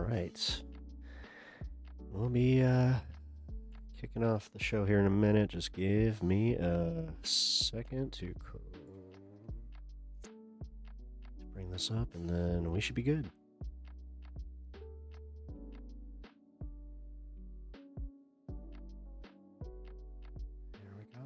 right. We'll be kicking off the show here in a minute. Just give me a second to bring this up, and then we should be good. There we go.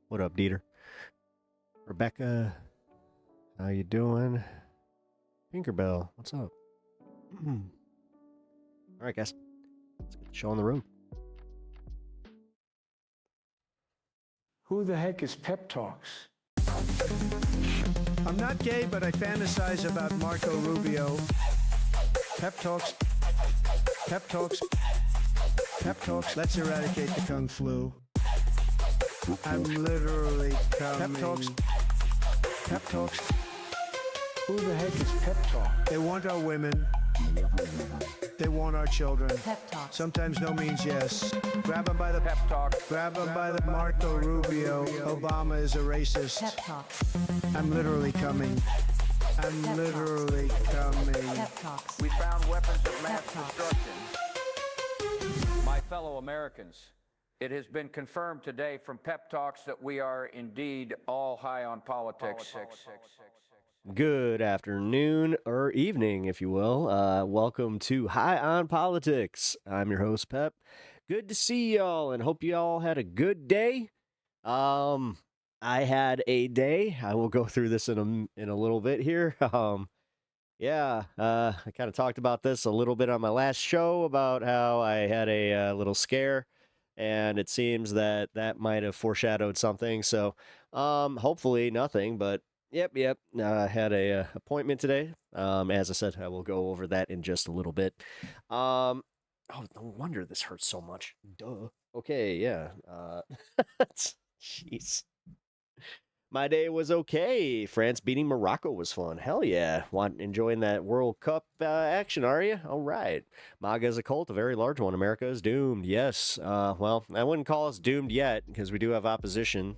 What up, Dieter? Rebecca, how you doing? Tinkerbell, what's up? All right, guys, let's get the show on the road. Who the heck is PepTalks? I'm not gay, but I fantasize about Marco Rubio. PepTalks. PepTalks. PepTalks. Let's eradicate the Kung Flu. I'm literally coming. PepTalks. PepTalks. Who the heck is PepTalk? They want our women. They want our children. PepTalks. Sometimes no means yes. Grab them by the PepTalk. Grab them by the Marco Rubio. Obama is a racist. PepTalks. I'm literally coming. I'm literally coming. PepTalks. We found weapons of mass PepTalks. destruction. My fellow Americans, it has been confirmed today from PepTalks that we are indeed all high on politics. Good afternoon, or evening, if you will. Welcome to High on Politics. I'm your host, Pep. Good to see y'all, and hope y'all had a good day. I had a day. I will go through this in a little bit here. I kind of talked about this a little bit on my last show about how I had a little scare, and it seems that might have foreshadowed something. So, hopefully nothing, but Yep. I had a appointment today. As I said, I will go over that in just a little bit. Oh, no wonder this hurts so much. Duh. Okay, yeah. Jeez. My day was okay. France beating Morocco was fun. Hell yeah. Enjoying that World Cup action, are you? All right. MAGA is a cult, a very large one. America is doomed. Yes. Well, I wouldn't call us doomed yet because we do have opposition.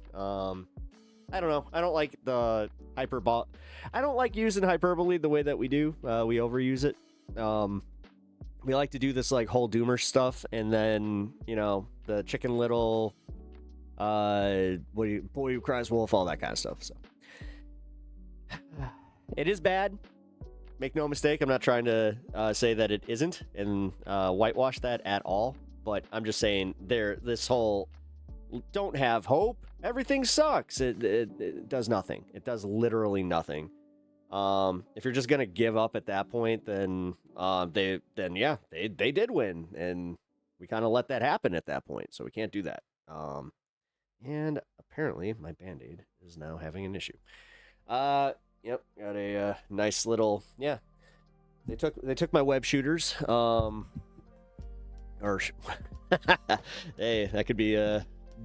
I don't know. I don't like the hyperbole. I don't like using hyperbole the way that we do. We overuse it. We like to do this like whole doomer stuff, and then the Chicken Little, boy who cries wolf, all that kind of stuff. So it is bad. Make no mistake. I'm not trying to say that it isn't and whitewash that at all. But I'm just saying this whole don't have hope. Everything sucks. It does nothing. It does literally nothing. If you're just gonna give up at that point, then they did win, and we kind of let that happen at that point. So we can't do that. And apparently my Band-Aid is now having an issue. Got a nice little They took my web shooters. Hey, that could be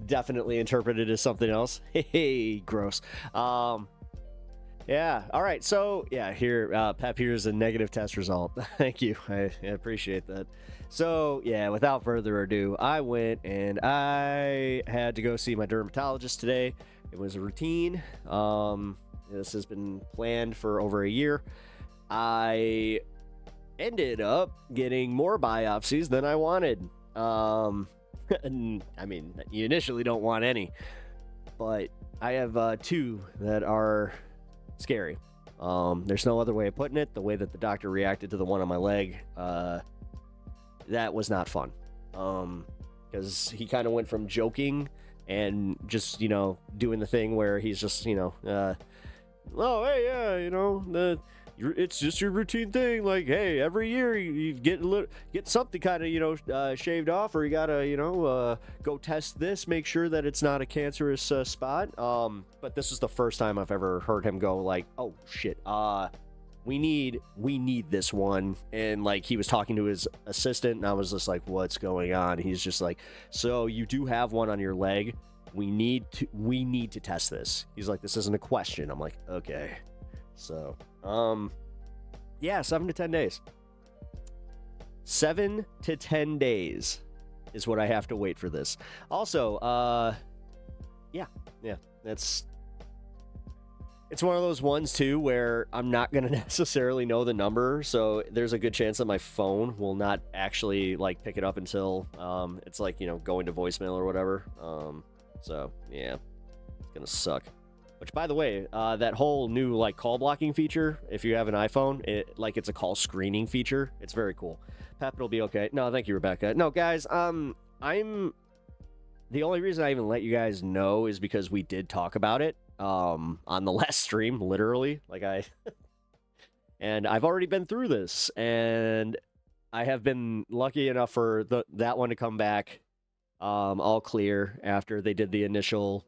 definitely interpreted as something else. Hey, gross. Yeah. All right. So here, Pep, here's a negative test result. Thank you. I appreciate that. So without further ado, I went and I had to go see my dermatologist today. It was a routine. This has been planned for over a year. I ended up getting more biopsies than I wanted. And, I mean, you initially don't want any, but I have 2 that are scary. There's no other way of putting it. The way that the doctor reacted to the one on my leg, that was not fun. Because he kind of went from joking and just, doing the thing where he's just, oh, hey, yeah, it's just your routine thing. Like, hey, every year you get something kind of, shaved off, or you gotta, go test this, make sure that it's not a cancerous spot. But this is the first time I've ever heard him go like, oh shit, we need this one. And like, he was talking to his assistant, and I was just like, what's going on? He's just like, so you do have one on your leg. We need to test this. He's like, this isn't a question. I'm like, okay. So, 7 to 10 days. 7 to 10 days. is what I have to wait for this. Also, yeah, it's one of those ones too where I'm not gonna necessarily know the number, so there's a good chance that my phone will not actually like pick it up until it's like, you know, going to voicemail or whatever. So yeah, it's gonna suck. Which, by the way, that whole new like call blocking feature, if you have an iPhone, it's a call screening feature. It's very cool. Pep, it'll be okay. No, thank you, Rebecca. No, guys, I'm the only reason I even let you guys know is because we did talk about it on the last stream, literally. And I've already been through this, and I have been lucky enough for that one to come back all clear after they did the initial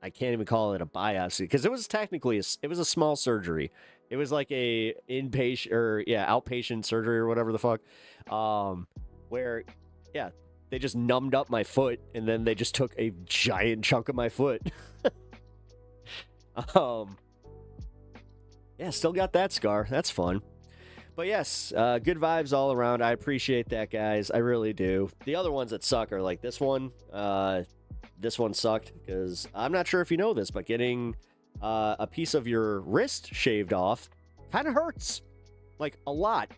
I can't even call it a biopsy because it was technically it was a small surgery. It was like a inpatient or outpatient surgery or whatever the fuck, where they just numbed up my foot and then they just took a giant chunk of my foot. Still got that scar. That's fun. But yes, good vibes all around. I appreciate that, guys. I really do. The other ones that suck are like this one. This one sucked because I'm not sure if you know this, but getting a piece of your wrist shaved off kind of hurts, like a lot.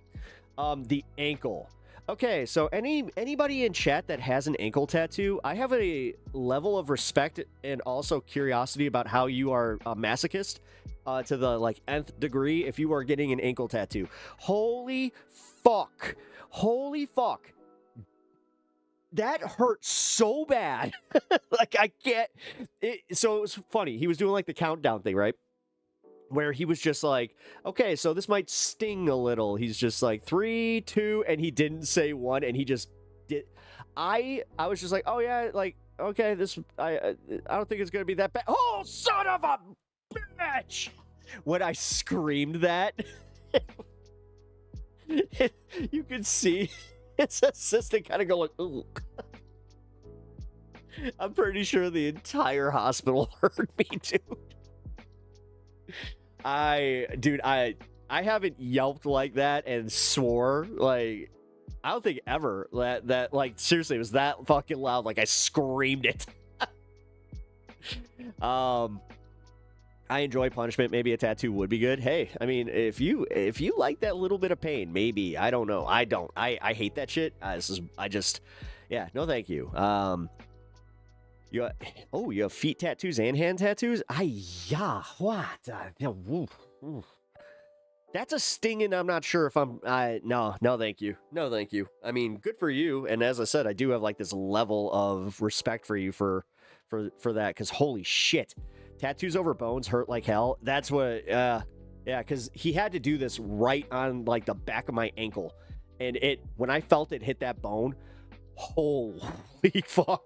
The ankle. Okay, so anybody in chat that has an ankle tattoo, I have a level of respect and also curiosity about how you are a masochist to the like nth degree if you are getting an ankle tattoo. Holy fuck. That hurt so bad. Like I can't. So it was funny. He was doing like the countdown thing, right? Where he was just like, okay, so this might sting a little. He's just like 3, 2, and he didn't say 1, and he just did. I was just like, oh yeah, like okay, this I don't think it's gonna be that bad. Oh, son of a bitch! When I screamed that, you could see his assistant kind of go like, ooh. I'm pretty sure the entire hospital heard me, dude. I haven't yelped like that and swore like I don't think ever that like seriously it was that fucking loud. Like I screamed it. I enjoy punishment. Maybe a tattoo would be good. Hey, I mean, if you like that little bit of pain, maybe. I don't know. I don't. I hate that shit. No, thank you. You have feet tattoos and hand tattoos? What? That's a stinging. I'm not sure if no, thank you. No, thank you. I mean, good for you. And as I said, I do have like this level of respect for you for that. Because holy shit, tattoos over bones hurt like hell. That's what, because he had to do this right on like the back of my ankle. And when I felt it hit that bone, holy fuck.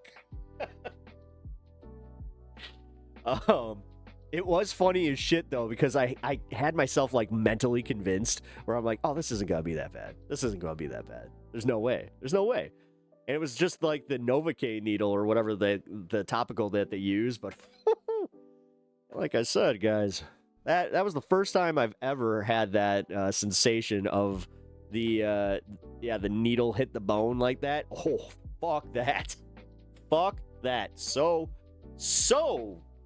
It was funny as shit though, because I had myself like mentally convinced where I'm like, oh, this isn't gonna be that bad. There's no way. And it was just like the Novocaine needle or whatever the topical that they use. But like I said, guys, that was the first time I've ever had that sensation of the needle hit the bone like that. Oh, fuck that. So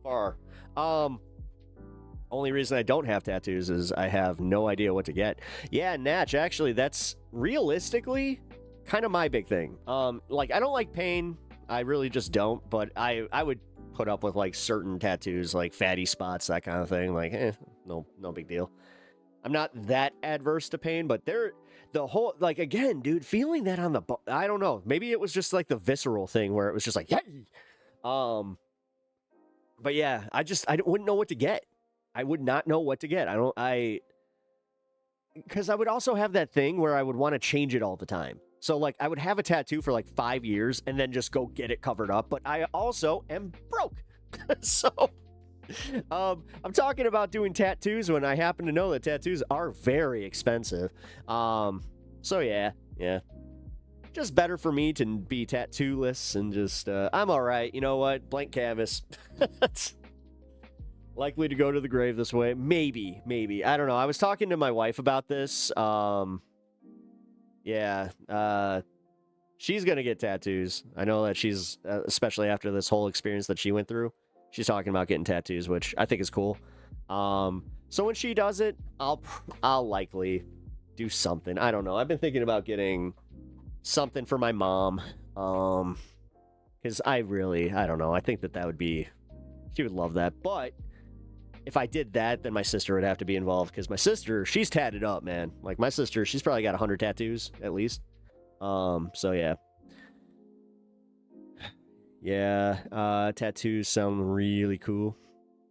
far. Only reason I don't have tattoos is I have no idea what to get. Yeah, Natch, actually, that's realistically kind of my big thing. Like, I don't like pain. I really just don't, but I would put up with, like, certain tattoos, like fatty spots, that kind of thing. Like, no big deal. I'm not that adverse to pain, but the whole, like, again, dude, feeling that on the I don't know. Maybe it was just, like, the visceral thing where it was just like, yay! But yeah, I wouldn't know what to get. I would not know what to get. Because I would also have that thing where I would want to change it all the time. So like I would have a tattoo for like 5 years and then just go get it covered up. But I also am broke. So I'm talking about doing tattoos when I happen to know that tattoos are very expensive. So yeah. Just better for me to be tattoo-less and just, I'm all right. You know what? Blank canvas. Likely to go to the grave this way. Maybe. I don't know. I was talking to my wife about this. she's gonna get tattoos. I know that she's, especially after this whole experience that she went through, she's talking about getting tattoos, which I think is cool. So when she does it, I'll likely do something. I don't know. I've been thinking about getting something for my mom. Because I don't know. I think that would be, she would love that. But if I did that, then my sister would have to be involved. Because my sister, she's tatted up, man. Like my sister, she's probably got 100 tattoos at least. So yeah. Yeah, tattoos sound really cool.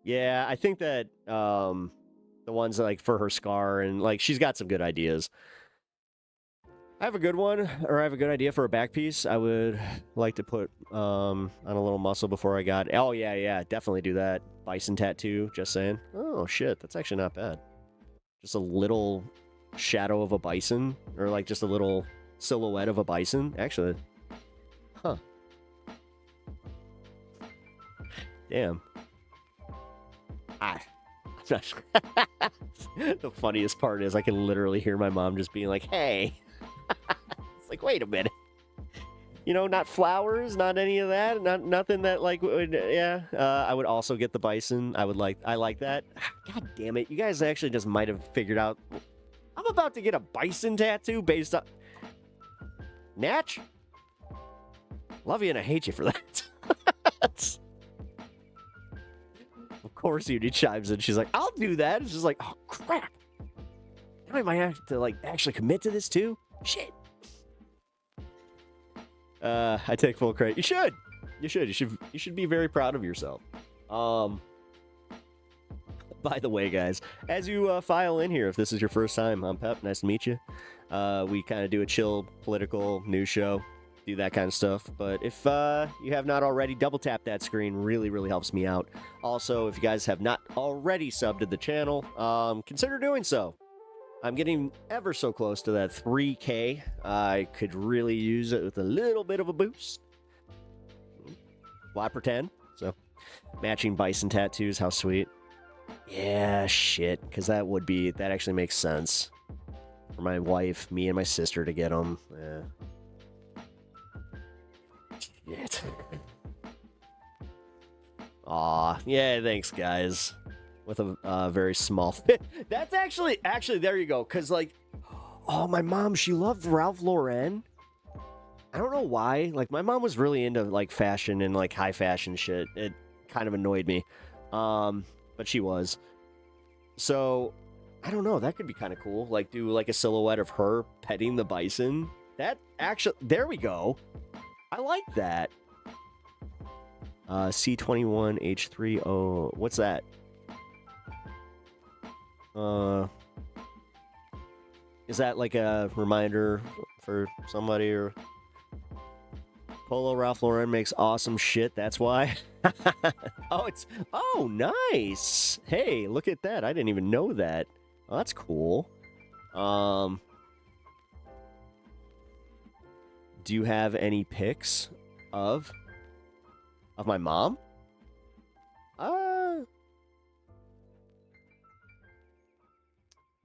Yeah, I think that, the ones like for her scar and like she's got some good ideas. I have a good one, or I have a good idea for a back piece. I would like to put on a little muscle before I got. Oh yeah, definitely do that. Bison tattoo. Just saying. Oh shit, that's actually not bad. Just a little shadow of a bison, or like just a little silhouette of a bison. Actually, huh? Damn. The funniest part is I can literally hear my mom just being like, "Hey." It's like, wait a minute. You know, not flowers, not any of that, nothing that like would, yeah. I would also get the bison. I like that. God damn it. You guys actually just might have figured out. I'm about to get a bison tattoo based on Natch. Love you and I hate you for that. Of course, Uni chimes in. She's like, I'll do that. It's just like, oh crap. Now I might have to like actually commit to this too. Shit. I take full credit. You should. You should be very proud of yourself. By the way, guys, as you file in here, if this is your first time, I'm Pep. Nice to meet you. We kind of do a chill political news show, do that kind of stuff. But if you have not already, double tap that screen. Really, really helps me out. Also, if you guys have not already subbed to the channel, consider doing so. I'm getting ever so close to that 3K. I could really use it with a little bit of a boost. Why pretend? So, matching bison tattoos, how sweet. Yeah, shit, because that actually makes sense. For my wife, me, and my sister to get them. Yeah. Shit. Aw, yeah, thanks, guys. With a very small fit. That's actually, there you go. Because, like, oh, my mom, she loved Ralph Lauren. I don't know why. Like, my mom was really into, like, fashion and, like, high fashion shit. It kind of annoyed me. But she was. So, I don't know. That could be kind of cool. Like, do, like, a silhouette of her petting the bison. That actually, there we go. I like that. C21H3O. What's that? Is that like a reminder for somebody, or Polo Ralph Lauren makes awesome shit, that's why? Oh, nice. Hey, look at that. I didn't even know that. Oh, that's cool. Do you have any pics of my mom?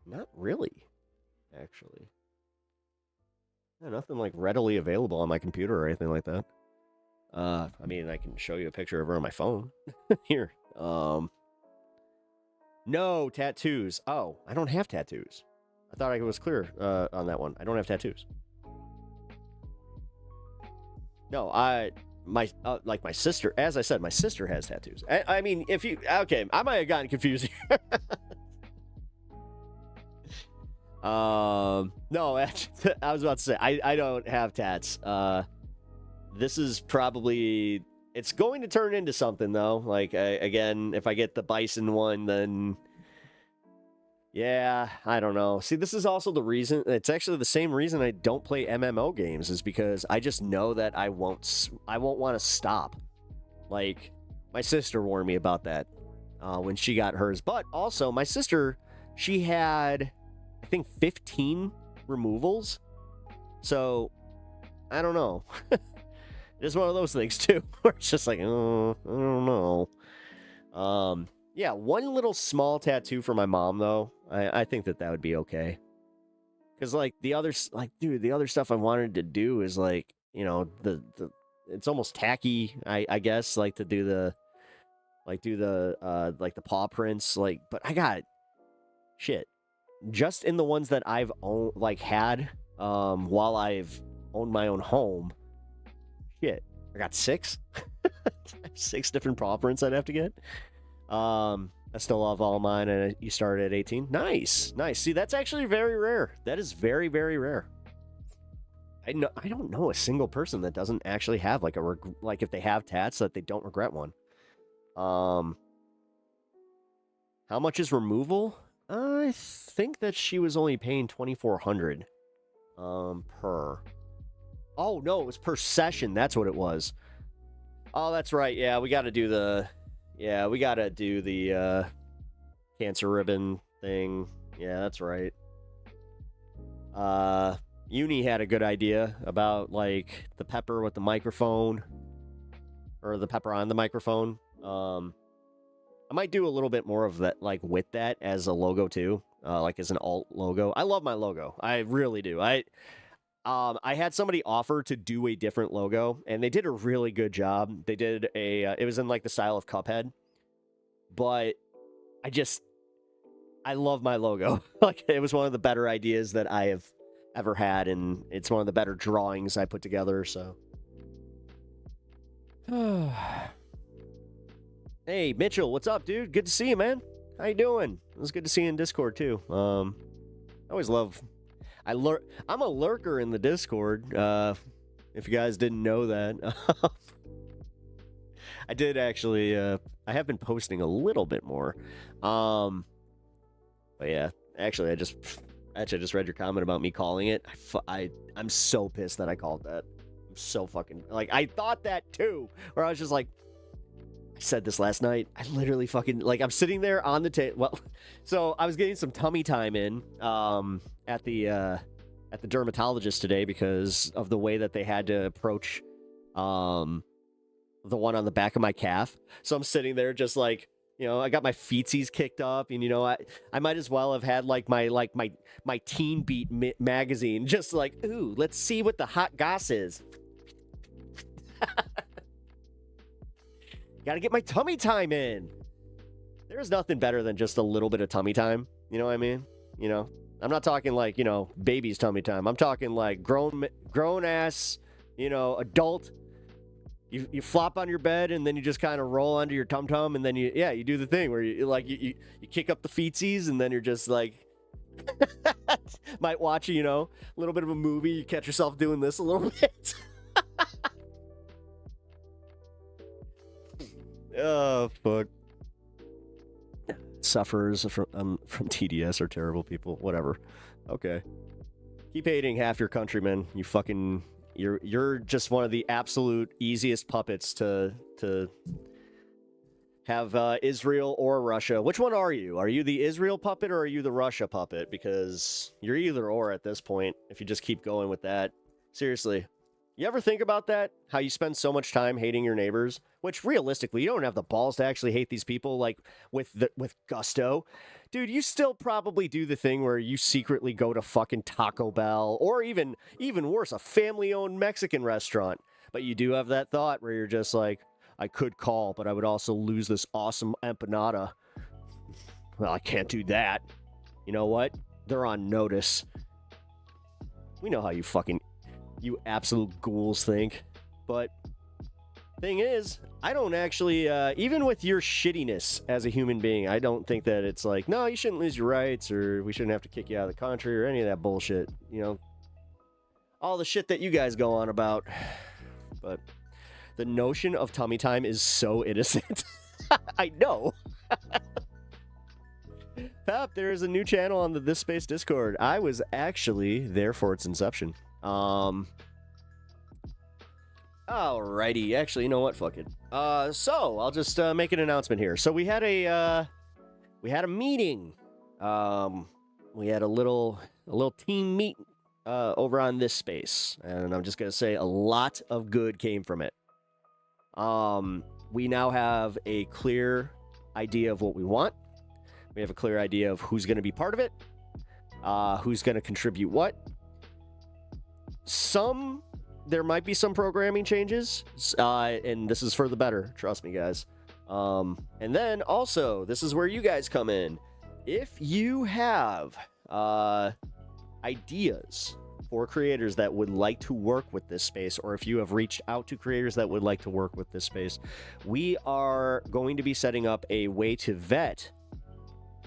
Not really, actually. Yeah, nothing like readily available on my computer or anything like that. I mean, I can show you a picture of her on my phone. Here. No tattoos. Oh, I don't have tattoos. I thought I was clear on that one. I don't have tattoos. No, like my sister, as I said, my sister has tattoos. I mean, okay, I might have gotten confused here. No, actually, I was about to say, I don't have tats. This is probably, it's going to turn into something, though. Like, again, if I get the bison one, then, yeah, I don't know. See, this is also the reason, it's actually the same reason I don't play MMO games, is because I just know that I won't want to stop. Like, my sister warned me about that when she got hers. But also, my sister, she had, I think, 15 removals. So, I don't know. It's one of those things, too, where it's just like, oh, I don't know. Yeah, one little small tattoo for my mom, though. I think that would be okay. Because, like, the other stuff I wanted to do is, like, you know, it's almost tacky, I guess, like to do the like the paw prints, like, but I got shit just in the ones that I've owned, like had while I've owned my own home. Shit, I got 6 6 different paw prints I'd have to get. I still love all mine, and you started at 18. Nice. See, that's actually very rare. That is very, very rare. I don't know a single person that doesn't actually have like like if they have tats that they don't regret one. How much is removal? I think that she was only paying $2,400 per. Oh no, it was per session. That's what it was. Oh, that's right. Yeah, we got to do the cancer ribbon thing. Yeah, that's right. Uni had a good idea about like the pepper with the microphone, or the pepper on the microphone. I might do a little bit more of that, like with that as a logo too, like as an alt logo. I love my logo. I really do. I had somebody offer to do a different logo, and they did a really good job. They did it was in like the style of Cuphead, but I love my logo. Like, it was one of the better ideas that I have ever had, and it's one of the better drawings I put together, so. Hey, Mitchell, what's up, dude? Good to see you, man. How you doing? It was good to see you in Discord, too. I always love... I'm a lurker in the Discord, if you guys didn't know that. I did actually, I have been posting a little bit more. But yeah, actually, I just read your comment about me calling it. I'm so pissed that I called that. I'm so fucking, like, I thought that too, where I was just like, I said this last night. I literally fucking, like, I'm sitting there on the table. Well, so I was getting some tummy time in, at the dermatologist today because of the way that they had to approach, the one on the back of my calf. So I'm sitting there just like, you know, I got my feetsies kicked up, and you know, I might as well have had like my Teen Beat magazine, just like, ooh, let's see what the hot goss is. Got to get my tummy time in. There's nothing better than just a little bit of tummy time. You know what I mean? You know, I'm not talking like, you know, baby's tummy time. I'm talking like grown ass, you know, adult. You flop on your bed, and then you just kind of roll onto your tum-tum, and then you do the thing where you kick up the feetsies, and then you're just like, might watch, you know, a little bit of a movie. You catch yourself doing this a little bit. Oh, fuck. Sufferers from TDS are terrible people. Whatever. Okay. Keep hating half your countrymen. You fucking... You're just one of the absolute easiest puppets to have Israel or Russia. Which one are you? Are you the Israel puppet, or are you the Russia puppet? Because you're either or at this point, if you just keep going with that. Seriously. You ever think about that? How you spend so much time hating your neighbors? Which, realistically, you don't have the balls to actually hate these people, like, with gusto. Dude, you still probably do the thing where you secretly go to fucking Taco Bell, or even worse, a family-owned Mexican restaurant. But you do have that thought where you're just like, I could call, but I would also lose this awesome empanada. Well, I can't do that. You know what? They're on notice. We know how you absolute ghouls think. But thing is, I don't actually, even with your shittiness as a human being, I don't think that it's like, no, you shouldn't lose your rights, or we shouldn't have to kick you out of the country, or any of that bullshit. You know, all the shit that you guys go on about. But the notion of tummy time is so innocent. I know. Pep, there is a new channel on the This Space Discord. I was actually there for its inception. Alrighty, actually, you know what? Fuck it. So I'll just make an announcement here. So we had a meeting. We had a little team meet over on This Space, and I'm just gonna say a lot of good came from it. We now have a clear idea of what we want. We have a clear idea of who's going to be part of it, who's going to contribute what. Some there might be some programming changes, and this is for the better. Trust me, guys. And then also, this is where you guys come in. If you have ideas for creators that would like to work with this space, or if you have reached out to creators that would like to work with this space, we are going to be setting up a way to vet.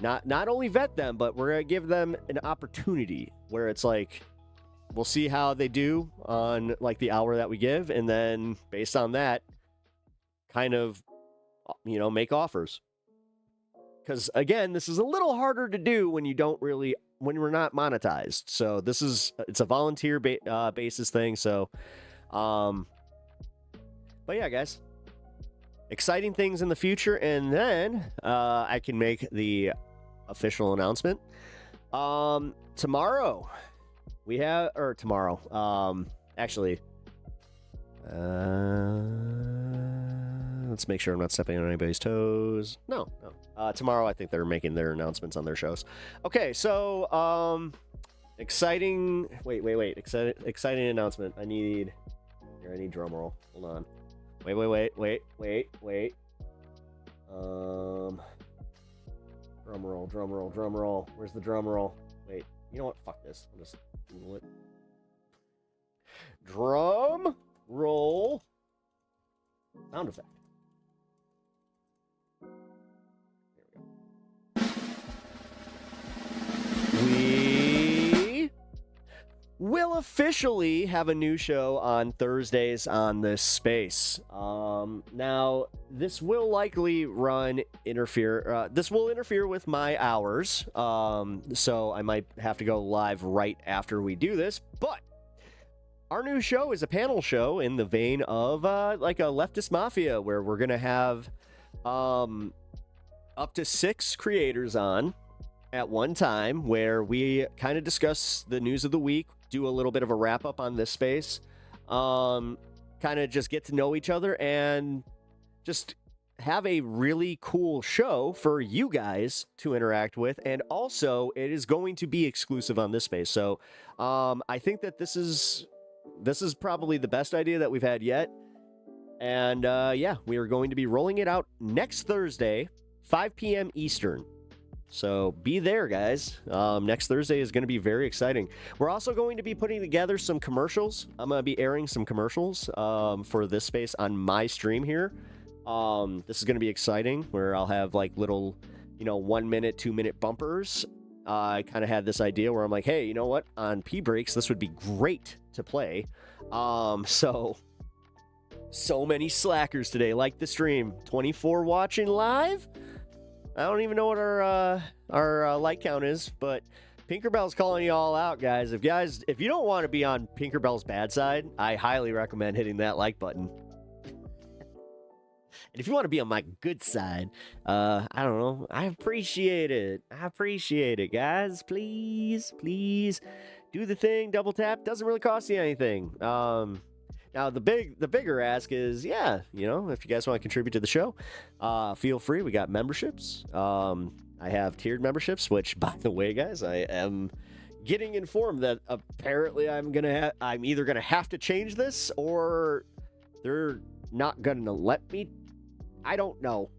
Not only vet them, but we're going to give them an opportunity where it's like, we'll see how they do on like the hour that we give, and then based on that, kind of, you know, make offers. Because again, this is a little harder to do when when we're not monetized. So it's a volunteer basis thing. So, but yeah, guys, exciting things in the future, and then I can make the official announcement. Tomorrow we have, or tomorrow, actually, let's make sure I'm not stepping on anybody's toes. No. Tomorrow, I think they're making their announcements on their shows. Okay, so, exciting. Wait. Exciting announcement. I need drum roll. Hold on. Wait. Drum roll. Where's the drum roll? Wait. You know what? Fuck this. I'll just Google it. Drum roll. Sound effect. We will officially have a new show on Thursdays on this space. Now, this will likely interfere with my hours. So I might have to go live right after we do this. But our new show is a panel show in the vein of like a leftist mafia, where we're going to have up to 6 creators on at one time, where we kind of discuss the news of the week, do a little bit of a wrap up on this space, kind of just get to know each other, and just have a really cool show for you guys to interact with. And also, it is going to be exclusive on this space. So I think that this is probably the best idea that we've had yet. And yeah, we are going to be rolling it out next Thursday, 5 p.m. Eastern. So be there, guys. Next Thursday is going to be very exciting. We're also going to be putting together some commercials. I'm going to be airing some commercials for this space on my stream here. This is going to be exciting, where I'll have like little, 1 minute, 2 minute bumpers. I kind of had this idea where I'm like, hey, you know what? On P breaks, this would be great to play. So many slackers today. Like the stream, 24 watching live. I don't even know what our like count is, but Pinkerbell's calling you all out, guys. If you don't want to be on Pinkerbell's bad side, I highly recommend hitting that like button. And if you want to be on my good side, I don't know. I appreciate it. Guys. Please do the thing. Double tap. Doesn't really cost you anything. Now, the bigger ask is, yeah, if you guys want to contribute to the show, feel free. We got memberships. I have tiered memberships, which, by the way, guys, I am getting informed that apparently I'm either gonna have to change this, or they're not gonna let me. I don't know.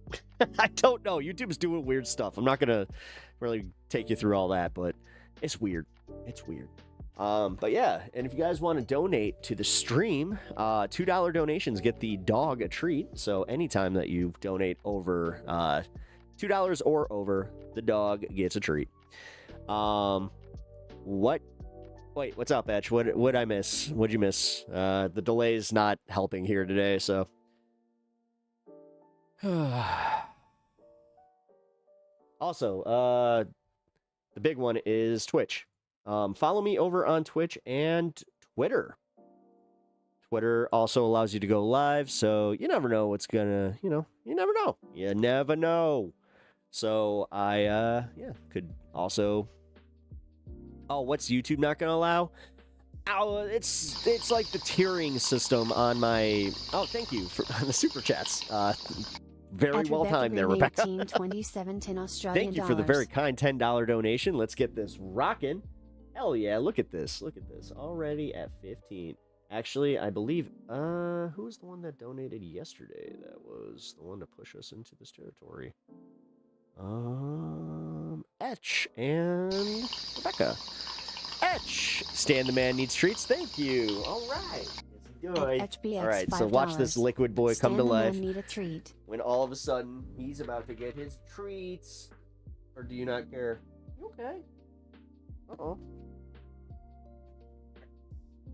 I don't know. YouTube's doing weird stuff. I'm not gonna really take you through all that, but it's weird. But yeah, and if you guys want to donate to the stream, $2 donations get the dog a treat. So anytime that you donate over $2 or over, the dog gets a treat. What's up, Etch? What'd I miss? What'd you miss? The delay's not helping here today, so. Also, the big one is Twitch. Follow me over on Twitch and Twitter. Twitter also allows you to go live, so you never know what's gonna, you never know. You never know. So I, could also. Oh, what's YouTube not gonna allow? Oh, it's like the tiering system on my. Oh, thank you for on the super chats. Very well timed there, Rebecca. Thank you for the very kind $10 donation. Let's get this rocking. Hell yeah, look at this. Already at 15. Actually, I believe, who was the one that donated yesterday? That was the one to push us into this territory. Etch and Rebecca. Etch! Stan the man needs treats. Thank you. All right. Yes, he does. HBX All right, so watch this $5. liquid boy come to Stan the man life need a treat. when all of a sudden he's about to get his treats. Or do you not care? You okay? Uh-oh.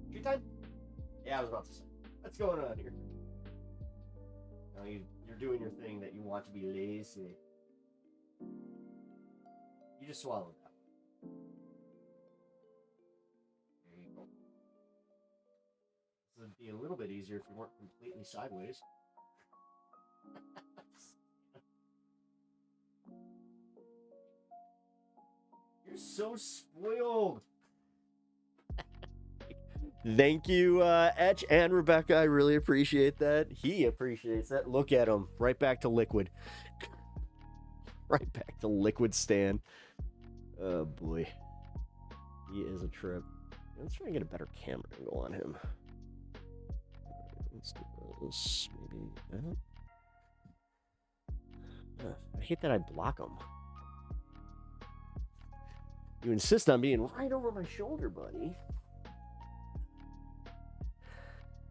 Treat time? Yeah, I was about to say. What's going on here? Now you're doing your thing that you want to be lazy. You just swallowed that. There you go. This would be a little bit easier if you weren't completely sideways. You're so spoiled. Thank you, Etch and Rebecca. I really appreciate that. He appreciates that. Look at him. Right back to liquid. Right back to liquid Stan. Oh, boy. He is a trip. Let's try and get a better camera angle on him. Let's do this. Maybe that. I hate that I block him. You insist on being right over my shoulder, buddy.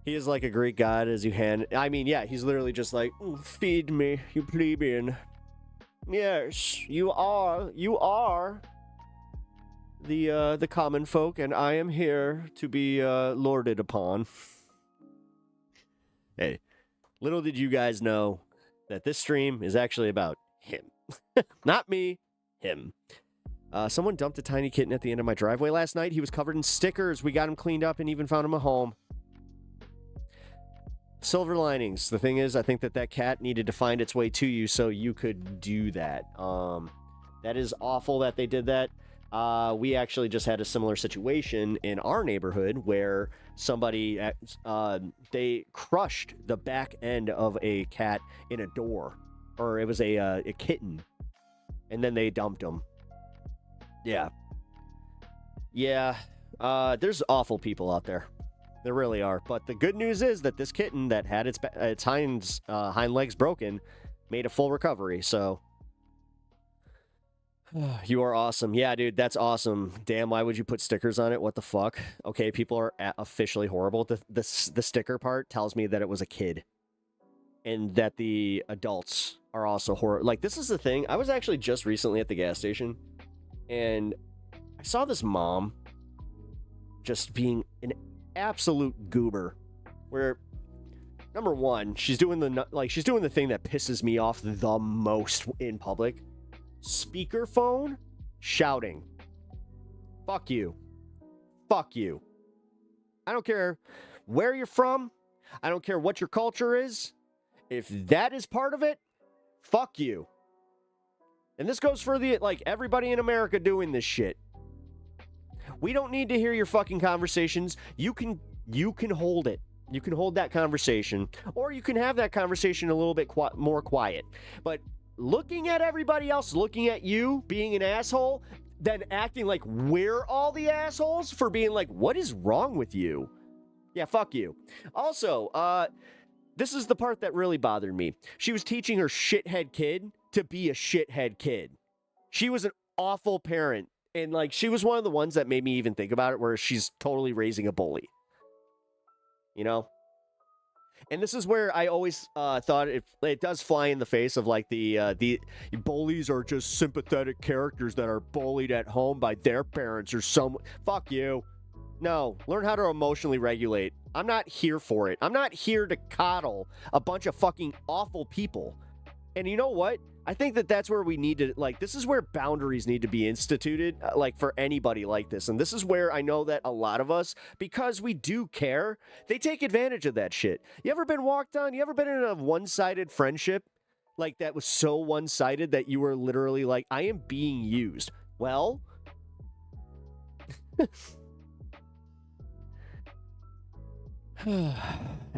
He is like a Greek god as you hand... I mean, yeah, he's literally just like, feed me, you plebeian. Yes, you are the common folk, and I am here to be lorded upon. Hey, little did you guys know that this stream is actually about him. Not me, him. Someone dumped a tiny kitten at the end of my driveway last night. He was covered in stickers. We got him cleaned up and even found him a home. Silver linings. The thing is, I think that cat needed to find its way to you so you could do that. That is awful that they did that. We actually just had a similar situation in our neighborhood where somebody, they crushed the back end of a cat in a door. Or it was a kitten. And then they dumped him. Yeah. Yeah. There's awful people out there. There really are. But the good news is that this kitten that had its hind legs broken made a full recovery. So you are awesome. Yeah, dude, that's awesome. Damn, why would you put stickers on it? What the fuck? Okay, people are officially horrible. The sticker part tells me that it was a kid. And that the adults are also horrible. Like, this is the thing. I was actually just recently at the gas station. And I saw this mom just being an absolute goober, where number one, she's doing the thing that pisses me off the most in public. Speakerphone shouting. Fuck you. Fuck you. I don't care where you're from. I don't care what your culture is. If that is part of it, fuck you. And this goes for everybody in America doing this shit. We don't need to hear your fucking conversations. You can hold it. You can hold that conversation. Or you can have that conversation a little bit more quiet. But looking at everybody else, looking at you being an asshole, then acting like we're all the assholes for being like, what is wrong with you? Yeah, fuck you. Also, this is the part that really bothered me. She was teaching her shithead kid to be a shithead kid. She was an awful parent. And, she was one of the ones that made me even think about it, where she's totally raising a bully. You know? And this is where I always thought it does fly in the face of, the bullies are just sympathetic characters that are bullied at home by their parents or some... Fuck you. No, learn how to emotionally regulate. I'm not here for it. I'm not here to coddle a bunch of fucking awful people. And you know what? I think that that's where we need to, this is where boundaries need to be instituted, for anybody like this. And this is where I know that a lot of us, because we do care, they take advantage of that shit. You ever been walked on? You ever been in a one-sided friendship? That was so one-sided that you were literally like, I am being used. Well...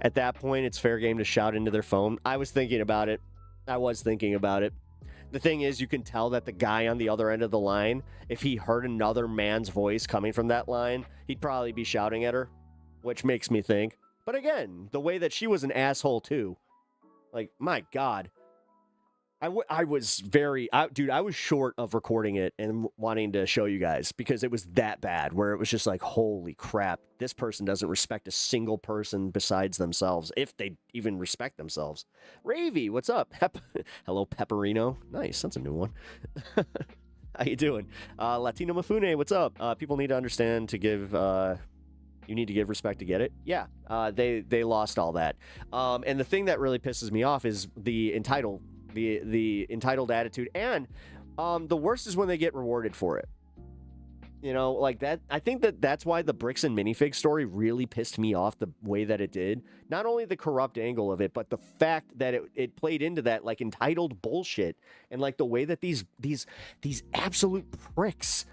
At that point, it's fair game to shout into their phone. I was thinking about it. The thing is, you can tell that the guy on the other end of the line, if he heard another man's voice coming from that line, he'd probably be shouting at her. which makes me think. But again, the way that she was an asshole too. Like, my God. I was dude, I was short of recording it and wanting to show you guys because it was that bad where it was just like, holy crap, this person doesn't respect a single person besides themselves, if they even respect themselves. Ravy, what's up? Hello, Pepperino. Nice, that's a new one. How you doing? Latino Mafune, what's up? People need to understand to give, you need to give respect to get it. Yeah, they lost all that. And the thing that really pisses me off is the entitled attitude, and the worst is when they get rewarded for it. You know, like that. I think that's why the bricks and minifig story really pissed me off the way that it did. Not only the corrupt angle of it, but the fact that it played into that like entitled bullshit, and like the way that these absolute pricks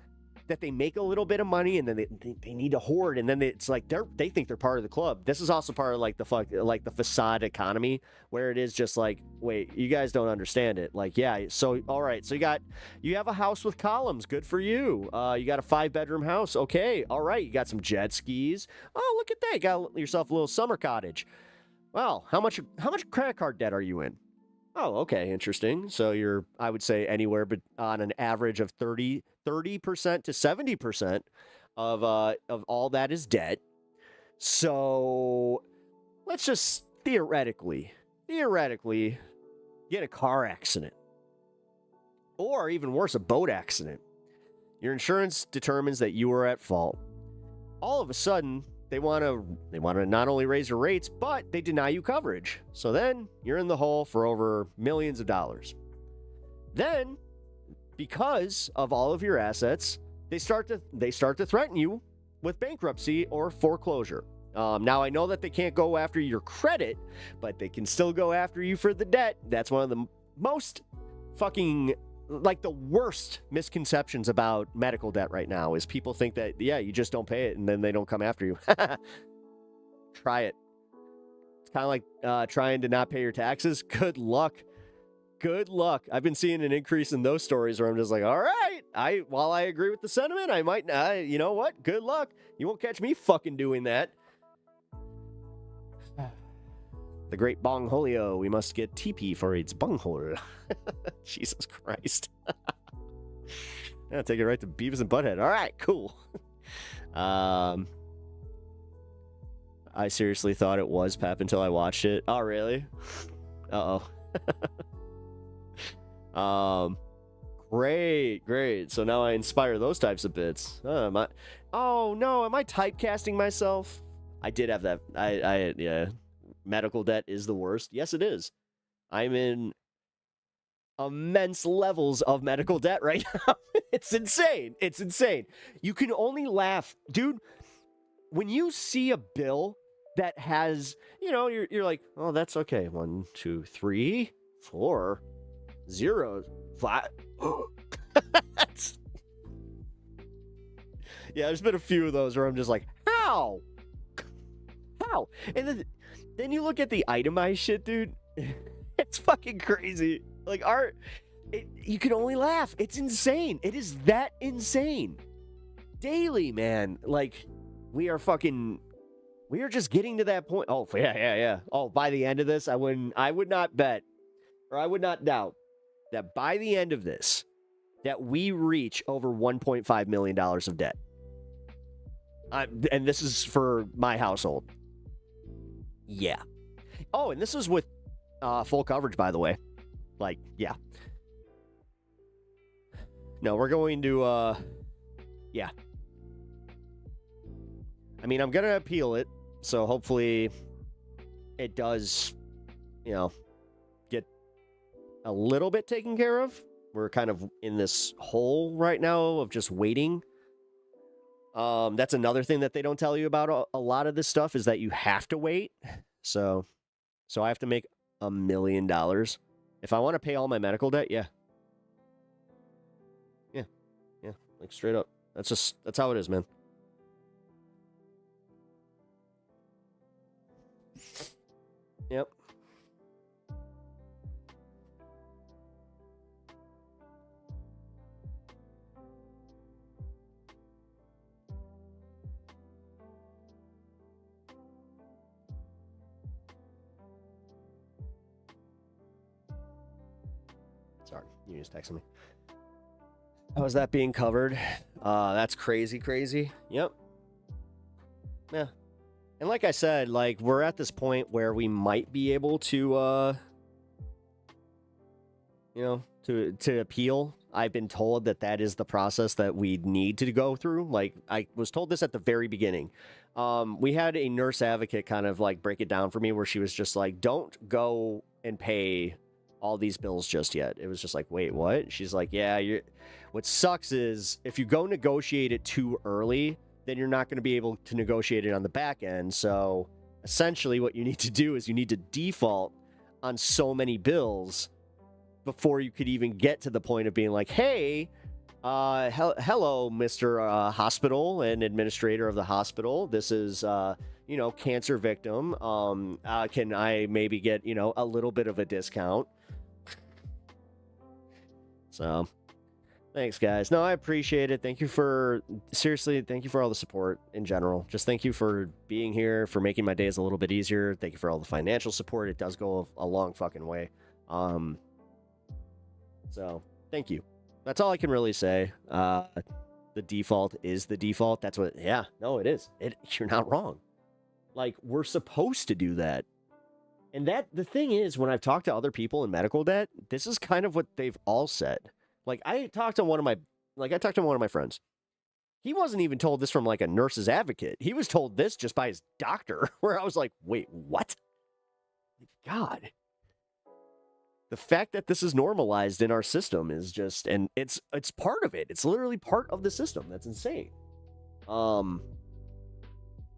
that they make a little bit of money and then they need to hoard, and then it's like they think they're part of the club. This is also part of like the facade economy, where it is just like, wait, you guys don't understand it. Like, yeah, so all right, so you have a house with columns, good for you. You got a 5-bedroom house, okay, all right. You got some jet skis. Oh, look at that, you got yourself a little summer cottage. Well, how much credit card debt are you in? Oh, okay, interesting. So you're, I would say, anywhere but on an average of 30% to 70% of all that is debt. So let's just theoretically get a car accident, or even worse, a boat accident. Your insurance determines that you were at fault. All of a sudden, they want to not only raise your rates, but they deny you coverage. So then you're in the hole for over millions of dollars. Then, because of all of your assets, they start to threaten you with bankruptcy or foreclosure. Now I know that they can't go after your credit, but they can still go after you for the debt. That's one of the most fucking, like, the worst misconceptions about medical debt right now is people think that, yeah, you just don't pay it and then they don't come after you. Try it. It's kind of like trying to not pay your taxes. Good luck. Good luck. I've been seeing an increase in those stories where I'm just like, all right, while I agree with the sentiment, I might, you know what? Good luck. You won't catch me fucking doing that. The great Bong Holio, we must get TP for its bunghole. Jesus Christ. Yeah, take it right to Beavis and Butthead. All right, cool. I seriously thought it was Pep until I watched it. Oh, really? Uh-oh. Great. So now I inspire those types of bits. Oh, no, am I typecasting myself? I did have that. Yeah. Medical debt is the worst. Yes, it is. I'm in immense levels of medical debt right now. It's insane. You can only laugh. Dude, when you see a bill that has, you're like, oh, that's okay. 1, 2, 3, 4 zeros. 5. Yeah, there's been a few of those where I'm just like, how? And then you look at the itemized shit, dude. It's fucking crazy. Like, you can only laugh. It's insane. It is that insane. Daily, man. Like, we are just getting to that point. Oh, yeah. Oh, by the end of this, I would not bet, or I would not doubt that by the end of this, that we reach over $1.5 million of debt. And this is for my household. Yeah. Oh, and this is with full coverage, by the way. Like, yeah. No, we're going to, yeah. I mean, I'm going to appeal it, so hopefully it does, get a little bit taken care of. We're kind of in this hole right now of just waiting. That's another thing that they don't tell you about a lot of this stuff is that you have to wait. So I have to make $1 million. If I want to pay all my medical debt, yeah. Like straight up. That's how it is, man. Yep. Sorry, you just texted me. How is that being covered? That's crazy. Yep. Yeah. And like I said, like, we're at this point where we might be able to, to appeal. I've been told that is the process that we need to go through. Like, I was told this at the very beginning. We had a nurse advocate kind of like break it down for me, where she was just like, don't go and pay all these bills just yet. It was just like, wait, what? She's like, yeah, what sucks is if you go negotiate it too early, then you're not going to be able to negotiate it on the back end. So essentially what you need to do is you need to default on so many bills before you could even get to the point of being like, hey, hello, Mr. Hospital and administrator of the hospital. This is, cancer victim. Can I maybe get, a little bit of a discount? So thanks, guys. No, I appreciate it. Thank you for all the support in general. Just thank you for being here, for making my days a little bit easier. Thank you for all the financial support. It does go a long fucking way. So thank you. That's all I can really say. The default is the default. That's what, yeah, no, it is. You're not wrong. Like, we're supposed to do that. And the thing is, when I've talked to other people in medical debt, this is kind of what they've all said. Like, I talked to one of my friends. He wasn't even told this from like a nurse's advocate. He was told this just by his doctor, where I was like, wait, what? God. The fact that this is normalized in our system is just, and it's part of it. It's literally part of the system. That's insane.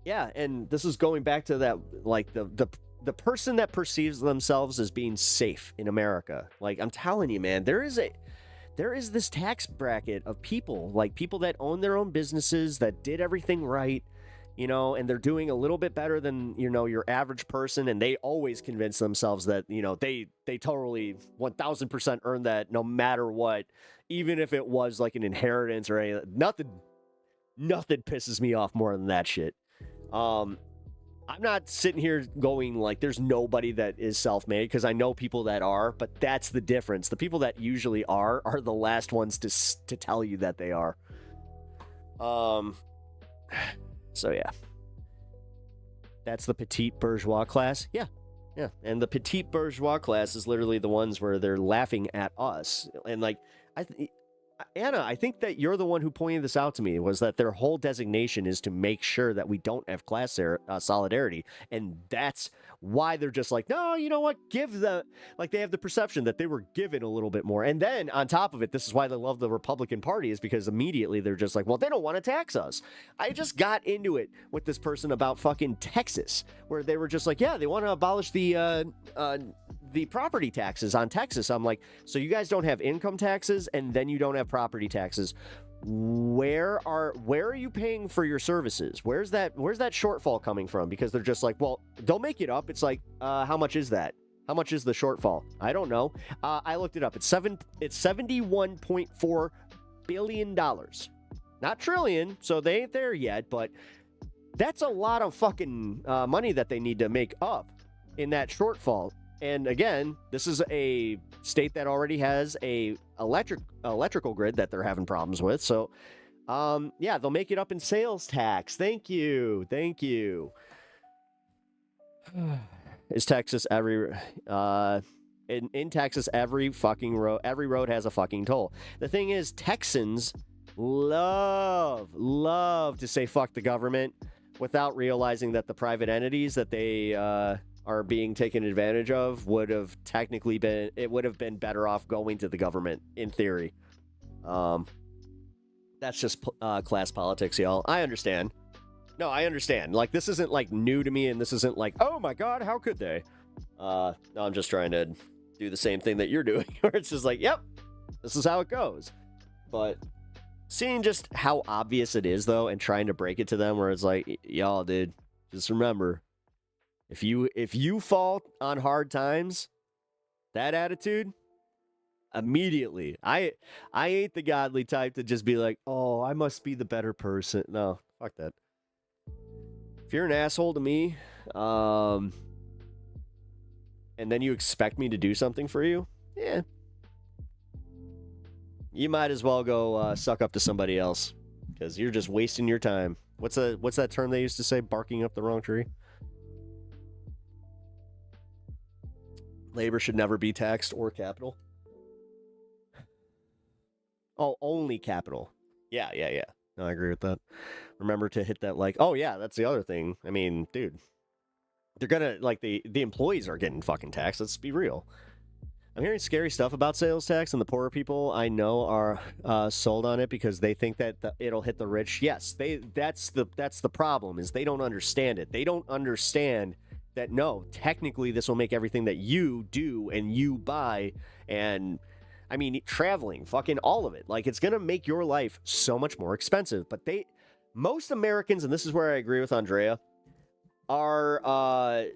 Yeah, and this is going back to that, like, the person that perceives themselves as being safe in America. Like, I'm telling you, man, there is this tax bracket of people, like people that own their own businesses, that did everything right, and they're doing a little bit better than, your average person. And they always convince themselves that, they totally 1000% earned that no matter what, even if it was like an inheritance or anything. Nothing pisses me off more than that shit. I'm not sitting here going like there's nobody that is self-made, because I know people that are, but that's the difference. The people that usually are the last ones to tell you that they are. So yeah. That's the petite bourgeois class. Yeah. And the petite bourgeois class is literally the ones where they're laughing at us. And like, Anna, I think that you're the one who pointed this out to me, was that their whole designation is to make sure that we don't have class solidarity. And that's why they're just like, no, you know what? They have the perception that they were given a little bit more. And then on top of it, this is why they love the Republican Party, is because immediately they're just like, well, they don't want to tax us. I just got into it with this person about fucking Texas, where they were just like, yeah, they want to abolish the property taxes on Texas. I'm like, so you guys don't have income taxes, and then you don't have property taxes. Where are you paying for your services? Where's that shortfall coming from? Because they're just like, well, don't make it up. It's like, how much is that? How much is the shortfall? I don't know. I looked it up. It's $71.4 billion, not trillion. So they ain't there yet, but that's a lot of fucking money that they need to make up in that shortfall. And again, this is a state that already has a electrical grid that they're having problems with. So, yeah, they'll make it up in sales tax. Thank you. Is Texas in Texas, every road has a fucking toll. The thing is, Texans love to say fuck the government without realizing that the private entities that they are being taken advantage of would have been better off going to the government in theory. That's just class politics, y'all. I understand. No, I understand. Like, this isn't like new to me, and this isn't like, oh my god, how could they? No, I'm just trying to do the same thing that you're doing, where it's just like, yep, this is how it goes. But seeing just how obvious it is, though, and trying to break it to them, where it's like, y'all, dude, just remember, if you fall on hard times, that attitude, immediately, I ain't the godly type to just be like, oh, I must be the better person. No, fuck that. If you're an asshole to me, and then you expect me to do something for you, yeah, you might as well go suck up to somebody else because you're just wasting your time. What's that term they used to say? Barking up the wrong tree. Labor should never be taxed or capital. Oh, only capital. Yeah. No, I agree with that. Remember to hit that like. Oh yeah, that's the other thing. I mean, dude, they're gonna like the employees are getting fucking taxed. Let's be real. I'm hearing scary stuff about sales tax, and the poorer people I know are sold on it because they think that it'll hit the rich. Yes, that's the problem is they don't understand it. They don't understand that no, technically this will make everything that you do and you buy, and I mean traveling, fucking all of it. Like it's gonna make your life so much more expensive. But most Americans, and this is where I agree with Andrea, are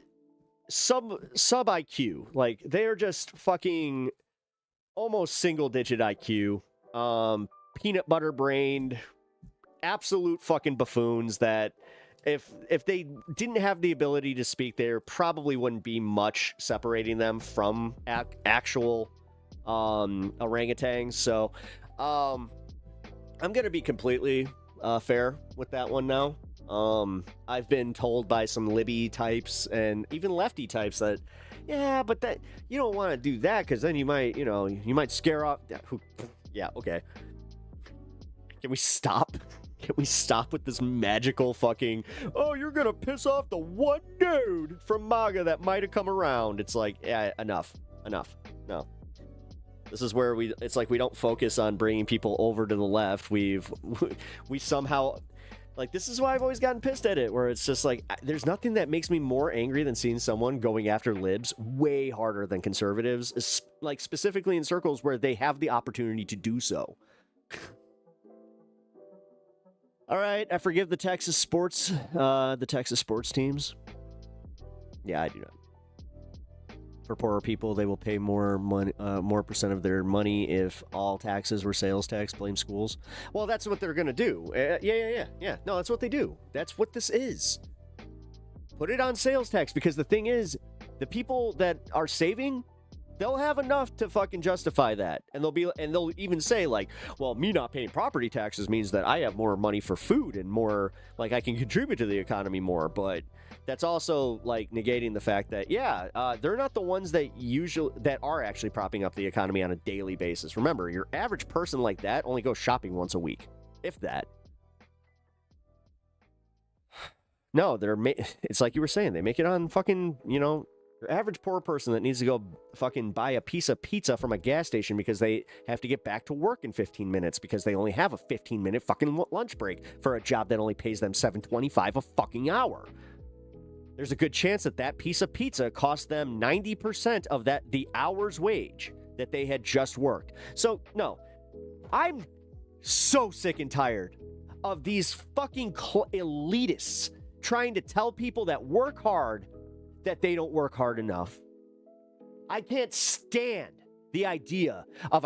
sub IQ. Like they're just fucking almost single digit IQ, peanut butter brained, absolute fucking buffoons that if they didn't have the ability to speak, there probably wouldn't be much separating them from actual orangutans. So I'm gonna be completely fair with that one now. I've been told by some Libby types and even lefty types that, yeah, but that you don't want to do that because then you might scare off. Yeah, okay. Can we stop? Can we stop with this magical fucking, oh, you're gonna piss off the one dude from MAGA that might have come around? It's like, yeah, enough. No. This is where it's like we don't focus on bringing people over to the left. We somehow... Like, this is why I've always gotten pissed at it, where it's just like, there's nothing that makes me more angry than seeing someone going after libs way harder than conservatives, like specifically in circles where they have the opportunity to do so. All right, I forgive the Texas sports teams. Yeah, I do not. For poorer people, they will pay more money, more percent of their money if all taxes were sales tax. Blame schools. Well, that's what they're gonna do. Yeah. No, that's what they do. That's what this is. Put it on sales tax because the thing is, the people that are saving, they'll have enough to fucking justify that, and they'll even say like, well, me not paying property taxes means that I have more money for food and more like I can contribute to the economy more, but. That's also like negating the fact that, they're not the ones that are actually propping up the economy on a daily basis. Remember, your average person like that only goes shopping once a week, if that. No, it's like you were saying, they make it on fucking, your average poor person that needs to go fucking buy a piece of pizza from a gas station because they have to get back to work in 15 minutes because they only have a 15-minute fucking lunch break for a job that only pays them $7.25 a fucking hour. There's a good chance that piece of pizza cost them 90% of the hour's wage that they had just worked. So, no, I'm so sick and tired of these fucking elitists trying to tell people that work hard that they don't work hard enough. I can't stand the idea of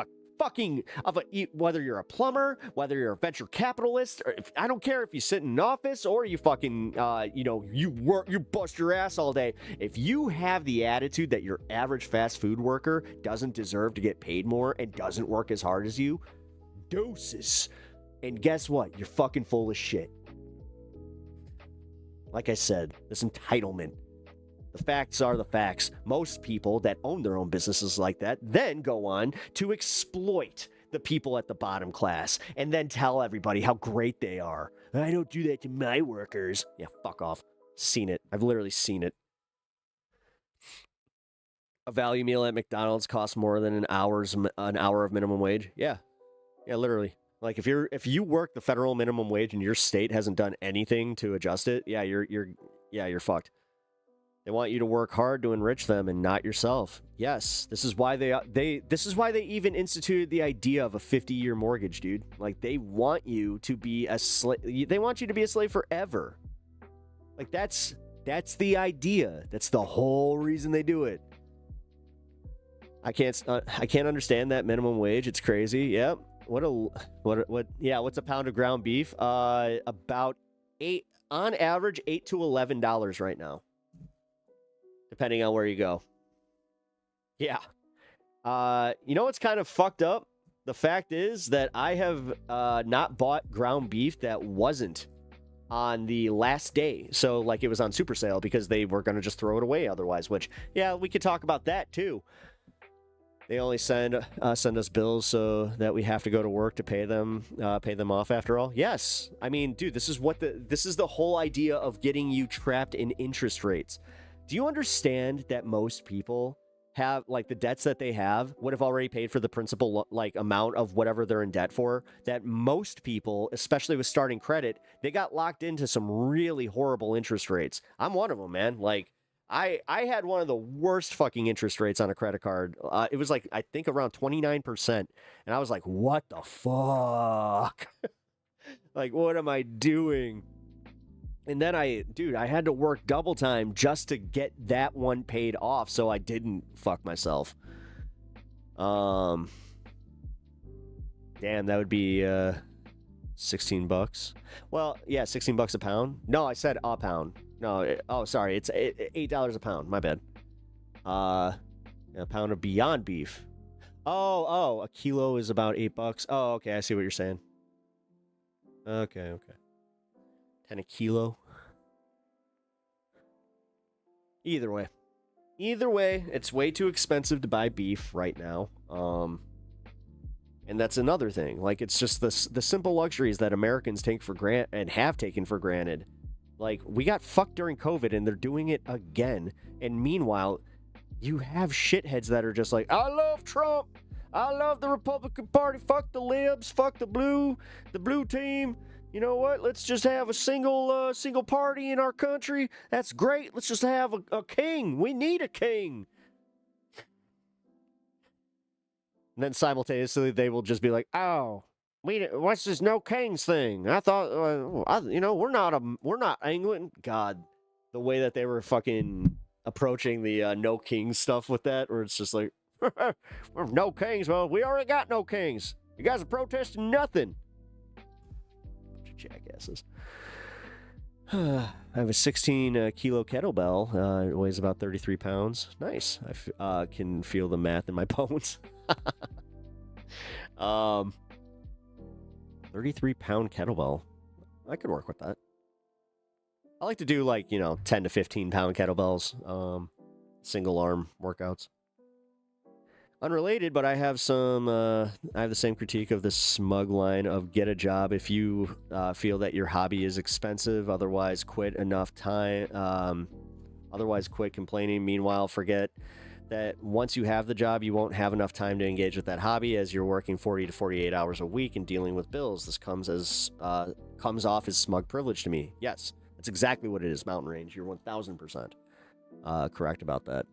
whether you're a plumber, whether you're a venture capitalist, or I don't care if you sit in an office or you fucking, you bust your ass all day. If you have the attitude that your average fast food worker doesn't deserve to get paid more and doesn't work as hard as you, doses. And guess what? You're fucking full of shit. Like I said, this entitlement. The facts are the facts. Most people that own their own businesses like that then go on to exploit the people at the bottom class and then tell everybody how great they are. I don't do that to my workers. Yeah, fuck off. Seen it. I've literally seen it. A value meal at McDonald's costs more than an hour of minimum wage. Yeah, literally. Like if you work the federal minimum wage and your state hasn't done anything to adjust it, you're fucked. They want you to work hard to enrich them and not yourself. Yes, this is why they even instituted the idea of a 50-year mortgage, dude. Like they want you to be a slave. They want you to be a slave forever. Like that's the idea. That's the whole reason they do it. I can't understand that minimum wage. It's crazy. Yep. What's a pound of ground beef? About on average $8 to $11 right now. Depending on where you go. Yeah. You know what's kind of fucked up? the fact is that I have not bought ground beef that wasn't on the last day. So, like, it was on super sale because they were going to just throw it away otherwise, which, yeah, we could talk about that, too. They only send us bills so that we have to go to work to pay them off after all. Yes. I mean, dude, this is the whole idea of getting you trapped in interest rates. Do you understand that most people have, like, the debts that they have would have already paid for the principal, like, amount of whatever they're in debt for? That most people, especially with starting credit, they got locked into some really horrible interest rates. I'm one of them, man. Like, I had one of the worst fucking interest rates on a credit card. It was like, I think around 29%. And I was like, what the fuck? Like, what am I doing? And then I had to work double time just to get that one paid off so I didn't fuck myself. Damn, that would be $16. Well, yeah, $16 a pound. No, I said a pound. No, sorry, it's $8 a pound. My bad. A pound of Beyond Beef. Oh, a kilo is about $8. Oh, okay, I see what you're saying. Okay. 10 a kilo. Either way, it's way too expensive to buy beef right now. And that's another thing. Like, it's just the simple luxuries that Americans take for granted and have taken for granted. Like, we got fucked during COVID and they're doing it again. And meanwhile, you have shitheads that are just like, I love Trump. I love the Republican Party. Fuck the libs. Fuck the blue team. You know what? Let's just have a single party in our country. That's great. Let's just have a king. We need a king. And then simultaneously, they will just be like, oh, what's this no kings thing? I thought, we're not England. God, the way that they were fucking approaching the no kings stuff with that, where it's just like, we're no kings. Well, we already got no kings. You guys are protesting nothing. Bunch of jackasses. I have a 16 kilo kettlebell. It weighs about 33 pounds. Nice. I can feel the math in my bones. 33-pound kettlebell. I could work with that. I like to do 10 to 15-pound kettlebells, single arm workouts. Unrelated, but I have I have the same critique of this smug line of get a job if you feel that your hobby is expensive, otherwise quit complaining. Meanwhile, forget that once you have the job, you won't have enough time to engage with that hobby as you're working 40 to 48 hours a week and dealing with bills. This comes off as smug privilege to me. Yes, that's exactly what it is, Mountain Range. You're 1,000% correct about that.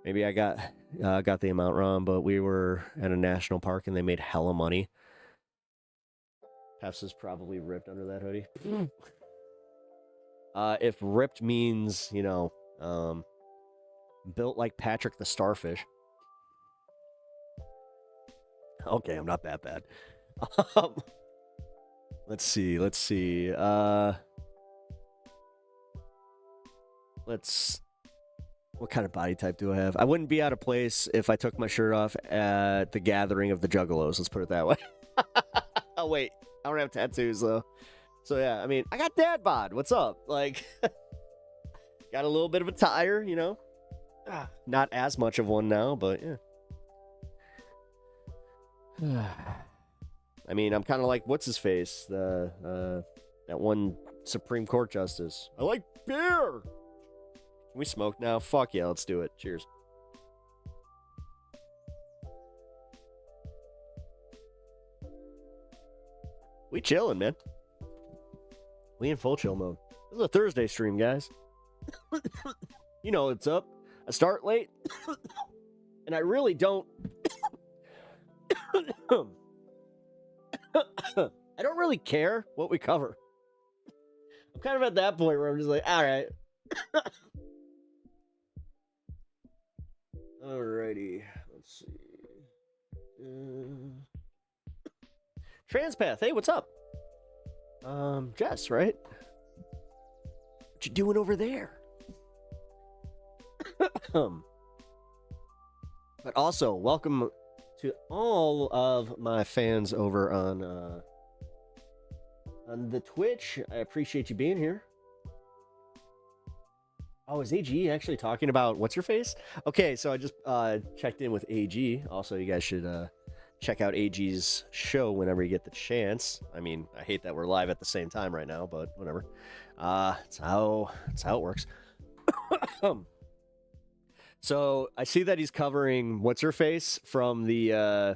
Maybe I got the amount wrong, but we were at a national park and they made hella money. Peps is probably ripped under that hoodie. If ripped means, built like Patrick the Starfish. Okay, I'm not that bad. Let's see. What kind of body type do I have? I wouldn't be out of place if I took my shirt off at the gathering of the Juggalos. Let's put it that way. Oh, wait. I don't have tattoos, though. So, yeah, I mean, I got dad bod. What's up? Like, got a little bit of a tire, Not as much of one now, but yeah. I mean, I'm kind of like, what's his face? That one Supreme Court justice. I like beer. Can we smoke now? Fuck yeah, let's do it. Cheers. We chilling, man. We in full chill mode. This is a Thursday stream, guys. You know what's up. I start late, and I really don't. I don't really care what we cover. I'm kind of at that point where I'm just like, all right. Alrighty, let's see. Transpath, hey, what's up? Jess, right? What you doing over there? But also, welcome to all of my fans over on the Twitch. I appreciate you being here. Oh, is AG actually talking about what's your face? Okay, so I just checked in with AG. Also, you guys should check out AG's show whenever you get the chance. I mean, I hate that we're live at the same time right now, but whatever. It's how it works. So I see that he's covering what's her face from the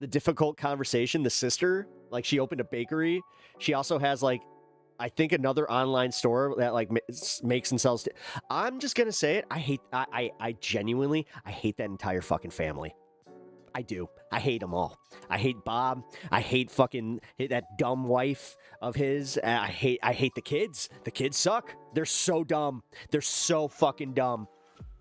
difficult conversation. The sister, like, she opened a bakery. She also has, like, I think another online store that like makes and sells. I'm just gonna say it. I genuinely hate that entire fucking family. I do. I hate them all. I hate Bob. I hate fucking that dumb wife of his. I hate the kids. The kids suck. They're so dumb. They're so fucking dumb.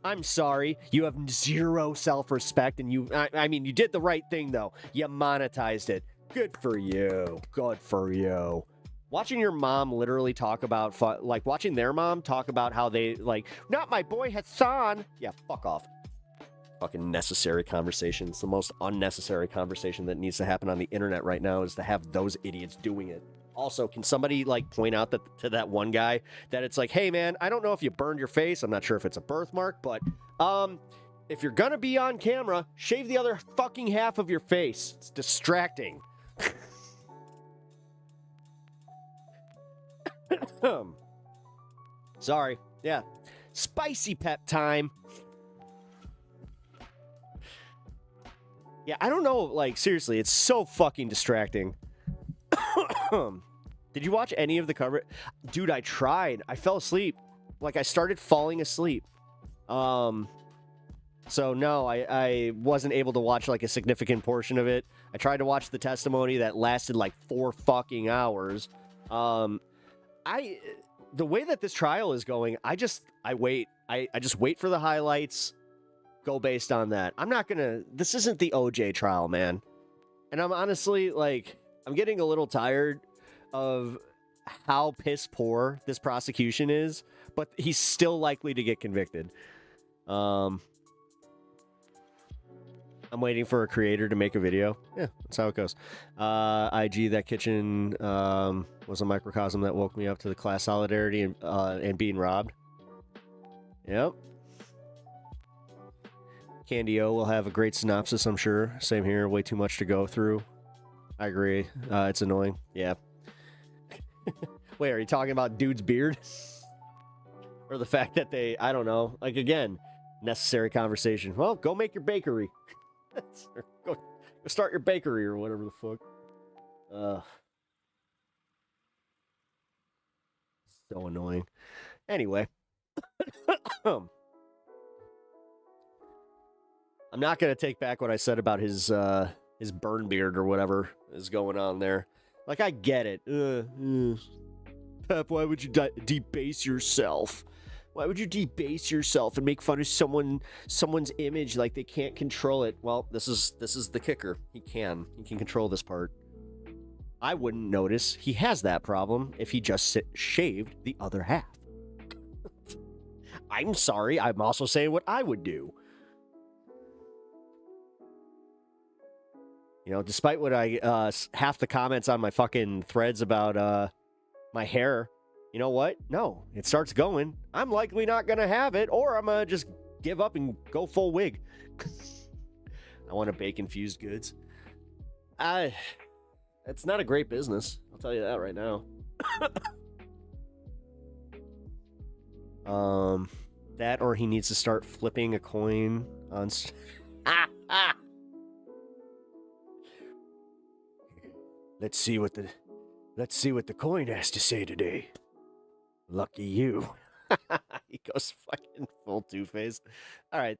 I'm sorry. You have zero self-respect, and I mean, you did the right thing though. You monetized it. Good for you. Good for you. Watching your mom literally talk about, like, watching their mom talk about how they, like, not my boy Hassan. Yeah, fuck off. Fucking necessary conversation. It's the most unnecessary conversation that needs to happen on the internet right now is to have those idiots doing it. Also, can somebody, like, point out that to that one guy that it's like, hey, man, I don't know if you burned your face. I'm not sure if it's a birthmark, but, if you're gonna be on camera, shave the other fucking half of your face. It's distracting. Sorry. Yeah. Spicy pep time. Yeah, I don't know. Like, seriously, it's so fucking distracting. Did you watch any of the coverage? Dude, I tried. I fell asleep. Like, I started falling asleep. So, no, I wasn't able to watch, like, a significant portion of it. I tried to watch the testimony that lasted, like, 4 fucking hours. The way that this trial is going, I just wait. I just wait for the highlights, go based on that. I'm not gonna, this isn't the OJ trial, man. And I'm honestly, like, I'm getting a little tired of how piss poor this prosecution is, but he's still likely to get convicted. I'm waiting for a creator to make a video. Yeah, that's how it goes. IG, that kitchen was a microcosm that woke me up to the class solidarity and being robbed. Yep. Candy O will have a great synopsis, I'm sure. Same here. Way too much to go through. I agree. It's annoying. Yeah. Wait, are you talking about dude's beard? Or the fact that they, I don't know. Like, again, necessary conversation. Well, go make your bakery. Go start your bakery or whatever the fuck. So annoying. Anyway. I'm not going to take back what I said about his burn beard or whatever is going on there. Like, I get it. Pep, why would you debase yourself? Why would you debase yourself and make fun of someone's image like they can't control it? Well, this is the kicker. He can control this part. I wouldn't notice he has that problem if he just shaved the other half. I'm sorry. I'm also saying what I would do. You know, despite what half the comments on my fucking threads about my hair. You know what? No, it starts going. I'm likely not going to have it, or I'm going to just give up and go full wig. I want to bake infused goods. It's not a great business. I'll tell you that right now. That or he needs to start flipping a coin on... Let's see what the coin has to say today. Lucky you. He goes fucking full Two-Face. All right.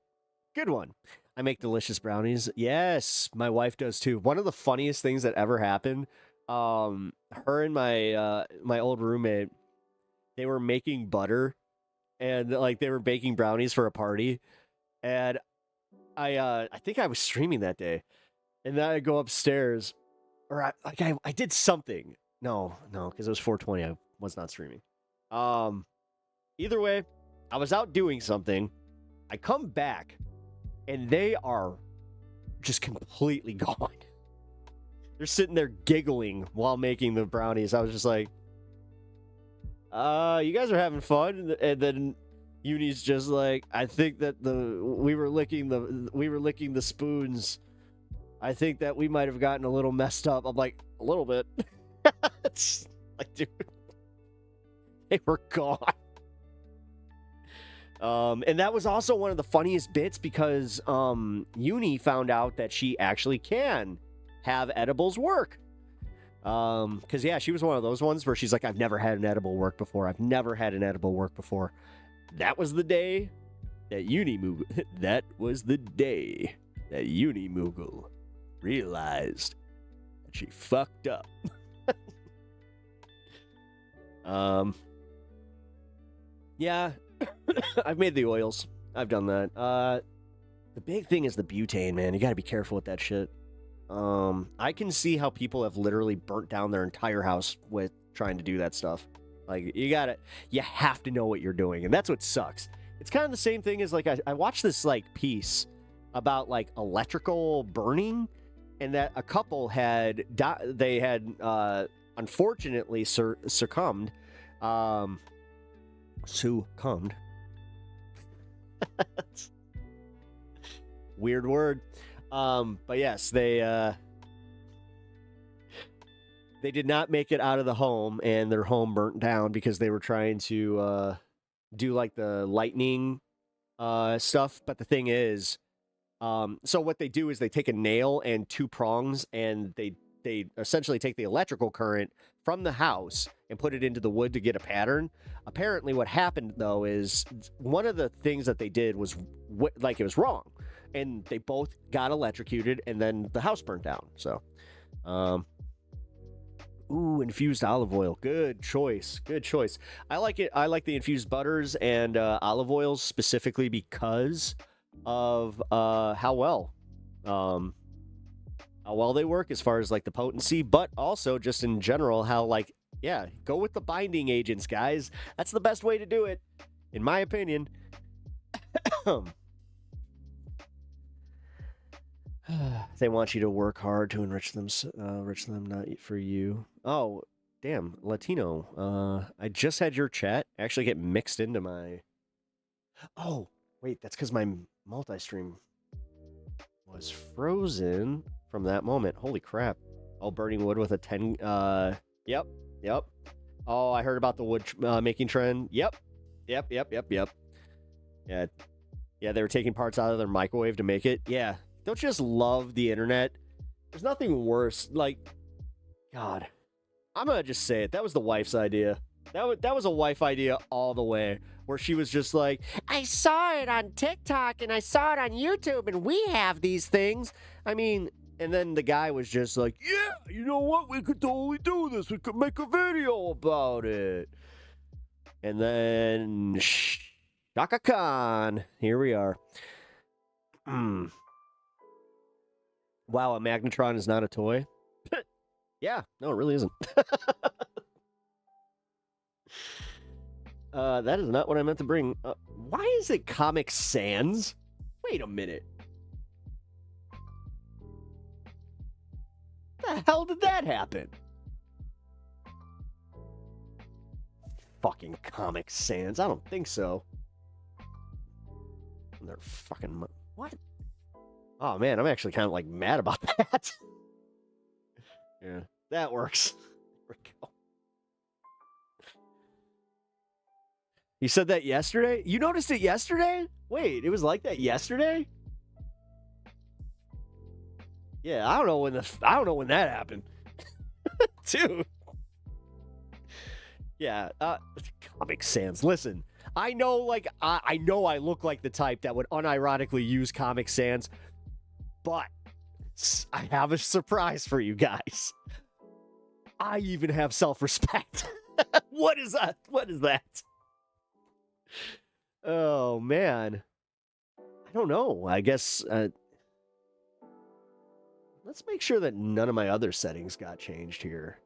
Good one. I make delicious brownies. Yes, my wife does too. One of the funniest things that ever happened, her and my old roommate, they were making butter and like they were baking brownies for a party. And I think I was streaming that day. And then I go upstairs or I did something. No, because it was 420. I was not streaming. Either way, I was out doing something. I come back and they are just completely gone. They're sitting there giggling while making the brownies. I was just like, you guys are having fun. And then Uni's just like, I think that we were licking the spoons. I think that we might have gotten a little messed up. I'm like, a little bit. It's like, dude, they were gone. And that was also one of the funniest bits because Uni found out that she actually can have edibles work. Because yeah, she was one of those ones where she's like, I've never had an edible work before. I've never had an edible work before. That was the day that that was the day that Uni Moogle realized that she fucked up. Yeah, I've made the oils. I've done that. The big thing is the butane, man. You got to be careful with that shit. I can see how people have literally burnt down their entire house with trying to do that stuff. Like, you have to know what you're doing, and that's what sucks. It's kind of the same thing as, like, I watched this, like, piece about, like, electrical burning, and that a couple had, unfortunately succumbed. Weird word. But yes, they did not make it out of the home, and their home burnt down because they were trying to do like the lightning stuff. But the thing is, so what they do is they take a nail and two prongs, and they essentially take the electrical current from the house and put it into the wood to get a pattern. Apparently what happened, though, is one of the things that they did was like it was wrong, and they both got electrocuted, and then the house burnt down. So infused olive oil, good choice. I like it. I like the infused butters and olive oils specifically because of how well they work as far as like the potency, but also just in general how, like, yeah, go with the binding agents, guys. That's the best way to do it, in my opinion. They want you to work hard to enrich them, not for you. Oh, damn, Latino. I just had your chat actually get mixed into my... Oh, wait, that's because my multi-stream was frozen from that moment. Holy crap. Oh, burning wood with a 10... Yep. Oh, I heard about the wood making trend. Yep. Yeah, they were taking parts out of their microwave to make it. Yeah. Don't you just love the internet? There's nothing worse. Like, God, I'm going to just say it. That was the wife's idea. That was a wife idea all the way, where she was just like, I saw it on TikTok and I saw it on YouTube and we have these things. I mean, and then the guy was just like, yeah, you know what? We could totally do this. We could make a video about it. And then, Shaka Khan. Here we are. Wow, a magnetron is not a toy? Yeah, no, it really isn't. That is not what I meant to bring. Why is it Comic Sans? Wait a minute. The hell did that happen? Fucking Comic Sans. I don't think so. They're fucking... What? Oh, man, I'm actually kind of, like, mad about that. Yeah, that works. There we go. You said that yesterday? You noticed it yesterday? Wait, it was like that yesterday? Yeah, I don't know when that happened. Dude. Yeah, Comic Sans. Listen, I know, like, I know I look like the type that would unironically use Comic Sans, but I have a surprise for you guys. I even have self-respect. What is that? What is that? Oh, man. I don't know. I guess... let's make sure that none of my other settings got changed here.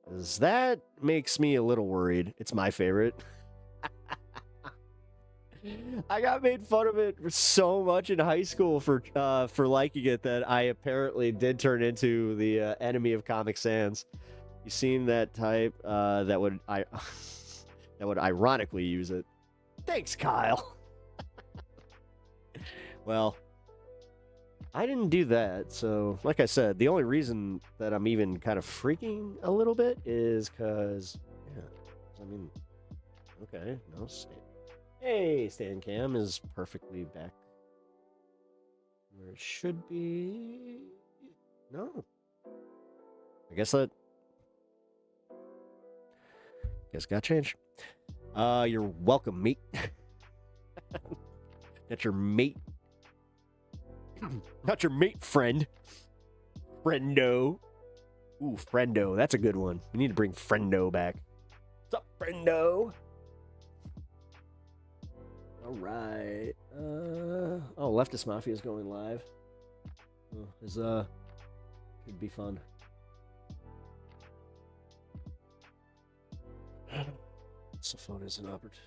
'Cause that makes me a little worried. It's my favorite. I got made fun of it so much in high school for liking it that I apparently did turn into the enemy of Comic Sans. You seen that type that would that would ironically use it. Thanks, Kyle. Well, I didn't do that, so like I said, the only reason that I'm even kind of freaking a little bit is because, yeah, I mean, okay, no, hey, Stan Cam is perfectly back where it should be. No, I guess got changed. You're welcome, mate. That's your mate. Not your mate, friend. Friendo. Ooh, Friendo. That's a good one. We need to bring Friendo back. What's up, Friendo? All right. Oh, Leftist Mafia is going live. Could be fun. So phone is an opportunity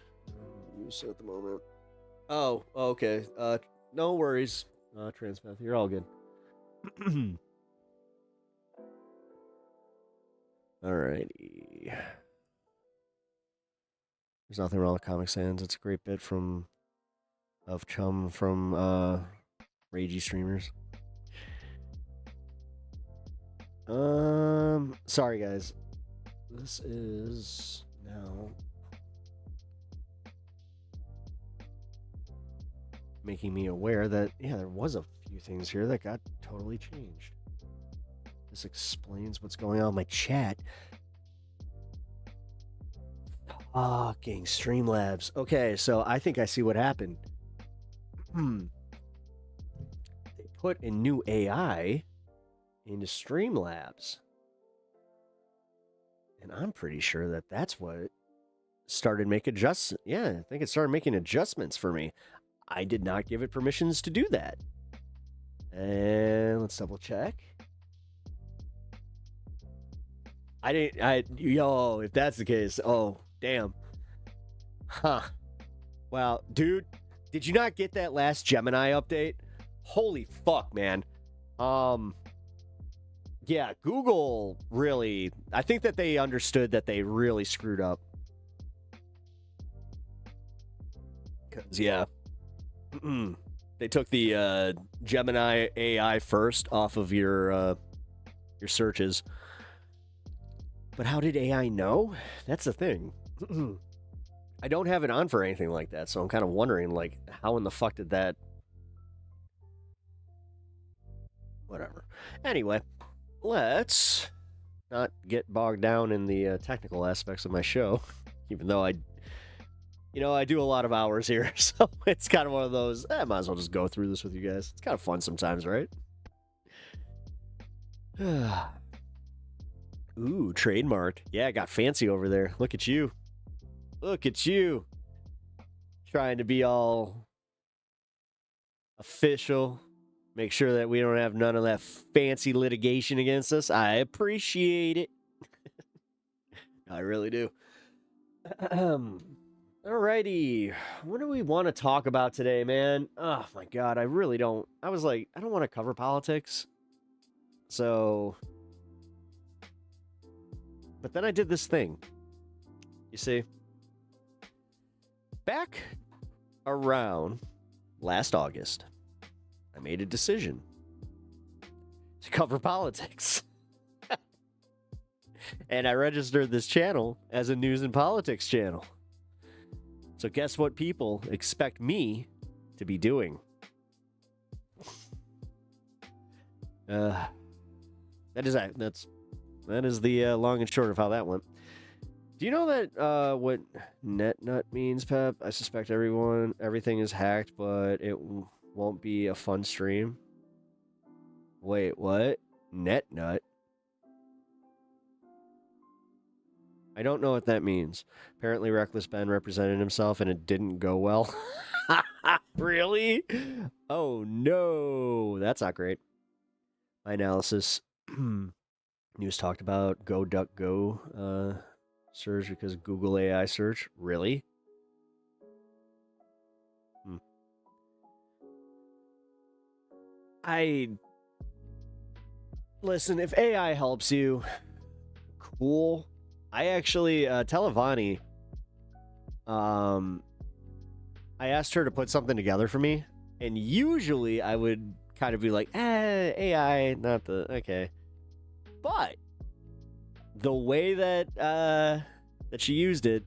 use at the moment. Oh, okay. No worries. Transpath, you're all good. Alrighty. There's nothing wrong with Comic Sans. It's a great bit of Chum from Ragey Streamers. Sorry guys. This is now making me aware that, yeah, there was a few things here that got totally changed. This explains what's going on in my chat. Fucking Streamlabs. Okay, so I think I see what happened. They put a new AI into Streamlabs. And I'm pretty sure that that's what started making adjustments. Yeah, I think it started making adjustments for me. I did not give it permissions to do that. And let's double check. Yo, if that's the case, oh, damn. Huh. Wow, dude, did you not get that last Gemini update? Holy fuck, man. Yeah, Google really, I think that they understood that they really screwed up. Because, yeah. They took the Gemini AI first off of your searches. But how did AI know? That's the thing. I don't have it on for anything like that, so I'm kind of wondering, like, how in the fuck did that... Whatever. Anyway, let's not get bogged down in the technical aspects of my show, even though I do a lot of hours here, so it's kind of one of those, I might as well just go through this with you guys. It's kind of fun sometimes, right? Ooh, trademarked. Yeah, I got fancy over there. Look at you. Look at you. Trying to be all official. Make sure that we don't have none of that fancy litigation against us. I appreciate it. I really do. Alrighty. What do we want to talk about today, man? Oh my god, I really don't. I was like, I don't want to cover politics. So... But then I did this thing. You see? Back around last August, I made a decision to cover politics. And I registered this channel as a news and politics channel. So guess what people expect me to be doing? That is the long and short of how that went. Do you know that what net nut means, Pep? I suspect everything is hacked, but it won't be a fun stream. Wait, what? Net nut? I don't know what that means. Apparently, Reckless Ben represented himself, and it didn't go well. Really? Oh no, that's not great. My analysis. News talked about Go Duck Go surge because Google AI search. Really? Listen, if AI helps you, cool. I actually, Televani, I asked her to put something together for me, and usually I would kind of be like, AI, not the, okay. But the way that that she used it,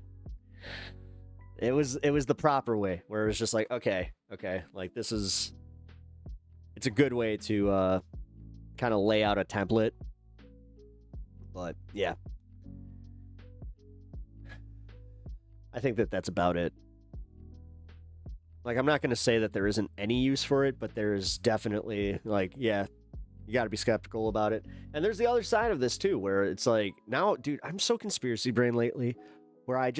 it was the proper way, where it was just like, okay, like it's a good way to kind of lay out a template. But yeah, I think that's about it. Like, I'm not going to say that there isn't any use for it, but there's definitely, like, yeah, you got to be skeptical about it. And there's the other side of this, too, where it's like, now, dude, I'm so conspiracy brain lately, where I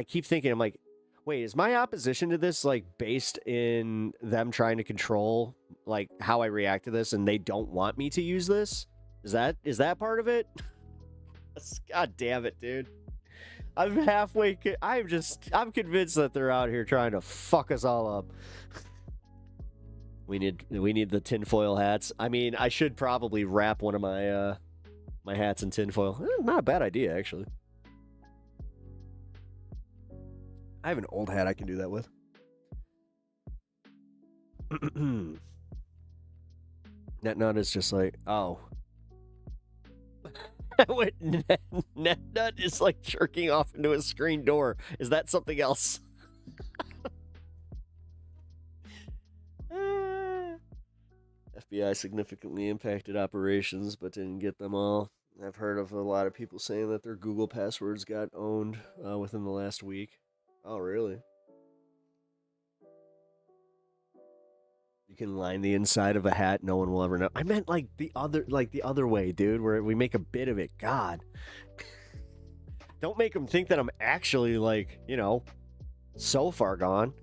keep thinking, I'm like, wait, is my opposition to this, like, based in them trying to control, like, how I react to this, and they don't want me to use this? Is that part of it? God damn it, dude. I'm convinced that they're out here trying to fuck us all up. We need the tinfoil hats. I mean, I should probably wrap one of my my hats in tinfoil. Not a bad idea, actually. I have an old hat I can do that with. Netnut is just like, oh. Wait, Netnut is like jerking off into a screen door. Is that something else? FBI significantly impacted operations, but didn't get them all. I've heard of a lot of people saying that their Google passwords got owned within the last week. Oh, really? You can line the inside of a hat, no one will ever know. I meant like the other way, dude, where we make a bit of it. God. Don't make them think that I'm actually, like, you know, so far gone.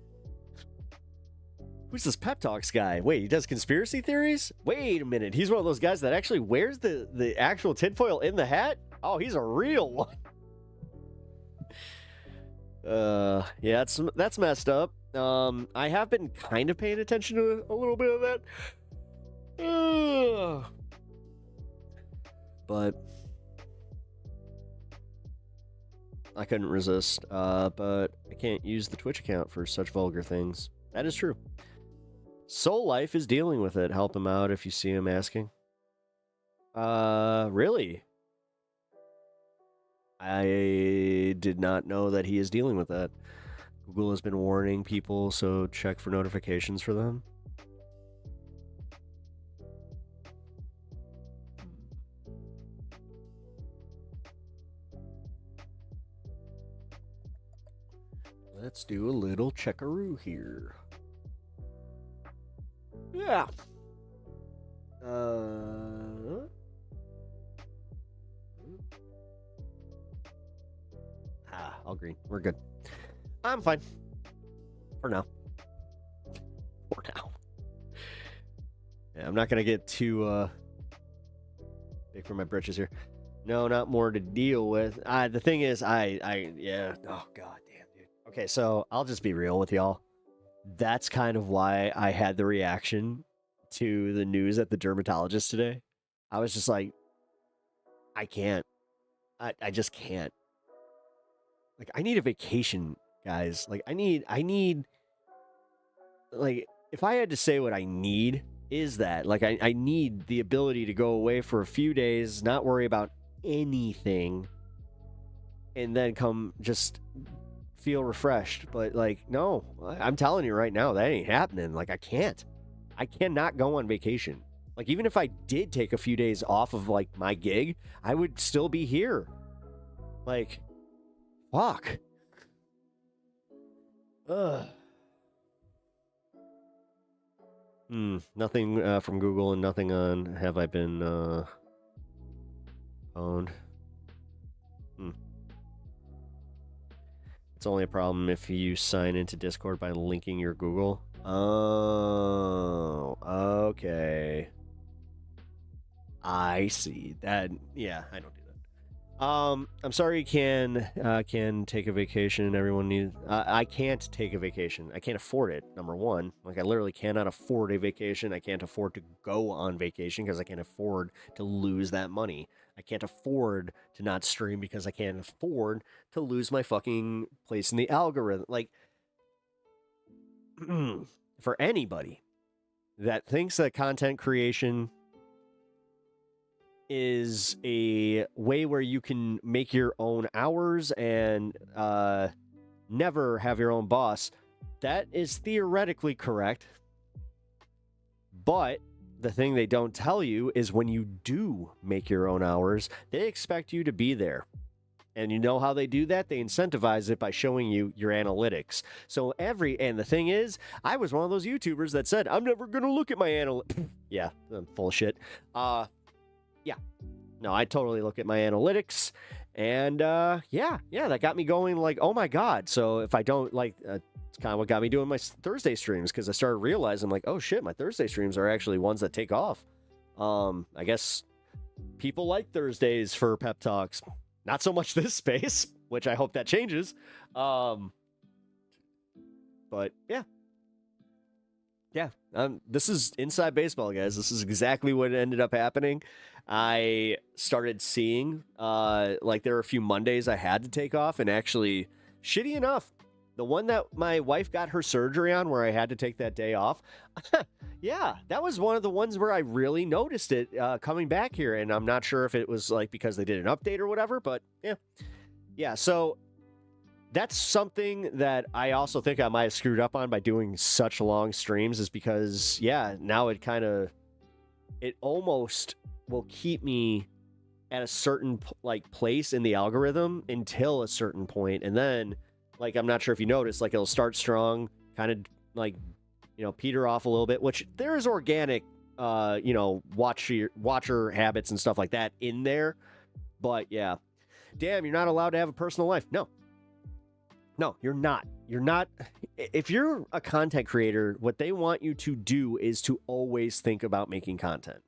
Who's this PepTalks guy? Wait, he does conspiracy theories? Wait a minute, he's one of those guys that actually wears the actual tinfoil in the hat? Oh, he's a real one. Yeah, that's messed up. I have been kind of paying attention to a little bit of that. But I couldn't resist. But I can't use the Twitch account for such vulgar things. That is true. Soul Life is dealing with it. Help him out if you see him asking. Really? I did not know that he is dealing with that. Google has been warning people, so check for notifications for them. Let's do a little checkaroo here. Yeah. All green. We're good. I'm fine. For now. For now. Yeah, I'm not gonna get too big for my britches here. No, not more to deal with. The thing is, yeah. Oh god damn, dude. Okay, so I'll just be real with y'all. That's kind of why I had the reaction to the news at the dermatologist today. I was just like, I can't. I just can't. Like, I need a vacation, guys. Like, I need, like, if I had to say what I need, is that, like, I need the ability to go away for a few days, not worry about anything, and then come just feel refreshed. But, like, no, I'm telling you right now, that ain't happening. Like, I cannot go on vacation. Like, even if I did take a few days off of, like, my gig, I would still be here. Like, fuck. Ugh. Nothing from Google and nothing on have I been owned. It's only a problem if you sign into Discord by linking your Google. Oh, okay. I see. That, yeah, I don't do that. I'm sorry you can take a vacation. Everyone needs. I can't take a vacation. I can't afford it. Number one, like I literally cannot afford a vacation. I can't afford to go on vacation because I can't afford to lose that money. I can't afford to not stream because I can't afford to lose my fucking place in the algorithm. Like, for anybody that thinks that content creation is a way where you can make your own hours and never have your own boss, that is theoretically correct. But the thing they don't tell you is when you do make your own hours, they expect you to be there. And you know how they do that? They incentivize it by showing you your analytics. So and the thing is, I was one of those YouTubers that said, I'm never going to look at my analytics. Yeah, I'm full of shit. Yeah. No, I totally look at my analytics, and yeah, that got me going like, oh my God. So if I don't it's kind of what got me doing my Thursday streams, because I started realizing like, oh shit, my Thursday streams are actually ones that take off. I guess people like Thursdays for Pep Talks, not so much this space, which I hope that changes. But yeah. This is inside baseball, guys. This is exactly what ended up happening. I started seeing, like, there were a few Mondays I had to take off, and actually, shitty enough, the one that my wife got her surgery on where I had to take that day off, yeah, that was one of the ones where I really noticed it coming back here, and I'm not sure if it was, like, because they did an update or whatever, but yeah, so that's something that I also think I might have screwed up on by doing such long streams, is because, yeah, now it almost will keep me at a certain place in the algorithm until a certain point, and then I'm not sure if you noticed, it'll start strong, kind of peter off a little bit, which there is organic watcher habits and stuff like that in there. But yeah, damn, you're not allowed to have a personal life. No, you're not. If you're a content creator, what they want you to do is to always think about making content.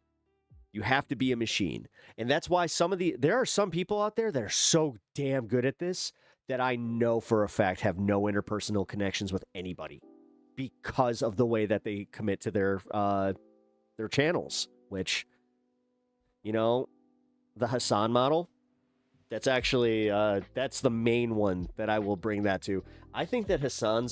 You have to be a machine. And that's why there are some people out there that are so damn good at this that I know for a fact have no interpersonal connections with anybody because of the way that they commit to their channels, which, the Hassan model, that's actually, that's the main one that I will bring that to. I think that Hassan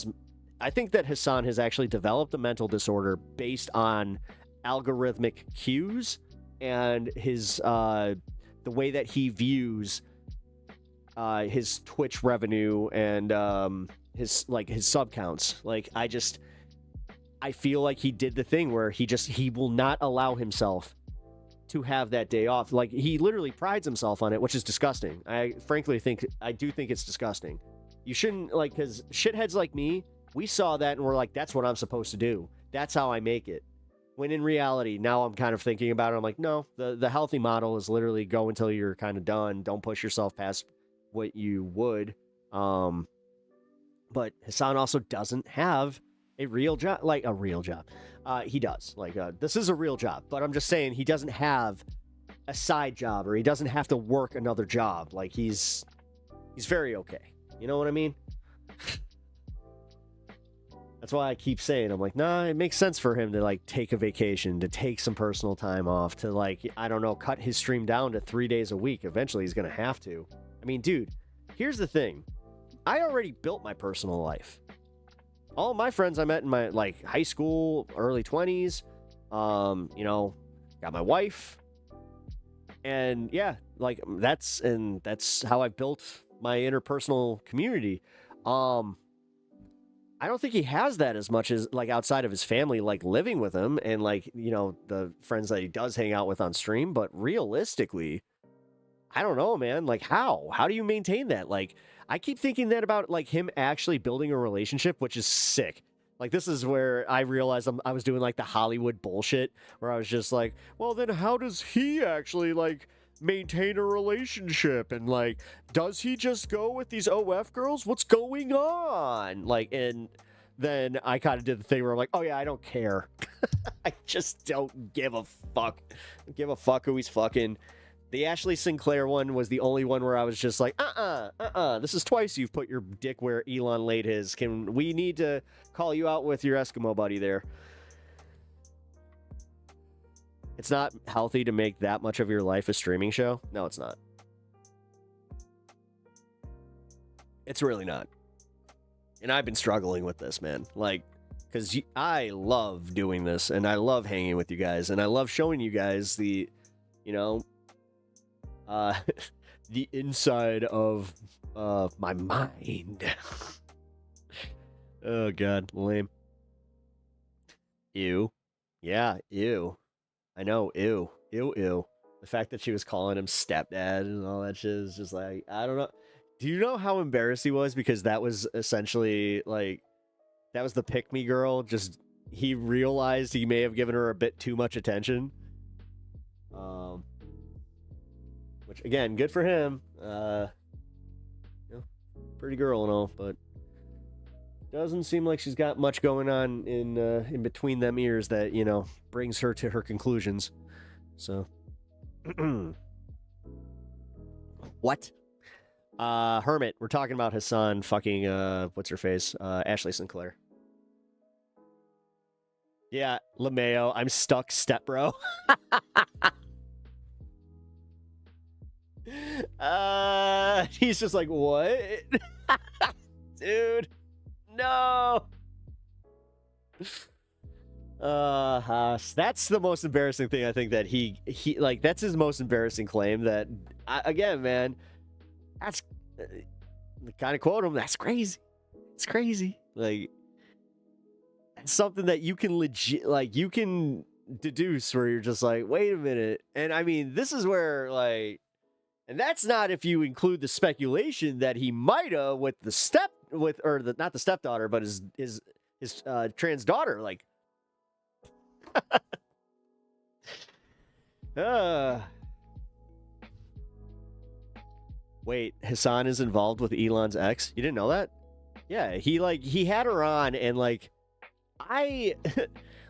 has actually developed a mental disorder based on algorithmic cues and his the way that he views his Twitch revenue and his sub counts. I feel like he did the thing where he will not allow himself to have that day off. He literally prides himself on it, which is disgusting. I do think it's disgusting. You shouldn't, because shitheads like me, we saw that and we're like, that's what I'm supposed to do. That's how I make it. When in reality, now I'm kind of thinking about it. I'm like, no, the healthy model is literally go until you're kind of done. Don't push yourself past what you would. But Hassan also doesn't have a real job, he does. This is a real job, but I'm just saying he doesn't have a side job, or he doesn't have to work another job. He's very okay. You know what I mean? That's why I keep saying, I'm like, nah, it makes sense for him to take a vacation, to take some personal time off, to I don't know, cut his stream down to 3 days a week. Eventually he's going to have to. I mean, dude, here's the thing. I already built my personal life. All my friends I met in my high school, early 20s, got my wife. And yeah, that's how I built my interpersonal community. I don't think he has that as much as outside of his family, living with him and the friends that he does hang out with on stream. But realistically, I don't know, man. How do you maintain that? I keep thinking that about him actually building a relationship, which is sick. This is where I realized I was doing the Hollywood bullshit, where I was just well, then how does he actually maintain a relationship? And does he just go with these OF girls? What's going on? And then I kind of did the thing where I'm like, oh yeah, I don't care. I just don't give a fuck. I don't give a fuck who he's fucking. The Ashley Sinclair one was the only one where I was just like, this is twice you've put your dick where Elon laid his. We need to call you out with your Eskimo buddy there. It's not healthy to make that much of your life a streaming show. No, it's not. It's really not. And I've been struggling with this, man. Like, because I love doing this, and I love hanging with you guys, and I love showing you guys the, the inside of my mind. Oh, God. Lame. Ew. Yeah, ew. I know, ew. Ew, ew. The fact that she was calling him stepdad and all that shit is just like, I don't know. Do you know how embarrassed he was? Because that was essentially, like, that was the pick-me girl. Just, he realized he may have given her a bit too much attention. Which, again, good for him. Pretty girl and all, but doesn't seem like she's got much going on in between them ears that, brings her to her conclusions. So, what? Hermit, we're talking about Hassan fucking, what's her face? Ashley Sinclair. Yeah, LeMayo, I'm stuck, stepbro. He's just like, what? Dude, no. That's the most embarrassing thing I think that he like, that's his most embarrassing claim that, again, man, that's, kind of quote him, that's crazy. It's crazy. Like, it's something that you can legit, like, you can deduce where you're just like, wait a minute. And I mean, this is where, like, and that's not if you include the speculation that he might have with the not the stepdaughter, but his trans daughter, like, wait, Hassan is involved with Elon's ex? You didn't know that? Yeah, he had her on, and like,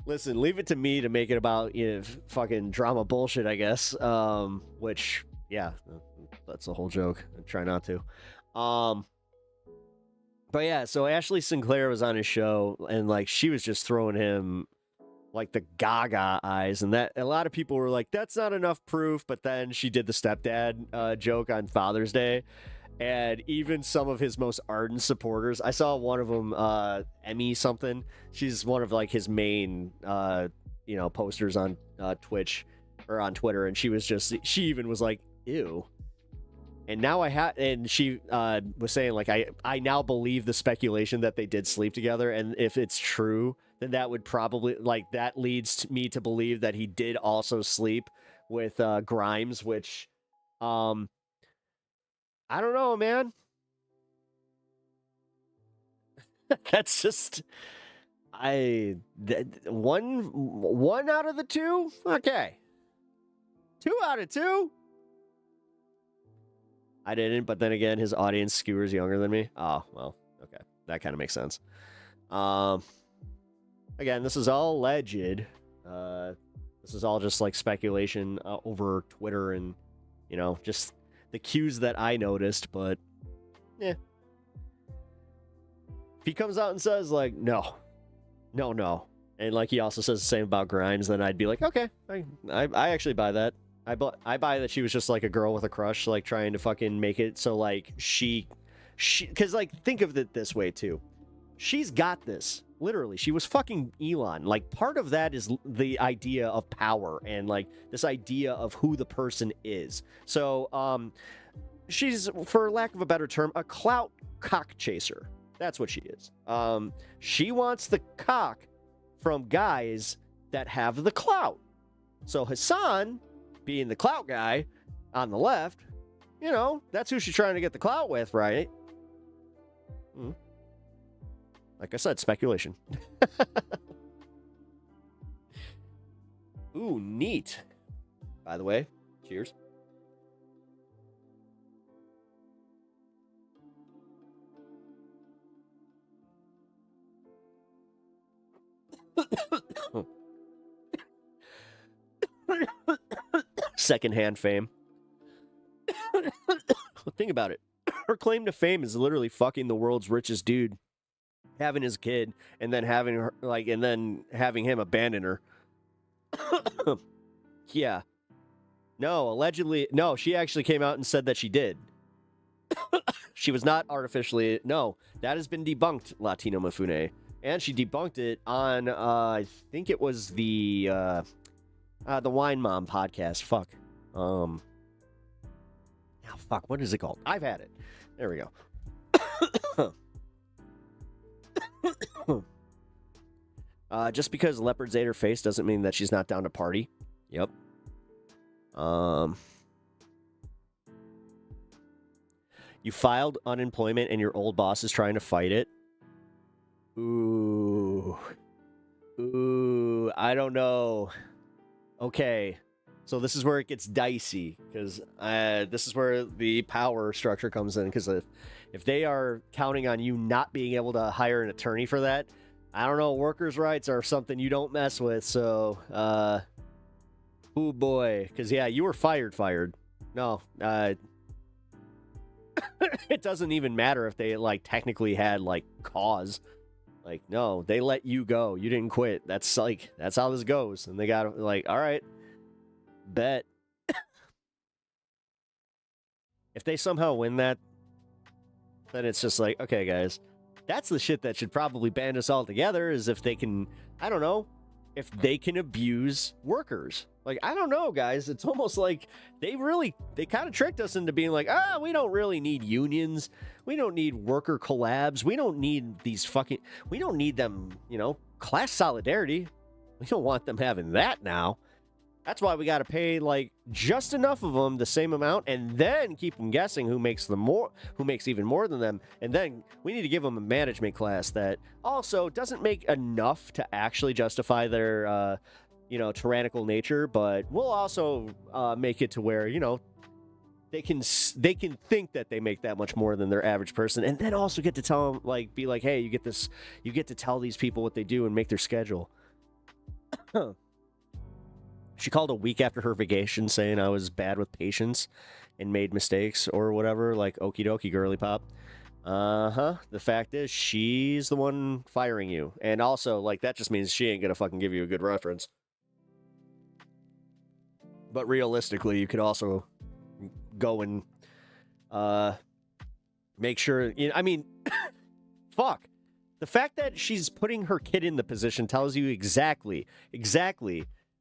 listen, leave it to me to make it about fucking drama bullshit, I guess. Which, yeah, that's the whole joke. I try not to. But yeah, so Ashley Sinclair was on his show, and like, she was just throwing him like the gaga eyes, and that a lot of people were like, that's not enough proof. But then she did the stepdad joke on Father's Day, and even some of his most ardent supporters, I saw one of them, Emmy something, she's one of like his main posters on Twitch or on Twitter, and she even was like, ew. And now and she was saying, like, I now believe the speculation that they did sleep together, and if it's true, then that would probably, like, that leads me to believe that he did also sleep with Grimes, which, I don't know, man. That's just, one out of the two? Okay. 2 out of 2? I didn't, but then again, his audience skewers younger than me. Oh, well, okay. That kind of makes sense. Again, this is all alleged. This is all just like speculation over Twitter and, just the cues that I noticed, but yeah. If he comes out and says like, no, and like he also says the same about Grimes, then I'd be like, okay, I actually buy that. I buy that she was just like a girl with a crush, like trying to fucking make it so like she, because like, think of it this way too. She's got this. Literally, she was fucking Elon. Like, part of that is the idea of power and like this idea of who the person is. So, she's, for lack of a better term, a clout cock chaser. That's what she is. She wants the cock from guys that have the clout. So Hassan, being the clout guy on the left, that's who she's trying to get the clout with, right? Like I said, speculation. Ooh, neat. By the way, cheers. Secondhand fame. Think about it. Her claim to fame is literally fucking the world's richest dude, having his kid, and then having her having him abandon her. Yeah. No, allegedly, no, she actually came out and said that she did. She was not artificially, no, that has been debunked, Latino Mifune. And she debunked it on, I think it was the Wine Mom podcast. Fuck. Oh, fuck, what is it called? I've had it. There we go. Just because leopards ate her face doesn't mean that she's not down to party. Yep. You filed unemployment and your old boss is trying to fight it. Ooh, I don't know. Okay, so this is where it gets dicey, because this is where the power structure comes in, because if they are counting on you not being able to hire an attorney for that, I don't know, workers' rights are something you don't mess with, so, oh boy, because, yeah, you were fired. No, it doesn't even matter if they, like, technically had, like, cause. Like, no, they let you go. You didn't quit. That's how this goes. And they got, like, all right, bet. If they somehow win that, then it's just like, okay, guys, that's the shit that should probably band us all together, is if they can, I don't know, if they can abuse workers. Like, I don't know, guys. It's almost like they kind of tricked us into being like, we don't really need unions. We don't need worker collabs. We don't need we don't need them, class solidarity. We don't want them having that now. That's why we got to pay, like, just enough of them, the same amount, and then keep them guessing who makes even more than them. And then we need to give them a management class that also doesn't make enough to actually justify their, tyrannical nature, but we'll also make it to where, they can think that they make that much more than their average person, and then also get to tell them, like, be like, hey, you get to tell these people what they do and make their schedule. She called a week after her vacation saying I was bad with patience and made mistakes or whatever, like, okie dokie, girly pop. The fact is, she's the one firing you. And also, like, that just means she ain't gonna fucking give you a good reference. But realistically, you could also go and make sure, fuck. The fact that she's putting her kid in the position tells you exactly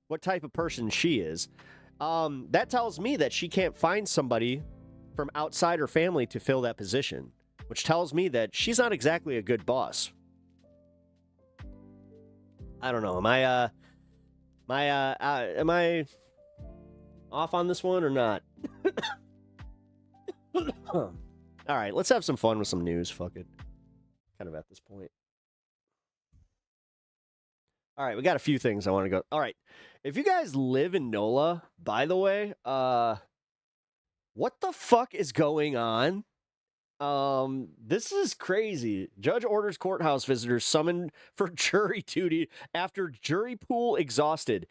what type of person she is. That tells me that she can't find somebody from outside her family to fill that position, which tells me that she's not exactly a good boss. I don't know. Am I off on this one or not? All right, let's have some fun with some news. Fuck it. Kind of at this point. All right, we got a few things I want to go. All right, if you guys live in NOLA, by the way, what the fuck is going on? This is crazy. Judge orders courthouse visitors summoned for jury duty after jury pool exhausted.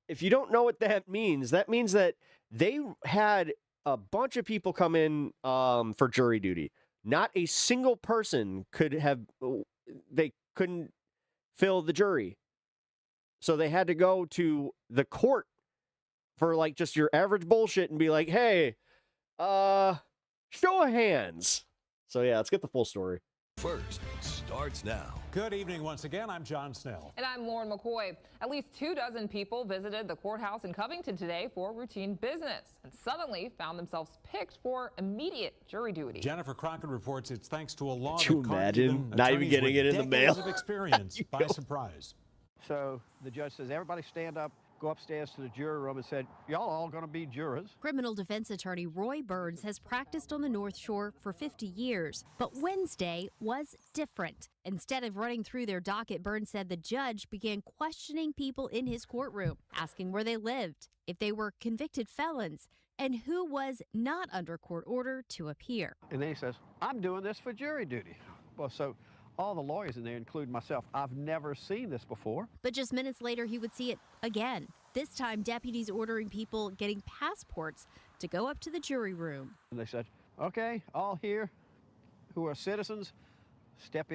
If you don't know what that means that they had a bunch of people come in for jury duty. Not a single person couldn't fill the jury. So they had to go to the court for, like, just your average bullshit and be like, hey, show of hands. So yeah, let's get the full story. First starts now. Good evening once again. I'm John Snell. And I'm Lauren McCoy. At least 24 people visited the courthouse in Covington today for routine business and suddenly found themselves picked for immediate jury duty. Jennifer Crockett reports it's thanks to a law Could you that caught imagine even not even attorneys getting with it in the mail? decades of experience by surprise. So the judge says, everybody stand up, go upstairs to the jury room, and said, y'all all going to be jurors. Criminal defense attorney Roy Burns has practiced on the North Shore for 50 years, but Wednesday was different. Instead of running through their docket, Burns said the judge began questioning people in his courtroom, asking where they lived, if they were convicted felons, and who was not under court order to appear. And then he says, I'm doing this for jury duty. Well, so all the lawyers in there, including myself, I've never seen this before. But just minutes later, he would see it again. This time, deputies ordering people getting passports to go up to the jury room. And they said, okay, all here who are citizens, step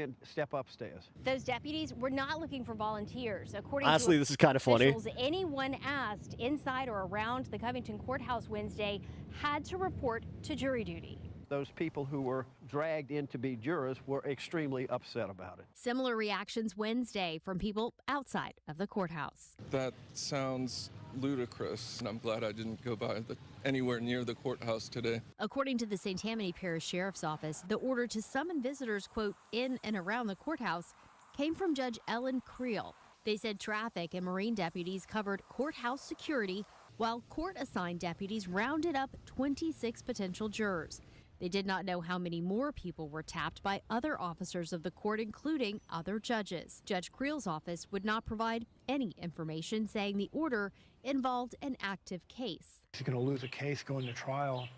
upstairs. Those deputies were not looking for volunteers. According Honestly, to this is kind of funny. officials, anyone asked inside or around the Covington courthouse Wednesday had to report to jury duty. Those people who were dragged in to be jurors were extremely upset about it. Similar reactions Wednesday from people outside of the courthouse. That sounds ludicrous, and I'm glad I didn't go by anywhere near the courthouse today. According to the St. Tammany Parish Sheriff's Office, the order to summon visitors, quote, in and around the courthouse came from Judge Ellen Creel. They said traffic and Marine deputies covered courthouse security, while court-assigned deputies rounded up 26 potential jurors. They did not know how many more people were tapped by other officers of the court, including other judges. Judge Creel's office would not provide any information, saying the order involved an active case. He's going to lose a case going to trial.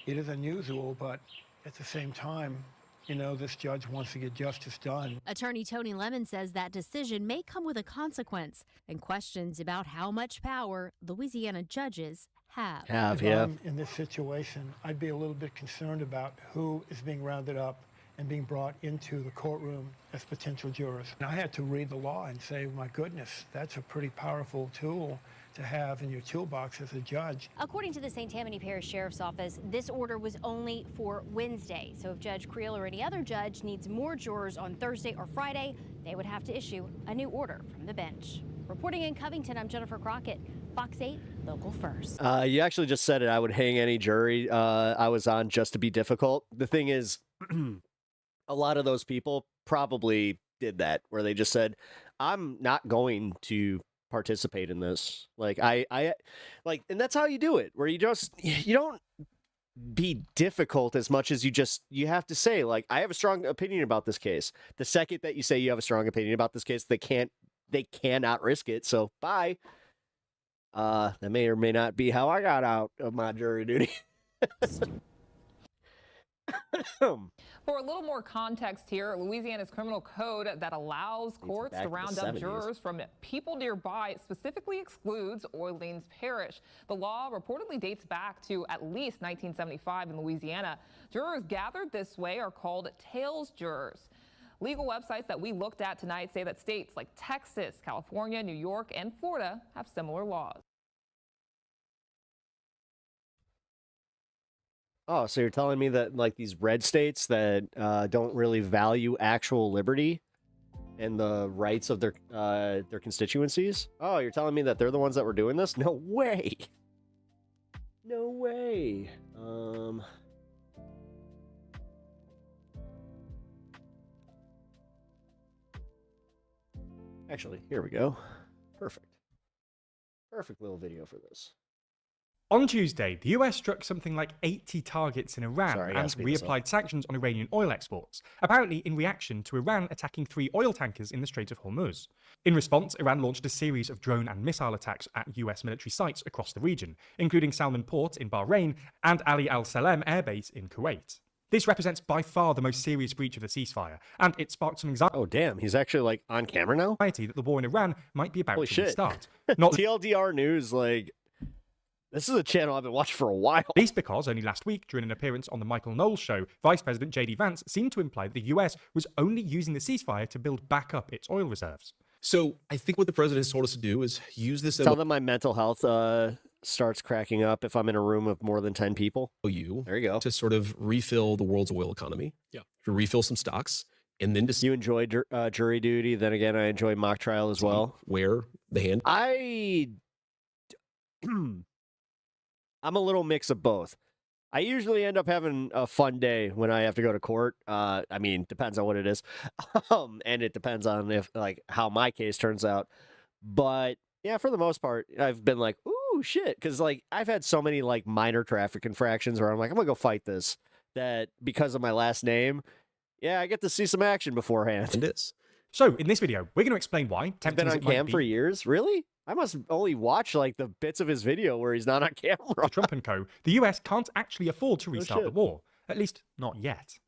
It is unusual, but at the same time, you know, this judge wants to get justice done. Attorney Tony Lemon says that decision may come with a consequence and questions about how much power Louisiana judges have. If I'm in this situation, I'd be a little bit concerned about who is being rounded up and being brought into the courtroom as potential jurors. And I had to read the law and say, my goodness, that's a pretty powerful tool to have in your toolbox as a judge. According to the St. Tammany Parish Sheriff's Office, this order was only for Wednesday. So if Judge Creel or any other judge needs more jurors on Thursday or Friday, they would have to issue a new order from the bench. Reporting in Covington, I'm Jennifer Crockett, Fox 8, Local First. You actually just said it. I would hang any jury I was on just to be difficult. The thing is, a lot of those people probably did that, where they just said, I'm not going to participate in this. Like, I like, and that's how you do it, where you don't be difficult as much as you have to say, like, I have a strong opinion about this case. The second that you say you have a strong opinion about this case, they cannot risk it. So bye. That may or may not be how I got out of my jury duty. For a little more context here, Louisiana's criminal code that allows courts to round up jurors from people nearby specifically excludes Orleans Parish. The law reportedly dates back to at least 1975 in Louisiana. Jurors gathered this way are called tails jurors. Legal websites that we looked at tonight say that states like Texas, California, New York, and Florida have similar laws. Oh, so you're telling me that, like, these red states that don't really value actual liberty and the rights of their constituencies? Oh, you're telling me that they're the ones that were doing this? No way. No way. Actually, here we go. Perfect. Perfect little video for this. On Tuesday, the US struck something like 80 targets in Iran and reapplied sanctions on Iranian oil exports, apparently in reaction to Iran attacking 3 oil tankers in the Strait of Hormuz. In response, Iran launched a series of drone and missile attacks at US military sites across the region, including Salman Port in Bahrain and Ali Al Salem Air Base in Kuwait. This represents by far the most serious breach of the ceasefire, and it sparked some anxiety. Oh, damn, he's actually, like, on camera now? That the war in Iran might be about Holy to shit. restart. Not TLDR News, like, this is a channel I've been watching for a while. At least because only last week, during an appearance on the Michael Knowles show, Vice President J.D. Vance seemed to imply that the US was only using the ceasefire to build back up its oil reserves. So I think what the president has told us to do is use this. Tell them my mental health starts cracking up if I'm in a room of more than 10 people. There you go. To sort of refill the world's oil economy. Yeah. To refill some stocks. And then you enjoy jury duty. Then again, I enjoy mock trial as well. Where the hand. I'm a little mix of both. I usually end up having a fun day when I have to go to court. I mean, depends on what it is. And it depends on how my case turns out. But yeah, for the most part, I've been like, ooh, shit. Because like I've had so many like minor traffic infractions where I'm like, I'm going to go fight this. That because of my last name, yeah, I get to see some action beforehand. It is. So in this video, we're going to explain why. He's been on cam for years? Really? I must only watch like the bits of his video where he's not on camera. Trump and co. The US can't actually afford to restart the war. At least not yet.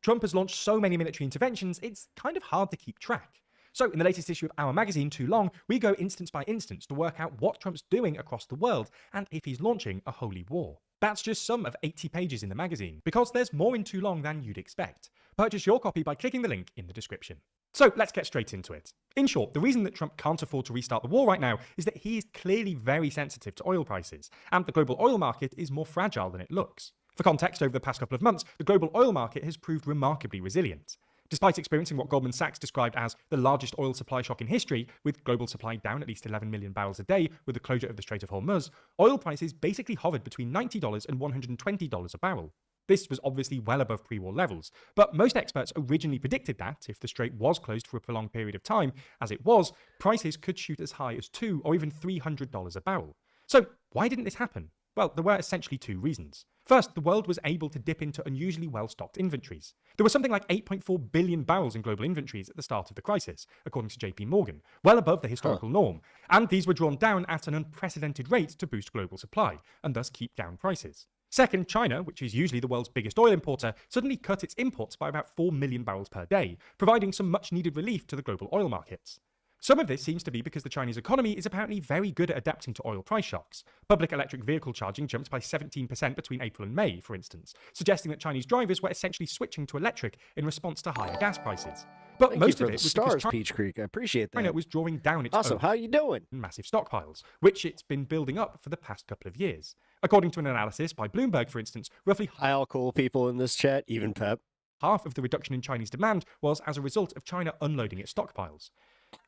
Trump has launched so many military interventions, it's kind of hard to keep track. So in the latest issue of our magazine, Too Long, we go instance by instance to work out what Trump's doing across the world and if he's launching a holy war. That's just some of 80 pages in the magazine, because there's more in Too Long than you'd expect. Purchase your copy by clicking the link in the description. So let's get straight into it. In short, the reason that Trump can't afford to restart the war right now is that he is clearly very sensitive to oil prices, and the global oil market is more fragile than it looks. For context, over the past couple of months, the global oil market has proved remarkably resilient. Despite experiencing what Goldman Sachs described as the largest oil supply shock in history, with global supply down at least 11 million barrels a day with the closure of the Strait of Hormuz, oil prices basically hovered between $90 and $120 a barrel. This was obviously well above pre-war levels, but most experts originally predicted that, if the strait was closed for a prolonged period of time, as it was, prices could shoot as high as $200 or even $300 a barrel. So why didn't this happen? Well, there were essentially two reasons. First, the world was able to dip into unusually well-stocked inventories. There was something like 8.4 billion barrels in global inventories at the start of the crisis, according to JP Morgan, well above the historical norm, and these were drawn down at an unprecedented rate to boost global supply, and thus keep down prices. Second, China, which is usually the world's biggest oil importer, suddenly cut its imports by about 4 million barrels per day, providing some much-needed relief to the global oil markets. Some of this seems to be because the Chinese economy is apparently very good at adapting to oil price shocks. Public electric vehicle charging jumped by 17% between April and May, for instance, suggesting that Chinese drivers were essentially switching to electric in response to higher gas prices. But Thank most you of for it the was stars, because Peach Creek. I appreciate that. China was drawing down its Awesome. own How you doing? massive stockpiles, which it's been building up for the past couple of years. According to an analysis by Bloomberg, for instance, roughly Hi, all cool people in this chat, even Pep. half of the reduction in Chinese demand was as a result of China unloading its stockpiles.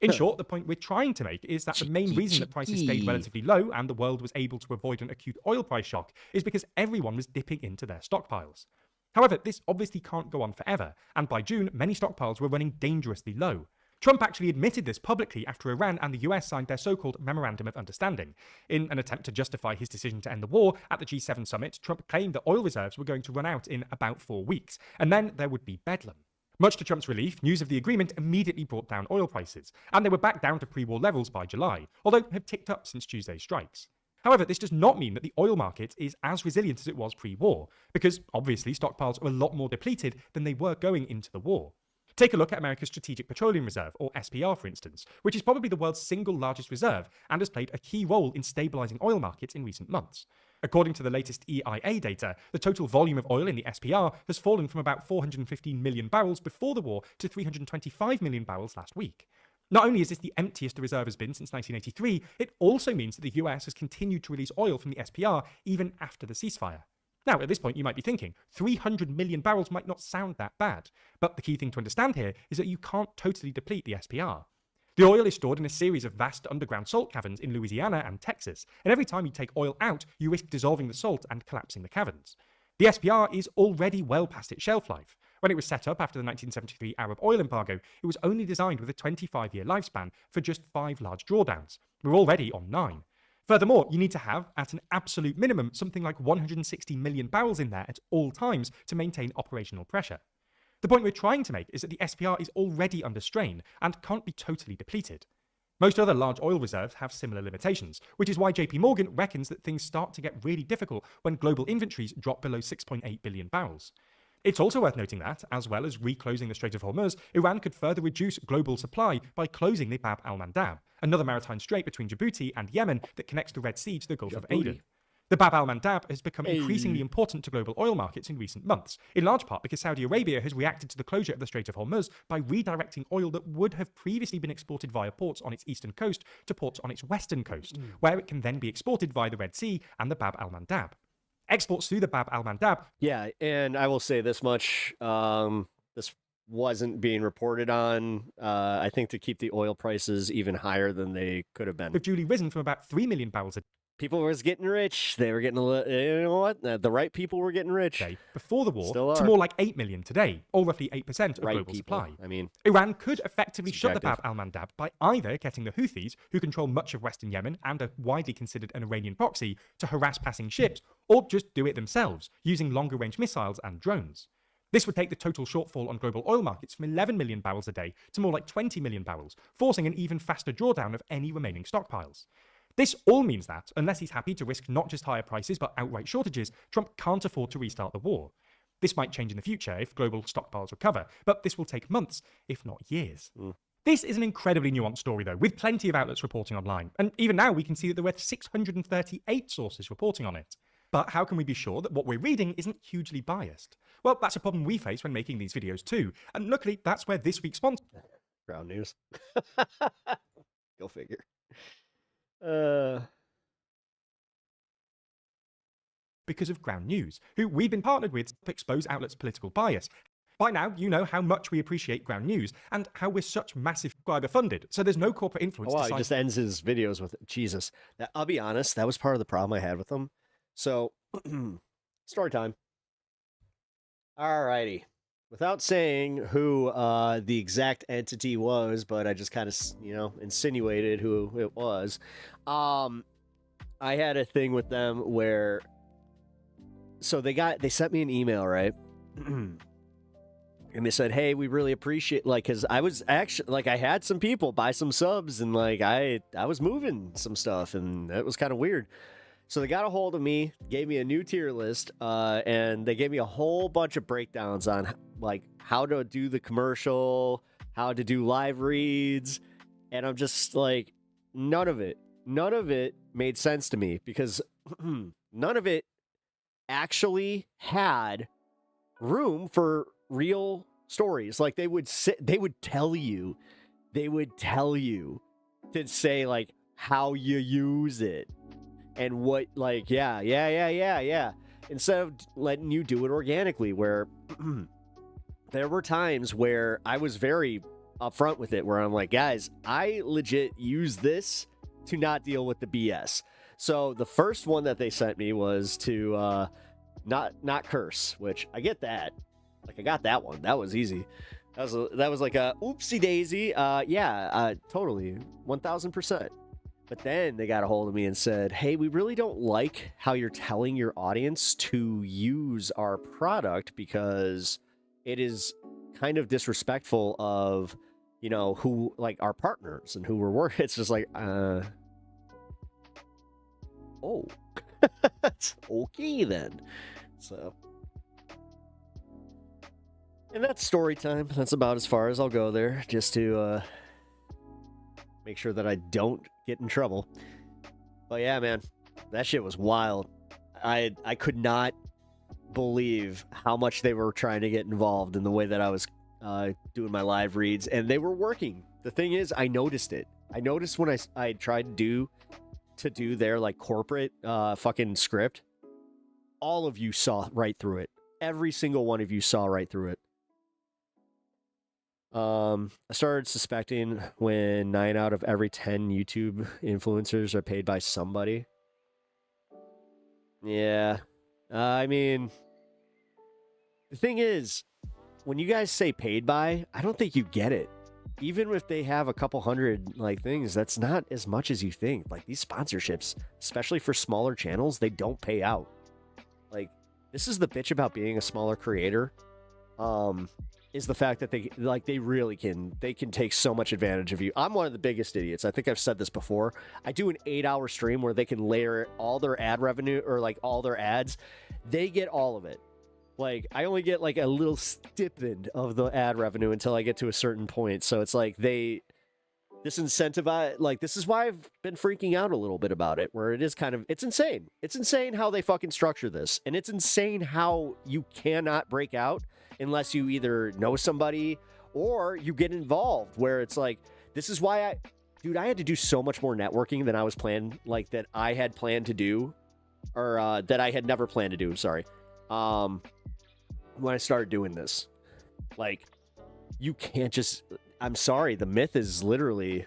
In short, the point we're trying to make is that the main reason that prices stayed relatively low and the world was able to avoid an acute oil price shock is because everyone was dipping into their stockpiles. However, this obviously can't go on forever, and by June, many stockpiles were running dangerously low. Trump actually admitted this publicly after Iran and the US signed their so-called Memorandum of Understanding. In an attempt to justify his decision to end the war, at the G7 summit, Trump claimed that oil reserves were going to run out in about 4 weeks, and then there would be bedlam. Much to Trump's relief, news of the agreement immediately brought down oil prices, and they were back down to pre-war levels by July, although have ticked up since Tuesday's strikes. However, this does not mean that the oil market is as resilient as it was pre-war, because obviously stockpiles are a lot more depleted than they were going into the war. Take a look at America's Strategic Petroleum Reserve, or SPR for instance, which is probably the world's single largest reserve and has played a key role in stabilizing oil markets in recent months. According to the latest EIA data, the total volume of oil in the SPR has fallen from about 415 million barrels before the war to 325 million barrels last week. Not only is this the emptiest the reserve has been since 1983, it also means that the US has continued to release oil from the SPR even after the ceasefire. Now, at this point, you might be thinking, 300 million barrels might not sound that bad, but the key thing to understand here is that you can't totally deplete the SPR. The oil is stored in a series of vast underground salt caverns in Louisiana and Texas, and every time you take oil out, you risk dissolving the salt and collapsing the caverns. The SPR is already well past its shelf life. When it was set up after the 1973 Arab oil embargo, it was only designed with a 25-year lifespan for just 5 large drawdowns. We're already on 9. Furthermore, you need to have, at an absolute minimum, something like 160 million barrels in there at all times to maintain operational pressure. The point we're trying to make is that the SPR is already under strain and can't be totally depleted. Most other large oil reserves have similar limitations, which is why JP Morgan reckons that things start to get really difficult when global inventories drop below 6.8 billion barrels. It's also worth noting that, as well as reclosing the Strait of Hormuz, Iran could further reduce global supply by closing the Bab al-Mandab, another maritime strait between Djibouti and Yemen that connects the Red Sea to the Gulf of Aden. The Bab al-Mandab has become increasingly important to global oil markets in recent months, in large part because Saudi Arabia has reacted to the closure of the Strait of Hormuz by redirecting oil that would have previously been exported via ports on its eastern coast to ports on its western coast, where it can then be exported via the Red Sea and the Bab al-Mandab. Exports through the Bab al-Mandab. Yeah, and I will say this much, this wasn't being reported on, I think, to keep the oil prices even higher than they could have been. Have duly risen from about 3 million barrels a day. People were getting rich. They were getting, you know what? The right people were getting rich. Before the war, to more like 8 million today, or roughly 8% of global supply. I mean, Iran could effectively shut the Bab al-Mandab by either getting the Houthis, who control much of western Yemen and are widely considered an Iranian proxy, to harass passing ships, or just do it themselves, using longer-range missiles and drones. This would take the total shortfall on global oil markets from 11 million barrels a day to more like 20 million barrels, forcing an even faster drawdown of any remaining stockpiles. This all means that, unless he's happy to risk not just higher prices but outright shortages, Trump can't afford to restart the war. This might change in the future if global stockpiles recover, but this will take months, if not years. This is an incredibly nuanced story, though, with plenty of outlets reporting online. And even now, we can see that there were 638 sources reporting on it. But how can we be sure that what we're reading isn't hugely biased? Well, that's a problem we face when making these videos too. And luckily, that's where this week's sponsor... Ground News. Go figure. Because of Ground News, who we've been partnered with to expose outlets' political bias. By now, you know how much we appreciate Ground News and how we're such massive subscriber funded, so there's no corporate influence. Oh, wow, he just ends his videos with Jesus. I'll be honest, that was part of the problem I had with them. So, story time. Alrighty. Without saying who the exact entity was, but I just kind of, insinuated who it was. I had a thing with them where, so they sent me an email, right? And they said, hey, we really appreciate, because I was actually, I had some people buy some subs, and, I was moving some stuff, and that was kind of weird. So they got a hold of me, gave me a new tier list, and they gave me a whole bunch of breakdowns on, how to do the commercial, how to do live reads, and I'm just none of it made sense to me, because none of it actually had room for real stories. They would tell you to say how you use it and what yeah, instead of letting you do it organically, where there were times where I was very upfront with it, where I'm like, guys, I legit use this to not deal with the BS. So the first one that they sent me was to not curse, which I get that. I got that one. That was easy. That was like a oopsie daisy. Totally, 1000%. But then they got a hold of me and said, hey, we really don't like how you're telling your audience to use our product, because it is kind of disrespectful of, who, our partners and who we're working. It's just oh, that's okay then. So, and that's story time. That's about as far as I'll go there, just to make sure that I don't get in trouble. But yeah, man, that shit was wild. I could not believe how much they were trying to get involved in the way that I was doing my live reads, and they were working. The thing is, I noticed it. I noticed when I tried to do their corporate fucking script. All of you saw right through it. Every single one of you saw right through it. I started suspecting when 9 out of every 10 YouTube influencers are paid by somebody. Yeah. I mean, the thing is, when you guys say paid by, I don't think you get it. Even if they have a couple hundred things, that's not as much as you think. These sponsorships, especially for smaller channels, they don't pay out. This is the bitch about being a smaller creator. Is the fact that they really can take so much advantage of you. I'm one of the biggest idiots. I think I've said this before. I do an 8-hour stream where they can layer all their ad revenue, or all their ads. They get all of it. I only get a little stipend of the ad revenue until I get to a certain point. So it's this incentivize, this is why I've been freaking out a little bit about it, where it is it's insane. It's insane how they fucking structure this. And it's insane how you cannot break out unless you either know somebody or you get involved, where it's this is why I had to do so much more networking than I was planned, that I had planned to do, or that I had never planned to do. Sorry. When I started doing this, you can't just, I'm sorry, the myth is literally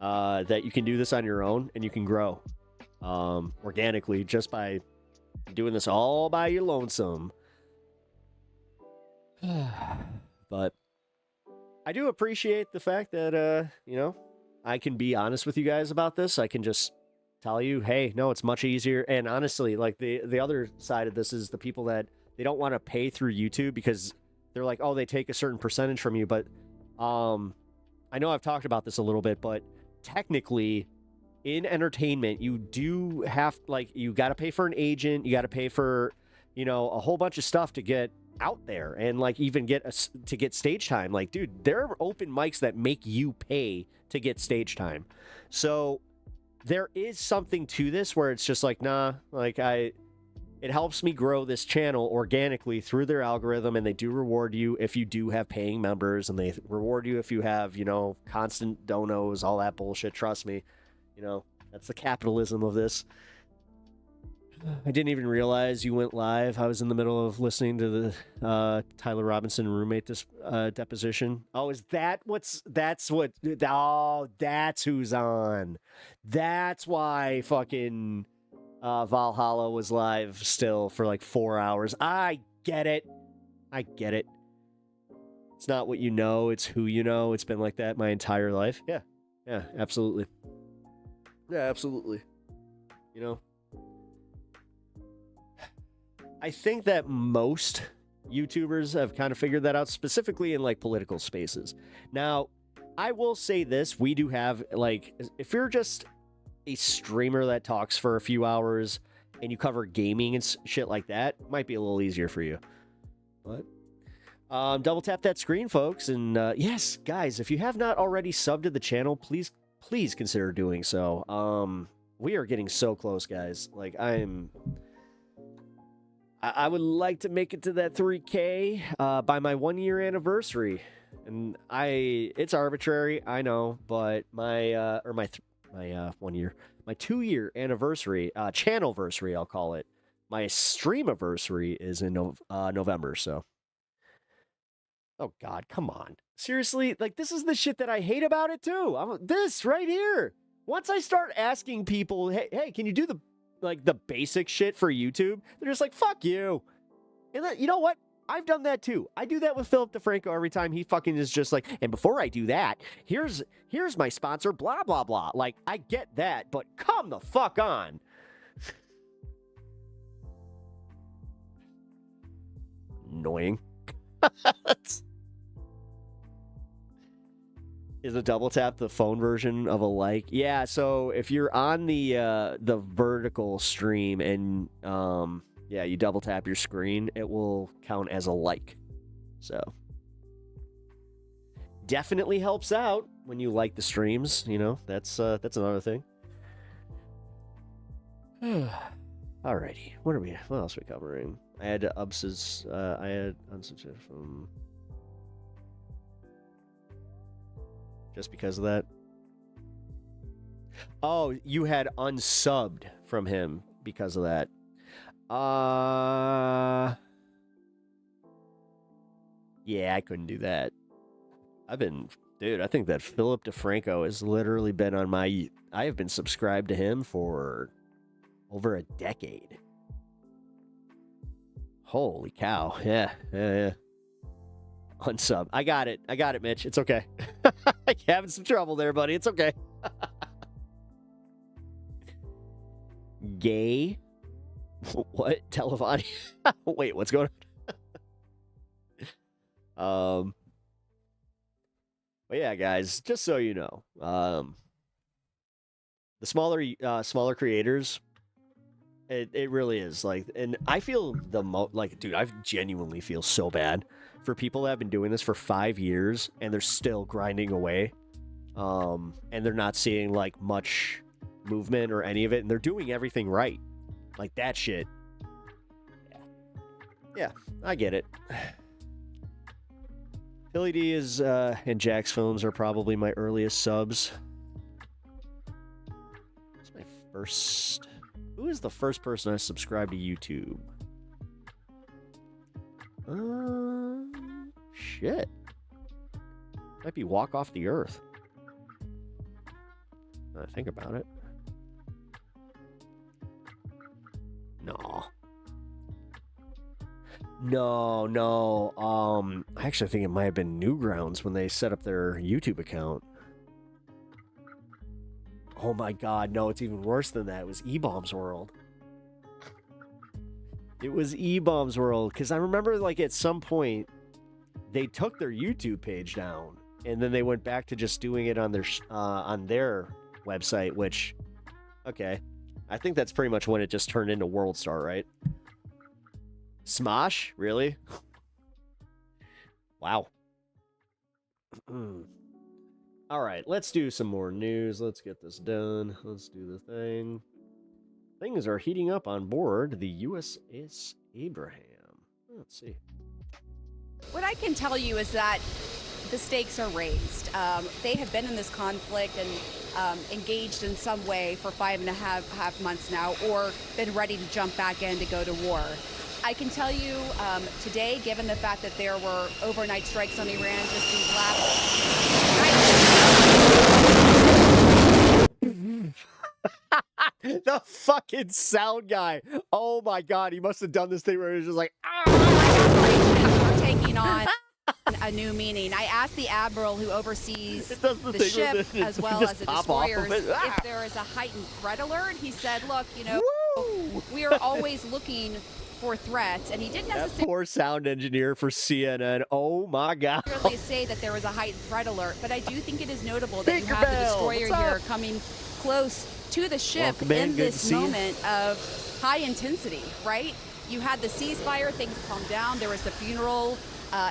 that you can do this on your own and you can grow organically just by doing this all by your lonesome. But I do appreciate the fact that, I can be honest with you guys about this. I can just tell you, hey, no, it's much easier. And honestly, the other side of this is the people that they don't want to pay through YouTube because they're oh, they take a certain percentage from you. But I know I've talked about this a little bit, but technically in entertainment, you do have, you got to pay for an agent. You got to pay for a whole bunch of stuff to get out there and like even to get stage time. Like, dude, there are open mics that make you pay to get stage time. So there is something to this where it's just like, nah, like it helps me grow this channel organically through their algorithm, and they do reward you if you do have paying members, and they reward you if you have, constant donos, all that bullshit. Trust me, that's the capitalism of this. I didn't even realize you went live. I was in the middle of listening to the Tyler Robinson roommate deposition. Oh, that's who's on. That's why fucking Valhalla was live still for like 4 hours. I get it. It's not what you know, it's who you know. It's been like that my entire life. Yeah, absolutely. Yeah, absolutely. I think that most YouTubers have kind of figured that out, specifically in like political spaces. Now, I will say this, we do have like, if you're just a streamer that talks for a few hours and you cover gaming and shit like that, it might be a little easier for you. But double tap that screen, folks. And yes, guys, if you have not already subbed to the channel, please consider doing so. We are getting so close, guys. Like, I would like to make it to that 3K by my 1-year anniversary. And it's arbitrary, I know, but my 2-year anniversary, channelversary, I'll call it. My streamiversary is in November, so. Oh God, come on. Seriously, like, this is the shit that I hate about it too. This right here. Once I start asking people, hey, can you do the basic shit for YouTube? They're just like, fuck you. And then, you know what? I've done that too. I do that with Philip DeFranco every time he fucking is just like, and before I do that, here's my sponsor, blah, blah, blah. Like, I get that, but come the fuck on. Annoying. Is a double tap the phone version of a like? Yeah, so if you're on the vertical stream and you double tap your screen, it will count as a like. So definitely helps out when you like the streams, that's another thing. Alrighty, what else are we covering? I had unsubscribed from just because of that. Oh, you had unsubbed from him because of that. Yeah, I couldn't do that. I think that Philip DeFranco has literally been on I have been subscribed to him for over a decade. Holy cow. Yeah. Unsub. I got it, Mitch. It's okay. I'm having some trouble there, buddy. It's okay. Gay? What? Televani? Wait, what's going on? But yeah, guys, just so you know, the smaller creators, it really is like, and I feel dude, I genuinely feel so bad for people that have been doing this for 5 years and they're still grinding away, and they're not seeing like much movement or any of it, and they're doing everything right, like that shit. Yeah, I get it. Philly D is and Jack's Films are probably my earliest subs. It's my first. Who is the first person I subscribed to YouTube? Shit. Might be Walk Off the Earth. Now I think about it. No. I actually think it might have been Newgrounds when they set up their YouTube account. Oh my God, no, it's even worse than that. It was E-Bombs World. It was E-Bombs World, because I remember, like, at some point, they took their YouTube page down, and then they went back to just doing it on their website, which, okay. I think that's pretty much when it just turned into WorldStar, right? Smosh? Really? Wow. All right, let's do some more news. Let's get this done. Let's do the thing. Things are heating up on board the USS Abraham. Let's see. What I can tell you is that the stakes are raised. They have been in this conflict and engaged in some way for 5.5 months now, or been ready to jump back in to go to war. I can tell you today, given the fact that there were overnight strikes on Iran just these last The fucking sound guy. Oh my god, he must have done this thing where he was just like, we're taking on a new meaning. I asked the admiral who oversees the ship as well as the destroyers if there is a heightened threat alert. He said, look, you know, we are always looking for threats, and he didn't necessarily that poor sound engineer for CNN. Oh my god. say that there was a heightened threat alert, but I do think it is notable that you have the destroyer here coming close to the ship in this moment of high intensity, right? You had the ceasefire, things calmed down. There was the funeral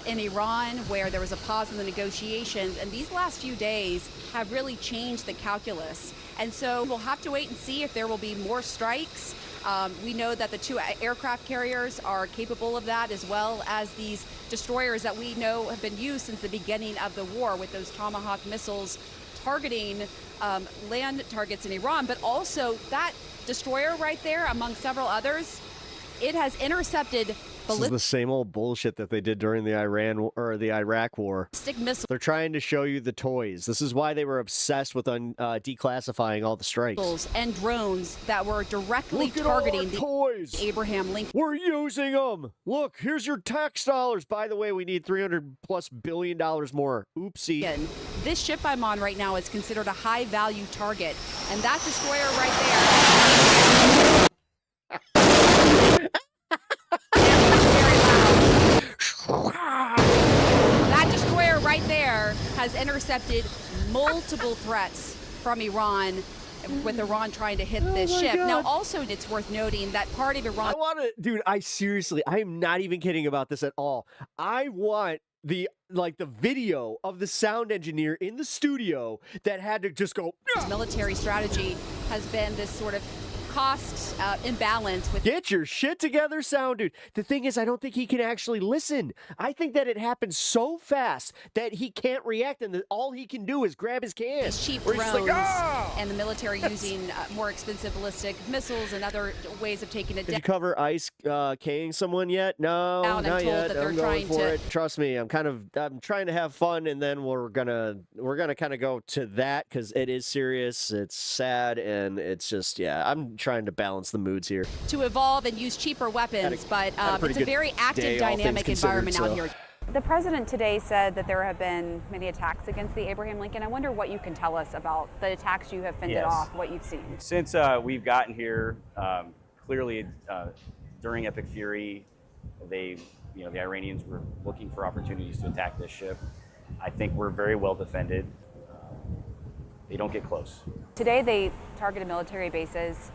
in Iran where there was a pause in the negotiations, and these last few days have really changed the calculus. And so we'll have to wait and see if there will be more strikes. We know that the 2 aircraft carriers are capable of that, as well as these destroyers that we know have been used since the beginning of the war with those Tomahawk missiles targeting land targets in Iran. But also that destroyer right there, among several others, it has intercepted This is the same old bullshit that they did during the Iraq war. Missiles. They're trying to show you the toys. This is why they were obsessed with declassifying all the strikes. And drones that were directly targeting the toys. Abraham Lincoln. We're using them. Look, here's your tax dollars. By the way, we need $300+ billion more. Oopsie. This ship I'm on right now is considered a high-value target, and that destroyer right there. That destroyer right there has intercepted multiple threats from Iran, with Iran trying to hit this ship. God. Now, also, it's worth noting that part of Iran. Dude, I am not even kidding about this at all. I want the video of the sound engineer in the studio that had to just go. Military strategy has been this sort of cost imbalance with. Get your shit together, sound dude. The thing is, I don't think he can actually listen. I think that it happens so fast that he can't react, and all he can do is grab his can. Cheap drones and the military using more expensive ballistic missiles and other ways of taking it down. Did you cover ICE K-ing someone yet? No, not yet. I'm going for it. Trust me, I'm trying to have fun, and then we're gonna kind of go to that because it is serious, it's sad, and it's just I'm trying to balance the moods here. To evolve and use cheaper weapons, but it's a very active, dynamic environment out here. The president today said that there have been many attacks against the Abraham Lincoln. I wonder what you can tell us about the attacks you have fended off, what you've seen. Since we've gotten here, clearly during Epic Fury, the Iranians were looking for opportunities to attack this ship. I think we're very well defended. They don't get close. Today they targeted military bases.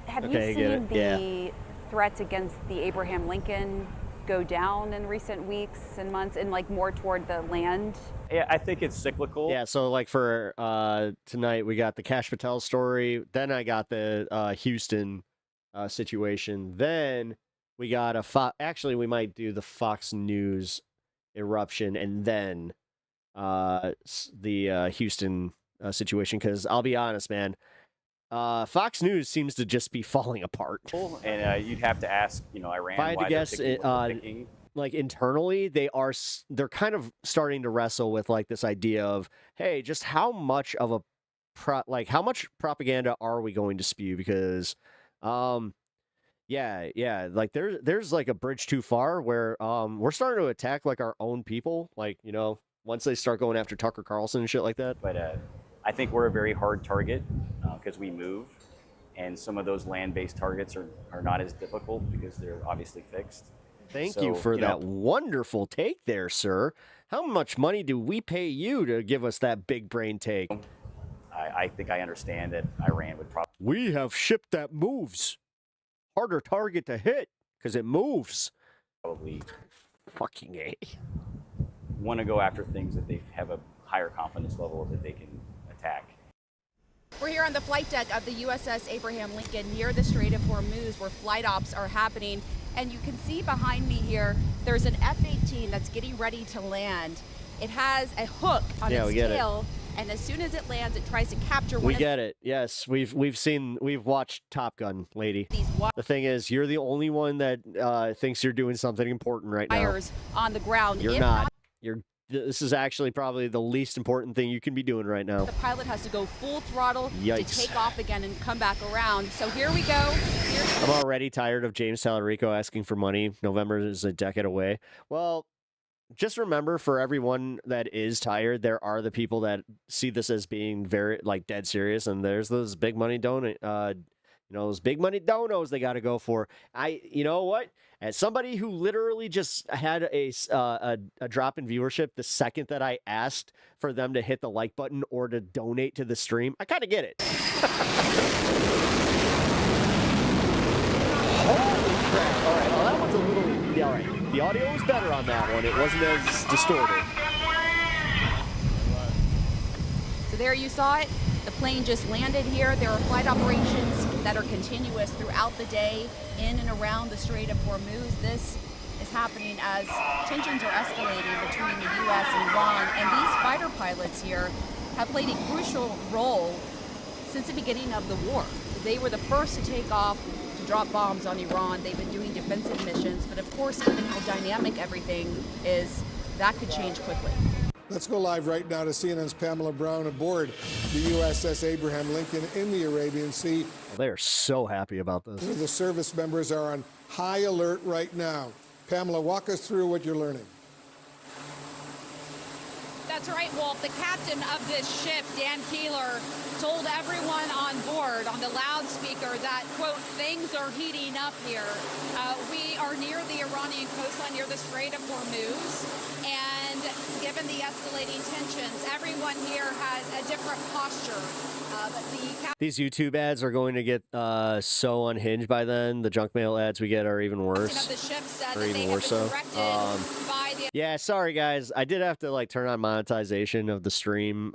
Have you seen the threats against the Abraham Lincoln go down in recent weeks and months, and more toward the land? Yeah, I think it's cyclical. Yeah, so for tonight we got the Kash Patel story, then I got the Houston situation, then we got actually we might do the Fox News eruption, and then the Houston situation, because I'll be honest, man, Fox News seems to just be falling apart. And you'd have to ask, Iran. If I had to guess, internally, they're kind of starting to wrestle with this idea of, hey, just how much of how much propaganda are we going to spew? Because, there's a bridge too far where we're starting to attack our own people, once they start going after Tucker Carlson and shit like that. But I think we're a very hard target because we move, and some of those land-based targets are not as difficult because they're obviously fixed. Thank you for that wonderful take there, sir. How much money do we pay you to give us that big brain take? I think I understand that Iran would probably. We have ship that moves. Harder target to hit. because it moves. Probably fucking A. Want to go after things that they have a higher confidence level that they can attack. We're here on the flight deck of the USS Abraham Lincoln near the Strait of Hormuz, where flight ops are happening. And you can see behind me here, there's an F-18 that's getting ready to land. It has a hook on its tail, and as soon as it lands, it tries to capture one. We get it. Yes, we've watched Top Gun, lady. The thing is, you're the only one that thinks you're doing something important right now. Fires on the ground. You're not. This is actually probably the least important thing you can be doing right now. The pilot has to go full throttle Yikes. to take off again and come back around. So here we go. I'm already tired of James Tallarico asking for money. November is a decade away. Well, just remember, for everyone that is tired, there are the people that see this as being very, dead serious, and there's those big money those big money donos they got to go for. You know what? As somebody who literally just had a drop in viewership the second that I asked for them to hit the like button or to donate to the stream, I kind of get it. Holy crap. All right, well, that one's a little... All right, the audio was better on that one. It wasn't as distorted. So there you saw it. The plane just landed here. There are flight operations that are continuous throughout the day in and around the Strait of Hormuz. This is happening as tensions are escalating between the U.S. and Iran. And these fighter pilots here have played a crucial role since the beginning of the war. They were the first to take off to drop bombs on Iran. They've been doing defensive missions. But of course, given how dynamic everything is, that could change quickly. Let's go live right now to CNN's Pamela Brown aboard the USS Abraham Lincoln in the Arabian Sea. They are so happy about this. The service members are on high alert right now. Pamela, walk us through what you're learning. That's right, Wolf. The captain of this ship, Dan Keeler, told everyone on board on the loudspeaker that, quote, things are heating up here. We are near the Iranian coastline, near the Strait of Hormuz, and given the escalating tensions, everyone here has a different posture. These YouTube ads are going to get so unhinged by then. The junk mail ads we get are even worse. Or even worse so. Yeah, sorry guys. I did have to turn on monetization of the stream.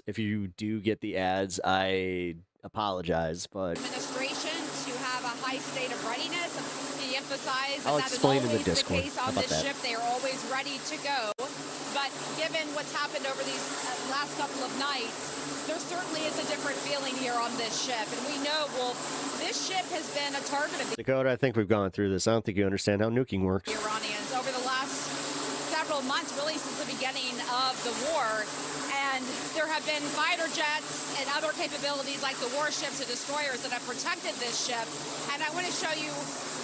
If you do get the ads, I apologize, but administration to have a high state of readiness. He emphasized I'll that is explain in always the Discord. the case on this ship. They are always ready to go. But given what's happened over these last couple of nights, there certainly is a different feeling here on this ship. And we know, Wolf, this ship has been a target of the Dakota, I think we've gone through this. I don't think you understand how nuking works. Iranians over the last several months, really since the beginning of the war. And there have been fighter jets and other capabilities like the warships and destroyers that have protected this ship. And I want to show you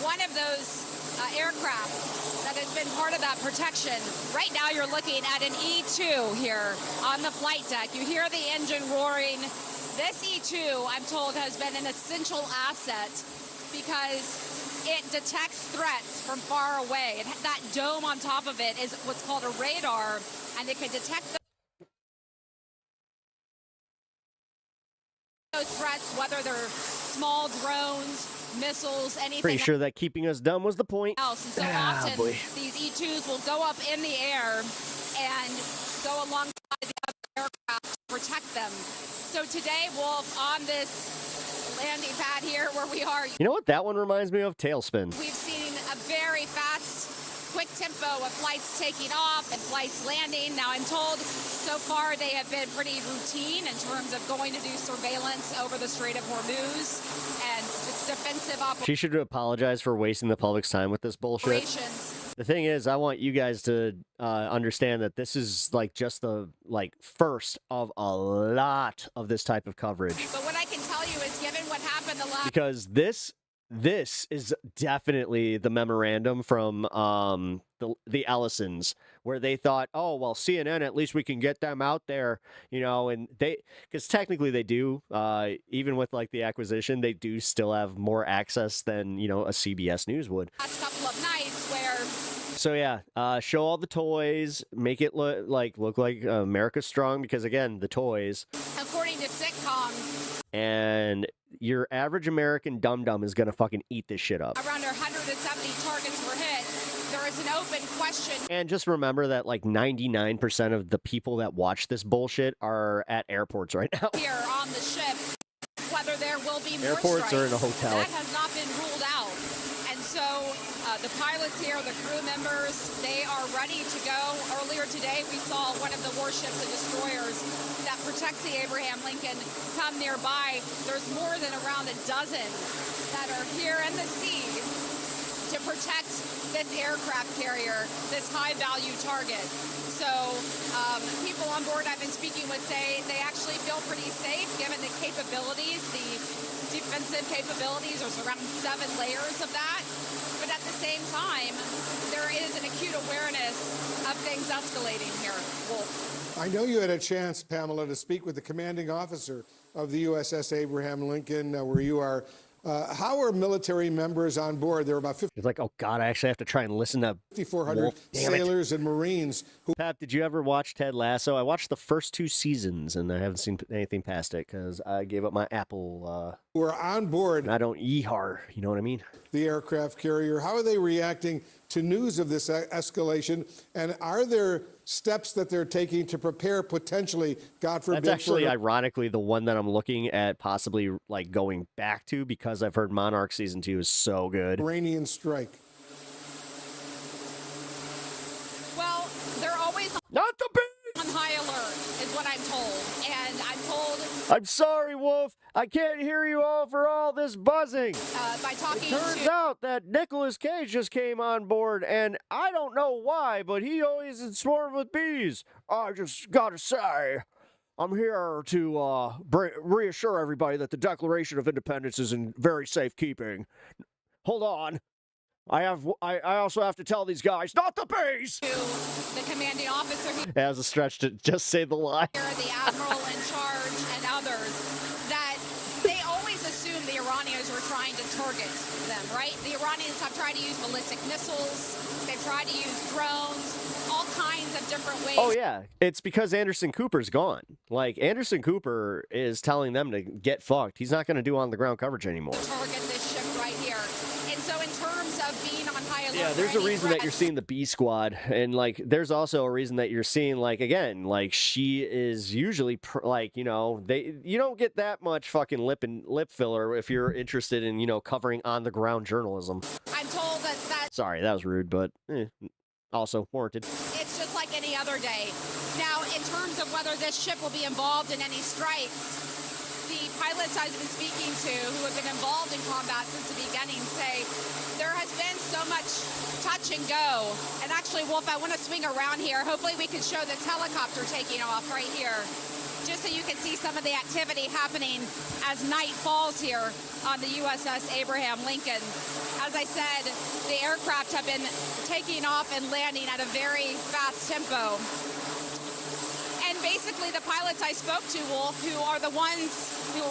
one of those aircraft that has been part of that protection. Right now you're looking at an E-2 here on the flight deck. You hear the engine roaring. This E-2, I'm told, has been an essential asset because it detects threats from far away. That dome on top of it is what's called a radar, and it can detect those threats, whether they're small drones, missiles, anything. Pretty sure that keeping us dumb was the point. Else. And so often these E-2s will go up in the air and go alongside the other aircraft to protect them. So today, Wolf, on this landing pad here where we are, You know what that one reminds me of? Tailspin. we've seen a very fast, quick tempo of flights taking off and flights landing. Now I'm told so far they have been pretty routine in terms of going to do surveillance over the Strait of Hormuz and defensive operations. She should apologize for wasting the public's time with this bullshit. The thing is, I want you guys to understand that this is just the first of a lot of this type of coverage. But what I can tell you is, given what happened the last Because this is definitely the memorandum from the Ellisons, where they thought, oh, well, CNN, at least we can get them out there, and because technically they do, even with the acquisition, they do still have more access than, a CBS News would. last couple of nights where So yeah, show all the toys, make it look like America's strong, because again, the toys. according to sitcom, And your average American dum-dum is going to fucking eat this shit up. Around 170 targets were hit. There is an open question. And just remember that like 99% of the people that watch this bullshit are at airports right now. Here on the ship, whether there will be more Airports strikes, or in a hotel. that has not been ruled out. And so the pilots here, the crew members, they are ready to go. Earlier today, we saw one of the warships and destroyers that protects the Abraham Lincoln come nearby. There's more than around a dozen that are here in the sea to protect this aircraft carrier, this high-value target. So people on board I've been speaking with say they actually feel pretty safe given the capabilities, the defensive capabilities. There's around 7 layers of that. But at the same time, there is an acute awareness of things escalating here, Wolf. I know you had a chance, Pamela, to speak with the commanding officer of the USS Abraham Lincoln, where you are. How are military members on board? There were about 50. He's like, oh God, I actually have to try and listen to 5,400 sailors and Marines. Pep, did you ever watch Ted Lasso? I watched the first 2 seasons, and I haven't seen anything past it because I gave up my Apple. Who are on board. And I don't EHAR, you know what I mean? The aircraft carrier. How are they reacting to news of this escalation? And are there steps that they're taking to prepare potentially, God forbid? That's actually, ironically, the one that I'm looking at possibly like going back to because I've heard Monarch Season 2 is so good. Iranian strike. Well, they're always not the bees! On high alert is what I'm told. And I'm told... I'm sorry, Wolf. I can't hear you all for all this buzzing. By talking it turns out that Nicolas Cage just came on board, and I don't know why, but he always is swarmed with bees. I just gotta say, I'm here to reassure everybody that the Declaration of Independence is in very safekeeping. Hold on. I also have to tell these guys, not the bees! The commanding officer here, That was a stretch to just say the line. the admiral in charge, and others, that they always assume the Iranians were trying to target them, right? The Iranians have tried to use ballistic missiles, they've tried to use drones, all kinds of different ways. Oh, yeah. It's because Anderson Cooper's gone. Like, Anderson Cooper is telling them to get fucked. He's not going to do on-the-ground coverage anymore. Target this ship right here. And so in terms of being on high alert... Yeah, there's a reason that you're seeing the B Squad. And, like, there's also a reason that you're seeing, like, again, like, she is usually, like, you know, you don't get that much fucking lip filler if you're interested in, you know, covering on-the-ground journalism. I'm told that... Sorry, that was rude, but also warranted. It's just like any other day. Now, in terms of whether this ship will be involved in any strikes, the pilots I've been speaking to who have been involved in combat since the beginning say there has been so much touch and go. And actually, Wolf, I want to swing around here. Hopefully we can show this helicopter taking off right here, just so you can see some of the activity happening as night falls here on the USS Abraham Lincoln. As I said, the aircraft have been taking off and landing at a very fast tempo. And basically the pilots I spoke to, Wolf, who are the ones who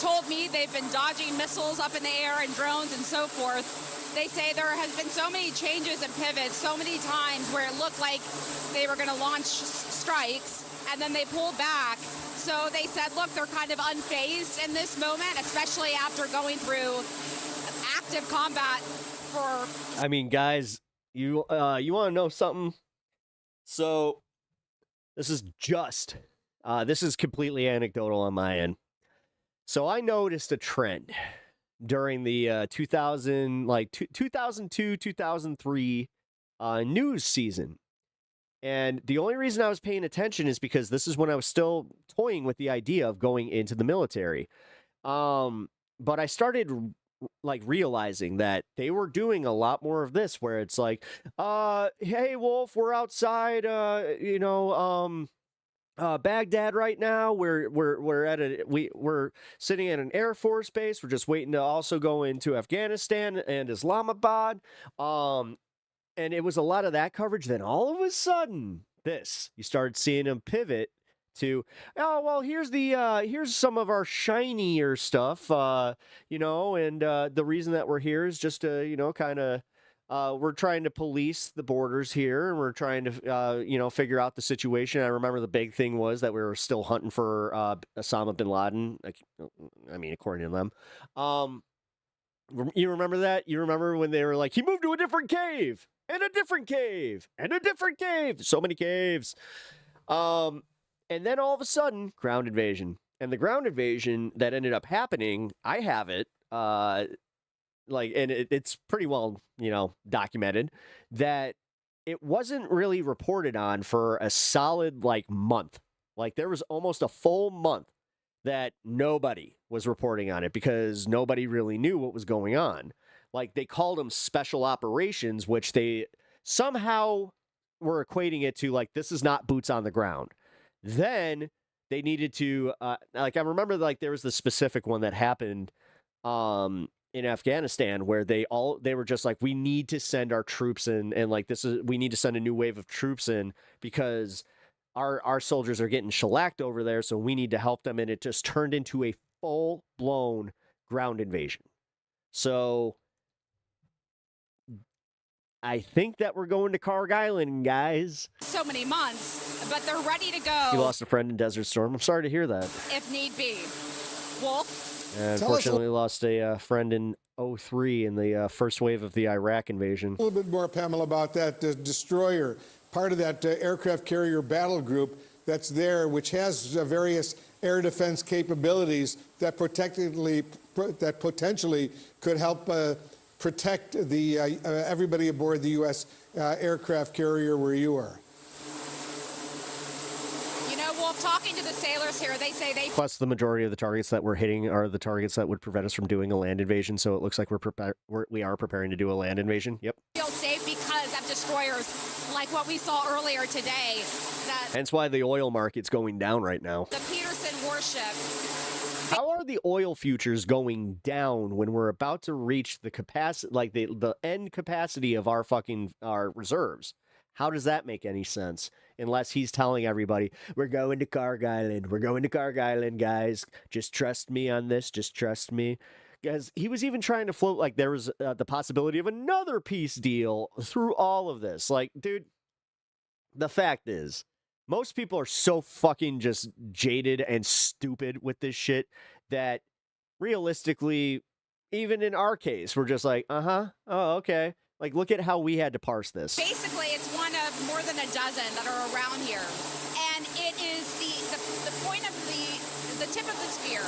told me they've been dodging missiles up in the air and drones and so forth, they say there has been so many changes and pivots, so many times where it looked like they were going to launch strikes, and then they pulled back. So they said, look, they're kind of unfazed in this moment, especially after going through active combat for... I mean, guys, you want to know something? So... This is completely anecdotal on my end. So I noticed a trend during the 2002, 2003 news season. And the only reason I was paying attention is because this is when I was still toying with the idea of going into the military. But I started like realizing that they were doing a lot more of this where it's like, hey Wolf, we're outside Baghdad right now. We're sitting at an Air Force base. We're just waiting to also go into Afghanistan and Islamabad. And it was a lot of that coverage. Then all of a sudden you started seeing them pivot to, oh, well, here's some of our shinier stuff, and the reason that we're here is just to, we're trying to police the borders here, and we're trying to, figure out the situation. I remember the big thing was that we were still hunting for Osama bin Laden. I mean, according to them. You remember that? You remember when they were like, he moved to a different cave, and a different cave, and a different cave. So many caves. And then all of a sudden, ground invasion. And the ground invasion that ended up happening, I have it, and it's pretty well, documented, that it wasn't really reported on for a solid, month. Like, there was almost a full month that nobody was reporting on it because nobody really knew what was going on. Like, they called them special operations, which they somehow were equating it to, this is not boots on the ground. Then they needed to, I remember, there was the specific one that happened in Afghanistan where they were just like, we need to send our troops in, and we need to send a new wave of troops in because our soldiers are getting shellacked over there, so we need to help them. And it just turned into a full-blown ground invasion. So I think that we're going to Karg Island, guys. So many months, but they're ready to go. You lost a friend in Desert Storm. I'm sorry to hear that. If need be. Wolf? Unfortunately, lost a friend in 2003 in the first wave of the Iraq invasion. A little bit more, Pamela, about that destroyer, part of that aircraft carrier battle group that's there, which has various air defense capabilities that potentially could help protect the everybody aboard the U.S. Aircraft carrier where you are. Wolf, talking to the sailors here, they say they... Plus, the majority of the targets that we're hitting are the targets that would prevent us from doing a land invasion, so it looks like we are preparing to do a land invasion. Yep. Feel safe because of destroyers like what we saw earlier today. Hence why the oil market's going down right now. The Peterson warship. How are the oil futures going down when we're about to reach the capacity, the end capacity of our reserves? How does that make any sense? Unless he's telling everybody, we're going to Karg Island. We're going to Karg Island, guys. Just trust me on this. Just trust me. Guys, he was even trying to float there was the possibility of another peace deal through all of this. Dude, the fact is, most people are so fucking just jaded and stupid with this shit that realistically, even in our case, we're just like, oh, okay. Look at how we had to parse this. Basically, it's one of more than a dozen that are around here. And it is the point of the tip of the spear.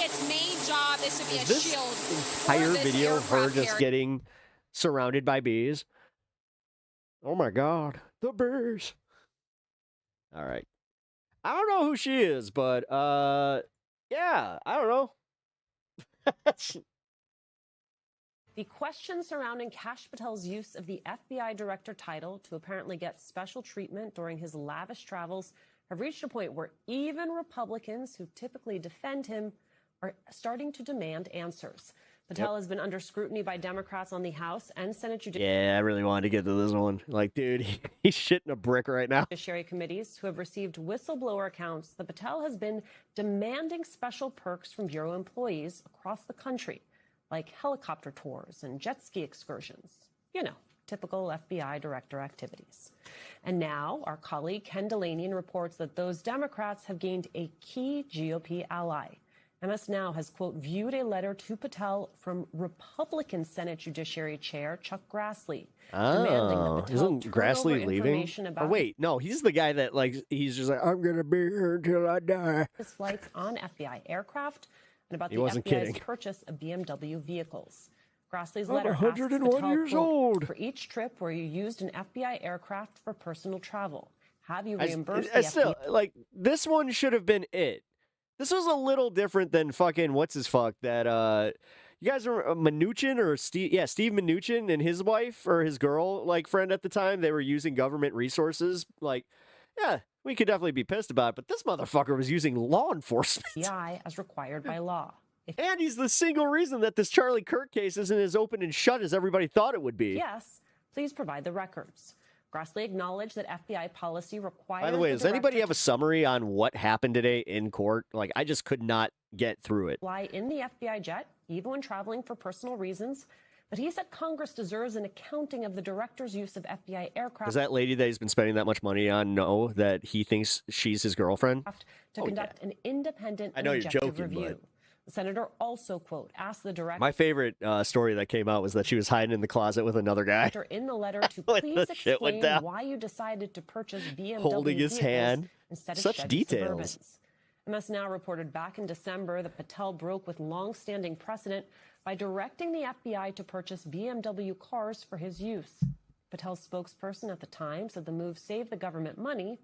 Its main job is to be a shield. Entire video of her just getting surrounded by bees. Oh my God, the bees. All right. I don't know who she is, but yeah, I don't know. The questions surrounding Kash Patel's use of the FBI director title to apparently get special treatment during his lavish travels have reached a point where even Republicans who typically defend him are starting to demand answers. Patel has been under scrutiny by Democrats on the House and Senate Judiciary. Yeah, I really wanted to get to this one. Dude, he's shitting a brick right now. Judiciary committees who have received whistleblower accounts that Patel has been demanding special perks from Bureau employees across the country, like helicopter tours and jet ski excursions. Typical FBI director activities. And now our colleague Ken Delaney reports that those Democrats have gained a key GOP ally. MS Now has, quote, viewed a letter to Patel from Republican Senate Judiciary Chair Chuck Grassley. Oh, isn't Grassley leaving? Oh, wait, no, he's the guy that, he's just like, I'm going to be here until I die. His flights on FBI aircraft and about the wasn't FBI's kidding. purchase of BMW vehicles. Grassley's I'm letter 101 asks Patel, years quote, old. for each trip where you used an FBI aircraft for personal travel, have you reimbursed I the still, FBI? This one should have been it. This was a little different than fucking that you guys are Mnuchin or Steve Mnuchin and his wife or his girl friend at the time. They were using government resources. Yeah, we could definitely be pissed about it, but this motherfucker was using law enforcement. FBI as required by law. And he's the single reason that this Charlie Kirk case isn't as open and shut as everybody thought it would be. Yes, please provide the records. Grassley acknowledged that FBI policy requires. By the way, does anybody have a summary on what happened today in court? I just could not get through it. Fly in the FBI jet, even when traveling for personal reasons. But he said Congress deserves an accounting of the director's use of FBI aircraft. Does that lady that he's been spending that much money on know that he thinks she's his girlfriend? To conduct an independent I know and you're objective joking, review. The senator also, quote, asked the director. My favorite story that came out was that she was hiding in the closet with another guy. In the letter to please explain why you decided to purchase BMW holding his hand. instead of Such Chevy details. Suburbans. MS Now reported back in December that Patel broke with long-standing precedent by directing the FBI to purchase BMW cars for his use. Patel's spokesperson at the time said the move saved the government money,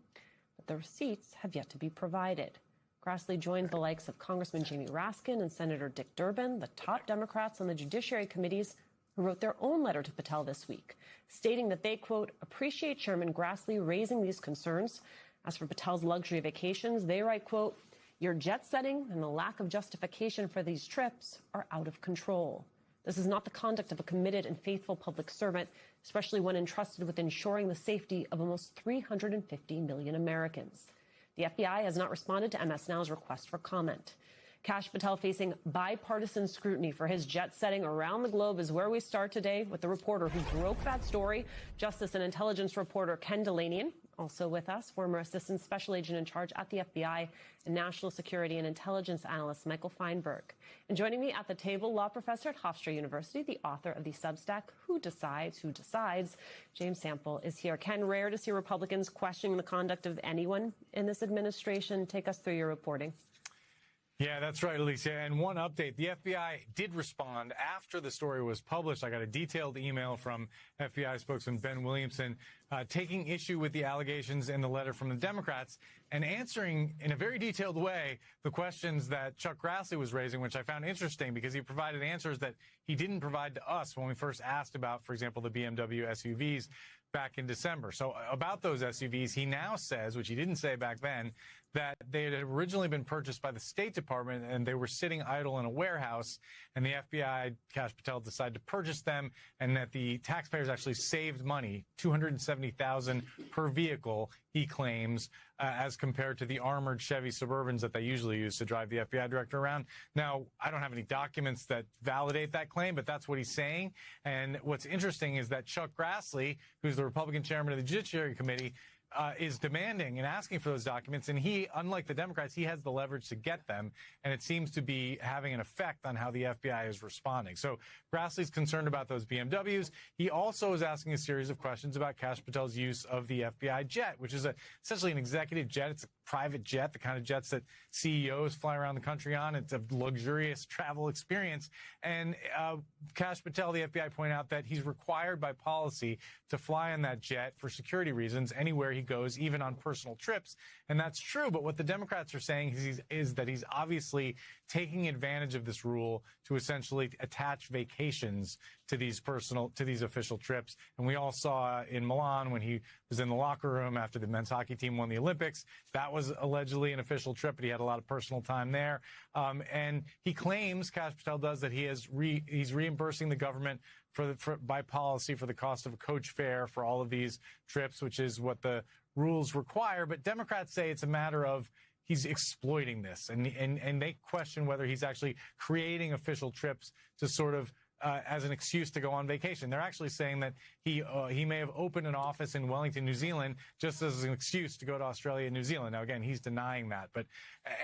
but the receipts have yet to be provided. Grassley joined the likes of Congressman Jamie Raskin and Senator Dick Durbin, the top Democrats on the Judiciary Committees, who wrote their own letter to Patel this week, stating that they, quote, appreciate Chairman Grassley raising these concerns. As for Patel's luxury vacations, they write, quote, your jet setting and the lack of justification for these trips are out of control. This is not the conduct of a committed and faithful public servant, especially when entrusted with ensuring the safety of almost 350 million Americans. The FBI has not responded to MS Now's request for comment. Kash Patel facing bipartisan scrutiny for his jet setting around the globe is where we start today with the reporter who broke that story, Justice and Intelligence reporter Ken Delanian. Also with us, former Assistant Special Agent in Charge at the FBI and National Security and Intelligence Analyst Michael Feinberg. And joining me at the table, law professor at Hofstra University, the author of the Substack, Who Decides, James Sample is here. Ken, rare to see Republicans questioning the conduct of anyone in this administration. Take us through your reporting. Yeah, that's right, Alicia. And one update, the FBI did respond after the story was published. I got a detailed email from FBI spokesman Ben Williamson taking issue with the allegations in the letter from the Democrats and answering in a very detailed way the questions that Chuck Grassley was raising, which I found interesting because he provided answers that he didn't provide to us when we first asked about, for example, the BMW SUVs back in December. So about those SUVs, he now says, which he didn't say back then, that they had originally been purchased by the State Department and they were sitting idle in a warehouse, and the FBI, Kash Patel, decided to purchase them, and that the taxpayers actually saved money, $270,000 per vehicle, he claims, as compared to the armored Chevy Suburbans that they usually use to drive the FBI director around. Now, I don't have any documents that validate that claim, but that's what he's saying. And what's interesting is that Chuck Grassley, who's the Republican chairman of the Judiciary Committee, is demanding and asking for those documents. And he, unlike the Democrats, he has the leverage to get them. And it seems to be having an effect on how the FBI is responding. So Grassley's concerned about those BMWs. He also is asking a series of questions about Kash Patel's use of the FBI jet, which is essentially an executive jet. It's a private jet, the kind of jets that CEOs fly around the country on. It's a luxurious travel experience. And Kash Patel, the FBI, pointed out that he's required by policy to fly on that jet for security reasons anywhere he goes, even on personal trips. And that's true. But what the Democrats are saying is that he's obviously taking advantage of this rule to essentially attach vacations to these official trips. And we all saw in Milan when he was in the locker room after the men's hockey team won the Olympics, that was allegedly an official trip, but he had a lot of personal time there. And he claims, Kash Patel does, that he's reimbursing the government by policy for the cost of a coach fare for all of these trips, which is what the rules require. But Democrats say it's a matter of he's exploiting this, and they question whether he's actually creating official trips to sort of as an excuse to go on vacation. They're actually saying that he may have opened an office in Wellington, New Zealand, just as an excuse to go to Australia and New Zealand. Now, again, he's denying that.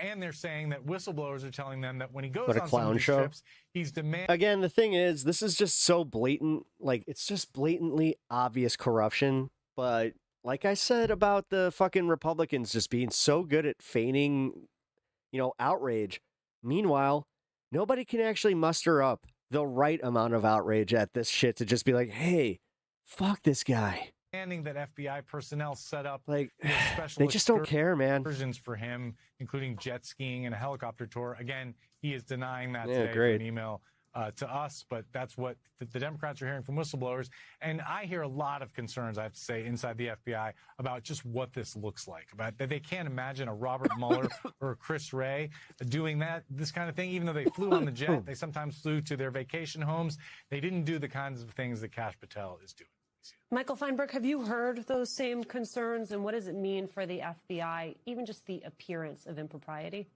And they're saying that whistleblowers are telling them that when he goes on some of these trips, he's demanding. Again, the thing is, this is just so blatant. Like, it's just blatantly obvious corruption. But like I said about the fucking Republicans just being so good at feigning, outrage. Meanwhile, nobody can actually muster up the right amount of outrage at this shit to just be like, hey, fuck this guy. Demanding that FBI personnel set up special they just don't care, man. Excursions for him, including jet skiing and a helicopter tour. Again, he is denying that Yeah, today in an email to us, but that's what the Democrats are hearing from whistleblowers. And I hear a lot of concerns, I have to say, inside the FBI about just what this looks like. About that they can't imagine a Robert Mueller or a Chris Wray doing this kind of thing, even though they flew on the jet. They sometimes flew to their vacation homes. They didn't do the kinds of things that Kash Patel is doing. Michael Feinberg, have you heard those same concerns, and what does it mean for the FBI, even just the appearance of impropriety?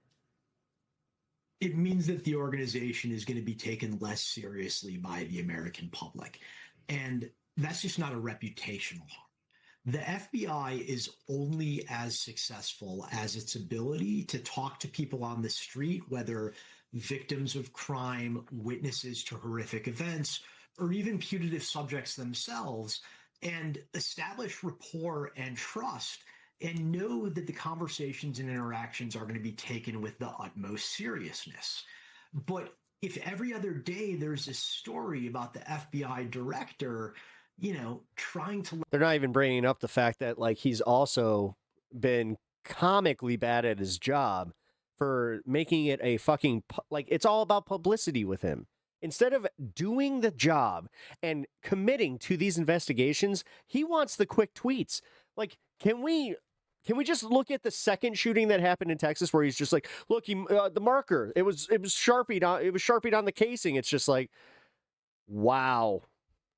It means that the organization is going to be taken less seriously by the American public. And that's just not a reputational harm. The FBI is only as successful as its ability to talk to people on the street, whether victims of crime, witnesses to horrific events, or even putative subjects themselves, and establish rapport and trust and know that the conversations and interactions are going to be taken with the utmost seriousness. But if every other day there's a story about the FBI director, trying to... They're not even bringing up the fact that, like, he's also been comically bad at his job for making it a fucking, like, it's all about publicity with him. Instead of doing the job and committing to these investigations, he wants the quick tweets. Like, can we just look at the second shooting that happened in Texas where he's just like, look, the marker, it was sharpied on the casing. It's just like, wow.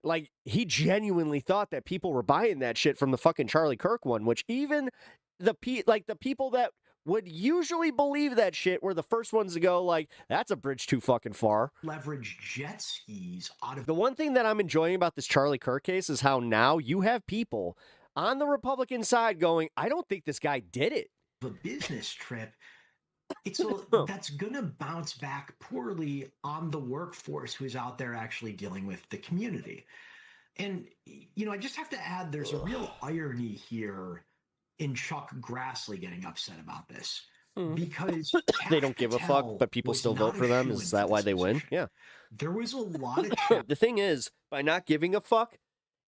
Like, he genuinely thought that people were buying that shit from the fucking Charlie Kirk one, which even the people that would usually believe that shit were the first ones to go like, that's a bridge too fucking far. Leverage jet skis out of... The one thing that I'm enjoying about this Charlie Kirk case is how now you have people on the Republican side going, I don't think this guy did it. A business trip. That's going to bounce back poorly on the workforce who's out there actually dealing with the community. And, I just have to add, there's a real irony here in Chuck Grassley getting upset about this. Because they don't give a fuck, but people still vote for them. Is that why they win? Yeah. There was a lot of... The thing is, by not giving a fuck,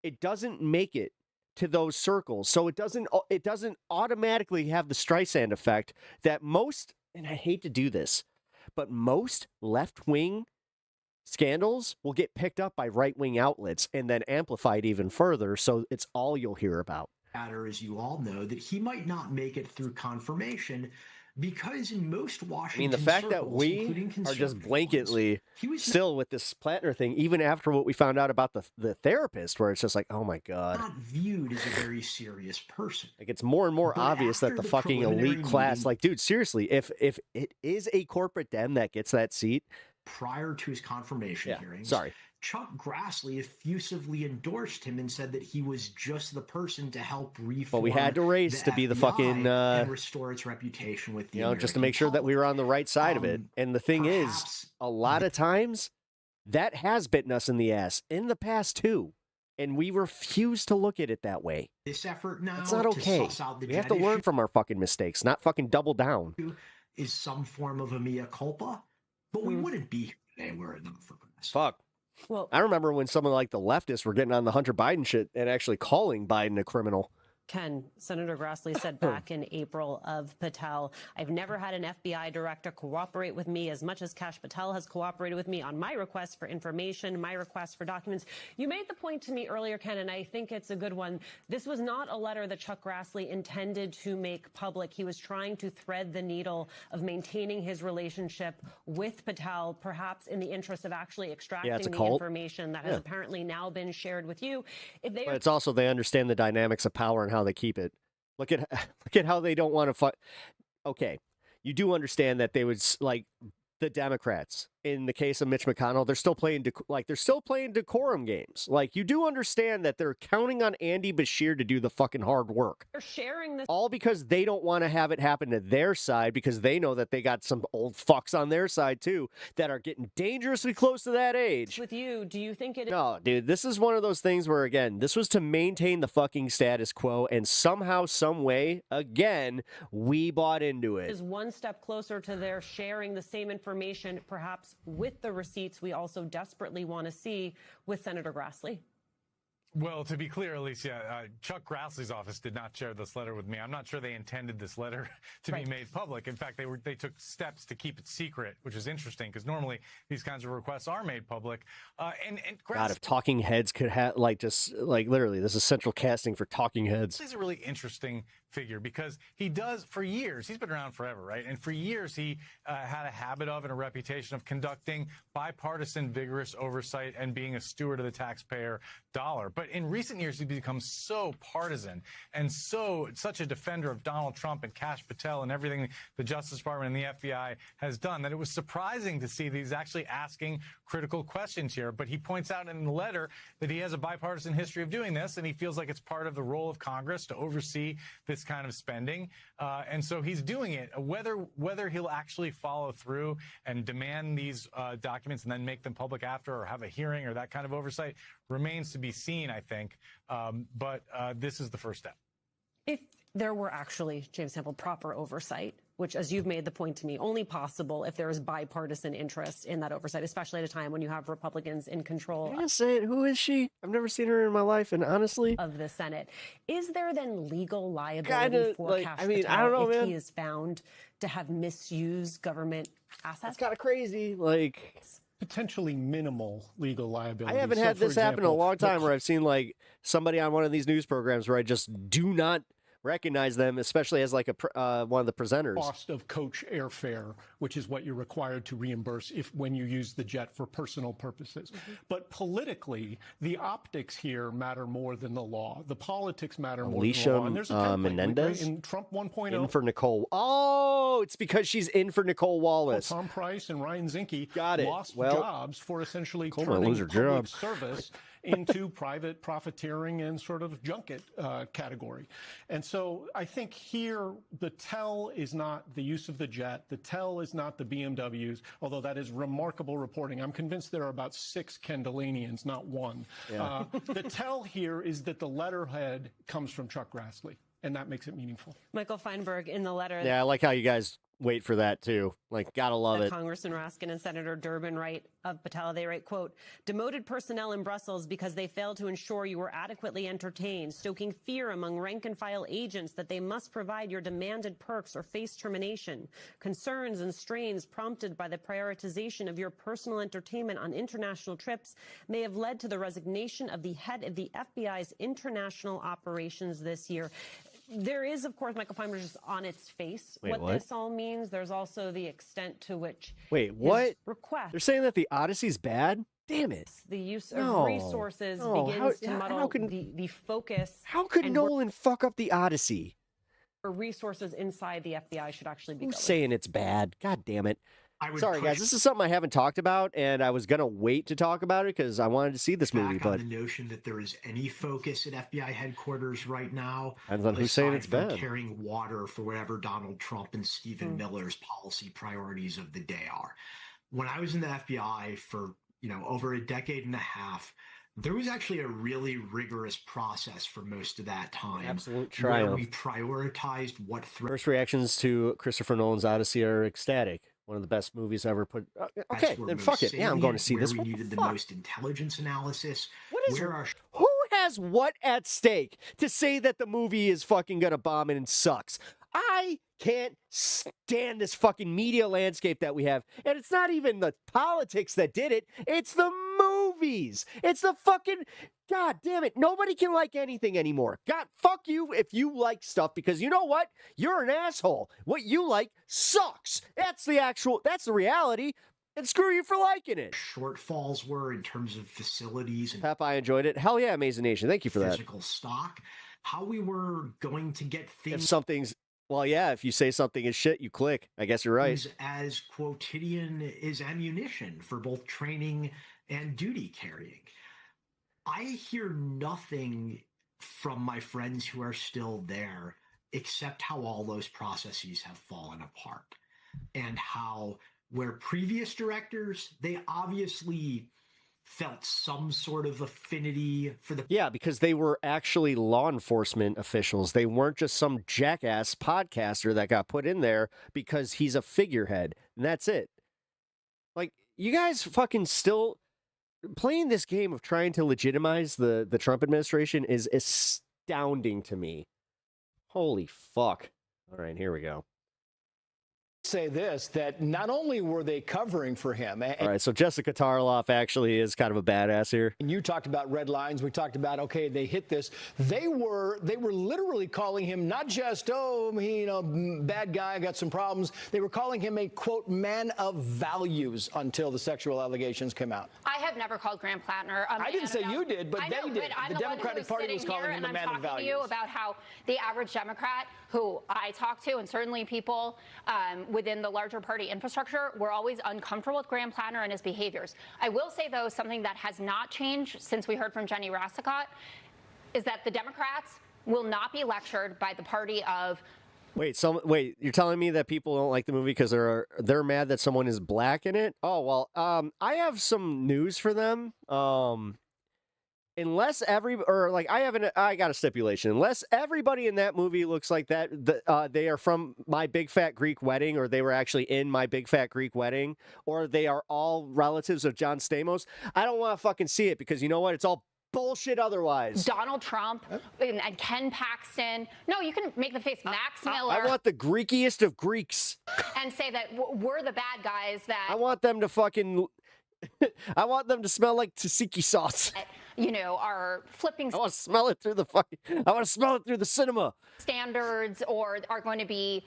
it doesn't make it to those circles. So it doesn't automatically have the Streisand effect that most, and I hate to do this, but most left-wing scandals will get picked up by right-wing outlets and then amplified even further, so it's all you'll hear about. As you all know, that he might not make it through confirmation because in most Washington the fact circles, that we are just blanketly still with this Platner thing, even after what we found out about the therapist, where it's just like, oh my God. Not viewed as a very serious person. Like, it's more and more obvious that the fucking elite class, like, dude, seriously, if it is a corporate Dem that gets that seat. Prior to his confirmation hearings, Chuck Grassley effusively endorsed him and said that he was just the person to help reform. But we had to race to be the fucking and restore its reputation with the just to make sure that we were on the right side of it. And the thing is, a lot of times that has bitten us in the ass in the past too, and we refuse to look at it that way. This effort now, it's not okay. We have to learn from our fucking mistakes, not fucking double down. Is some form of a mea culpa, but we wouldn't be here today were it not for this. Fuck. Well, I remember when someone like the leftists were getting on the Hunter Biden shit and actually calling Biden a criminal. Ken, Senator Grassley said back in April of Patel, I've never had an FBI director cooperate with me as much as Kash Patel has cooperated with me on my request for information, my request for documents. You made the point to me earlier, Ken, and I think it's a good one. This was not a letter that Chuck Grassley intended to make public. He was trying to thread the needle of maintaining his relationship with Patel, perhaps in the interest of actually extracting the information that has apparently now been shared with you. But it's also they understand the dynamics of power and how they keep it. Look at how they don't want to fight. Okay, you do understand that they would, like, the Democrats in the case of Mitch McConnell, they're still playing decorum games. Like, you do understand that they're counting on Andy Bashir to do the fucking hard work. They're sharing this all because they don't want to have it happen to their side, because they know that they got some old fucks on their side too that are getting dangerously close to that age. With you, do you think it? No, dude, this is one of those things where, again, this was to maintain the fucking status quo, and somehow, some way, again, we bought into it. Is one step closer to their sharing the same information, perhaps with the receipts we also desperately want to see with Senator Grassley? Well, to be clear, Alicia, Chuck Grassley's office did not share this letter with me. I'm not sure they intended this letter to be made public. In fact, they took steps to keep it secret, which is interesting because normally these kinds of requests are made public. And God, if Talking Heads could have, literally, this is central casting for Talking Heads. He's a really interesting figure, because he does, for years, he's been around forever, right? And for years, he had a habit of and a reputation of conducting bipartisan, vigorous oversight and being a steward of the taxpayer dollar. But in recent years, he's become so partisan and such a defender of Donald Trump and Kash Patel and everything the Justice Department and the FBI has done that it was surprising to see that he's actually asking critical questions here. But he points out in the letter that he has a bipartisan history of doing this, and he feels like it's part of the role of Congress to oversee this kind of spending. And so he's doing it. Whether he'll actually follow through and demand these documents and then make them public after, or have a hearing or that kind of oversight, remains to be seen, I think. But this is the first step. If there were actually, James Sample, proper oversight, which, as you've made the point to me, only possible if there is bipartisan interest in that oversight, especially at a time when you have Republicans in control. Can I say it? Who is she? I've never seen her in my life, and honestly, of the Senate. Is there then legal liability for Kash Patel I don't know, if man. he is found to have misused government assets? That's kind of crazy. Like, potentially minimal legal liability. I haven't had this happen in a long time where I've seen like somebody on one of these news programs where I just do not recognize them, especially as like a one of the presenters. Cost of coach airfare, which is what you're required to reimburse when you use the jet for personal purposes. But politically, the optics here matter more than the law. The politics matter more than the law. And there's a template, Menendez in Trump 1.0. In for Nicole. Oh, it's because she's in for Nicole Wallace. Tom Price and Ryan Zinke lost Well, jobs for essentially Nicole turning lose her public job. service into private profiteering and sort of junket category. And so I think here the tell is not the use of the jet. The tell is not the BMWs, although that is remarkable reporting. I'm convinced there are about 6 Kendallanians, not one. Yeah. The tell here is that the letterhead comes from Chuck Grassley, and that makes it meaningful. Michael Feinberg, in the letter. Yeah, I like how you guys wait for that too. Like, gotta love it. Congressman Raskin and Senator Durbin write of Patel. They write, quote, demoted personnel in Brussels because they failed to ensure you were adequately entertained, stoking fear among rank and file agents that they must provide your demanded perks or face termination. Concerns and strains prompted by the prioritization of your personal entertainment on international trips may have led to the resignation of the head of the FBI's international operations this year. There is, of course, Michael Feinberg, just on its face what this all means. There's also the extent to which request. They're saying that the Odyssey's bad? Damn it. The use of resources begins to muddle the focus. How could Nolan fuck up the Odyssey? Resources inside the FBI should actually be Who's saying it's bad? God damn it. Sorry, push guys. This is something I haven't talked about, and I was going to wait to talk about it because I wanted to see this movie. But on the notion that there is any focus at FBI headquarters right now, depends on who's saying it's aside from bad. carrying water for whatever Donald Trump and Stephen Miller's policy priorities of the day are. When I was in the FBI for over a decade and a half, there was actually a really rigorous process for most of that time. Absolute where triumph. we prioritized what threats. First reactions to Christopher Nolan's Odyssey are ecstatic. One of the best movies ever put. Okay, then fuck it. Yeah, I'm going to see this. We What the needed the fuck? most intelligence analysis. Who has what at stake to say that the movie is fucking gonna bomb and sucks? I can't stand this fucking media landscape that we have. And it's not even the politics that did it. It's the movies. It's the fucking... God damn it. Nobody can like anything anymore. God, fuck you if you like stuff, because you know what? You're an asshole. What you like sucks. That's the reality. And screw you for liking it. Shortfalls were in terms of facilities and Pep, I enjoyed it. Hell yeah, Amazing Nation. Thank you for that. physical stock. How we were going to get If things something's... Well, yeah, if you say something is shit, you click. I guess you're right. as quotidian as ammunition for both training and duty carrying. I hear nothing from my friends who are still there except how all those processes have fallen apart, and how where previous directors, they obviously felt some sort of affinity for the... Yeah, because they were actually law enforcement officials. They weren't just some jackass podcaster that got put in there because he's a figurehead, and that's it. Like, you guys fucking still... Playing this game of trying to legitimize the Trump administration is astounding to me. Holy fuck. All right, here we go. say this, that not only were they covering for him. All right, so Jessica Tarloff actually is kind of a badass here. And you talked about red lines. We talked about, okay, they hit this. They were literally calling him not just, oh, he, bad guy, got some problems. They were calling him a, quote, man of values until the sexual allegations came out. I have never called Graham Platner. I didn't say you did, but they did. The Democratic Party was calling him a man of values. I'm talking to you about how the average Democrat, who I talk to, and certainly people within the larger party infrastructure, were always uncomfortable with Graham Platner and his behaviors. I will say, though, something that has not changed since we heard from Jenny Rassicot is that the Democrats will not be lectured by the party of. Wait, you're telling me that people don't like the movie because they're mad that someone is black in it? Oh, well, I have some news for them. Unless I got a stipulation. Unless everybody in that movie looks like that, they are from My Big Fat Greek Wedding, or they were actually in My Big Fat Greek Wedding, or they are all relatives of John Stamos, I don't want to fucking see it, because you know what? It's all bullshit otherwise. Donald Trump and Ken Paxton. No, you can make the face Max Miller. I want the Greekiest of Greeks. And say that we're the bad guys that. I want them to fucking. I want them to smell like tzatziki sauce. Are flipping. I want to smell it through I want to smell it through the cinema. Standards, or are going to be,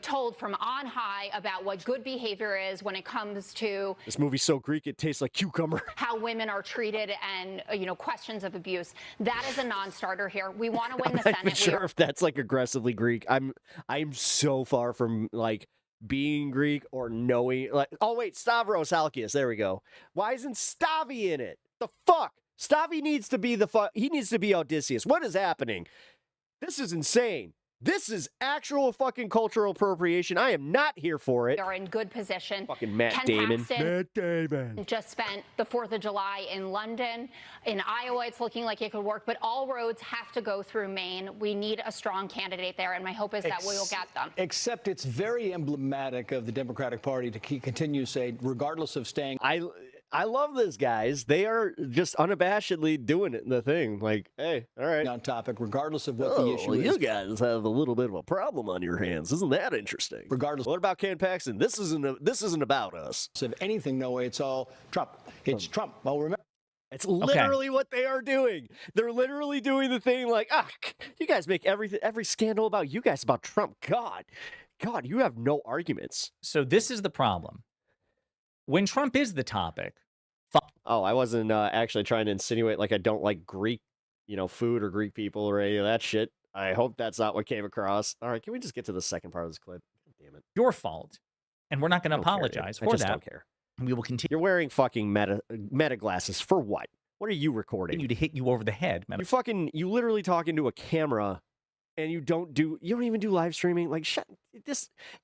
told from on high about what good behavior is when it comes to. This movie's so Greek it tastes like cucumber. How women are treated, and questions of abuse. That is a non-starter here. We want to win the Senate. I'm not sure if that's like aggressively Greek. I'm so far from like being Greek or knowing oh wait, Stavros Halkias, there we go. Why isn't Stavi in it? The fuck? Stavi needs to be he needs to be Odysseus. What is happening? This is insane. This is actual fucking cultural appropriation. I am not here for it. Are in good position. Fucking Matt Ken Damon. Paxton Matt Damon just spent the 4th of July in London. In Iowa, it's looking like it could work, but all roads have to go through Maine. We need a strong candidate there, and my hope is that we will get them. Except it's very emblematic of the Democratic Party to continue to say, regardless of staying. I love these guys. They are just unabashedly doing it in the thing. Like, hey, all right. On topic, regardless of what the issue is. You guys have a little bit of a problem on your hands. Isn't that interesting? Regardless. What about Ken Paxton? This isn't about us. Of anything, no way. It's all Trump. It's Trump. Well, remember. It's literally what they are doing. They're literally doing the thing like, you guys make every scandal about you guys about Trump. God, you have no arguments. So this is the problem. When Trump is the topic. Oh, I wasn't actually trying to insinuate like I don't like Greek, food or Greek people or any of that shit. I hope that's not what came across. All right, can we just get to the second part of this clip? Damn it. Your fault. And we're not going to apologize for that. I just don't care. We will continue. You're wearing fucking meta glasses for what? What are you recording? You to hit you over the head. You literally talk into a camera and you don't even do live streaming. Like,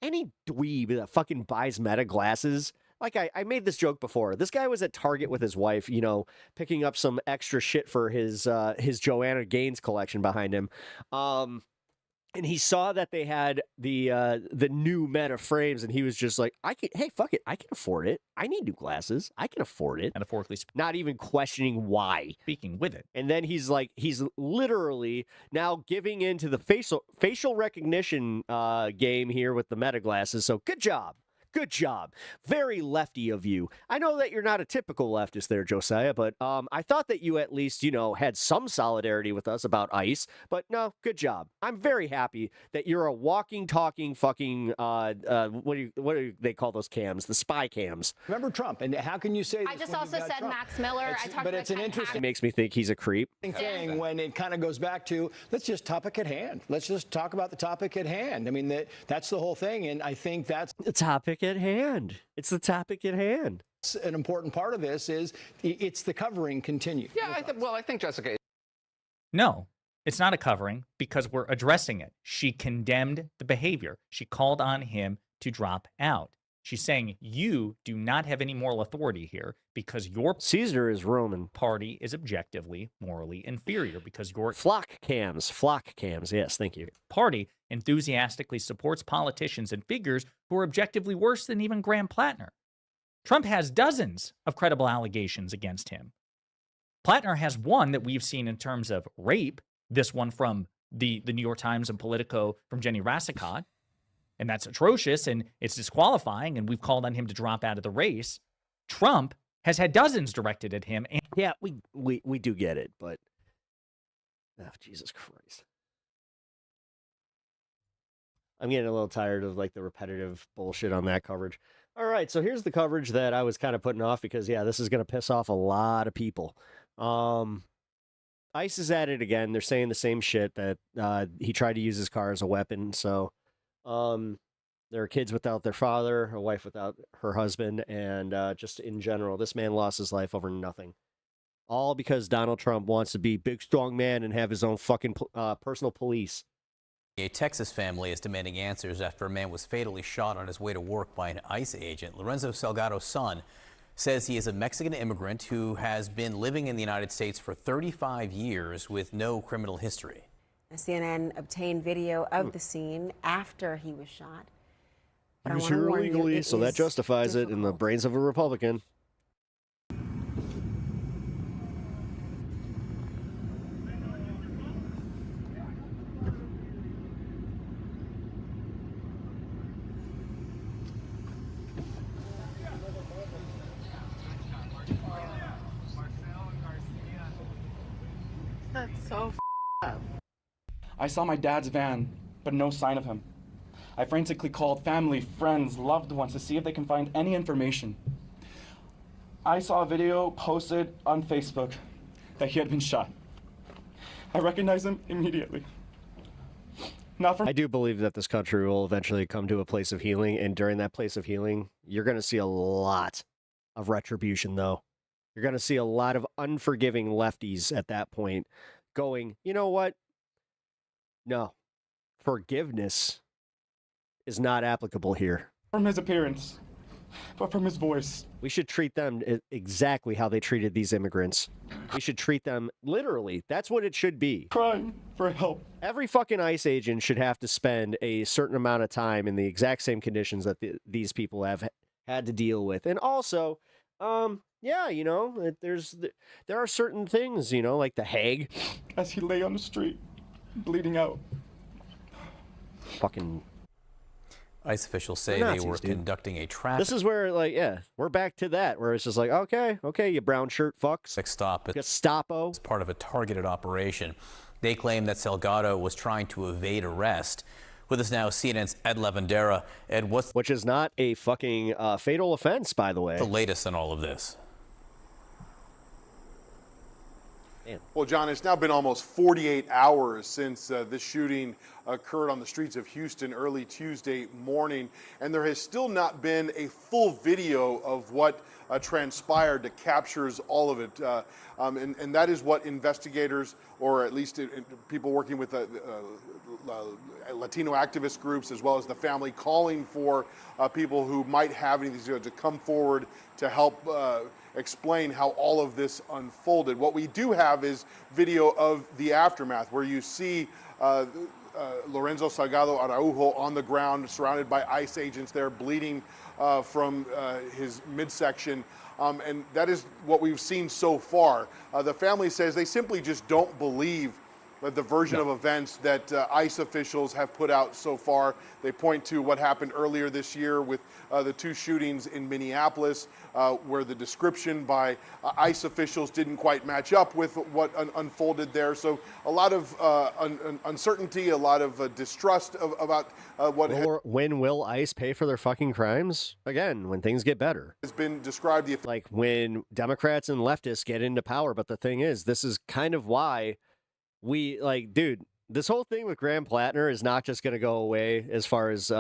any dweeb that fucking buys meta glasses. Like I made this joke before. This guy was at Target with his wife, picking up some extra shit for his Joanna Gaines collection behind him. And he saw that they had the new Meta frames, and he was just like, hey, fuck it. I can afford it. I need new glasses. I can afford it. Metaphorically not even questioning why. Speaking with it. And then he's literally now giving into the facial recognition game here with the Meta glasses. So good job. Good job. Very lefty of you. I know that you're not a typical leftist there, Josiah, but I thought that you at least, had some solidarity with us about ICE. But no, good job. I'm very happy that you're a walking, talking, fucking, what do they call those cams? The spy cams. Remember Trump, and how can you say this? I just also said Trump? Max Miller. But it's an interesting. It makes me think he's a creep. Thing when it kind of goes back to, let's just topic at hand. Let's just talk about the topic at hand. I mean, that's the whole thing, and I think that's the topic at hand. It's the topic at hand. An important part of this is it's the covering continued. Yeah, I think Jessica. No, it's not a covering because we're addressing it. She condemned the behavior. She called on him to drop out. She's saying you do not have any moral authority here because your Caesar is Roman party is objectively morally inferior because your flock cams. Yes, thank you. Party enthusiastically supports politicians and figures who are objectively worse than even Graham Platner. Trump has dozens of credible allegations against him. Platner has one that we've seen in terms of rape. This one from the New York Times and Politico from Jenny Rassicot. And that's atrocious, and it's disqualifying, and we've called on him to drop out of the race. Trump has had dozens directed at him. And yeah, we do get it, but Jesus Christ. I'm getting a little tired of like the repetitive bullshit on that coverage. All right, so here's the coverage that I was kind of putting off because, yeah, this is going to piss off a lot of people. ICE is at it again. They're saying the same shit that he tried to use his car as a weapon. So there are kids without their father, a wife without her husband, and just in general, this man lost his life over nothing. All because Donald Trump wants to be big, strong man and have his own fucking personal police. A Texas family is demanding answers after a man was fatally shot on his way to work by an ICE agent. Lorenzo Salgado's son says he is a Mexican immigrant who has been living in the United States for 35 years with no criminal history. CNN obtained video of the scene after he was shot. He was here illegally, so that justifies it in the brains of a Republican. That's so up. I saw my dad's van, but no sign of him. I frantically called family, friends, loved ones to see if they can find any information. I saw a video posted on Facebook that he had been shot. I recognized him immediately. I do believe that this country will eventually come to a place of healing, and during that place of healing, you're going to see a lot of retribution, though. You're going to see a lot of unforgiving lefties at that point going, you know what? No, forgiveness is not applicable here. From his appearance, but from his voice. We should treat them exactly how they treated these immigrants. We should treat them literally. That's what it should be. Crying for help. Every fucking ICE agent should have to spend a certain amount of time in the exact same conditions that these people have had to deal with. And also, yeah, you know, there are certain things, you know, like the Hague. As he lay on the street, bleeding out. Fucking ICE officials say they were conducting a traffic. This is where, like, yeah, we're back to that, where it's just like, okay, you brown shirt fucks. Stop. Gestapo. As part of a targeted operation. They claim that Salgado was trying to evade arrest. With us now, CNN's Ed Lavandera. Ed, which is not a fucking fatal offense, by the way. The latest in all of this. Well, John, it's now been almost 48 hours since this shooting occurred on the streets of Houston early Tuesday morning, and there has still not been a full video of what transpired that captures all of it. And that is what investigators, or at least people working with Latino activist groups, as well as the family, calling for people who might have any of these to come forward to help explain how all of this unfolded. What we do have is video of the aftermath, where you see Lorenzo Salgado Araujo on the ground, surrounded by ICE agents there, bleeding from his midsection. And that is what we've seen so far. The family says they simply just don't believe the version of events that ICE officials have put out so far. They point to what happened earlier this year with the two shootings in Minneapolis, where the description by ICE officials didn't quite match up with what unfolded there. So a lot of uncertainty, a lot of distrust about what when will ICE pay for their fucking crimes? Again, when things get better. Has been described like when Democrats and leftists get into power. But the thing is, this is kind of why dude, this whole thing with Graham Platner is not just going to go away as far as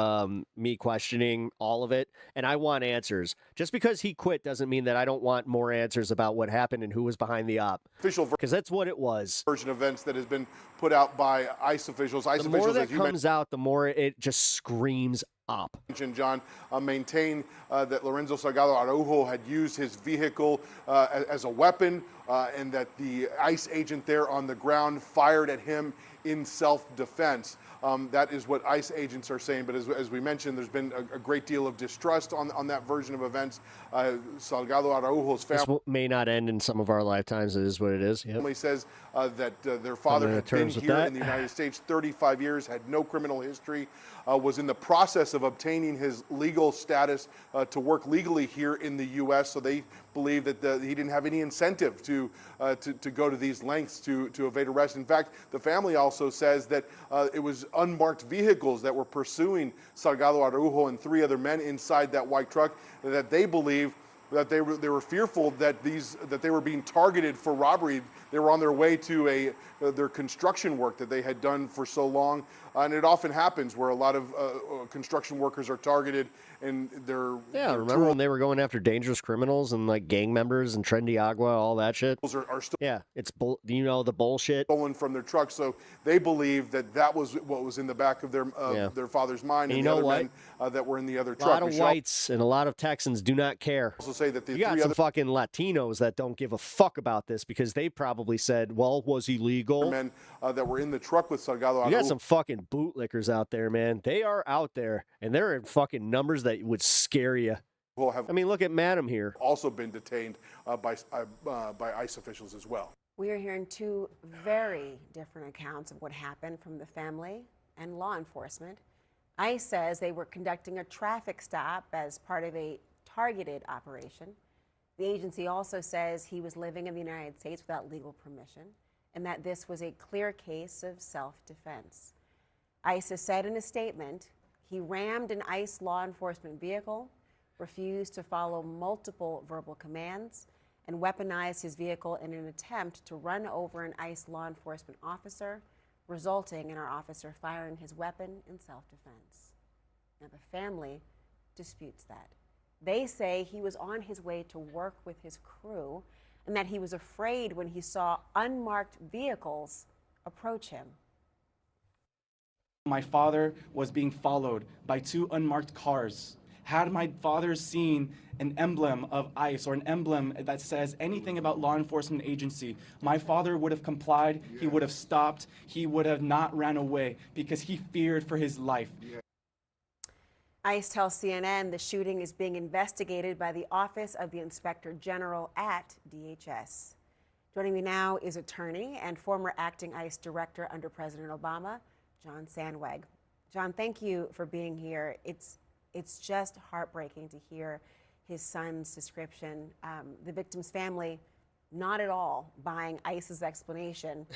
me questioning all of it. And I want answers. Just because he quit doesn't mean that I don't want more answers about what happened and who was behind the op. Because that's what it was. Version of events that has been put out by ICE officials. The more that comes out, the more it just screams up. John maintained that Lorenzo Salgado Araujo had used his vehicle as a weapon, and that the ICE agent there on the ground fired at him in self-defense. That is what ICE agents are saying, but as we mentioned, there's been a great deal of distrust on that version of events. Salgado Araujo's family... This may not end in some of our lifetimes. It is what it is. Yep. Family says that their father had been here in the United States 35 years, had no criminal history, was in the process of obtaining his legal status to work legally here in the U.S., so they believe that he didn't have any incentive to go to these lengths to evade arrest. In fact, the family also says that it was unmarked vehicles that were pursuing Salgado Araujo and 3 other men inside that white truck, that they believe that they were fearful that they were being targeted for robbery. They were on their way to their construction work that they had done for so long, and it often happens where a lot of construction workers are targeted and they're remember when they were going after dangerous criminals and like gang members and Trendy Agua, all that shit? Are still it's the bullshit stolen from their truck, so they believe that was what was in the back of their father's mind, and the other men that were in the other truck. A lot of whites and a lot of Texans do not care. Also say that you got some fucking Latinos that don't give a fuck about this because they probably said, well, was he legal? Men that were in the truck with Salgado Araujo. You got some fucking bootlickers out there, man. They are out there, and they're in fucking numbers that would scare you. I mean, look at Madam here. Also been detained by ICE officials as well. We are hearing 2 very different accounts of what happened from the family and law enforcement. ICE says they were conducting a traffic stop as part of a targeted operation. The agency also says he was living in the United States without legal permission and that this was a clear case of self-defense. ICE has said in a statement he rammed an ICE law enforcement vehicle, refused to follow multiple verbal commands, and weaponized his vehicle in an attempt to run over an ICE law enforcement officer, resulting in our officer firing his weapon in self-defense. Now, the family disputes that. They say he was on his way to work with his crew and that he was afraid when he saw unmarked vehicles approach him. My father was being followed by 2 unmarked cars. Had my father seen an emblem of ICE or an emblem that says anything about law enforcement agency, my father would have complied, he would have stopped, he would have not ran away because he feared for his life. ICE tells CNN the shooting is being investigated by the Office of the Inspector General at DHS. Joining me now is attorney and former acting ICE director under President Obama, John Sandweg. John, thank you for being here. It's just heartbreaking to hear his son's description. The victim's family, not at all buying ICE's explanation.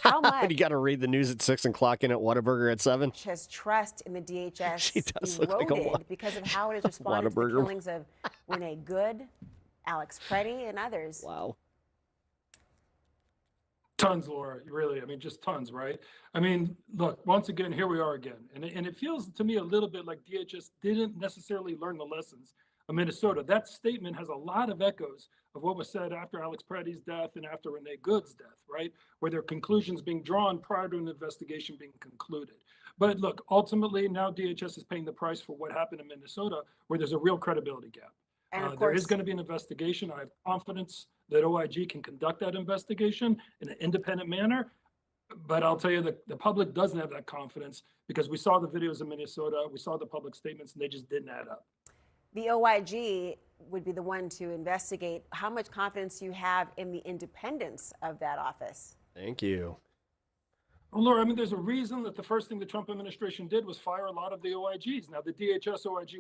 How much you got to read the news at 6 and clock in at Whataburger at 7? Has trust in the DHS She does eroded look like because of how it has responded to the Whataburger. killings of Renee Good, Alex Preddy, and others? Wow. Tons, Laura, really. I mean, just tons, right? I mean, look, once again, here we are again. And it feels to me a little bit like DHS didn't necessarily learn the lessons of Minnesota. That statement has a lot of echoes of what was said after Alex Preddy's death and after Renee Good's death, right? Where there are conclusions being drawn prior to an investigation being concluded. But look, ultimately, now DHS is paying the price for what happened in Minnesota, where there's a real credibility gap. And There is going to be an investigation. I have confidence that OIG can conduct that investigation in an independent manner. But I'll tell you that the public doesn't have that confidence because we saw the videos in Minnesota, we saw the public statements, and they just didn't add up. The OIG would be the one to investigate. How much confidence do you have in the independence of that office? Thank you. Well, Laura, I mean, there's a reason that the first thing the Trump administration did was fire a lot of the OIGs. Now, the DHS OIG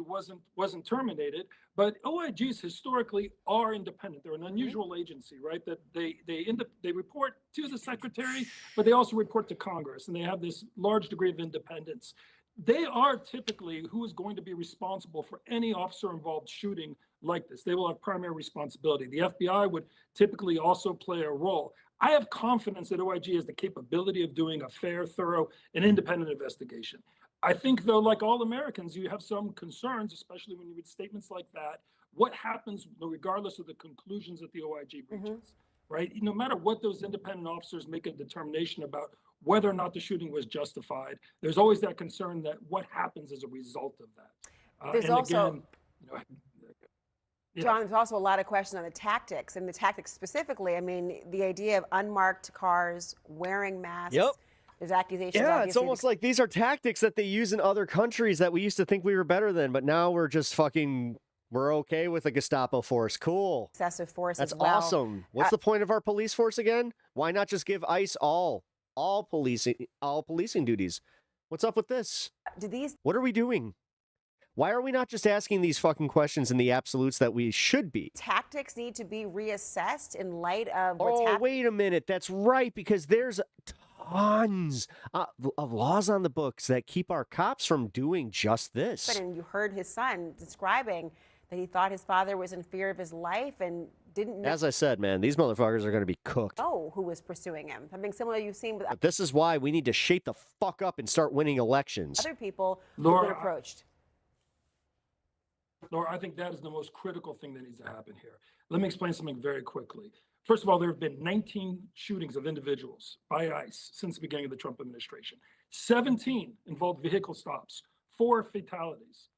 wasn't terminated, but OIGs historically are independent. They're an unusual agency, right? That they report to the secretary, but they also report to Congress, and they have this large degree of independence. They are typically who is going to be responsible for any officer-involved shooting like this. They will have primary responsibility. The FBI would typically also play a role. I have confidence that OIG has the capability of doing a fair, thorough, and independent investigation. I think, though, like all Americans, you have some concerns, especially when you read statements like that. What happens regardless of the conclusions that the OIG reaches, right? No matter what those independent officers make a determination about whether or not the shooting was justified, there's always that concern that what happens as a result of that. There's and also, again, John, there's also a lot of questions on the tactics, and the tactics specifically. I mean, the idea of unmarked cars, wearing masks. Yep. There's accusations. Yeah, it's almost like these are tactics that they use in other countries that we used to think we were better than, but now we're just fucking, we're okay with a Gestapo force. Cool. Excessive force. That's as well. awesome. What's the point of our police force again? Why not just give ICE all policing duties? What's up with this? What are we doing? Why are we not just asking these fucking questions in the absolutes that we should be? Tactics need to be reassessed in light of what's happening. Wait a minute. That's right, because there's tons of laws on the books that keep our cops from doing just this. And you heard his son describing that he thought his father was in fear of his life and didn't know. As I said, man, these motherfuckers are going to be cooked. Know who was pursuing him. Something similar you've seen with But this is why we need to shape the fuck up and start winning elections. other people who've been approached. Laura, I think that is the most critical thing that needs to happen here. Let me explain something very quickly. First of all, there have been 19 shootings of individuals by ICE since the beginning of the Trump administration. 17 involved vehicle stops, 4 fatalities.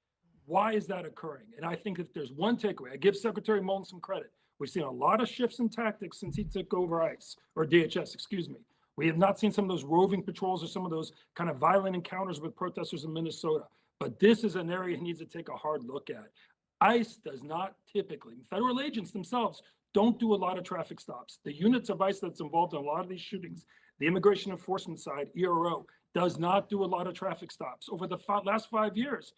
Why is that occurring? And I think if there's one takeaway, I give Secretary Mullen some credit. We've seen a lot of shifts in tactics since he took over ICE, or DHS, excuse me. We have not seen some of those roving patrols or some of those kind of violent encounters with protesters in Minnesota. But this is an area he needs to take a hard look at. ICE does not typically, federal agents themselves don't do a lot of traffic stops. The units of ICE that's involved in a lot of these shootings, the immigration enforcement side, ERO, does not do a lot of traffic stops. Over the last 5 years,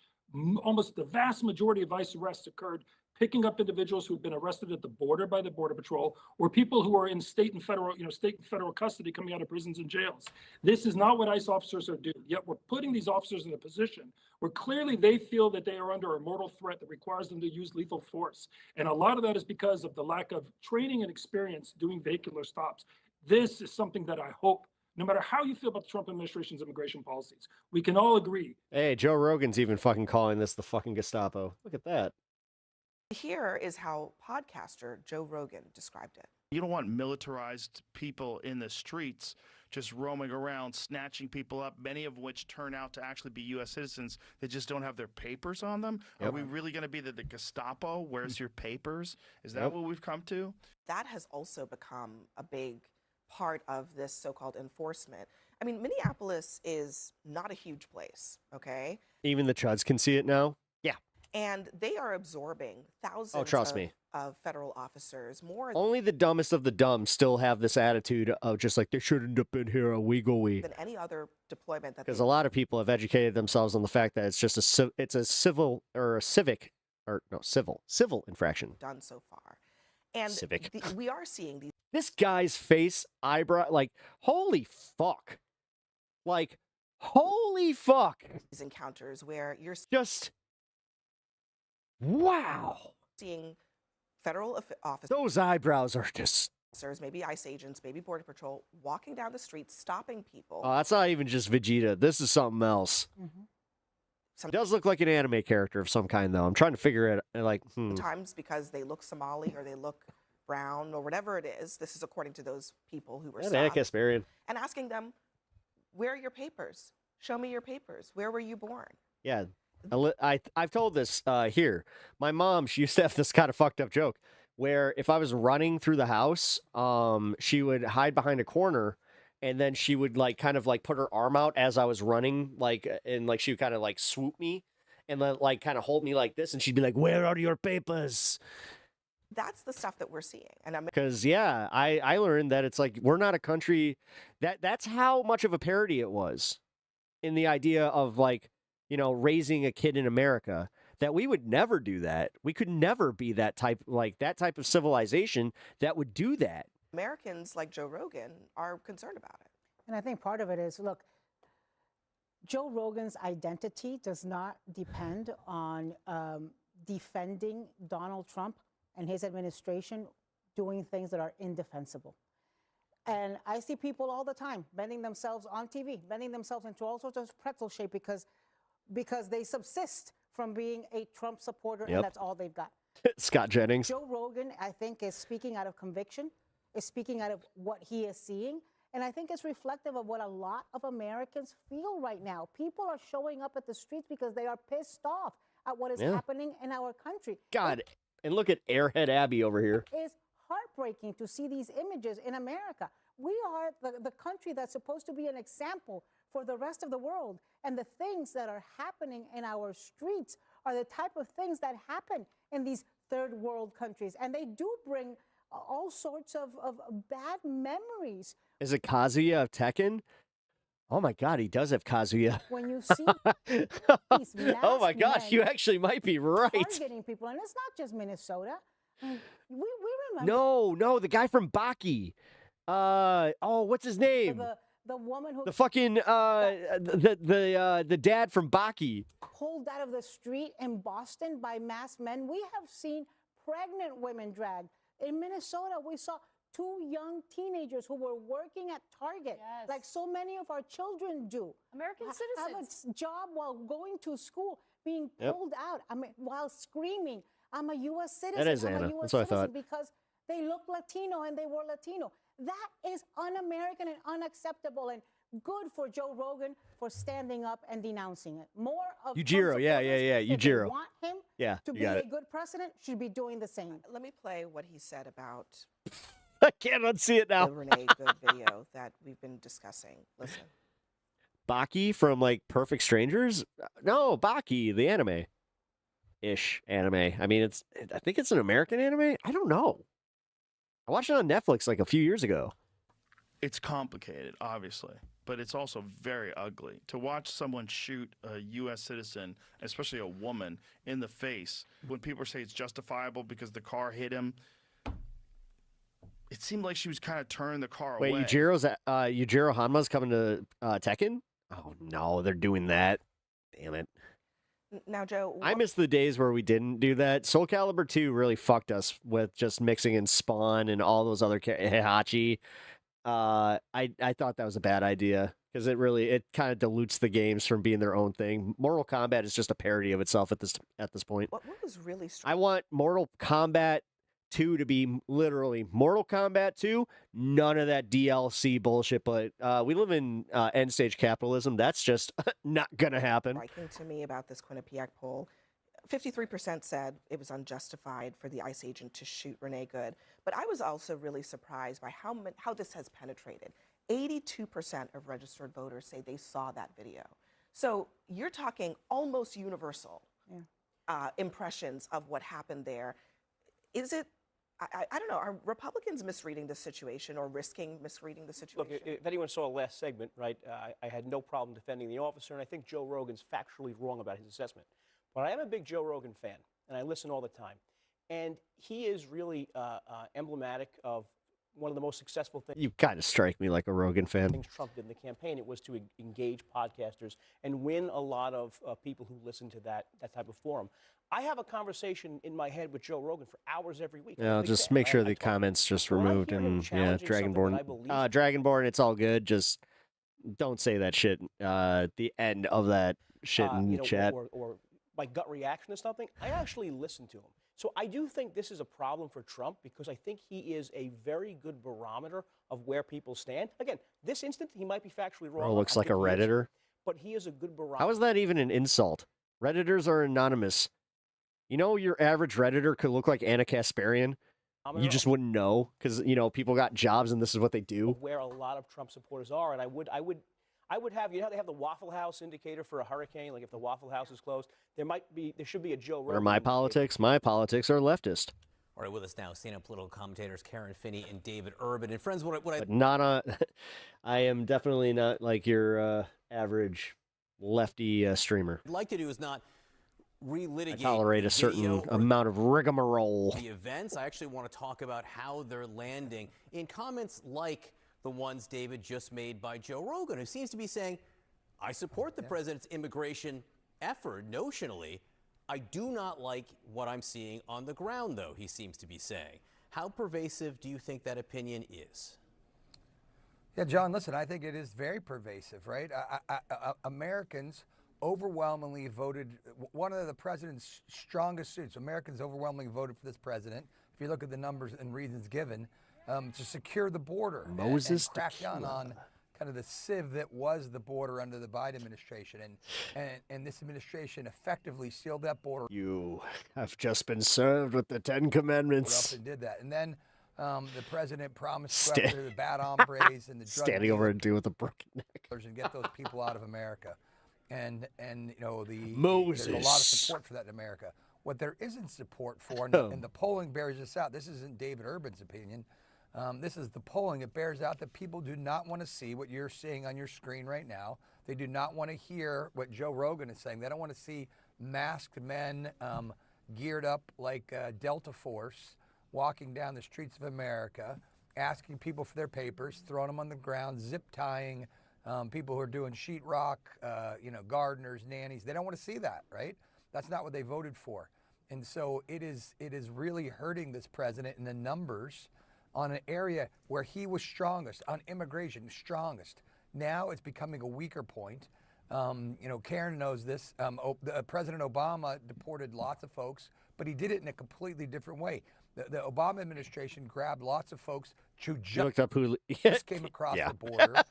almost the vast majority of ICE arrests occurred picking up individuals who've been arrested at the border by the Border Patrol, or people who are in state and federal custody coming out of prisons and jails. This is not what ICE officers are doing. Yet we're putting these officers in a position where clearly they feel that they are under a mortal threat that requires them to use lethal force. And a lot of that is because of the lack of training and experience doing vehicular stops. This is something that I hope, no matter how you feel about the Trump administration's immigration policies, we can all agree. Hey, Joe Rogan's even fucking calling this the fucking Gestapo. Look at that. Here is how podcaster Joe Rogan described it. You don't want militarized people in the streets just roaming around, snatching people up, many of which turn out to actually be U.S. citizens that just don't have their papers on them. Yep. Are we really going to be the Gestapo? Where's your papers? Is that what we've come to? That has also become a big part of this so-called enforcement. I mean, Minneapolis is not a huge place, okay? Even the chuds can see it now? Yeah. And they are absorbing thousands of federal officers. Only the dumbest of the dumb still have this attitude of just like, they shouldn't have been here a week. Than any other deployment. Because a lot of people have educated themselves on the fact that it's just civil infraction. Done so far. And we are seeing these. This guy's face, eyebrow, like, holy fuck. Like, holy fuck. These encounters where you're just... Wow. Seeing federal officers. Those eyebrows are just... Maybe ICE agents, maybe Border Patrol, walking down the street, stopping people. Oh, that's not even just Vegeta. This is something else. It does look like an anime character of some kind, though. I'm trying to figure it out. Like, Sometimes because they look Somali or they look brown or whatever it is. This is according to those people who were stopped. And asking them, where are your papers? Show me your papers. Where were you born? Yeah. I've told this here. My mom, she used to have this kind of fucked up joke where if I was running through the house, she would hide behind a corner and then she would like kind of like put her arm out as I was running, like, and like she would kind of like swoop me and then like kind of hold me like this and she'd be like, where are your papers? That's the stuff that we're seeing. And because yeah, I learned that it's like we're not a country that's how much of a parody it was in the idea of like, you know, raising a kid in America, that we would never do that. We could never be that type of civilization that would do that. Americans like Joe Rogan are concerned about it. And I think part of it is, look, Joe Rogan's identity does not depend on defending Donald Trump and his administration doing things that are indefensible. And I see people all the time bending themselves on TV, bending themselves into all sorts of pretzel shape because they subsist from being a Trump supporter, and that's all they've got. Scott Jennings. Joe Rogan, I think, is speaking out of conviction, is speaking out of what he is seeing, and I think it's reflective of what a lot of Americans feel right now. People are showing up at the streets because they are pissed off at what is happening in our country. God, and look at Airhead Abby over here. It is heartbreaking to see these images in America. We are the country that's supposed to be an example for the rest of the world. And the things that are happening in our streets are the type of things that happen in these third world countries. And they do bring all sorts of bad memories. Is it Kazuya of Tekken? Oh my God, he does have Kazuya. When you see these oh my masked gosh, men you actually might be right. targeting people, and it's not just Minnesota. I mean, we remember. No, the guy from Baki. What's his name? The woman who The fucking the dad from Baki. pulled out of the street in Boston by masked men. We have seen pregnant women dragged. In Minnesota, we saw 2 young teenagers who were working at Target, like so many of our children do. American citizens. Have a job while going to school, being pulled out. I mean, while screaming, "I'm a U.S. citizen." That is I'm Anna. a U.S. That's what I citizen," thought. because they look Latino and they were Latino. That is un-American and unacceptable. And good for Joe Rogan for standing up and denouncing it. More of Yujiro, yeah. if they Yujiro. want him Yeah, to you be got a it. good president, should be doing the same. Let me play what he said about I can't unsee it now. the Renee Good video that we've been discussing. Listen. Baki from like Perfect Strangers? No, Baki, the anime-ish anime. I mean, I think it's an American anime. I don't know. I watched it on Netflix like a few years ago. It's complicated, obviously, but it's also very ugly. To watch someone shoot a U.S. citizen, especially a woman, in the face, when people say it's justifiable because the car hit him, it seemed like she was kind of turning the car away. Wait, Yujiro Hanma's coming to Tekken? Oh no, they're doing that. Damn it. Now, Joe, I miss the days where we didn't do that. Soul Calibur 2 really fucked us with just mixing in Spawn and all those other Heihachi. I thought that was a bad idea because it kind of dilutes the games from being their own thing. Mortal Kombat is just a parody of itself at this point. what was really I want Mortal Kombat 2 to be literally Mortal Kombat 2, none of that DLC bullshit, but we live in end stage capitalism. That's just not gonna happen. Striking to me about this Quinnipiac poll, 53% said it was unjustified for the ICE agent to shoot Renee Good, but I was also really surprised by how this has penetrated. 82% of registered voters say they saw that video. So you're talking almost universal impressions of what happened there. Is it, I don't know, are Republicans misreading the situation or risking misreading the situation? Look, if anyone saw the last segment, right, I had no problem defending the officer, and I think Joe Rogan's factually wrong about his assessment. But I am a big Joe Rogan fan, and I listen all the time. And he is really emblematic of one of the most successful things. You kind of strike me like a Rogan fan. Things Trump did in the campaign, it was to engage podcasters and win a lot of people who listen to that type of forum. I have a conversation in my head with Joe Rogan for hours every week. Yeah, just make sure the comments just removed and Dragonborn. Dragonborn, it's all good. Just don't say that shit at the end of that shit in chat. Or my gut reaction to something. I actually listen to him. So I do think this is a problem for Trump because I think he is a very good barometer of where people stand. Again, this instant, he might be factually wrong. Bro looks like a Redditor. But he is a good barometer. How is that even an insult? Redditors are anonymous. You know, your average Redditor could look like Anna Kasparian. You just wouldn't know because, people got jobs and this is what they do. Where a lot of Trump supporters are. And I would have, how they have the Waffle House indicator for a hurricane? Like if the Waffle House is closed, there should be a Joe Rogan. Or my politics? My politics are leftist. All right, with us now, stand-up political commentators Karen Finney and David Urban. And friends, But not on. I am definitely not like your average lefty streamer. I'd like to do is not relitigate. I tolerate a certain amount of rigmarole. The events. I actually want to talk about how they're landing in comments like the ones David just made by Joe Rogan, who seems to be saying, I support the president's immigration effort notionally. I do not like what I'm seeing on the ground, though, he seems to be saying. How pervasive do you think that opinion is? Yeah, John, listen, I think it is very pervasive, right? Americans overwhelmingly voted, one of the president's strongest suits, Americans overwhelmingly voted for this president. If you look at the numbers and reasons given, to secure the border and crack down on kind of the sieve that was the border under the Biden administration. And this administration effectively sealed that border. You have just been served with the 10 Commandments. And did that. And then The president promised to go after the bad hombres and the drug standing over a dude with a broken neck and get those people out of America. And you know, Moses. there's a lot of support for that in America. What there isn't support for, and the polling bears this out, this isn't David Urban's opinion, this is the polling. It bears out that people do not want to see what you're seeing on your screen right now. They do not want to hear what Joe Rogan is saying. They don't want to see masked men geared up like Delta Force walking down the streets of America, asking people for their papers, throwing them on the ground, zip tying people who are doing sheetrock, you know, gardeners, nannies. They don't want to see that, right? That's not what they voted for. And so it is really hurting this president in the numbers on an area where he was strongest, on immigration, strongest. Now it's becoming a weaker point. You know, Karen knows this. President Obama deported lots of folks, but he did it in a completely different way. The Obama administration grabbed lots of folks who looked up who just came across the border,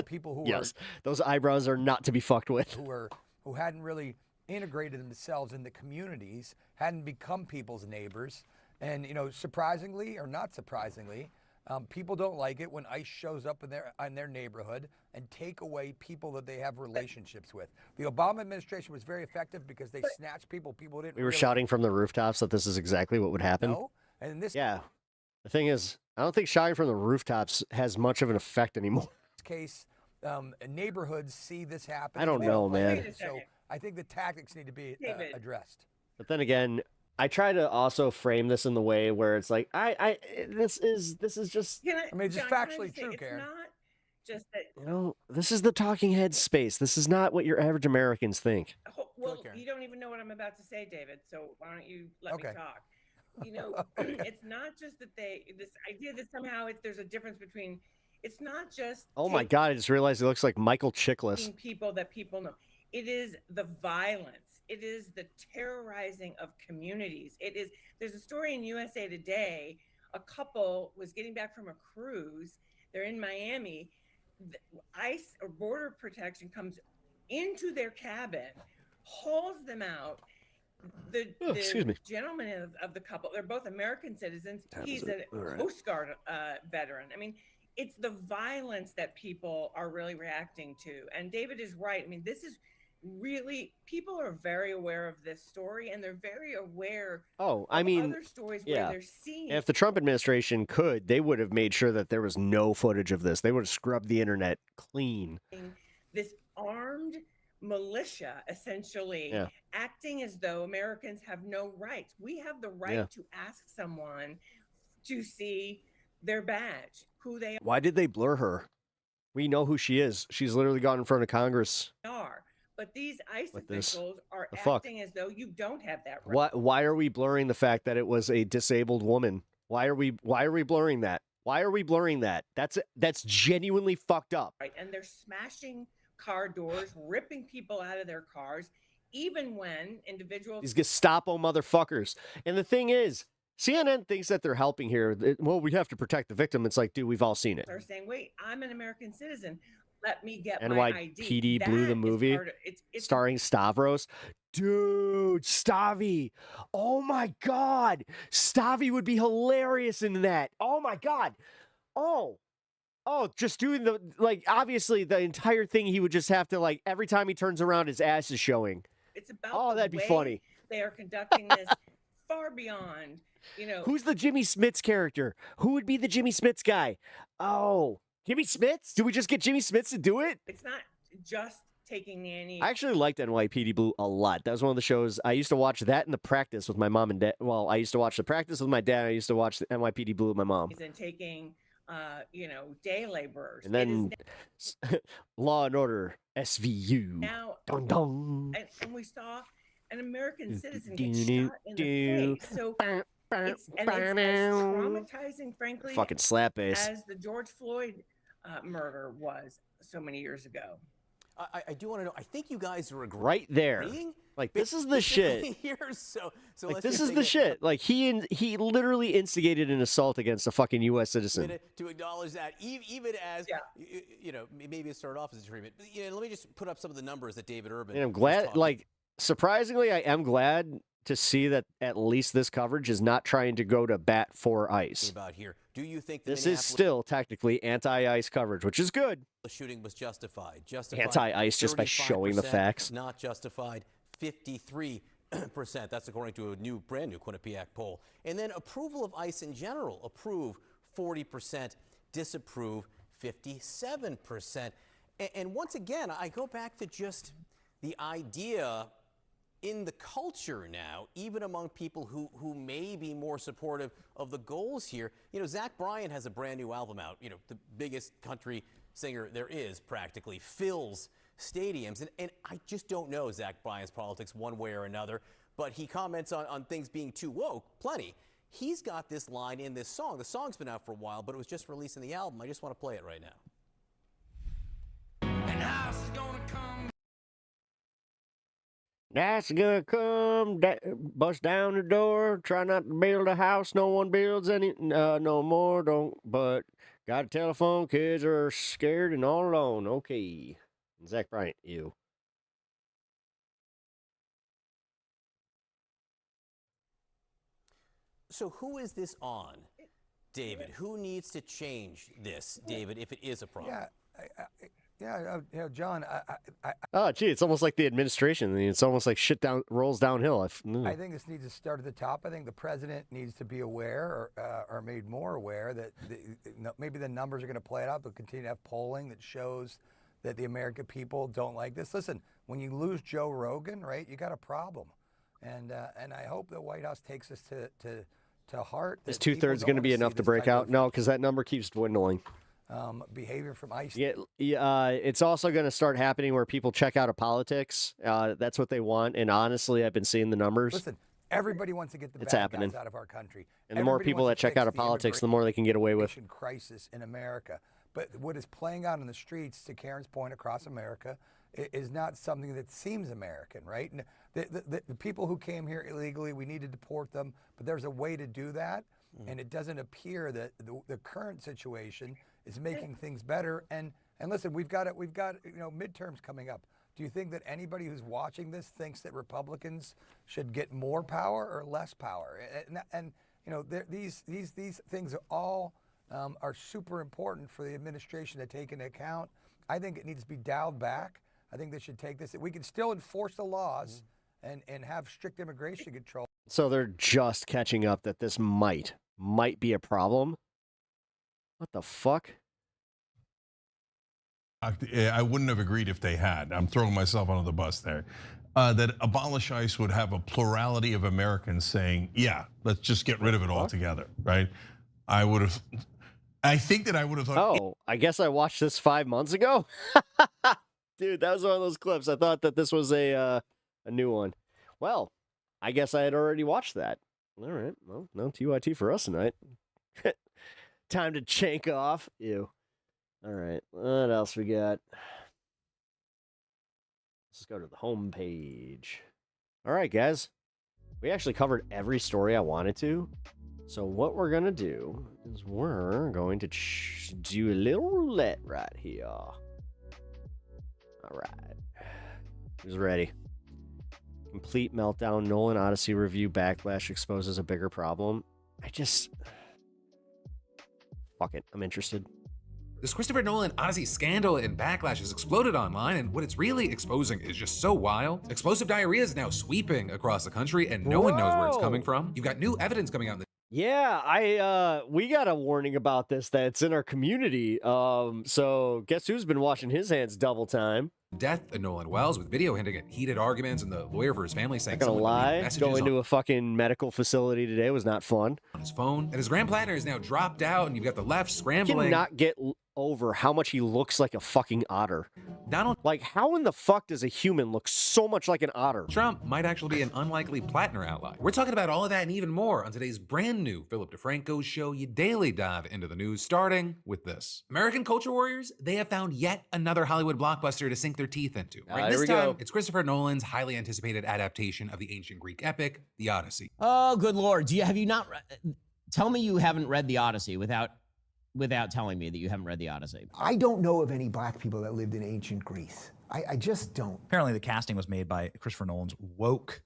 people who were, those eyebrows are not to be fucked with, who hadn't really integrated themselves in the communities, hadn't become people's neighbors, and you know, surprisingly or not surprisingly, people don't like it when ICE shows up in their neighborhood and take away people that they have relationships with. The Obama administration was very effective because they snatched people didn't. We were shouting from the rooftops that this is exactly what would happen. No, and this. Yeah, the thing is, I don't think shouting from the rooftops has much of an effect anymore. In this case, neighborhoods see this happen. I don't know, man. So I think the tactics need to be addressed. But then again, I try to also frame this in the way where it's like, this is just. I mean, it's just factually true, Karen. It's not just that. You know, this is the talking head space. This is not what your average Americans think. Well, you don't even know what I'm about to say, David. So why don't you let me talk? You know, it's not just that this idea that somehow there's a difference between. It's not just. Oh my God! I just realized he looks like Michael Chiklis. People that people know. It is the violence. It is the terrorizing of communities. There's a story in USA Today. A couple was getting back from a cruise. They're in Miami. ICE or Border Protection comes into their cabin, hauls them out. The gentleman of the couple, they're both American citizens. He's a Coast Guard veteran. I mean, it's the violence that people are really reacting to. And David is right. I mean, this is really, people are very aware of this story, and they're very aware of other stories where they're seeing. If the Trump administration could, they would have made sure that there was no footage of this. They would have scrubbed the internet clean. This armed militia, essentially, acting as though Americans have no rights. We have the right to ask someone to see their badge, who they Why did they blur her? We know who she is. She's literally gone in front of Congress. are. But these ICE officials are fuck? acting as though you don't have that right. Why are we blurring the fact that it was a disabled woman? Why are we blurring that? Why are we blurring that? That's genuinely fucked up. Right, and they're smashing car doors, ripping people out of their cars, even when individuals. These Gestapo motherfuckers. And the thing is, CNN thinks that they're helping here. Well, we have to protect the victim. It's like, dude, we've all seen it. They're saying, wait, I'm an American citizen. Let me get And my why ID. PD blew the movie starring Stavros. Dude, Stavi. Oh my God. Stavi would be hilarious in that. Oh my God. Oh, just doing obviously the entire thing, he would just have to, every time he turns around, his ass is showing. It's about that'd be funny. They are conducting this far beyond, Who's the Jimmy Smits character? Who would be the Jimmy Smits guy? Oh, Jimmy Smits? Do we just get Jimmy Smits to do it? It's not just taking nanny. I actually liked NYPD Blue a lot. That was one of the shows. I used to watch that in The Practice with my mom and dad. Well, I used to watch The Practice with my dad. I used to watch the NYPD Blue with my mom. And taking, day laborers. And then Law and Order, SVU. Now, dun, dun. And we saw an American citizen get shot in the face. So it's as traumatizing, frankly, fucking slap bass, as the George Floyd murder was so many years ago. I do want to know. I think you guys are right there. This is the shit. Here, so this is the shit. He literally instigated an assault against a fucking U.S. citizen. To acknowledge that, even as maybe it started off as a treatment. But, let me just put up some of the numbers that David Urban. And I'm glad. Surprisingly, I am glad to see that at least this coverage is not trying to go to bat for ICE. About here, do you think the This is still technically anti-ICE coverage, which is good. The shooting was justified? Justified. Anti-ICE just by showing the 35%, facts. Not justified. 53%. That's according to a brand new Quinnipiac poll. And then approval of ICE in general. Approve 40%. Disapprove 57%. And once again, I go back to just the idea in the culture now, even among people who may be more supportive of the goals here. You know, Zach Bryan has a brand new album out, you know, the biggest country singer there is practically, fills stadiums. And I just don't know Zach Bryan's politics one way or another, but he comments on things being too woke, plenty. He's got this line in this song. The song's been out for a while, but it was just released in the album. I just want to play it right now. And house is gonna come. That's gonna come, bust down the door, try not to build a house no one builds any, no more, don't, but got a telephone, kids are scared and all alone, okay. Zach Bryant, you. So who is this on, David? Who needs to change this, David, if it is a problem? John, Oh, gee, it's almost like the administration. It's almost like shit rolls downhill. I think this needs to start at the top. I think the president needs to be aware or made more aware that maybe the numbers are going to play it out. They'll continue to have polling that shows that the American people don't like this. Listen, when you lose Joe Rogan, right, you got a problem. And I hope the White House takes this to heart. Is 2/3 going to be enough to break out? No, because that number keeps dwindling. Behavior from ICE. Yeah, it's also going to start happening where people check out of politics. That's what they want. And honestly, I've been seeing the numbers. Listen, everybody wants to get the It's bad happening. guys out of our country. And the more Everybody people that wants to check out fix of the politics, the more they can get away with. immigration crisis in America. But what is playing out in the streets, to Karen's point, across America, is not something that seems American, right? And the people who came here illegally, we need to deport them, but there's a way to do that, and it doesn't appear that the current situation is making things better. And listen, we've got midterms coming up. Do you think that anybody who's watching this thinks that Republicans should get more power or less power? And these things are all are super important for the administration to take into account. I think it needs to be dialed back. I think they should take this. We can still enforce the laws and have strict immigration control. So they're just catching up that this might be a problem. What the fuck? I wouldn't have agreed if they had. I'm throwing myself under the bus there. That abolish ICE would have a plurality of Americans saying, yeah, let's just get rid of it altogether, right? I think that I would have thought. Oh, I guess I watched this 5 months ago. Dude, that was one of those clips. I thought that this was a new one. Well, I guess I had already watched that. All right. Well, no TYT for us tonight. Time to chank off. Ew. All right. What else we got? Let's go to the home page. All right, guys. We actually covered every story I wanted to. So what we're going to do is we're going to do a little roulette right here. All right. Who's ready? Complete meltdown. Nolan Odyssey review. Backlash exposes a bigger problem. Fuck it. I'm interested. This Christopher Nolan Odyssey scandal and backlash has exploded online, and what it's really exposing is just so wild. Explosive diarrhea is now sweeping across the country, and no one knows where it's coming from. You've got new evidence coming out in the Yeah, we got a warning about this that's in our community. So guess who's been washing his hands double time? death of Nolan Wells, with video hinting at heated arguments and the lawyer for his family saying Not gonna someone deleted lie, messages going to on a fucking medical facility today was not fun. his phone. And his Grand Platner is now dropped out, and you've got the left I scrambling. cannot get over how much he looks like a fucking otter. Like, how in the fuck does a human look so much like an otter? Trump might actually be an unlikely Platner ally. We're talking about all of that and even more on today's brand new Philip DeFranco show. You daily dive into the news, starting with this. American culture warriors, they have found yet another Hollywood blockbuster to sink their teeth into. Here This we time, go. it's Christopher Nolan's highly anticipated adaptation of the ancient Greek epic, The Odyssey. Oh, good Lord. Have you not tell me you haven't read The Odyssey without telling me that you haven't read The Odyssey. I don't know of any black people that lived in ancient Greece. I just don't. Apparently the casting was made by Christopher Nolan's woke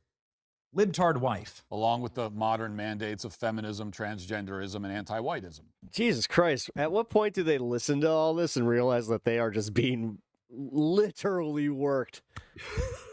libtard wife, along with the modern mandates of feminism, transgenderism, and anti-whiteism. Jesus Christ. At what point do they listen to all this and realize that they are just being literally worked?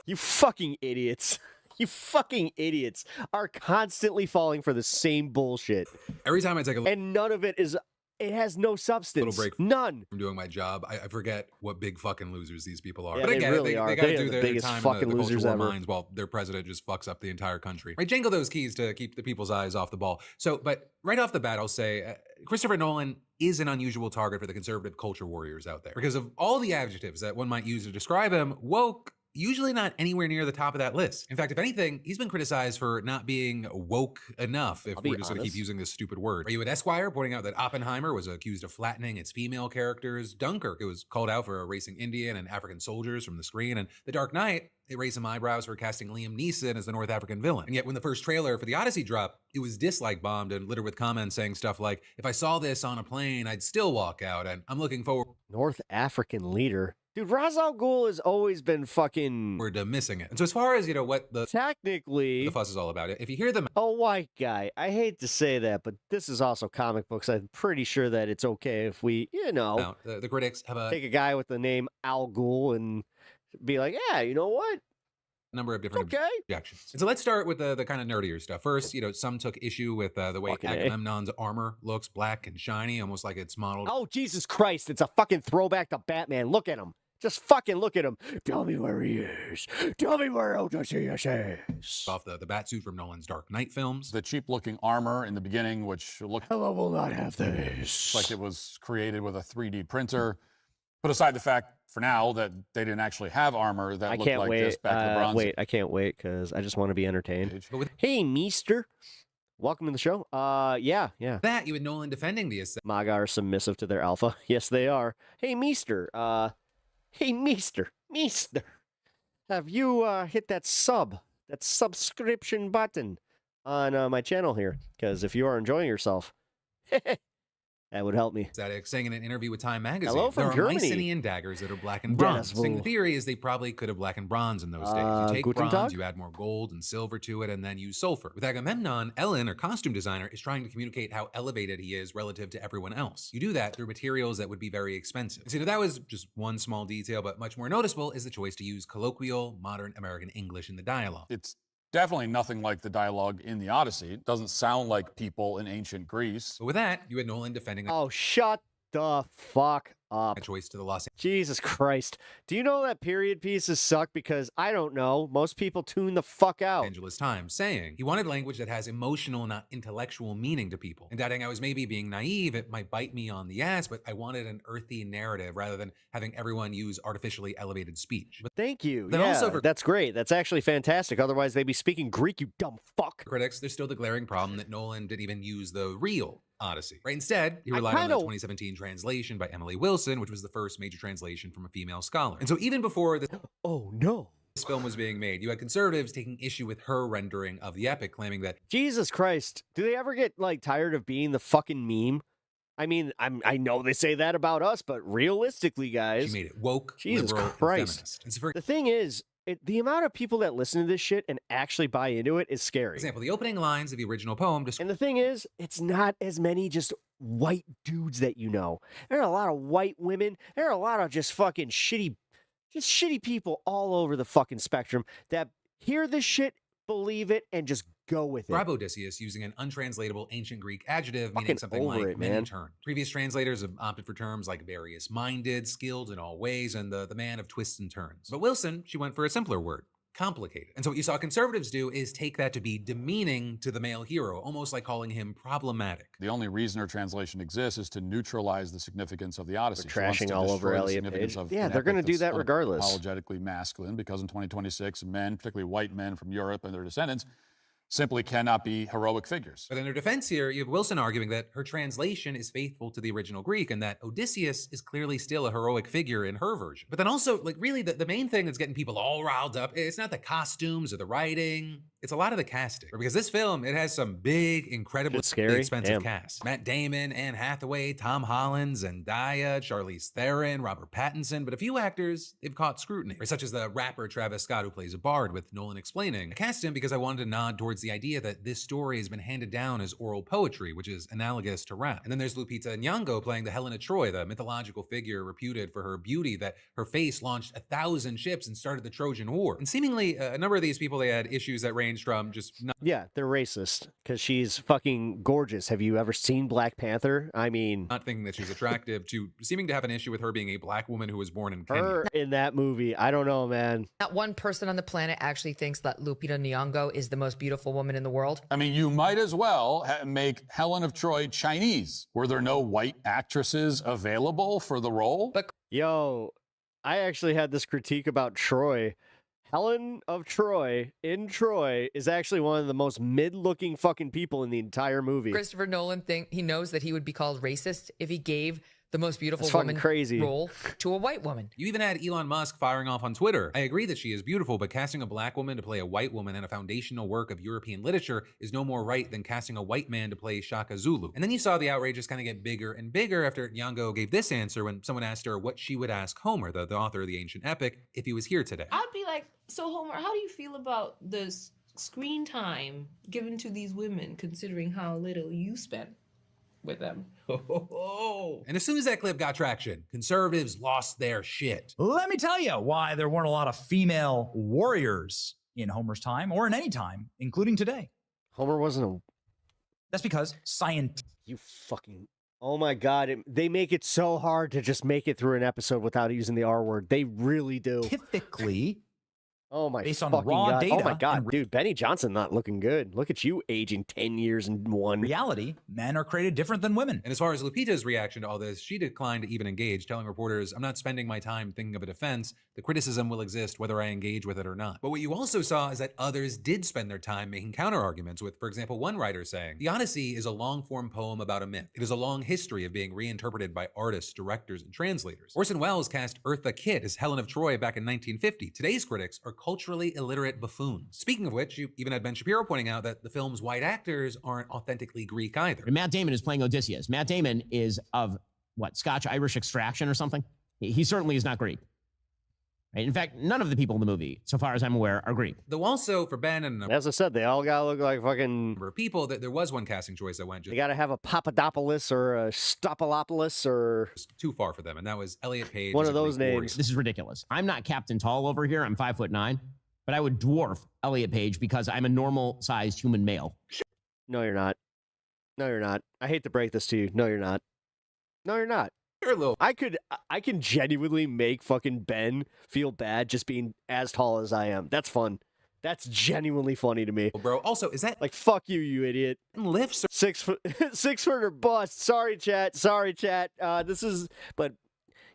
You fucking idiots. You fucking idiots are constantly falling for the same bullshit. Every time I take a look, and none of it is, it has no substance. little break None. from doing my job, I forget what big fucking losers these people are. Yeah, But I they get really it. are. They got They to are do the their biggest time in fucking the culture losers war ever. minds while their president just fucks up the entire country. Right, jangle those keys to keep the people's eyes off the ball. So, but right off the bat, I'll say Christopher Nolan is an unusual target for the conservative culture warriors out there. Because of all the adjectives that one might use to describe him, woke usually not anywhere near the top of that list. In fact, if anything, he's been criticized for not being woke enough, if we're just going to keep using this stupid word. Are you at Esquire pointing out that Oppenheimer was accused of flattening its female characters? Dunkirk, it was called out for erasing Indian and African soldiers from the screen. And The Dark Knight, they raised some eyebrows for casting Liam Neeson as the North African villain. And yet when the first trailer for The Odyssey dropped, it was dislike bombed and littered with comments saying stuff like, if I saw this on a plane, I'd still walk out, and I'm looking forward. North African leader. Dude, Ra's al Ghul has always been fucking... We're missing it. And so as far as, you know, what the... Technically... the fuss is all about, if you hear them... A white guy. I hate to say that, but this is also comic books. I'm pretty sure that it's okay if we, you know... the critics have take a guy with the name Al Ghul and be like, yeah, you know what? Number of different objections. And so let's start with the kind of nerdier stuff. First, you know, some took issue with the way Agamemnon's armor looks black and shiny, almost like it's modeled. Oh, Jesus Christ. It's a fucking throwback to Batman. Look at him. Just fucking look at him. Tell me where he is. Tell me where Odysseus is. Off the Batsuit from Nolan's Dark Knight films. The cheap-looking armor in the beginning, which looked... Hello will not have this. Like it was created with a 3D printer. Put aside the fact, for now, that they didn't actually have armor that looked like this back in the Bronze Age. I can't wait, because I just want to be entertained. Hey, Meester. Welcome to the show. Yeah. That, you had Nolan defending the aesthetic. MAGA are submissive to their alpha. Yes, they are. Hey, Meester. Hey, Meester. Have you hit that subscription button on my channel here? Because if you are enjoying yourself, that would help me. Saying in an interview with Time magazine, hello from there are Germany. Mycenaean daggers that are black and bronze. Saying the theory is they probably could have black and bronze in those days. You take Guten bronze, Tag? you add more gold and silver to it, and then use sulfur. With Agamemnon, Ellen, her costume designer, is trying to communicate how elevated he is relative to everyone else. You do that through materials that would be very expensive. See, now that was just one small detail, but much more noticeable is the choice to use colloquial, modern American English in the dialogue. It's definitely nothing like the dialogue in the Odyssey. It doesn't sound like people in ancient Greece. But with that, you had Nolan defending Oh, shut the fuck up. a choice to the Los Jesus Christ. Do you know that period pieces suck? Because I don't know. Most people tune the fuck out. Angeles Times, saying he wanted language that has emotional, not intellectual meaning to people. And adding, I was maybe being naive, it might bite me on the ass, but I wanted an earthy narrative rather than having everyone use artificially elevated speech. But Thank you. Then Yeah, also that's great. That's actually fantastic. Otherwise, they'd be speaking Greek, you dumb fuck. critics, there's still the glaring problem that Nolan didn't even use the real Odyssey. Right? Instead, he relied on the 2017 translation by Emily Wilson, which was the first major translation from a female scholar. And so even before this this film was being made, you had conservatives taking issue with her rendering of the epic, claiming that Jesus Christ. Do they ever get like tired of being the fucking meme? I mean, I know they say that about us, but realistically, guys, she made it woke, Jesus liberal, and Christ. feminist. And so for The thing is, the amount of people that listen to this shit and actually buy into it is scary. example, the opening lines of the original poem And the thing is, it's not as many just white dudes that you know. There are a lot of white women. There are a lot of just fucking shitty people all over the fucking spectrum that hear this shit, believe it, and just go with it. describe Odysseus using an untranslatable ancient Greek adjective Fucking meaning something over like it, many man. turned. Previous translators have opted for terms like various minded, skilled in all ways, and the man of twists and turns. But Wilson, she went for a simpler word. Complicated. And so what you saw conservatives do is take that to be demeaning to the male hero, almost like calling him problematic. The only reason her translation exists is to neutralize the significance of the Odyssey. They're trashing all over Elliot Page. Yeah, they're going to do that regardless. Apologetically masculine, because in 2026, men, particularly white men from Europe and their descendants, simply cannot be heroic figures. But in their defense here, you have Wilson arguing that her translation is faithful to the original Greek and that Odysseus is clearly still a heroic figure in her version. But then also, like, really, the main thing that's getting people all riled up, it's not the costumes or the writing, It's a lot of the casting. Because this film, it has some big, incredibly expensive cast. Matt Damon, Anne Hathaway, Tom Holland, Zendaya, Charlize Theron, Robert Pattinson, but a few actors, they've caught scrutiny. Such as the rapper Travis Scott, who plays a bard, with Nolan explaining, I cast him because I wanted to nod towards the idea that this story has been handed down as oral poetry, which is analogous to rap. And then there's Lupita Nyong'o playing the Helen of Troy, the mythological figure reputed for her beauty, that her face launched 1,000 ships and started the Trojan War. And seemingly, a number of these people, they had issues that range from just yeah, they're racist because she's fucking gorgeous. Have you ever seen Black Panther? I mean, not thinking that she's attractive to seeming to have an issue with her being a black woman who was born in Kenya. Her in that movie, I don't know, man. Not one person on the planet actually thinks that Lupita Nyong'o is the most beautiful woman in the world. I mean, you might as well make Helen of Troy Chinese. Were there no white actresses available for the role? Yo, I actually had this critique about Troy. Helen of Troy in Troy is actually one of the most mid-looking fucking people in the entire movie. Christopher Nolan he knows that he would be called racist if he gave the most beautiful woman role to a white woman. You even had Elon Musk firing off on Twitter. I agree that she is beautiful, but casting a black woman to play a white woman in a foundational work of European literature is no more right than casting a white man to play Shaka Zulu. And then you saw the outrage just kind of get bigger and bigger after Nyong'o gave this answer when someone asked her what she would ask Homer, the author of the ancient epic, if he was here today. I'd be like, so Homer, how do you feel about the screen time given to these women, considering how little you spent with them? And as soon as that clip got traction, conservatives lost their shit. Let me tell you why there weren't a lot of female warriors in Homer's time or in any time, including today. Homer wasn't a... That's because science... You fucking... Oh my God, they make it so hard to just make it through an episode without using the R word. They really do. Typically... Oh my based on fucking raw God. data. Oh my God, dude, Benny Johnson not looking good. Look at you aging 10 years in one. Reality, men are created different than women. And as far as Lupita's reaction to all this, she declined to even engage, telling reporters, I'm not spending my time thinking of a defense. The criticism will exist whether I engage with it or not. But what you also saw is that others did spend their time making counter-arguments with, for example, one writer saying, the Odyssey is a long-form poem about a myth. It is a long history of being reinterpreted by artists, directors, and translators. Orson Welles cast Eartha Kitt as Helen of Troy back in 1950. Today's critics are culturally illiterate buffoons. Speaking of which, you even had Ben Shapiro pointing out that the film's white actors aren't authentically Greek either. Matt Damon is playing Odysseus. Matt Damon is of, what, Scotch-Irish extraction or something? He certainly is not Greek. Right? In fact, none of the people in the movie, so far as I'm aware, are Greek. Though also, for Ben and as I said, they all gotta look like fucking... number of people, that there was one casting choice that went just... They gotta have a Papadopoulos or a Stopolopoulos or... too far for them, and that was Elliot Page. One of those names. This is ridiculous. I'm not Captain Tall over here. I'm 5'9", but I would dwarf Elliot Page because I'm a normal-sized human male. No, you're not. No, you're not. I hate to break this to you. No, you're not. No, you're not. I can genuinely make fucking Ben feel bad just being as tall as I am. That's fun. That's genuinely funny to me. Bro, also, is that... Like, fuck you, you idiot. Lifts... 6 foot... 6 footer bust. Sorry, chat. Sorry, chat. This is... But...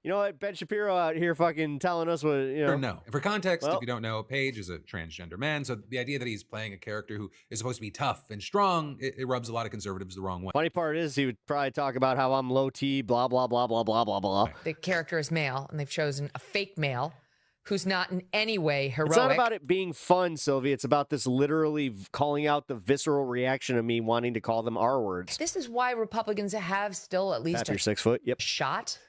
You know what? Ben Shapiro out here fucking telling us what, you know. No. And for context, if you don't know, Page is a transgender man, so the idea that he's playing a character who is supposed to be tough and strong, it rubs a lot of conservatives the wrong way. Funny part is he would probably talk about how I'm low T, blah, blah, blah, blah, blah, blah, blah. The character is male, and they've chosen a fake male who's not in any way heroic. It's not about it being fun, Sylvie. It's about this literally calling out the visceral reaction of me wanting to call them R words. This is why Republicans have still at least you're 6 foot. Yep. Shot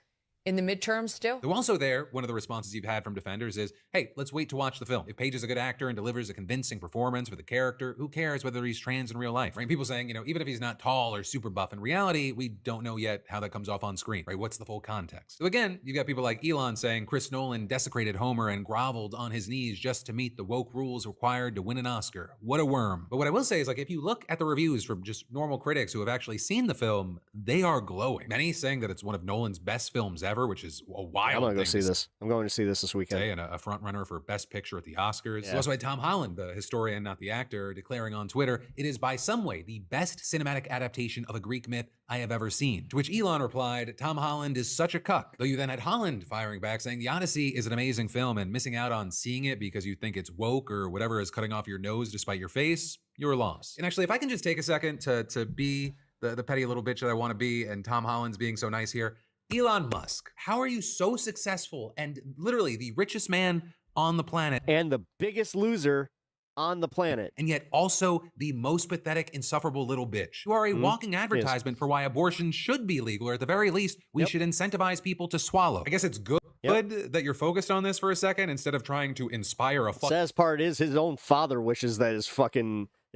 in the midterms still. Though also there, one of the responses you've had from defenders is, hey, let's wait to watch the film. If Page is a good actor and delivers a convincing performance for the character, who cares whether he's trans in real life? Right? People saying, you know, even if he's not tall or super buff in reality, we don't know yet how that comes off on screen, right? What's the full context? So again, you've got people like Elon saying Chris Nolan desecrated Homer and groveled on his knees just to meet the woke rules required to win an Oscar. What a worm. But what I will say is, like, if you look at the reviews from just normal critics who have actually seen the film, they are glowing. Many saying that it's one of Nolan's best films ever, which is a wild I'm gonna go thing see this. I'm going to see this weekend. And a front runner for Best Picture at the Oscars. Yeah. You also had Tom Holland, the historian, not the actor, declaring on Twitter, it is by some way the best cinematic adaptation of a Greek myth I have ever seen. To which Elon replied, Tom Holland is such a cuck. Though you then had Holland firing back saying the Odyssey is an amazing film and missing out on seeing it because you think it's woke or whatever is cutting off your nose despite your face, you're lost. And actually, if I can just take a second to be the petty little bitch that I want to be, and Tom Holland's being so nice here, Elon Musk, how are you so successful and literally the richest man on the planet? And the biggest loser on the planet. And yet also the most pathetic, insufferable little bitch. You are a walking advertisement for why abortion should be legal, or at the very least, we should incentivize people to swallow. I guess it's good that you're focused on this for a second instead of trying to inspire a Saddest part is his own father wishes that his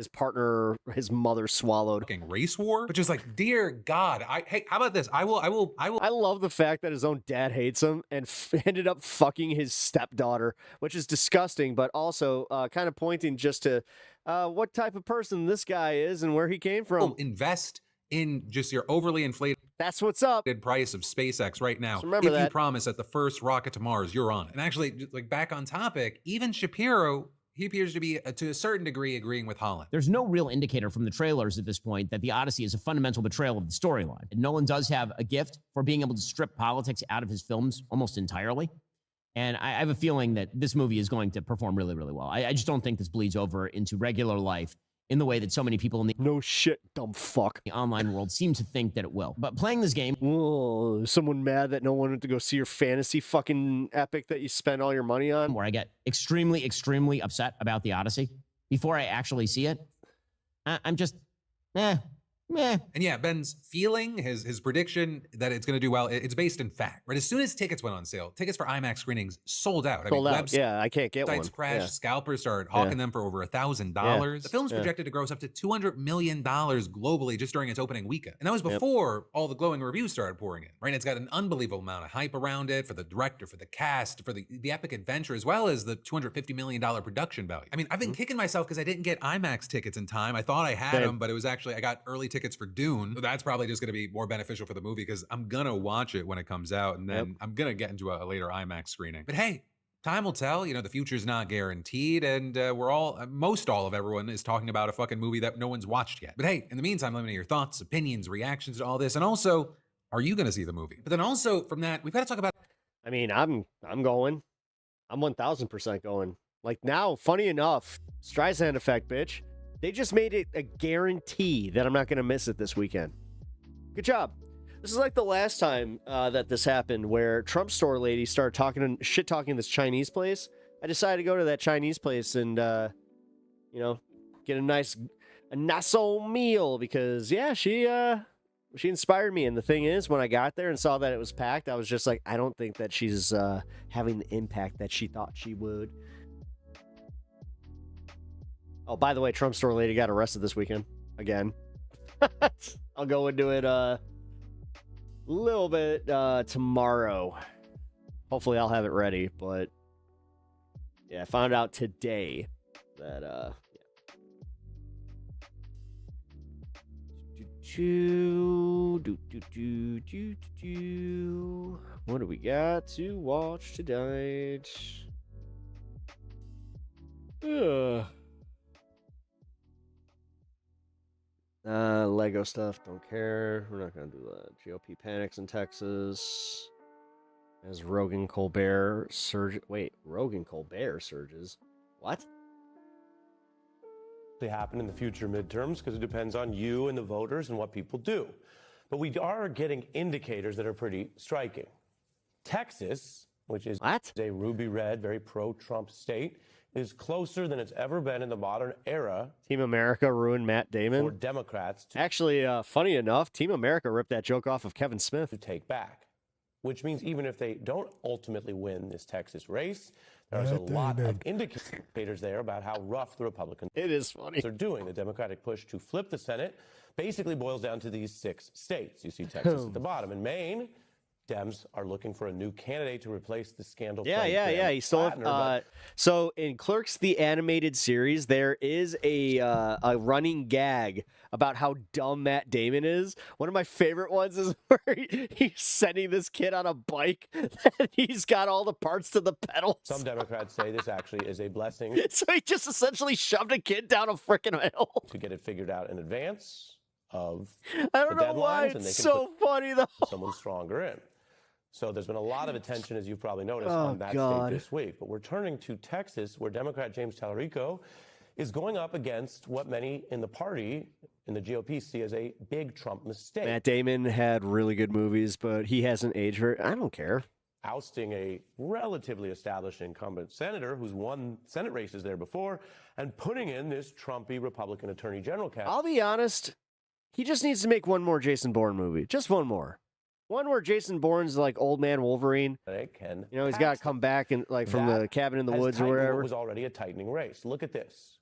partner, his mother swallowed. Race war, but just like, dear God, hey, how about this? I will. I love the fact that his own dad hates him and ended up fucking his stepdaughter, which is disgusting, but also kind of pointing just to what type of person this guy is and where he came from. Invest in just your overly inflated. That's what's up. Price of SpaceX right now. So remember if that. You promise that the first rocket to Mars, you're on it. And actually, just like back on topic, even Shapiro, he appears to be, to a certain degree, agreeing with Holland. There's no real indicator from the trailers at this point that the Odyssey is a fundamental betrayal of the storyline. And Nolan does have a gift for being able to strip politics out of his films almost entirely. And I have a feeling that this movie is going to perform really, really well. I just don't think this bleeds over into regular life in the way that so many people in the no shit, dumb fuck, the online world seem to think that it will. But playing this game, someone mad that no one went to go see your fantasy fucking epic that you spent all your money on, where I get extremely, extremely upset about the Odyssey before I actually see it. I'm just, meh. And yeah, Ben's feeling, his prediction that it's going to do well, it's based in fact. Right, as soon as tickets went on sale, tickets for IMAX screenings sold out. Sold out. Yeah, I can't get one. Websites crashed. Yeah. Scalpers started hawking them for over $1,000. Yeah. The film's projected to gross up to $200 million globally just during its opening weekend. And that was before all the glowing reviews started pouring in. Right, it's got an unbelievable amount of hype around it for the director, for the cast, for the epic adventure, as well as the $250 million production value. I mean, I've been kicking myself because I didn't get IMAX tickets in time. I thought I had them, but it was actually, I got early tickets for Dune. That's probably just going to be more beneficial for the movie because I'm going to watch it when it comes out, and then I'm going to get into a later IMAX screening. But hey, time will tell. You know, the future's not guaranteed, and most all of everyone is talking about a fucking movie that no one's watched yet. But hey, in the meantime, let me know your thoughts, opinions, reactions to all this, and also, are you going to see the movie? But then also, from that, we've got to talk about... I mean, I'm going. I'm 1,000% going. Like now, funny enough, Streisand effect, bitch. They just made it a guarantee that I'm not going to miss it this weekend. Good job. This is like the last time that this happened where Trump store lady started shit-talking this Chinese place. I decided to go to that Chinese place and, get a nice old meal because, yeah, she inspired me. And the thing is, when I got there and saw that it was packed, I was just like, I don't think that she's having the impact that she thought she would. Oh, by the way, Trump store lady got arrested this weekend. Again. I'll go into it a little bit tomorrow. Hopefully I'll have it ready, but yeah, I found out today that what do we got to watch tonight? Lego stuff, don't care. We're not gonna do that. GOP panics in Texas. As Rogan Colbert surge. Wait, Rogan Colbert surges. What? They happen in the future midterms because it depends on you and the voters and what people do. But we are getting indicators that are pretty striking. Texas, which is a ruby red, very pro-Trump state, is closer than it's ever been in the modern era. Team America ruined Matt Damon. For Democrats. Actually, funny enough, Team America ripped that joke off of Kevin Smith. To take back, which means even if they don't ultimately win this Texas race, there's a lot of indicators there about how rough the Republicans are doing. The Democratic push to flip the Senate basically boils down to these 6 states. You see Texas at the bottom. In Maine, Dems are looking for a new candidate to replace the scandal. Yeah. He still so in Clerks the animated series, there is a running gag about how dumb Matt Damon is. One of my favorite ones is where he's sending this kid on a bike and he's got all the parts to the pedals. Some Democrats say this actually is a blessing. So he just essentially shoved a kid down a freaking hill to get it figured out in advance of I don't know why and it's so funny though. Someone stronger in. So there's been a lot of attention, as you've probably noticed, on that state this week. But we're turning to Texas, where Democrat James Tallarico is going up against what many in the party, in the GOP, see as a big Trump mistake. Matt Damon had really good movies, but he hasn't aged very. I don't care. ousting a relatively established incumbent senator who's won Senate races there before, and putting in this Trumpy Republican Attorney General candidate. I'll be honest, he just needs to make one more Jason Bourne movie. Just one more. One where Jason Bourne's like old man Wolverine. You know, he's got to come back and like from the cabin in the woods or wherever. It was already a tightening race. Look at this.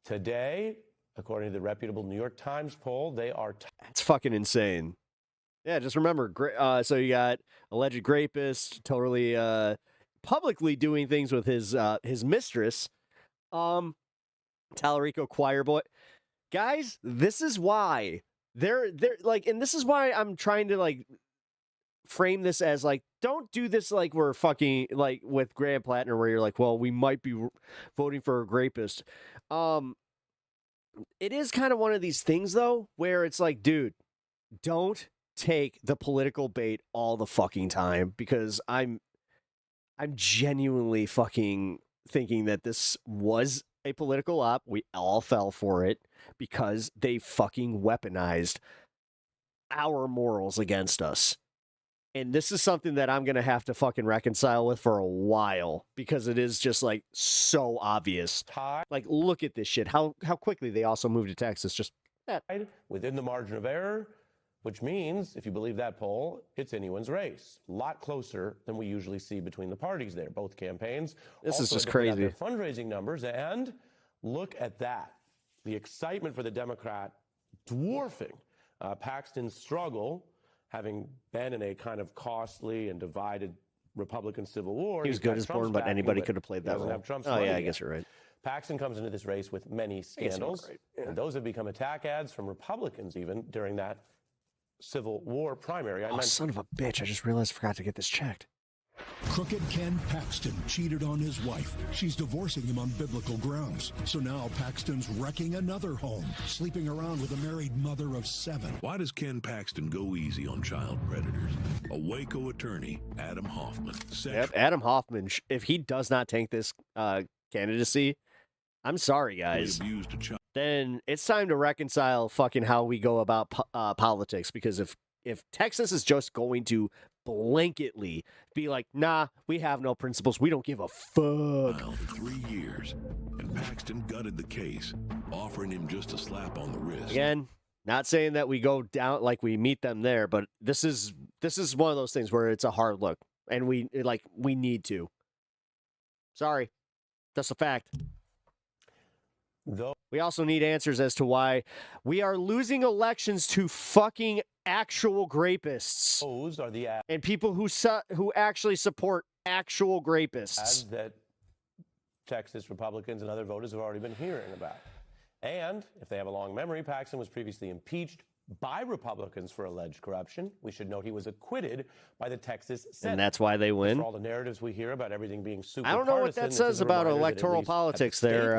Today, according to the reputable New York Times poll, they are... It's fucking insane. Yeah, just remember, so you got alleged rapist, totally publicly doing things with his mistress, Tallarico choir boy. Guys, this is why they're like, and this is why I'm trying to like frame this as like, don't do this like we're fucking like with Graham Platner, where you're like, well, we might be voting for a rapist. It is kind of one of these things though, where it's like, dude, don't take the political bait all the fucking time, because I'm genuinely fucking thinking that this was a political op. We all fell for it because they fucking weaponized our morals against us. And this is something that I'm going to have to fucking reconcile with for a while, because it is just like so obvious. Like, look at this shit. How quickly they also moved to Texas. Just within the margin of error, which means, if you believe that poll, it's anyone's race. A lot closer than we usually see between the parties there, both campaigns. This also is just to put out crazy. their fundraising numbers, and look at that. The excitement for the Democrat dwarfing Paxton's struggle, having been in a kind of costly and divided Republican civil war. He was good as Bourne, but anybody could have played that role. Oh, yeah, I guess you're right. Paxton comes into this race with many scandals, and those have become attack ads from Republicans even during that Civil War primary. Son of a bitch, I just realized I forgot to get this checked. Crooked Ken Paxton cheated on his wife. She's divorcing him on biblical grounds. So now Paxton's wrecking another home, sleeping around with a married mother of 7. Why does Ken Paxton go easy on child predators? A Waco attorney, Adam Hoffman. Yep, Adam Hoffman, if he does not take this candidacy, I'm sorry, guys. Then it's time to reconcile fucking how we go about politics, because if Texas is just going to blanketly be like, nah, we have no principles, we don't give a fuck. For 3 years, and Paxton gutted the case, offering him just a slap on the wrist. Again, not saying that we go down like we meet them there, but this is one of those things where it's a hard look, and we need to. Sorry, that's a fact. We also need answers as to why we are losing elections to fucking actual rapists. Those are the and people who actually support actual rapists. Ads that Texas Republicans and other voters have already been hearing about. And if they have a long memory, Paxton was previously impeached by Republicans for alleged corruption. We should note he was acquitted by the Texas Senate. And that's why they win. For all the narratives we hear about everything being super I don't know what that says about electoral politics there,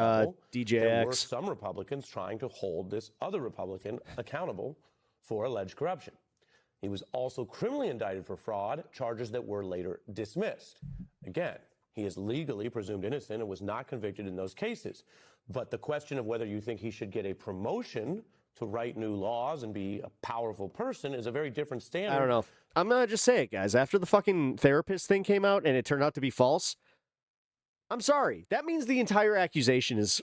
DJX. There were some Republicans trying to hold this other Republican accountable for alleged corruption. He was also criminally indicted for fraud, charges that were later dismissed. Again, he is legally presumed innocent and was not convicted in those cases. But the question of whether you think he should get a promotion to write new laws and be a powerful person is a very different standard. I don't know. I'm going to just say it, guys. After the fucking therapist thing came out and it turned out to be false, I'm sorry. That means the entire accusation is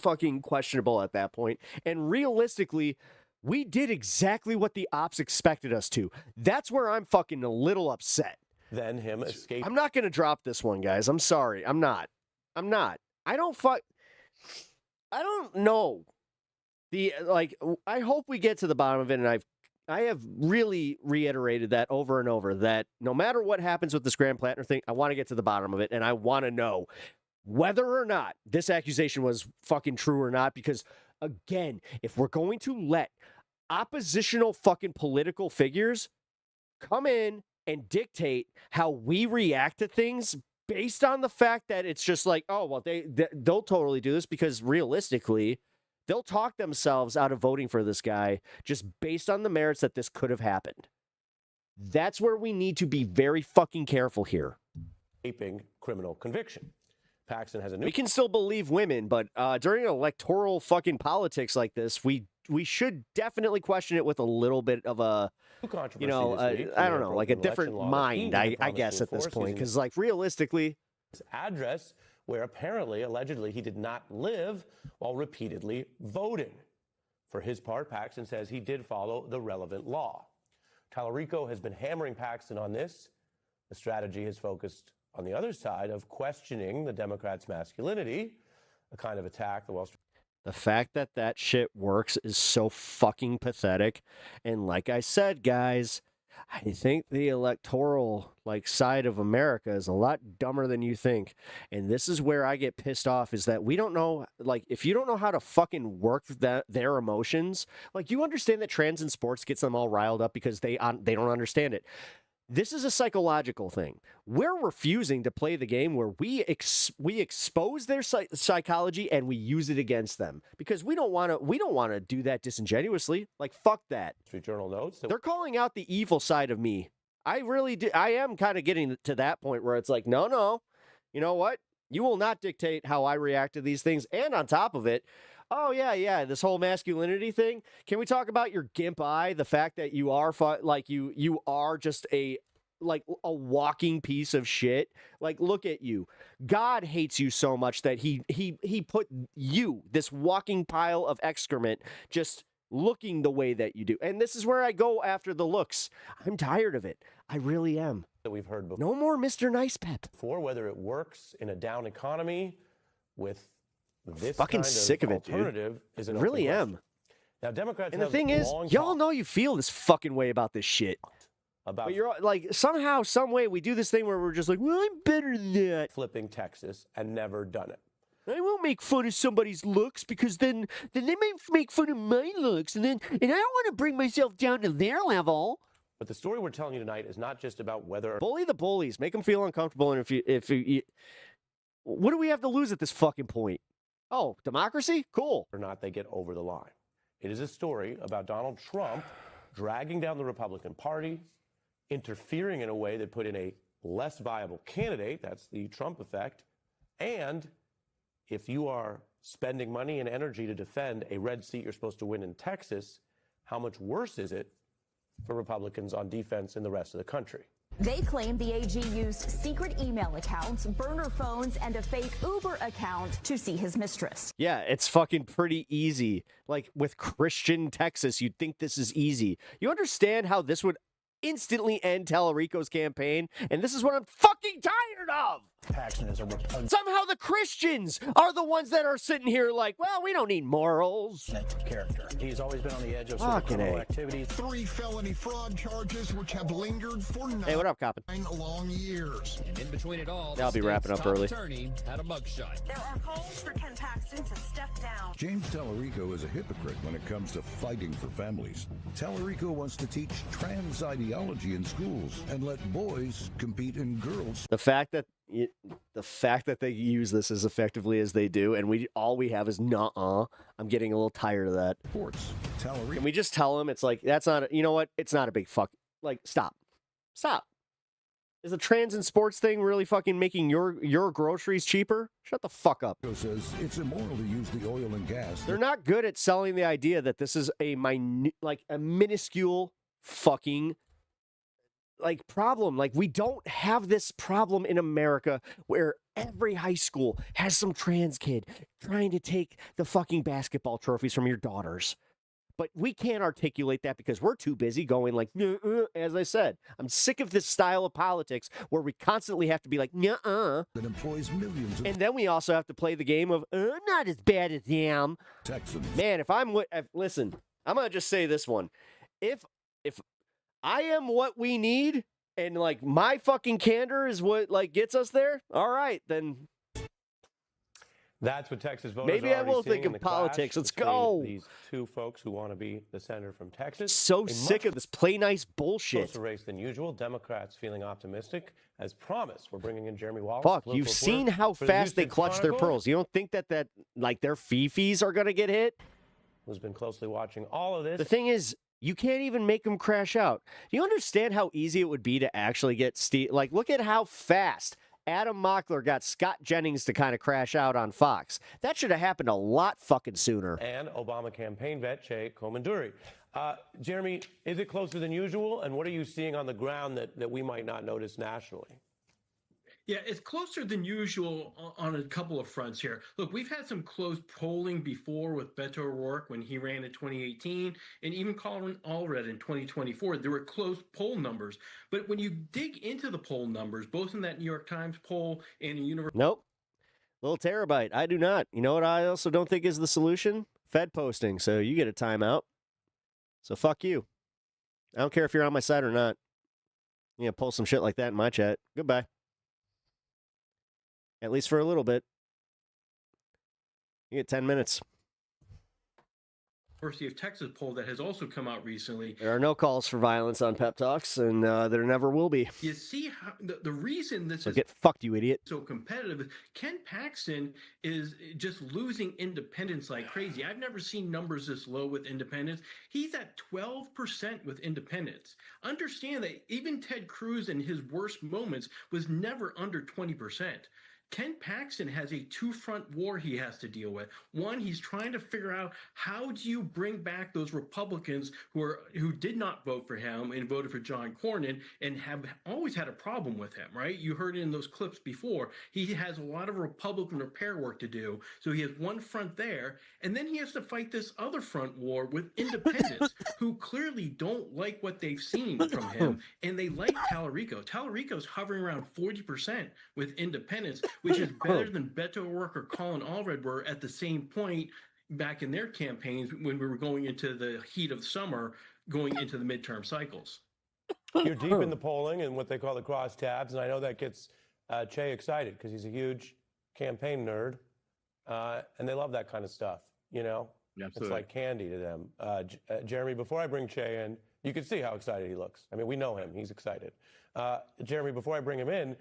fucking questionable at that point. And realistically, we did exactly what the ops expected us to. That's where I'm fucking a little upset. Then him escape. I'm not going to drop this one, guys. I'm sorry. I'm not. I don't know. I hope we get to the bottom of it, and I have really reiterated that over and over, that no matter what happens with this Graham Platner thing, I want to get to the bottom of it, and I want to know whether or not this accusation was fucking true or not, because, again, if we're going to let oppositional fucking political figures come in and dictate how we react to things based on the fact that it's just like, oh, well, they'll totally do this because realistically, they'll talk themselves out of voting for this guy just based on the merits that this could have happened. That's where we need to be very fucking careful here. Criminal conviction. Paxton has a new... We can still believe women, but during electoral fucking politics like this, we should definitely question it with a little bit of a, you know, I don't know, like a different mind, I guess at this point, because like realistically, his address where apparently, allegedly, he did not live while repeatedly voting. For his part, Paxton says he did follow the relevant law. Tallarico has been hammering Paxton on this. The strategy has focused on the other side of questioning the Democrats' masculinity, a kind of attack the Wall Street. The fact that that shit works is so fucking pathetic. And like I said, guys, I think the electoral side of America is a lot dumber than you think. And this is where I get pissed off, is that we don't know, if you don't know how to fucking work their emotions, you understand that trends in sports gets them all riled up because they don't understand it. This is a psychological thing. We're refusing to play the game where we expose their psychology and we use it against them because we don't want to do that disingenuously. Fuck that. Street Journal notes that they're calling out the evil side of me. I really do. I am kind of getting to that point where it's like, no, you know what? You will not dictate how I react to these things. And on top of it, oh, yeah, this whole masculinity thing. Can we talk about your gimp eye? The fact that you are you are just a walking piece of shit. Look at you. God hates you so much that he put you, this walking pile of excrement, just looking the way that you do. And this is where I go after the looks. I'm tired of it. I really am. That we've heard before. No more Mr. Nice Pep. For whether it works in a down economy with this fucking kind sick of it, alternative dude. Is an I really am. Now, Democrats and the thing is, y'all know you feel this fucking way about this shit. But you're somehow, some way, we do this thing where we're just like, well, I'm better than that. Flipping Texas and never done it. I won't make fun of somebody's looks because then they might make fun of my looks, and I don't want to bring myself down to their level. But the story we're telling you tonight is not just about whether bully the bullies, make them feel uncomfortable, and if you what do we have to lose at this fucking point? Oh, democracy? Cool. Or not they get over the line. It is a story about Donald Trump dragging down the Republican Party, interfering in a way that put in a less viable candidate. That's the Trump effect. And if you are spending money and energy to defend a red seat you're supposed to win in Texas, how much worse is it for Republicans on defense in the rest of the country? They claim the AG used secret email accounts, burner phones, and a fake Uber account to see his mistress. Yeah, it's fucking pretty easy. With Christian Texas, you'd think this is easy. You understand how this would instantly end Tallarico's campaign? And this is what I'm fucking tired of! Paxton is a repugnant somehow the Christians are the ones that are sitting here well, we don't need morals. character. He's always been on the edge of criminal activities. 3 felony fraud charges which have lingered for 9 Hey, what up, Coppin? long years. And in between it all, I'll be wrapping up early. Attorney had a mugshot. There are calls for Ken Paxton to step down. James Tallarico is a hypocrite when it comes to fighting for families. Tallarico wants to teach trans ideology in schools and let boys compete in girls. The fact that they use this as effectively as they do, and all we have is nuh-uh. I'm getting a little tired of that. Sports. Can we just tell them it's that's not, you know what? It's not a big fuck. Stop. Is the trans and sports thing really fucking making your groceries cheaper? Shut the fuck up. Says it's immoral to use the oil and gas. They're not good at selling the idea that this is a minuscule fucking problem. We don't have this problem in America where every high school has some trans kid trying to take the fucking basketball trophies from your daughters. But we can't articulate that because we're too busy going as I said. I'm sick of this style of politics where we constantly have to be nuh-uh. That employs millions of and then we also have to play the game of not as bad as them. Texans. Man, listen, I'm going to just say this one. If I am what we need, and my fucking candor is what gets us there, all right, then that's what Texas voters maybe are I will think of politics. Let's go. These two folks who want to be the senator from Texas. So sick of this play nice bullshit. Closer race than usual. Democrats feeling optimistic. As promised, we're bringing in Jeremy Wallace. Fuck, you've seen how fast they clutch their pearls. You don't think that their fifis are gonna get hit? Who's been closely watching all of this? The thing is, you can't even make them crash out. Do you understand how easy it would be to actually get look at how fast Adam Mockler got Scott Jennings to kind of crash out on Fox. That should have happened a lot fucking sooner. And Obama campaign vet Che Komanduri. Jeremy, is it closer than usual? And what are you seeing on the ground that we might not notice nationally? Yeah, it's closer than usual on a couple of fronts here. Look, we've had some close polling before with Beto O'Rourke when he ran in 2018, and even Colin Allred in 2024. There were close poll numbers. But when you dig into the poll numbers, both in that New York Times poll and in University... Nope. Little terabyte. I do not. You know what I also don't think is the solution? Fed posting. So you get a timeout. So fuck you. I don't care if you're on my side or not. You know, pull some shit like that in my chat. Goodbye. At least for a little bit. You get 10 minutes. University of Texas poll that has also come out recently. There are no calls for violence on Pep Talks, and there never will be. You see how the reason this is get fucked, you idiot. So competitive. Ken Paxton is just losing independents like crazy. I've never seen numbers this low with independents. He's at 12% with independents. Understand that even Ted Cruz in his worst moments was never under 20%. Ken Paxton has a two-front war he has to deal with. One, he's trying to figure out how do you bring back those Republicans who did not vote for him and voted for John Cornyn and have always had a problem with him, right? You heard in those clips before. He has a lot of Republican repair work to do. So he has one front there, and then he has to fight this other front war with independents who clearly don't like what they've seen from him, and they like Tallarico. Tallarico's hovering around 40% with independents, which is better than Beto O'Rourke or Colin Allred were at the same point back in their campaigns when we were going into the heat of summer, going into the midterm cycles. You're deep in the polling and what they call the crosstabs, and I know that gets Che excited because he's a huge campaign nerd, and they love that kind of stuff, you know? Absolutely. It's like candy to them. Jeremy, before I bring Che in, you can see how excited he looks. I mean, we know him. He's excited. Jeremy, before I bring him in,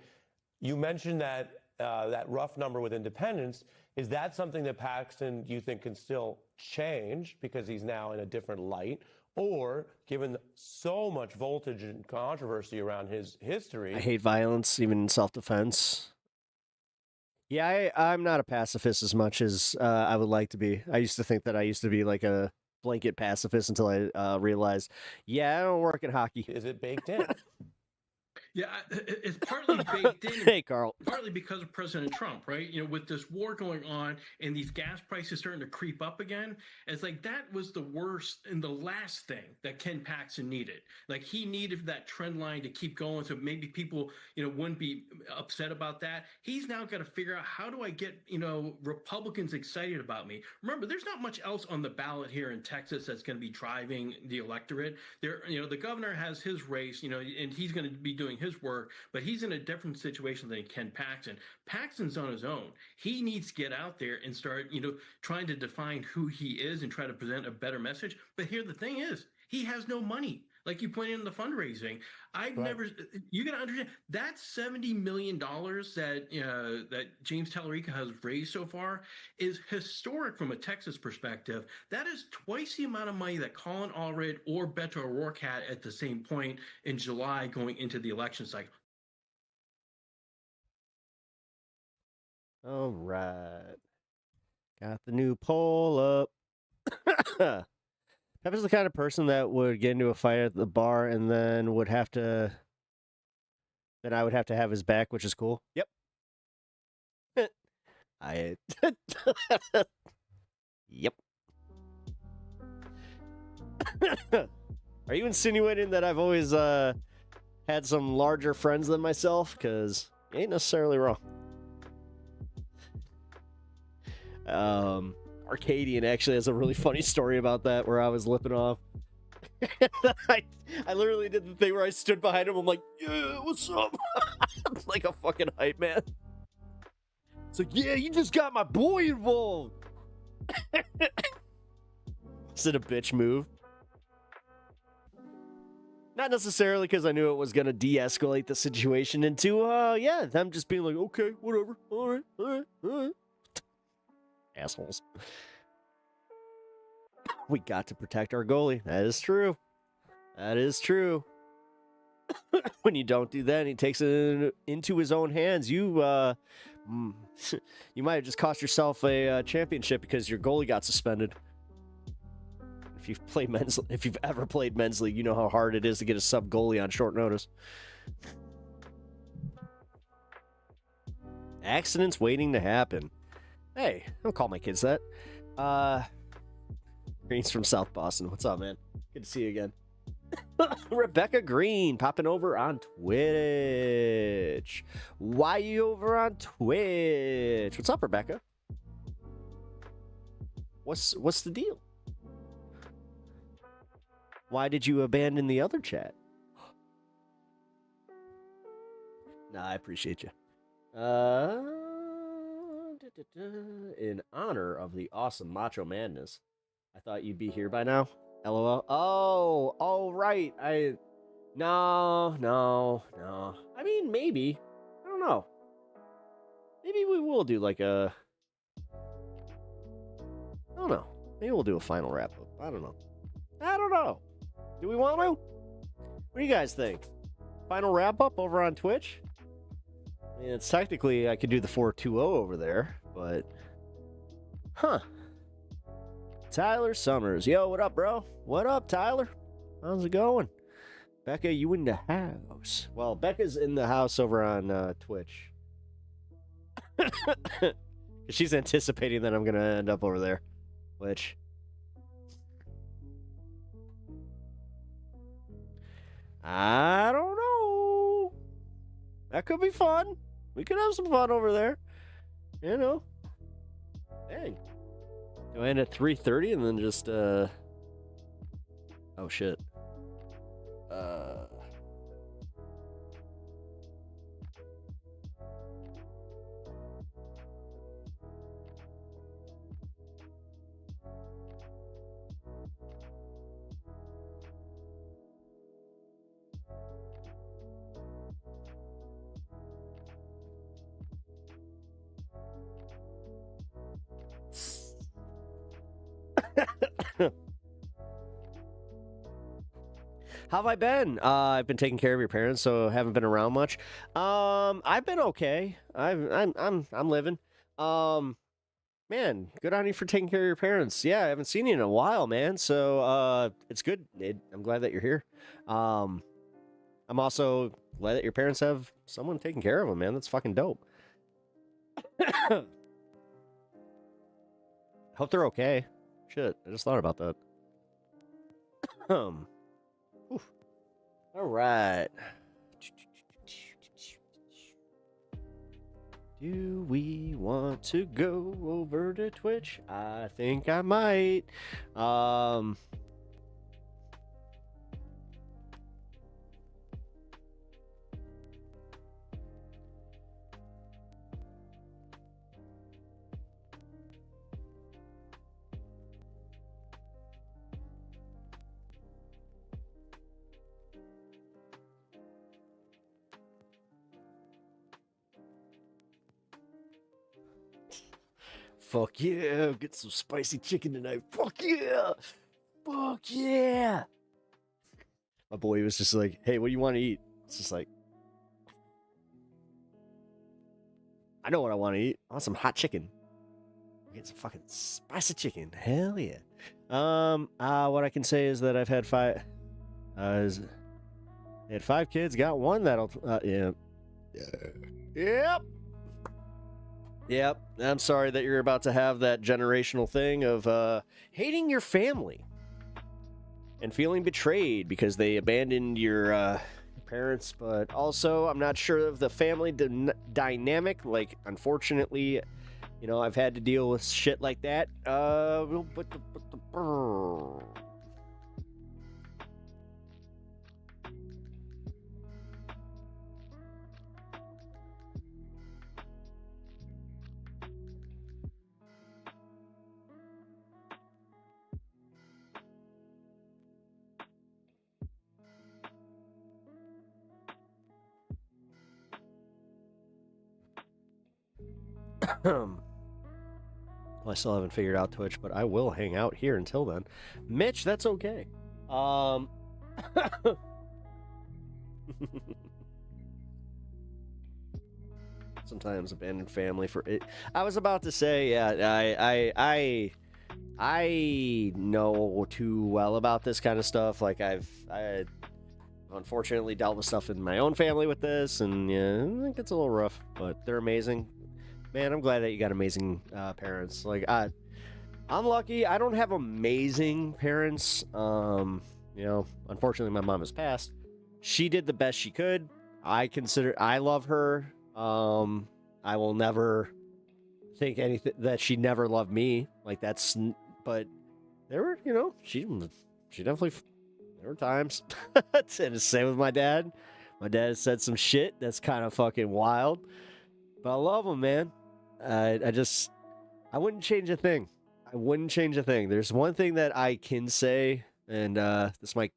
you mentioned that that rough number with independents. Is that something that Paxton, you think, can still change because he's now in a different light? Or, given so much voltage and controversy around his history... I hate violence, even in self-defense. Yeah, I'm not a pacifist as much as I would like to be. I used to think that I used to be like a blanket pacifist until I realized, yeah, I don't work in hockey. Is it baked in? Yeah, it's partly baked in. Hey, Carl. Partly because of President Trump, right? You know, with this war going on and these gas prices starting to creep up again, it's like that was the worst and the last thing that Ken Paxton needed. Like he needed that trend line to keep going, so maybe people, you know, wouldn't be upset about that. He's now got to figure out, how do I get, you know, Republicans excited about me? Remember, there's not much else on the ballot here in Texas that's going to be driving the electorate. There, you know, the governor has his race, you know, and he's going to be doing his work, but he's in a different situation than Ken Paxton. Paxton's on his own. He needs to get out there and start, you know, trying to define who he is and try to present a better message. But here the thing is, he has no money. Like you pointed in the fundraising, you got to understand that $70 million that James Tallarico has raised so far is historic from a Texas perspective. That is twice the amount of money that Colin Allred or Beto O'Rourke had at the same point in July going into the election cycle. All right. Got the new poll up. Pep is the kind of person that would get into a fight at the bar and then I would have to have his back, which is cool. Yep. Yep. Are you insinuating that I've always had some larger friends than myself? Because you ain't necessarily wrong. Arcadian actually has a really funny story about that where I was lipping off. I literally did the thing where I stood behind him. I'm like, yeah, what's up? Like a fucking hype man. It's like, yeah, you just got my boy involved. Is it a bitch move? Not necessarily because I knew it was going to de-escalate the situation into, yeah, them just being like, okay, whatever, all right. Assholes. We got to protect our goalie. That is true. That is true. When you don't do that, and he takes it into his own hands. You you might have just cost yourself a championship because your goalie got suspended. If you've ever played men's league, you know how hard it is to get a sub goalie on short notice. Accidents waiting to happen. Hey, don't call my kids that. Green's from South Boston. What's up, man? Good to see you again. Rebecca Green popping over on Twitch. Why you over on Twitch? What's up, Rebecca? What's the deal? Why did you abandon the other chat? Nah, I appreciate you. In honor of the awesome Macho Madness, I thought you'd be here by now. LOL. Oh, right. No. I mean, maybe. I don't know. Maybe we will do like a... I don't know. Maybe we'll do a final wrap-up. I don't know. Do we want to? What do you guys think? Final wrap-up over on Twitch? I mean, it's technically, I could do the 420 over there, but... Huh. Tyler Summers. Yo, what up, bro? What up, Tyler? How's it going? Becca, you in the house? Well, Becca's in the house over on Twitch. She's anticipating that I'm going to end up over there, which... I don't know. That could be fun. We could have some fun over there. You know. Dang. Do I end at 3:30 and then just oh shit. How have I been? I've been taking care of your parents, so haven't been around much. I've been okay. I'm living. Man, good on you for taking care of your parents. Yeah, I haven't seen you in a while, man. So it's good. I'm glad that you're here. I'm also glad that your parents have someone taking care of them, man. That's fucking dope. Hope they're okay. Shit, I just thought about that. All right. Do we want to go over to Twitch? I think I might. Fuck yeah, get some spicy chicken tonight. Fuck yeah. Fuck yeah. My boy was just like, hey, what do you want to eat? It's just like, I know what I want to eat. I want some hot chicken. Get some fucking spicy chicken. Hell yeah. What I can say is that I've had five kids, got one that'll Yep. I'm sorry that you're about to have that generational thing of hating your family and feeling betrayed because they abandoned your parents. But also, I'm not sure of the family dynamic. Like, unfortunately, you know, I've had to deal with shit like that. Well, I still haven't figured out Twitch, but I will hang out here until then. Mitch, that's okay. Sometimes abandoned family for it. I was about to say, yeah, I know too well about this kind of stuff. Like I unfortunately dealt with stuff in my own family with this, and yeah, I think it's a little rough, but they're amazing. Man, I'm glad that you got amazing parents. Like I'm lucky. I don't have amazing parents. You know, unfortunately, my mom has passed. She did the best she could. I love her. I will never think anything that she never loved me. Like that's, but there were, you know, she definitely, there were times. And the same with my dad. My dad said some shit that's kind of fucking wild, but I love him, man. I wouldn't change a thing. I wouldn't change a thing. There's one thing that I can say, and this might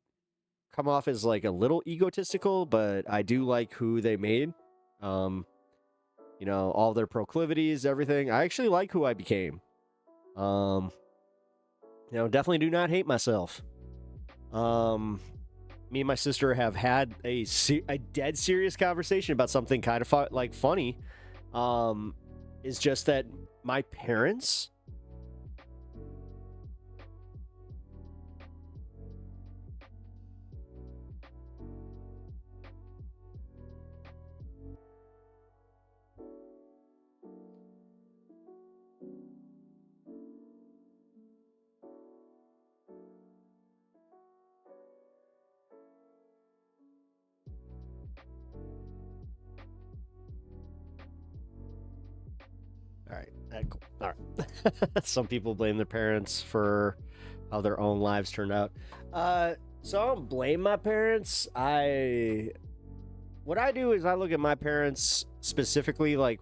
come off as like a little egotistical, but I do like who they made. You know, all their proclivities, everything. I actually like who I became. You know, definitely do not hate myself. Me and my sister have had a dead serious conversation about something kind of funny. Is just that my parents. Cool. All right. Some people blame their parents for how their own lives turned out. So I don't blame my parents. What I do is I look at my parents specifically, like,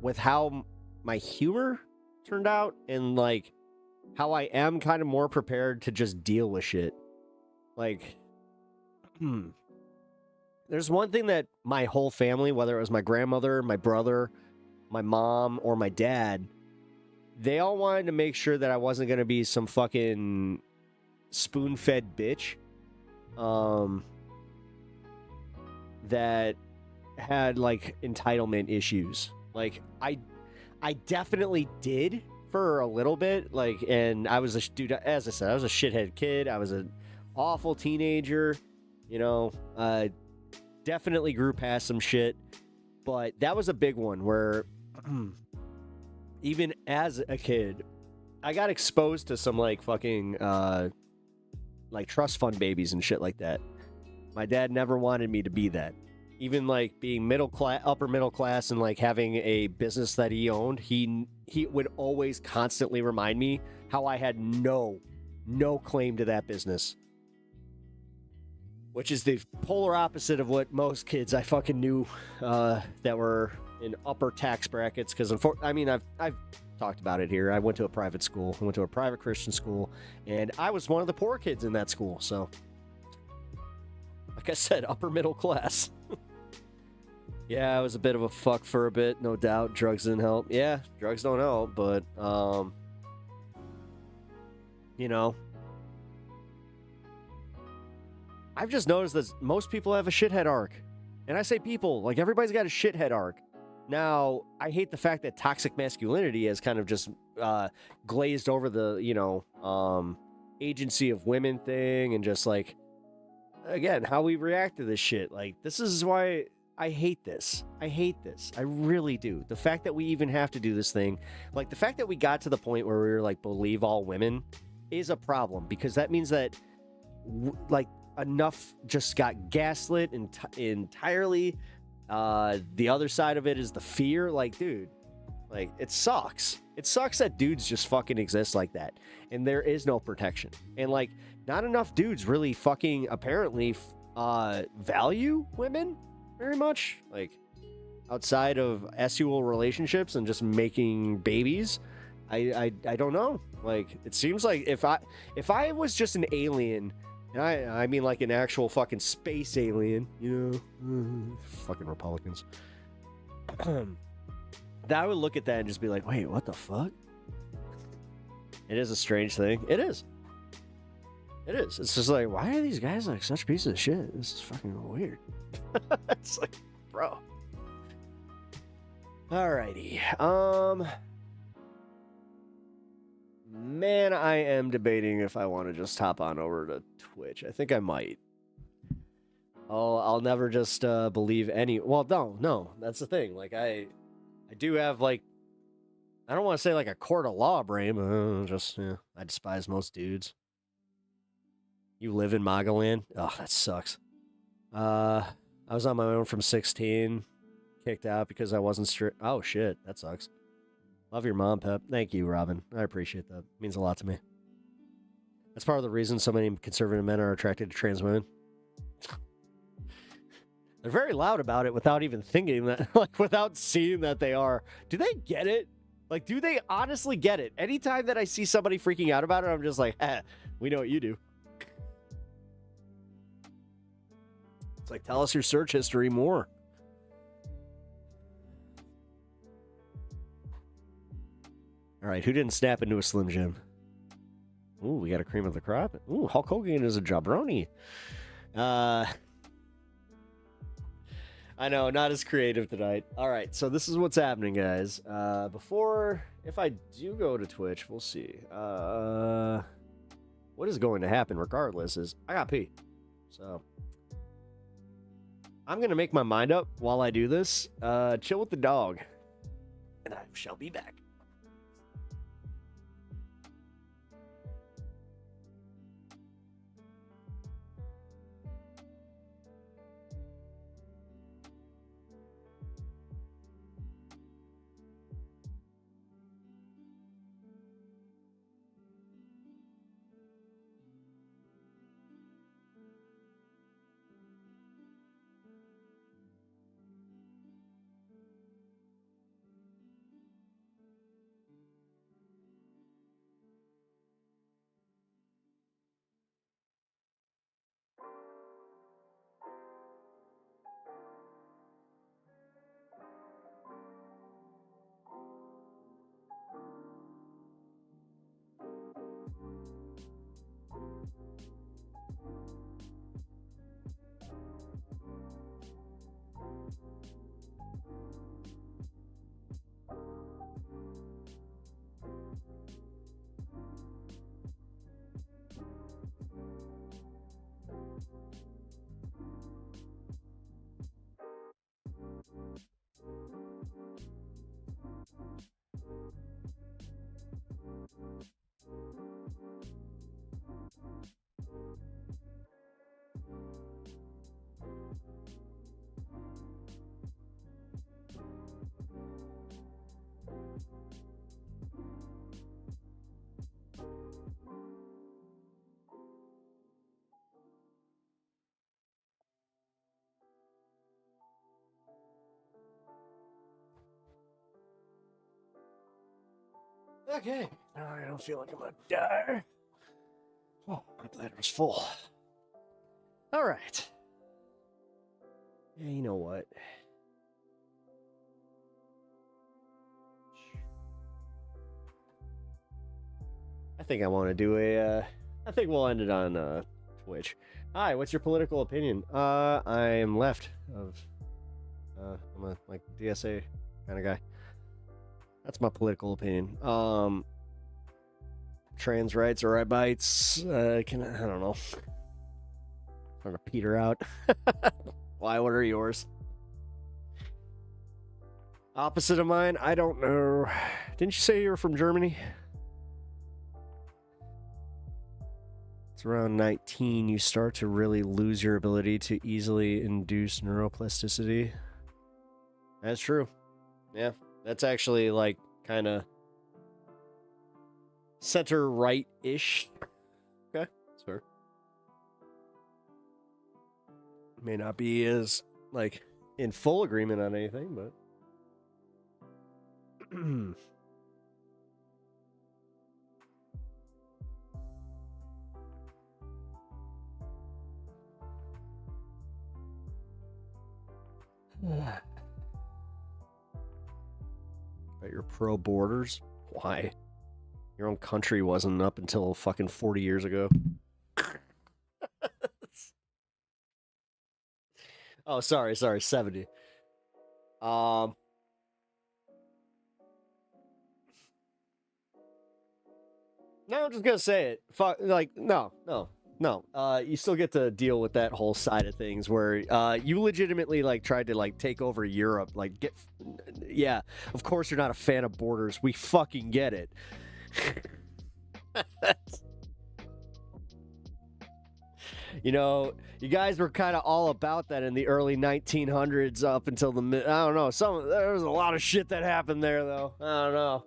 with how my humor turned out and, like, how I am kind of more prepared to just deal with shit. Like, there's one thing that my whole family, whether it was my grandmother, my brother, my mom, or my dad, they all wanted to make sure that I wasn't going to be some fucking spoon-fed bitch that had, like, entitlement issues. Like, I definitely did for a little bit, like, and I was dude, as I said, I was a shithead kid. I was an awful teenager, you know, definitely grew past some shit, but that was a big one where even as a kid, I got exposed to some like fucking like trust fund babies and shit like that. My dad never wanted me to be that. Even like being upper middle class and like having a business that he owned, he would always constantly remind me how I had no claim to that business. Which is the polar opposite of what most kids I fucking knew that were in upper tax brackets. Because I've talked about it here. I went to a private school. I went to a private Christian school, and I was one of the poor kids in that school. So, like I said, upper middle class. Yeah, I was a bit of a fuck for a bit, no doubt. Drugs didn't help. Yeah, drugs don't help, but you know. I've just noticed that most people have a shithead arc. And I say people, like everybody's got a shithead arc. Now, I hate the fact that toxic masculinity has kind of just glazed over the, you know, agency of women thing and just like, again, how we react to this shit. Like, this is why I hate this. I hate this. I really do. The fact that we even have to do this thing, like the fact that we got to the point where we were like, believe all women is a problem because that means that like, enough just got gaslit entirely. The other side of it is the fear. Like, dude, like it sucks. It sucks that dudes just fucking exist like that, and there is no protection. And like, not enough dudes really fucking apparently value women very much. Like, outside of sexual relationships and just making babies, I don't know. Like, it seems like if I was just an alien. And I mean like an actual fucking space alien, you know, fucking Republicans. That I would look at that and just be like, wait, what the fuck? It is a strange thing. It is. It is. It's just like, why are these guys like such pieces of shit? This is fucking weird. It's like, bro. Alrighty. Man, I am debating if I want to just hop on over to Twitch. I think I might. Oh, I'll never just believe any. Well, no, that's the thing. Like, I do have like, I don't want to say like a court of law brain, but I despise most dudes. You live in Magaland? Oh, that sucks. I was on my own from 16, kicked out because I wasn't strict. Oh shit, that sucks. Love your mom, Pep. Thank you, Robin. I appreciate that. It means a lot to me. That's part of the reason so many conservative men are attracted to trans women. They're very loud about it without even thinking that, like, without seeing that they are. Do they get it? Like, do they honestly get it? Anytime that I see somebody freaking out about it, I'm just like, we know what you do. It's like, tell us your search history more. All right, who didn't snap into a Slim Jim? Ooh, we got a cream of the crop. Ooh, Hulk Hogan is a jabroni. I know, not as creative tonight. All right, so this is what's happening, guys. If I do go to Twitch, we'll see. What is going to happen regardless is I got pee. So I'm going to make my mind up while I do this. Chill with the dog. And I shall be back. Okay. I don't feel like I'm gonna die. Oh, my bladder was full. All right. Yeah, you know what? I think I want to do I think we'll end it on Twitch. Hi, what's your political opinion? I am left of. I'm a like DSA kind of guy. That's my political opinion. Trans rights or right bites. I don't know. Trying to peter out. Why? What are yours? Opposite of mine? I don't know. Didn't you say you were from Germany? It's around 19 you start to really lose your ability to easily induce neuroplasticity. That's true. Yeah. That's actually like kind of center right-ish. Okay, that's fair. May not be as like in full agreement on anything, but but you're pro borders? Why? Your own country wasn't up until fucking 40 years ago. Oh, sorry, 70. No, I'm just gonna say it. Fuck, like, no. You still get to deal with that whole side of things where you legitimately like tried to like take over Europe. Like, yeah, of course you're not a fan of borders. We fucking get it. You know, you guys were kind of all about that in the early 1900s up until the I don't know. There was a lot of shit that happened there, though. I don't know.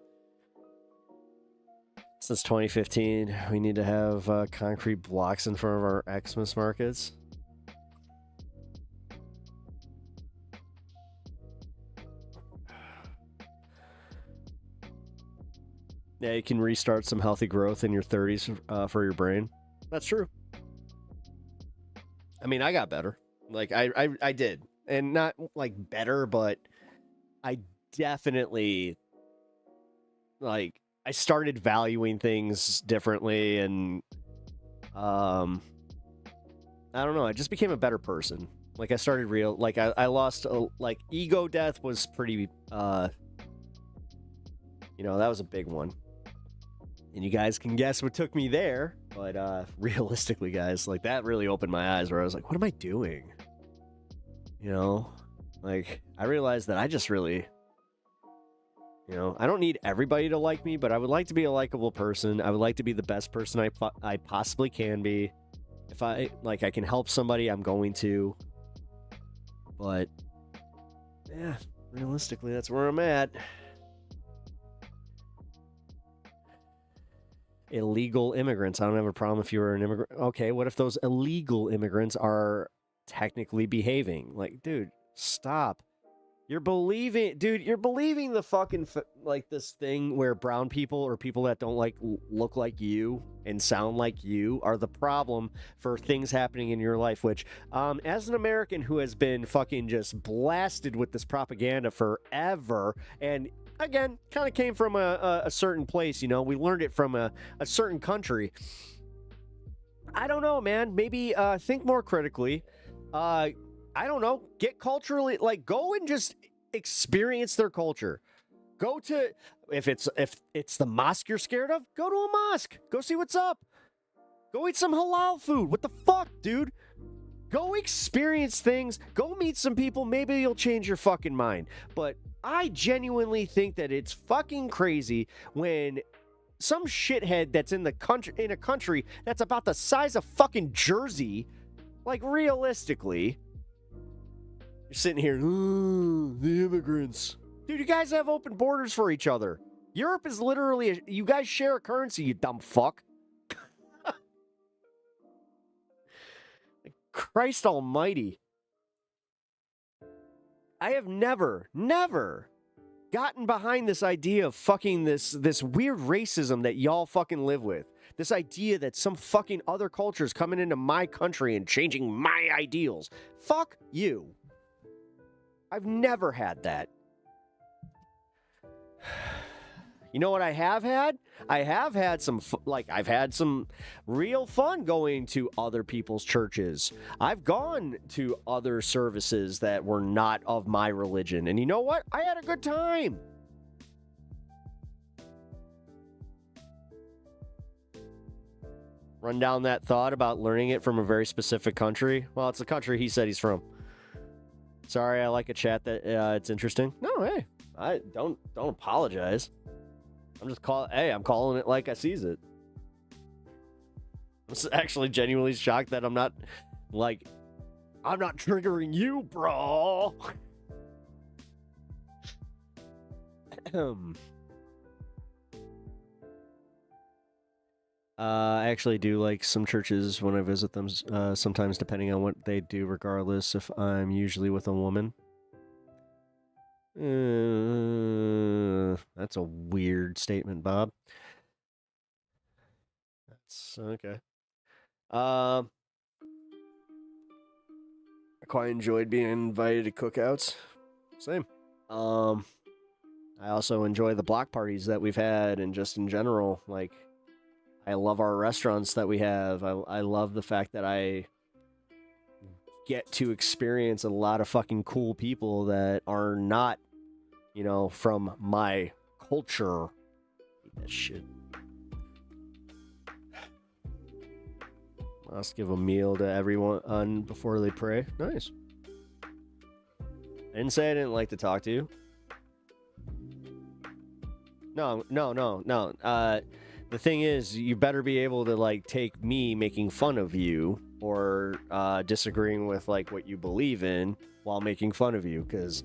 Since 2015, we need to have concrete blocks in front of our Xmas markets. Yeah, you can restart some healthy growth in your 30s for your brain. That's true. I mean, I got better. Like, I did. And not, like, better, but I definitely, like, I started valuing things differently, and, I don't know, I just became a better person. Like, I started I lost, like, ego death was pretty, that was a big one. And you guys can guess what took me there. But realistically, guys, like, that really opened my eyes where I was like, what am I doing? Like, I realized that I just really, I don't need everybody to like me, but I would like to be a likable person. I would like to be the best person I possibly can be. If I can help somebody, I'm going to. But, yeah, realistically, that's where I'm at. Illegal immigrants. I don't have a problem if you're an immigrant. Okay, what if those illegal immigrants are technically behaving? Like, dude, stop. You're believing the fucking, like, this thing where brown people or people that don't, like, look like you and sound like you are the problem for things happening in your life, which, as an American who has been fucking just blasted with this propaganda forever, and again, kind of came from a certain place, we learned it from a certain country. I don't know, man. Maybe think more critically. I don't know. Get culturally, like, go and just experience their culture. Go to, if it's the mosque you're scared of, go to a mosque. Go see what's up. Go eat some halal food. What the fuck, dude? Go experience things. Go meet some people. Maybe you'll change your fucking mind. But I genuinely think that it's fucking crazy when some shithead that's in a country that's about the size of fucking Jersey, like, realistically, you're sitting here, the immigrants. Dude, you guys have open borders for each other. Europe is literally, you guys share a currency, you dumb fuck. Christ almighty. I have never gotten behind this idea of fucking this weird racism that y'all fucking live with. This idea that some fucking other culture is coming into my country and changing my ideals. Fuck you. I've never had that. You know what I have had? I have had I've had some real fun going to other people's churches. I've gone to other services that were not of my religion. And you know what? I had a good time. Run down that thought about learning it from a very specific country. Well, it's the country he said he's from. Sorry, I like a chat that it's interesting. No, hey, I don't apologize. I'm just I'm calling it like I sees it. I'm actually genuinely shocked that I'm not triggering you, bro. I actually do like some churches when I visit them, sometimes depending on what they do, regardless if I'm usually with a woman. That's a weird statement, Bob. That's okay. I quite enjoyed being invited to cookouts. Same. I also enjoy the block parties that we've had, and just in general, like, I love our restaurants that we have. I love the fact that I get to experience a lot of fucking cool people that are not, you know, from my culture. Eat that shit. Let's give a meal to everyone before they pray. Nice. I didn't say I didn't like to talk to you. No. The thing is, you better be able to, like, take me making fun of you or disagreeing with, like, what you believe in while making fun of you. Because,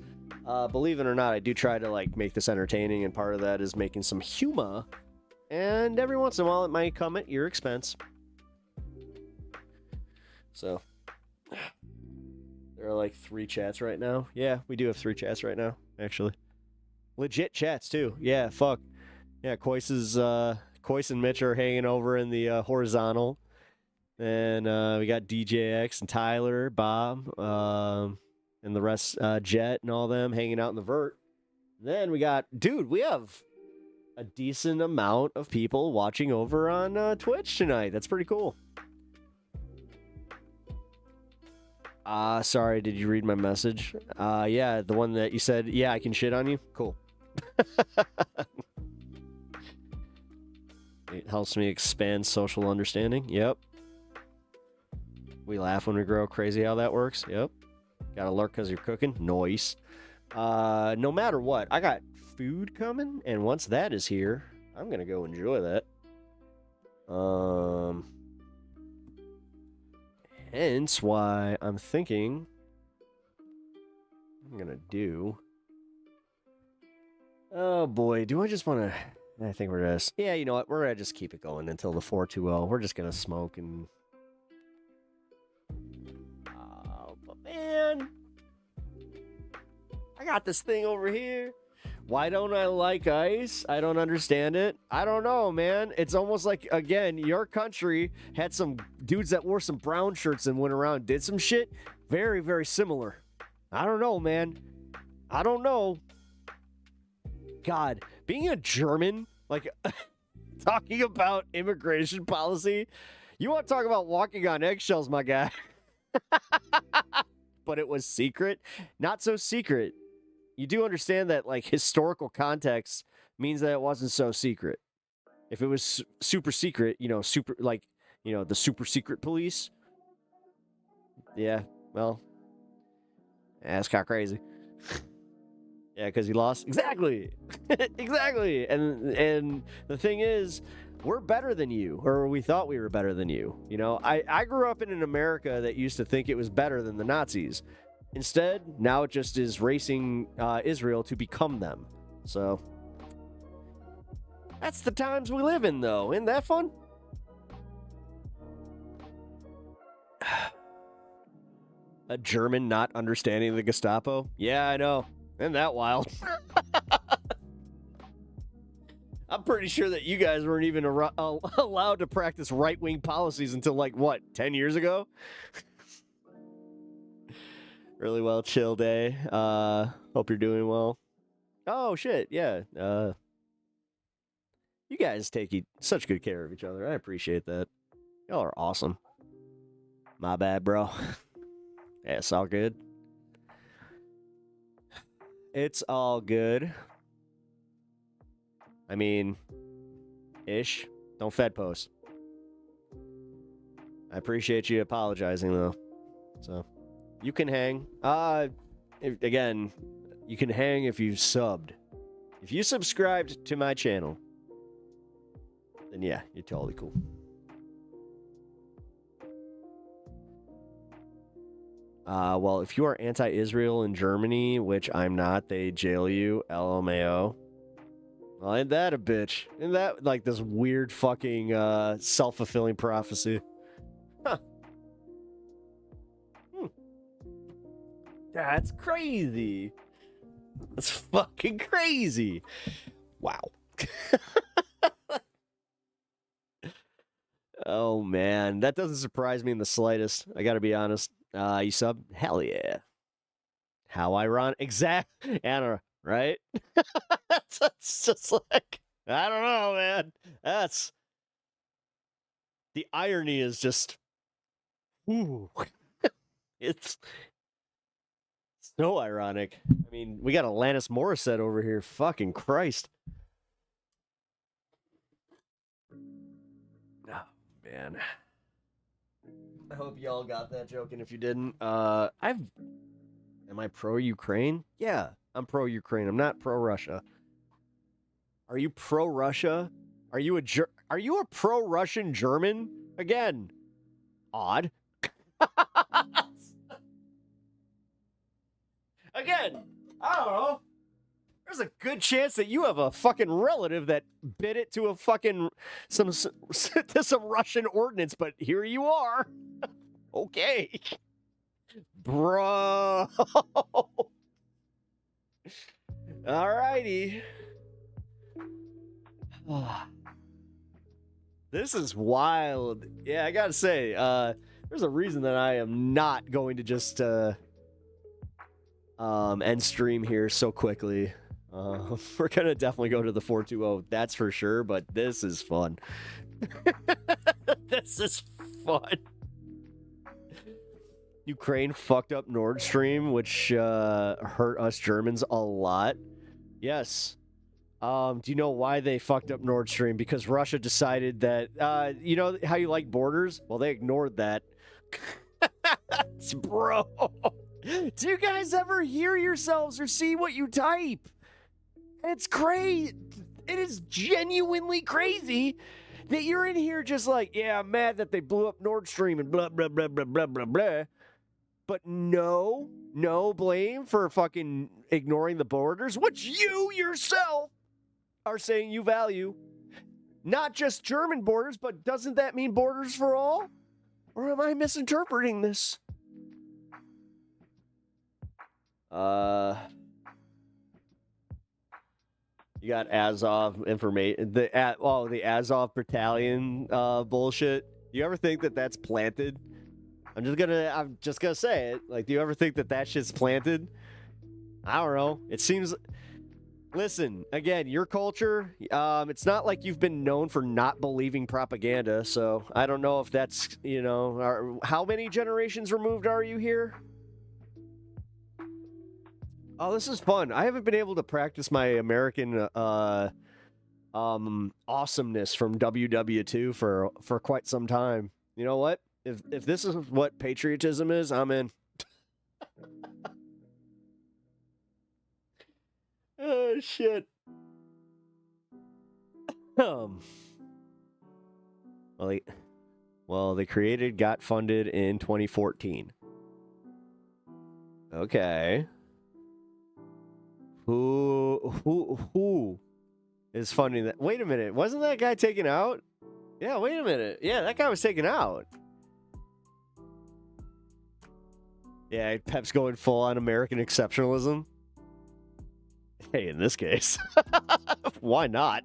believe it or not, I do try to, like, make this entertaining, and part of that is making some humor. And every once in a while, it might come at your expense. So, there are, like, 3 chats right now. Yeah, we do have 3 chats right now, actually. Legit chats, too. Yeah, fuck. Yeah, Kois and Mitch are hanging over in the horizontal. And we got DJX and Tyler, Bob, and the rest, Jet and all them hanging out in the vert. Then we got, dude, we have a decent amount of people watching over on Twitch tonight. That's pretty cool. Sorry, did you read my message? Yeah, the one that you said, yeah, I can shit on you? Cool. It helps me expand social understanding. Yep. We laugh when we grow. Crazy how that works. Yep. Gotta lurk because you're cooking. Nice. No matter what, I got food coming, and once that is here, I'm gonna go enjoy that. Hence why I'm thinking I'm gonna do. Oh boy, do I just want to? I think we're just. Yeah, you know what? We're gonna just keep it going until the 420. We're just gonna smoke and. Oh, but man, I got this thing over here. Why don't I like ice? I don't understand it. I don't know, man. It's almost like, again, your country had some dudes that wore some brown shirts and went around and did some shit. Very, very similar. I don't know, man. I don't know. God, being a German, like, talking about immigration policy, you want to talk about walking on eggshells, my guy. But it was secret. Not so secret. You do understand that, like, historical context means that it wasn't so secret. If it was super secret, you know, the super secret police. Yeah, well, that's kind of crazy. Yeah, because he lost. Exactly. Exactly. And the thing is, we're better than you, or we thought we were better than you. You know, I grew up in an America that used to think it was better than the Nazis. Instead, now it just is racing Israel to become them. So, that's the times we live in, though. Isn't that fun? A German not understanding the Gestapo? Yeah, I know. Isn't that wild? I'm pretty sure that you guys weren't even allowed to practice right-wing policies until, like, what, 10 years ago? Really well, chill day. Hope you're doing well. Oh, shit, yeah. You guys take such good care of each other. I appreciate that. Y'all are awesome. My bad, bro. Yeah, it's all good. It's all good. I mean, ish. Don't Fed post. I appreciate you apologizing, though. So, you can hang. Again, you can hang if you subbed. If you subscribed to my channel, then yeah, you're totally cool. Well, if you are anti-Israel in Germany, which I'm not, they jail you. LMAO. Well, ain't that a bitch? Isn't that like this weird fucking self-fulfilling prophecy? Huh. That's crazy. That's fucking crazy. Wow. Oh, man. That doesn't surprise me in the slightest. I gotta be honest. You sub? Hell yeah. How ironic. Exactly. Anna, right? That's just like, I don't know, man. That's, the irony is just, ooh. It's so ironic. I mean, we got Alanis Morissette over here. Fucking Christ. Oh, man. I hope y'all got that joke, and if you didn't, am I pro-Ukraine? Yeah, I'm pro-Ukraine. I'm not pro-Russia. Are you pro-Russia? Are you a pro-Russian German? Again, odd. Again, I don't know. There's a good chance that you have a fucking relative that bid it to a fucking to some Russian ordinance, but here you are. Okay. Bro. Alrighty. This is wild. Yeah, I gotta say, there's a reason that I am not going to just end stream here so quickly. We're gonna definitely go to the 420, that's for sure, but this is fun. This is fun. Ukraine fucked up Nord Stream, which hurt us Germans a lot. Yes. Do you know why they fucked up Nord Stream? Because Russia decided that, you know how you like borders? Well, they ignored that. Bro. Do you guys ever hear yourselves or see what you type? It's crazy. It is genuinely crazy that you're in here just like, yeah, I'm mad that they blew up Nord Stream and blah, blah, blah, blah, blah, blah, blah. But no blame for fucking ignoring the borders, which you yourself are saying you value. Not just German borders, but doesn't that mean borders for all? Or am I misinterpreting this? You got Azov information, the Azov battalion bullshit. You ever think that that's planted? I'm just gonna say it. Like, do you ever think that that shit's planted? I don't know. It seems. Listen, again, your culture. It's not like you've been known for not believing propaganda. So I don't know if that's, you know, how many generations removed are you here? Oh, this is fun. I haven't been able to practice my American awesomeness from WW2 for quite some time. You know what? If this is what patriotism is, I'm in. Oh shit. Well, they got funded in 2014. Okay. Who is funding that? Wait a minute. Wasn't that guy taken out? Yeah, wait a minute. Yeah, that guy was taken out. Yeah, Pep's going full on American exceptionalism. Hey, in this case, why not?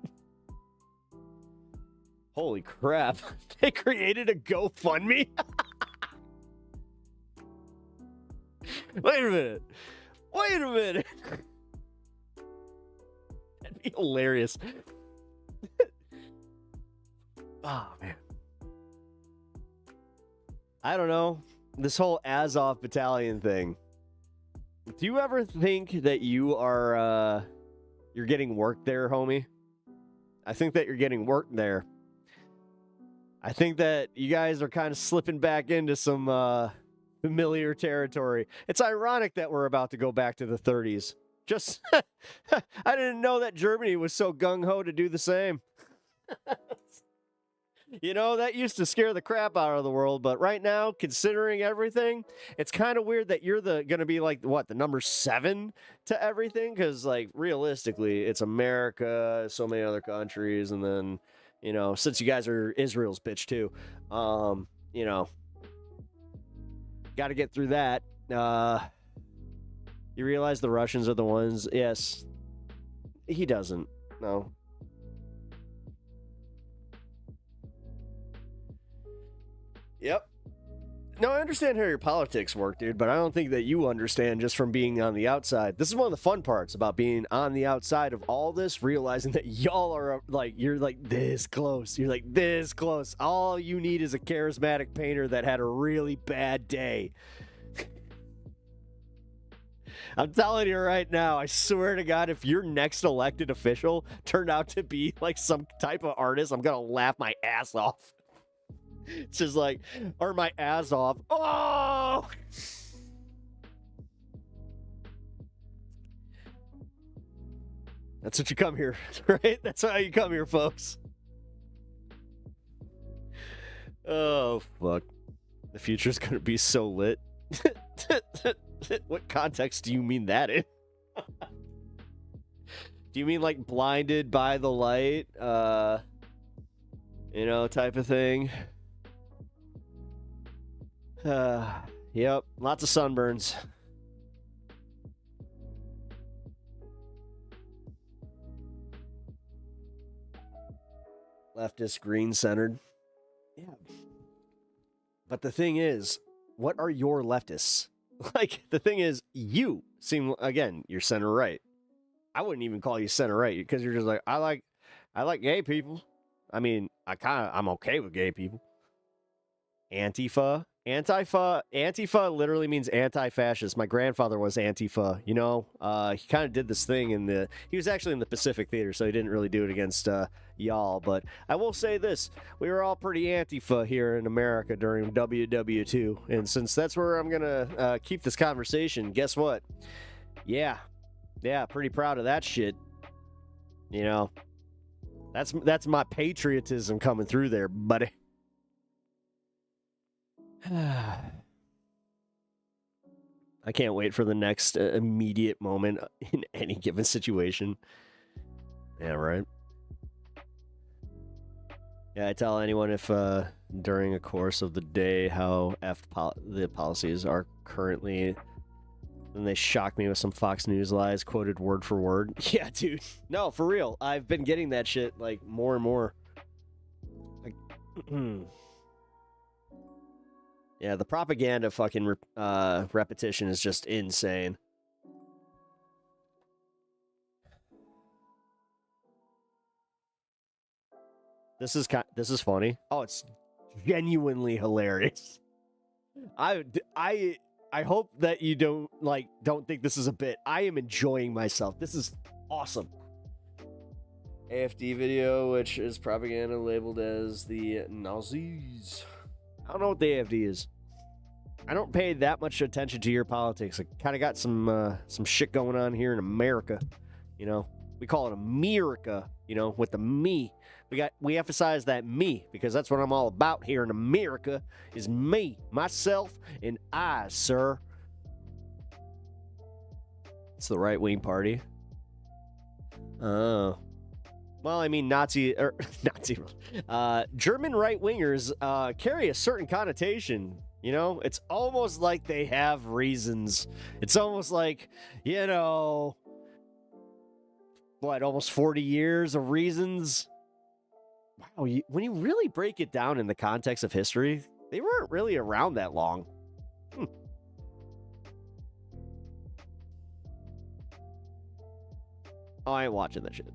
Holy crap. They created a GoFundMe? Wait a minute. That'd be hilarious. Oh, man. I don't know. This whole Azov battalion thing. Do you ever think that you are, you're getting work there, homie? I think that you're getting work there. I think that you guys are kind of slipping back into some, familiar territory. It's ironic that we're about to go back to the 30s. Just, I didn't know that Germany was so gung-ho to do the same. You know, that used to scare the crap out of the world, but right now, considering everything, it's kind of weird that you're going to be like, what, the number 7 to everything? Because, like, realistically, it's America, so many other countries, and then, you know, since you guys are Israel's bitch too, you know, got to get through that. You realize the Russians are the ones? Yes. He doesn't. No. Yep. No, I understand how your politics work, dude, but I don't think that you understand just from being on the outside. This is one of the fun parts about being on the outside of all this, realizing that y'all are like, you're like this close. You're like this close. All you need is a charismatic painter that had a really bad day. I'm telling you right now, I swear to God, if your next elected official turned out to be like some type of artist, I'm going to laugh my ass off. It's just like, or my ass off. Oh! That's what you come here, right? That's how you come here, folks. Oh, fuck. The future's going to be so lit. What context do you mean that in? Do you mean like blinded by the light? You know, type of thing? Yep, lots of sunburns. Leftist, green-centered. Yeah. But the thing is, what are your leftists? Like, the thing is, you seem, again, you're center-right. I wouldn't even call you center-right, because you're just like, I like gay people. I mean, I'm okay with gay people. Antifa literally means anti-fascist. My grandfather was Antifa, you know. He kind of did this thing he was actually in the Pacific Theater, so he didn't really do it against y'all. But I will say this, we were all pretty Antifa here in America during WW2. And since that's where I'm gonna keep this conversation, guess what? Yeah, pretty proud of that shit. You know, that's my patriotism coming through there, buddy. I can't wait for the next immediate moment in any given situation. Yeah, right. Yeah, I tell anyone if during a course of the day how the policies are currently, then they shock me with some Fox News lies quoted word for word. Yeah, dude. No, for real. I've been getting that shit like more and more. Like, yeah, the propaganda fucking repetition is just insane. This is funny. Oh, it's genuinely hilarious. I hope that you don't think this is a bit. I am enjoying myself. This is awesome. AFD video, which is propaganda labeled as the Nazis. I don't know what the AFD is. I don't pay that much attention to your politics. I kind of got some shit going on here in America. You know, we call it America. You know, with the me. We emphasize that me because that's what I'm all about here in America. Is me, myself, and I, sir. It's the right-wing party. Oh. Well, I mean, German right-wingers carry a certain connotation, you know? It's almost like they have reasons. It's almost like, you know, almost 40 years of reasons? Wow, when you really break it down in the context of history, they weren't really around that long. Oh, I ain't watching that shit.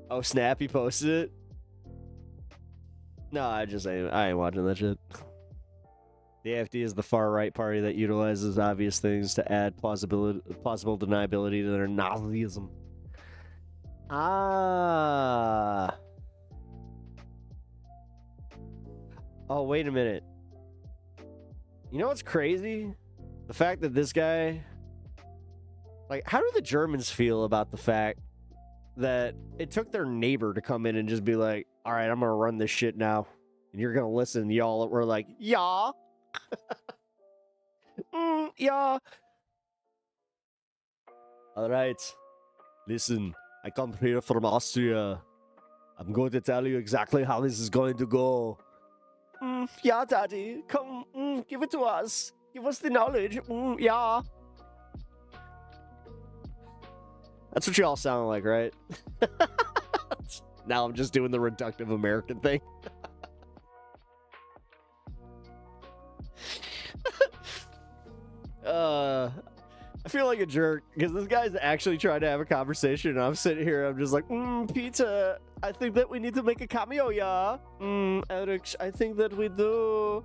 Oh, Snappy posted it? No, I ain't watching that shit. The AFD is the far-right party that utilizes obvious things to add plausible deniability to their Nazism. Ah. Oh, wait a minute. You know what's crazy? The fact that this guy... Like, how do the Germans feel about the fact that it took their neighbor to come in and just be like, all right, I'm going to run this shit now. And you're going to listen. Y'all were like, yeah. Yeah. All right. Listen, I come here from Austria. I'm going to tell you exactly how this is going to go. Yeah, Daddy. Come, give it to us. Give us the knowledge. Yeah. That's what you all sound like, right? Now I'm just doing the reductive American thing. I feel like a jerk because this guy's actually trying to have a conversation and I'm sitting here, I'm just like, Peter, I think that we need to make a cameo, yeah? Eric, I think that we do.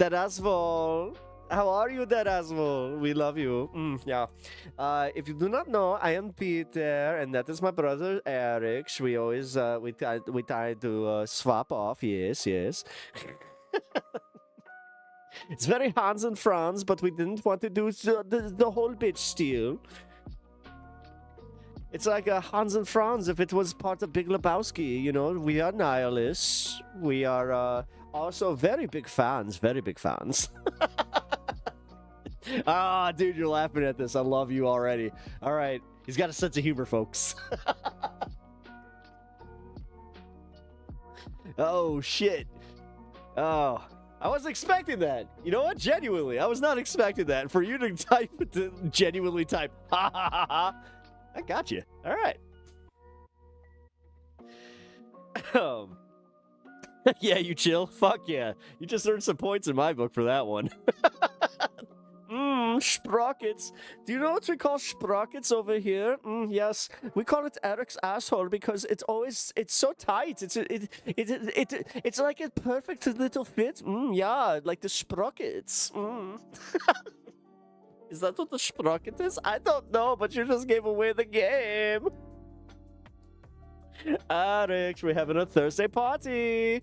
Dead Asshole. How are you, Dead Asshole? We love you. Yeah. If you do not know, I am Peter, and that is my brother Eric. We always we try to swap off. Yes. It's very Hans and Franz, but we didn't want to do the whole bitch steal. It's like Hans and Franz if it was part of Big Lebowski, you know. We are nihilists. We are also very big fans. Ah, dude, you're laughing at this. I love you already. All right. He's got a sense of humor, folks. Oh, shit. Oh, I wasn't expecting that. You know what? Genuinely, I was not expecting that. For you to genuinely type, ha ha ha ha. I got you. All right. Yeah, you chill. Fuck yeah. You just earned some points in my book for that one. Sprockets. Do you know what we call sprockets over here? Yes. We call it Eric's asshole because it's so tight. It's like a perfect little fit. Yeah, like the sprockets. Is that what the sprocket is? I don't know, but you just gave away the game. Alex, we're having a Thursday party.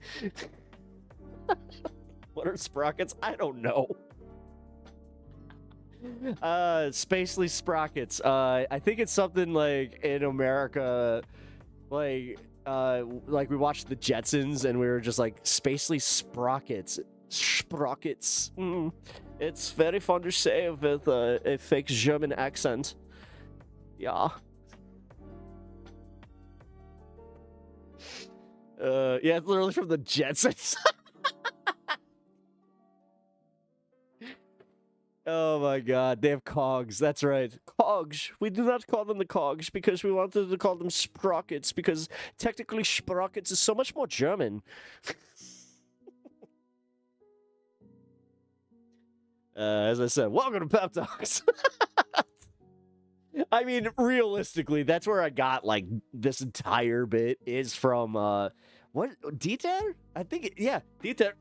What are sprockets? I don't know. Spacely sprockets. I think it's something like in America, like we watched the Jetsons and we were just like Spacely sprockets. Sprockets. It's very fun to say with a fake German accent. Yeah. Yeah, it's literally from the Jetsons. Oh my god, they have cogs. That's right. Cogs. We do not call them the cogs because we wanted to call them sprockets because technically sprockets is so much more German. As I said, welcome to PepTalks. I mean, realistically, that's where I got, like, this entire bit is from, what? Dieter? I think, yeah, Dieter.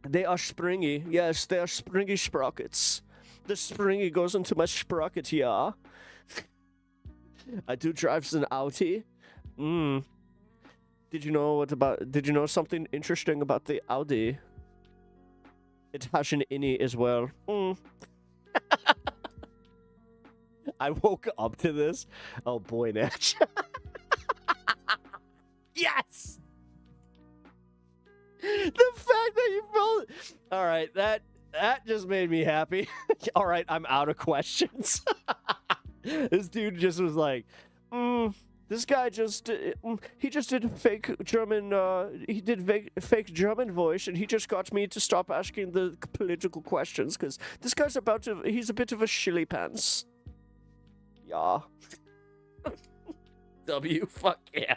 They are springy. Yes, they are springy sprockets. The springy goes into my sprocket, yeah. I do drive an Audi. Did you know something interesting about the Audi? It has an innie as well. I woke up to this. Oh boy, Natch. Yes! The fact that you felt... All right, that just made me happy. All right, I'm out of questions. This dude just was like, this guy just, he just did fake German, fake German voice, and he just got me to stop asking the political questions, because this guy's he's a bit of a shilly pants. Yeah. W, fuck yeah.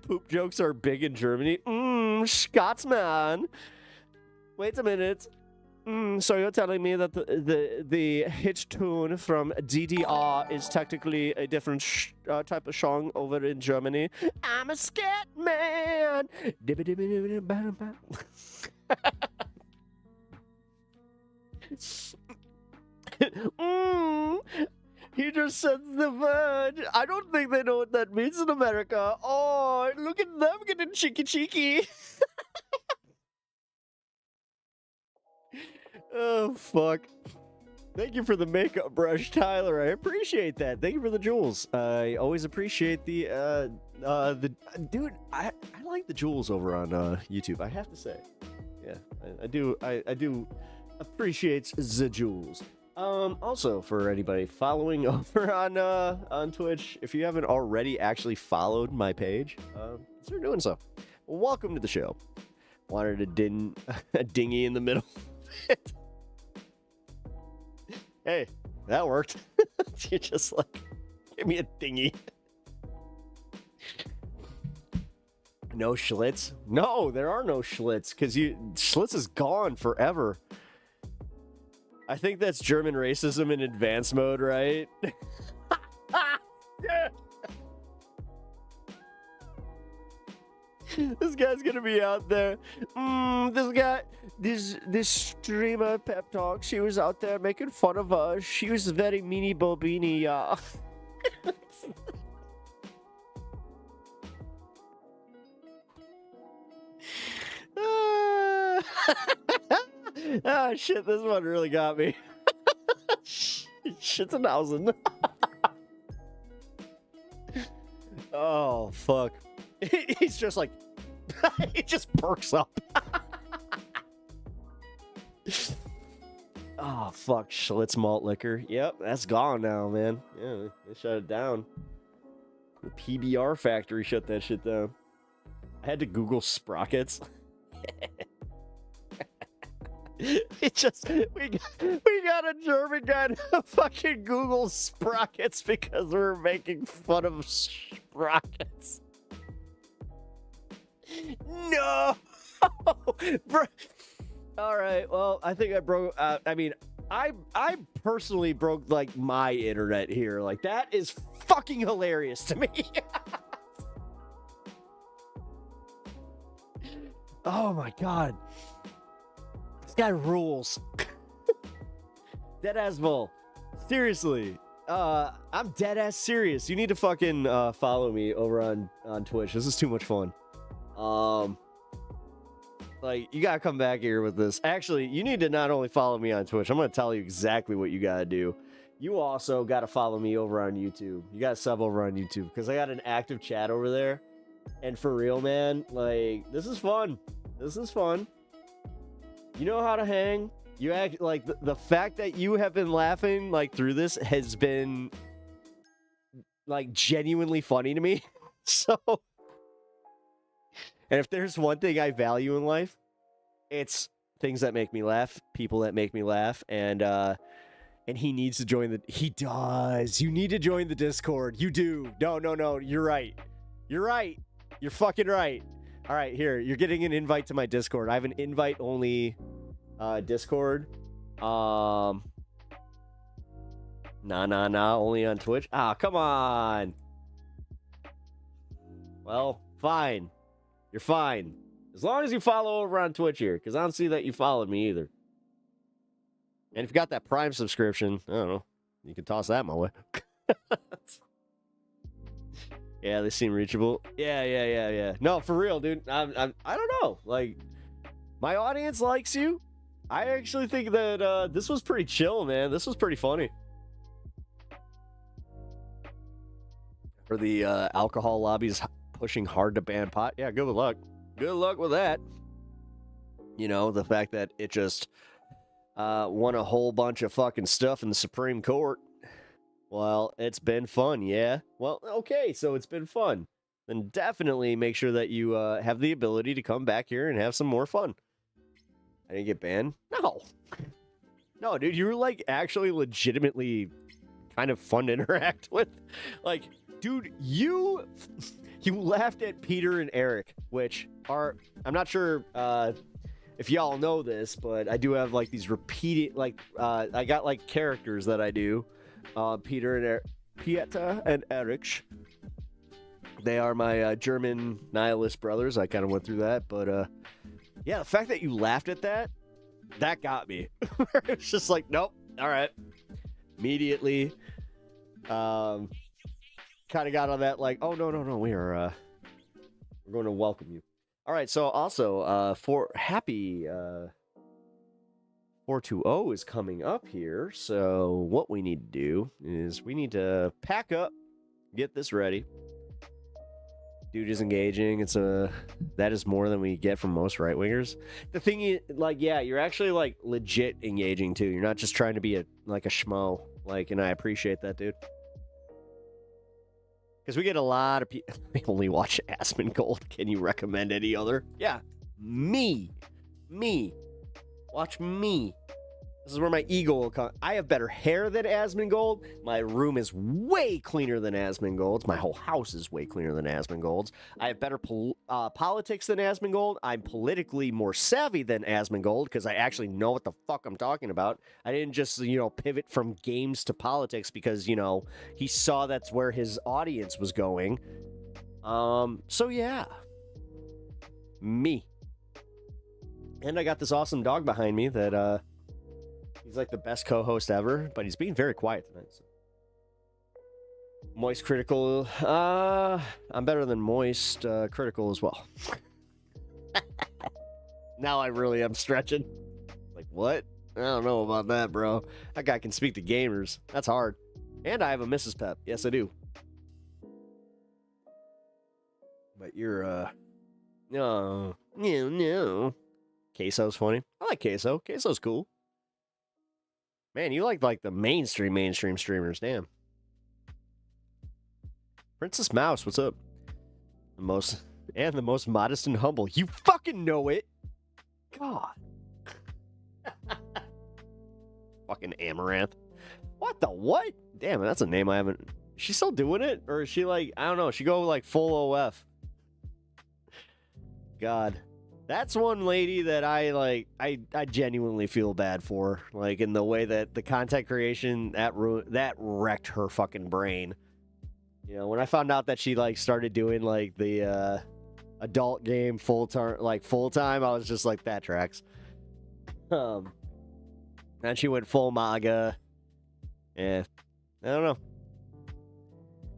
Poop jokes are big in Germany. Scotsman. Wait a minute. So you're telling me that the hit tune from DDR is technically a different type of song over in Germany? I'm a scat man. He just said the word. I don't think they know what that means in America. Oh, look at them getting cheeky. Oh, fuck. Thank you for the makeup brush, Tyler. I appreciate that. Thank you for the jewels. I always appreciate the dude, I like the jewels over on YouTube, I have to say. Yeah, I do appreciate the jewels. Also, for anybody following over on Twitch, if you haven't already actually followed my page, consider doing so. Welcome to the show. Wanted a dingy in the middle. Hey, that worked. You just like give me a dinghy. No Schlitz? No, there are no Schlitz because Schlitz is gone forever. I think that's German racism in advanced mode, right? This guy's gonna be out there. This streamer PepTalks, she was out there making fun of us. She was very meanie bobini, yeah. Ah, shit, this one really got me. Shit's a thousand. Oh, fuck. He's just like, he just perks up. Oh, fuck. Schlitz malt liquor. Yep, that's gone now, man. Yeah, they shut it down. The PBR factory shut that shit down. I had to Google sprockets. We got a German guy to fucking Google sprockets because we're making fun of sprockets. No! All right, well, I think I broke, I personally broke, like, my internet here. Like, that is fucking hilarious to me. Oh, my God. This guy rules. Deadass bull. Seriously. I'm deadass serious. You need to fucking follow me over on Twitch. This is too much fun. Like, you gotta come back here with this. Actually, you need to not only follow me on Twitch, I'm gonna tell you exactly what you gotta do. You also gotta follow me over on YouTube. You gotta sub over on YouTube, because I got an active chat over there. And for real, man, like, this is fun. This is fun. You know how to hang. You act like the fact that you have been laughing like through this has been like genuinely funny to me. So, and if there's one thing I value in life, it's things that make me laugh, people that make me laugh, and he needs to join the. He does. You need to join the Discord. You do. No. You're right. You're right. You're fucking right. All right, here. You're getting an invite to my Discord. I have an invite only Discord. Nah, only on Twitch. Ah, come on. Well, fine. You're fine. As long as you follow over on Twitch here, because I don't see that you followed me either. And if you got that Prime subscription, I don't know, you can toss that my way. Yeah, they seem reachable. Yeah. No, for real, dude. I don't know. Like, my audience likes you. I actually think that this was pretty chill, man. This was pretty funny. For the alcohol lobbies pushing hard to ban pot. Yeah, good luck. Good luck with that. You know, the fact that it just won a whole bunch of fucking stuff in the Supreme Court. Well, it's been fun, yeah? Well, okay, so it's been fun. Then definitely make sure that you have the ability to come back here and have some more fun. I didn't get banned? No. No, dude, you were, like, actually legitimately kind of fun to interact with. Like, dude, you laughed at Peter and Eric, which are, I'm not sure if y'all know this, but I do have, like, these repeated, like, I got, like, characters that I do. Peter and Pieta and Erich. They are my German nihilist brothers. I kind of went through that, but yeah, the fact that you laughed at that got me. It's just like, nope, all right. Immediately, kind of got on that, like, oh no, we're going to welcome you. All right, so also for happy 420 is coming up here, so what we need to do is we need to pack up, get this ready. Dude is engaging. That is more than we get from most right-wingers. The thing is, like, yeah, you're actually, like, legit engaging, too. You're not just trying to be a schmo, like, and I appreciate that, dude. Because we get a lot of people. They only watch Asmongold. Can you recommend any other? Yeah, me. Watch me. This is where my ego will come. I have better hair than Asmongold. My room is way cleaner than Asmongold's. My whole house is way cleaner than Asmongold's. I have better politics than Asmongold. I'm politically more savvy than Asmongold because I actually know what the fuck I'm talking about. I didn't just, pivot from games to politics because, he saw that's where his audience was going. So yeah. Me. And I got this awesome dog behind me that he's like the best co-host ever, but he's being very quiet tonight. So. Moist critical. I'm better than moist critical as well. Now I really am stretching. Like, what? I don't know about that, bro. That guy can speak to gamers. That's hard. And I have a Mrs. Pep. Yes, I do. But you're, no. Queso's funny. I like Queso. Queso's cool. Man, you like the mainstream streamers. Damn. Princess Mouse, what's up? The most modest and humble. You fucking know it. God. Fucking Amaranth. What the what? Damn, that's a name I haven't. She's still doing it? Or is she like, I don't know, she go like full OF. God. That's one lady that I genuinely feel bad for. Like in the way that the content creation, that wrecked her fucking brain. You know, when I found out that she like started doing like the adult game full time, I was just like, that tracks. And she went full MAGA. Yeah, I don't know.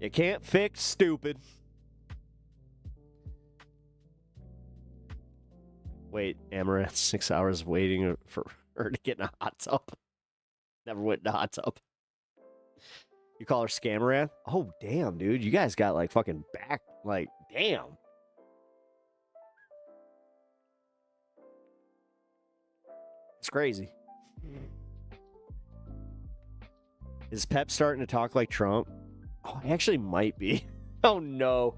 You can't fix stupid. Wait, Amaranth, 6 hours waiting for her to get in a hot tub. Never went in a hot tub. You call her Scamaranth? Oh, damn, dude. You guys got like fucking back. Like, damn. It's crazy. Is Pep starting to talk like Trump? Oh, I actually might be. Oh, no.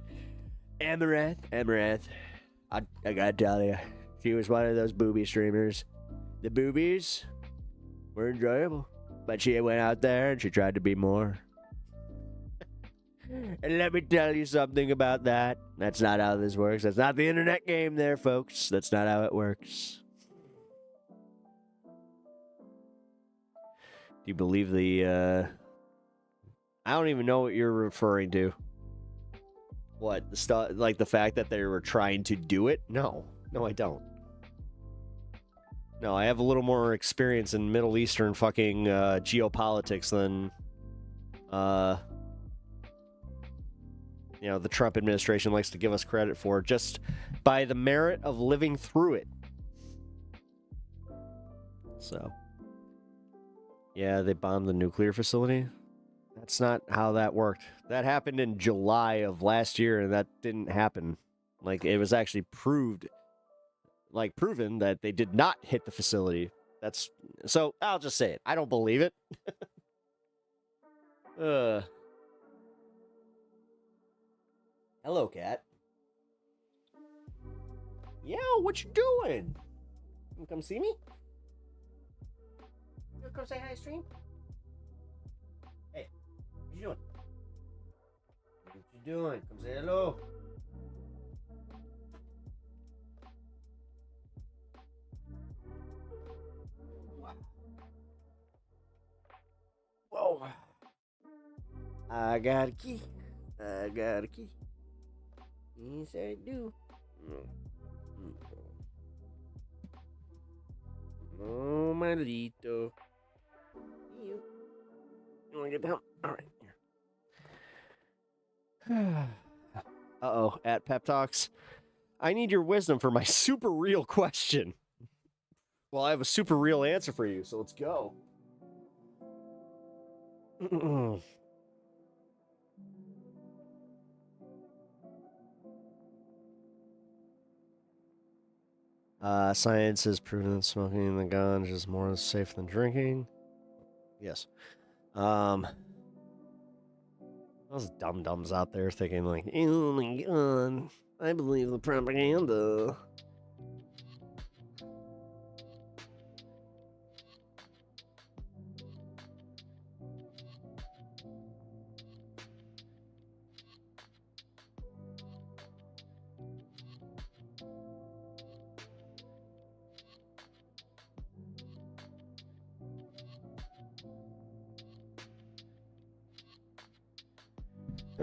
Amaranth. I gotta tell you. She was one of those booby streamers. The boobies were enjoyable. But she went out there and she tried to be more. And let me tell you something about that. That's not how this works. That's not the internet game there, folks. That's not how it works. Do you believe the, I don't even know what you're referring to. What? The stuff, like the fact that they were trying to do it? No, I don't. No, I have a little more experience in Middle Eastern fucking geopolitics than, the Trump administration likes to give us credit for, just by the merit of living through it. So, yeah, they bombed the nuclear facility. That's not how that worked. That happened in July of last year, and that didn't happen. Like, it was actually proven that they did not hit the facility. So I'll just say it. I don't believe it. Hello, cat. Yo, what you doing? You come see me? You come say hi, stream? Hey, what you doing? What you doing? Come say hello. Whoa. I got a key. Yes, I do. Oh, malito. You want to get down? All right. Uh-oh. At PepTalks. I need your wisdom for my super real question. Well, I have a super real answer for you, so let's go. Science has proven that smoking the ganja is more safe than drinking. Yes. Those dum-dums out there thinking like, oh my god, I believe the propaganda.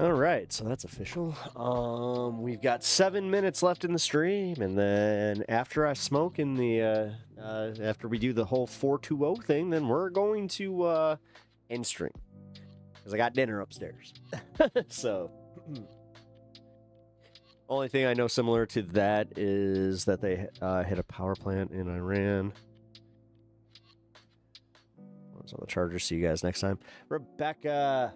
All right, so that's official. We've got 7 minutes left in the stream, and then after I smoke in the after we do the whole 420 thing, then we're going to end stream because I got dinner upstairs. So, only thing I know similar to that is that they hit a power plant in Iran. I was on the charger. See you guys next time, Rebecca.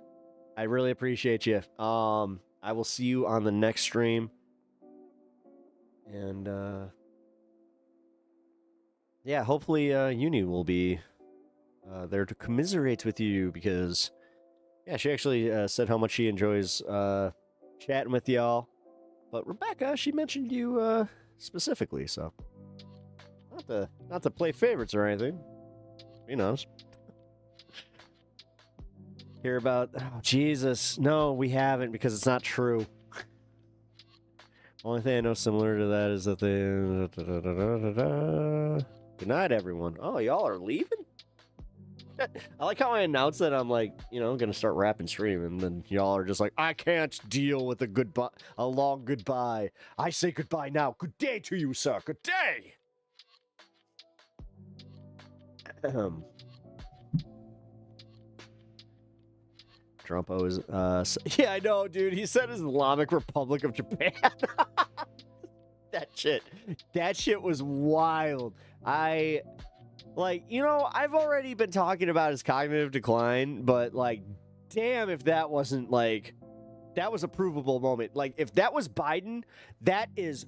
I really appreciate you. I will see you on the next stream. And, yeah, hopefully, Uni will be there to commiserate with you because, yeah, she actually said how much she enjoys chatting with y'all. But Rebecca, she mentioned you specifically, so not to play favorites or anything. Be honest. Hear about, oh, Jesus. No, we haven't because it's not true. Only thing I know similar to that is that they... Good night, everyone. Oh, y'all are leaving? I like how I announced that I'm like, you know, going to start rapping stream, and then y'all are just like, I can't deal with a long goodbye. I say goodbye now. Good day to you, sir. Good day. Trumpo is, yeah, I know, dude. He said Islamic Republic of Japan. That shit was wild. Like, you know, I've already been talking about his cognitive decline, but, like, damn if that wasn't, like, that was a provable moment. Like, if that was Biden, that is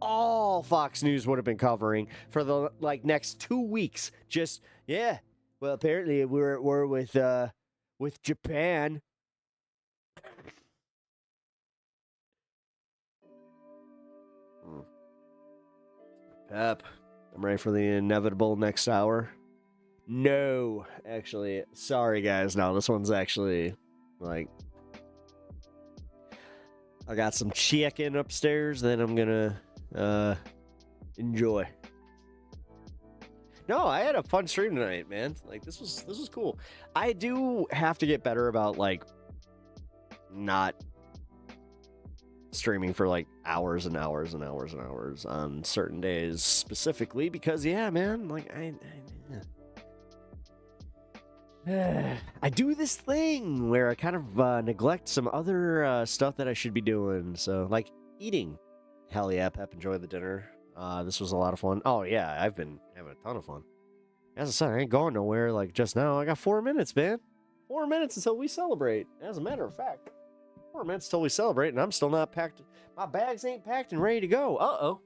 all Fox News would have been covering for the, like, next 2 weeks. Just, yeah, well, apparently we're at war with Japan. Pep, I'm ready for the inevitable next hour. No, actually, sorry guys. No, this one's actually like I got some chicken upstairs that I'm gonna enjoy. No, I had a fun stream tonight, man. Like this was cool. I do have to get better about like not streaming for like hours and hours and hours and hours on certain days specifically because yeah, man, like I do this thing where I kind of neglect some other stuff that I should be doing. So like eating. Hell yeah, Pep, enjoy the dinner. This was a lot of fun. Oh yeah, I've been having a ton of fun. As I said, I ain't going nowhere like just now. I got 4 minutes, man. 4 minutes until we celebrate. As a matter of fact, 4 minutes till we celebrate, and I'm still not packed. My bags ain't packed and ready to go. Uh-oh.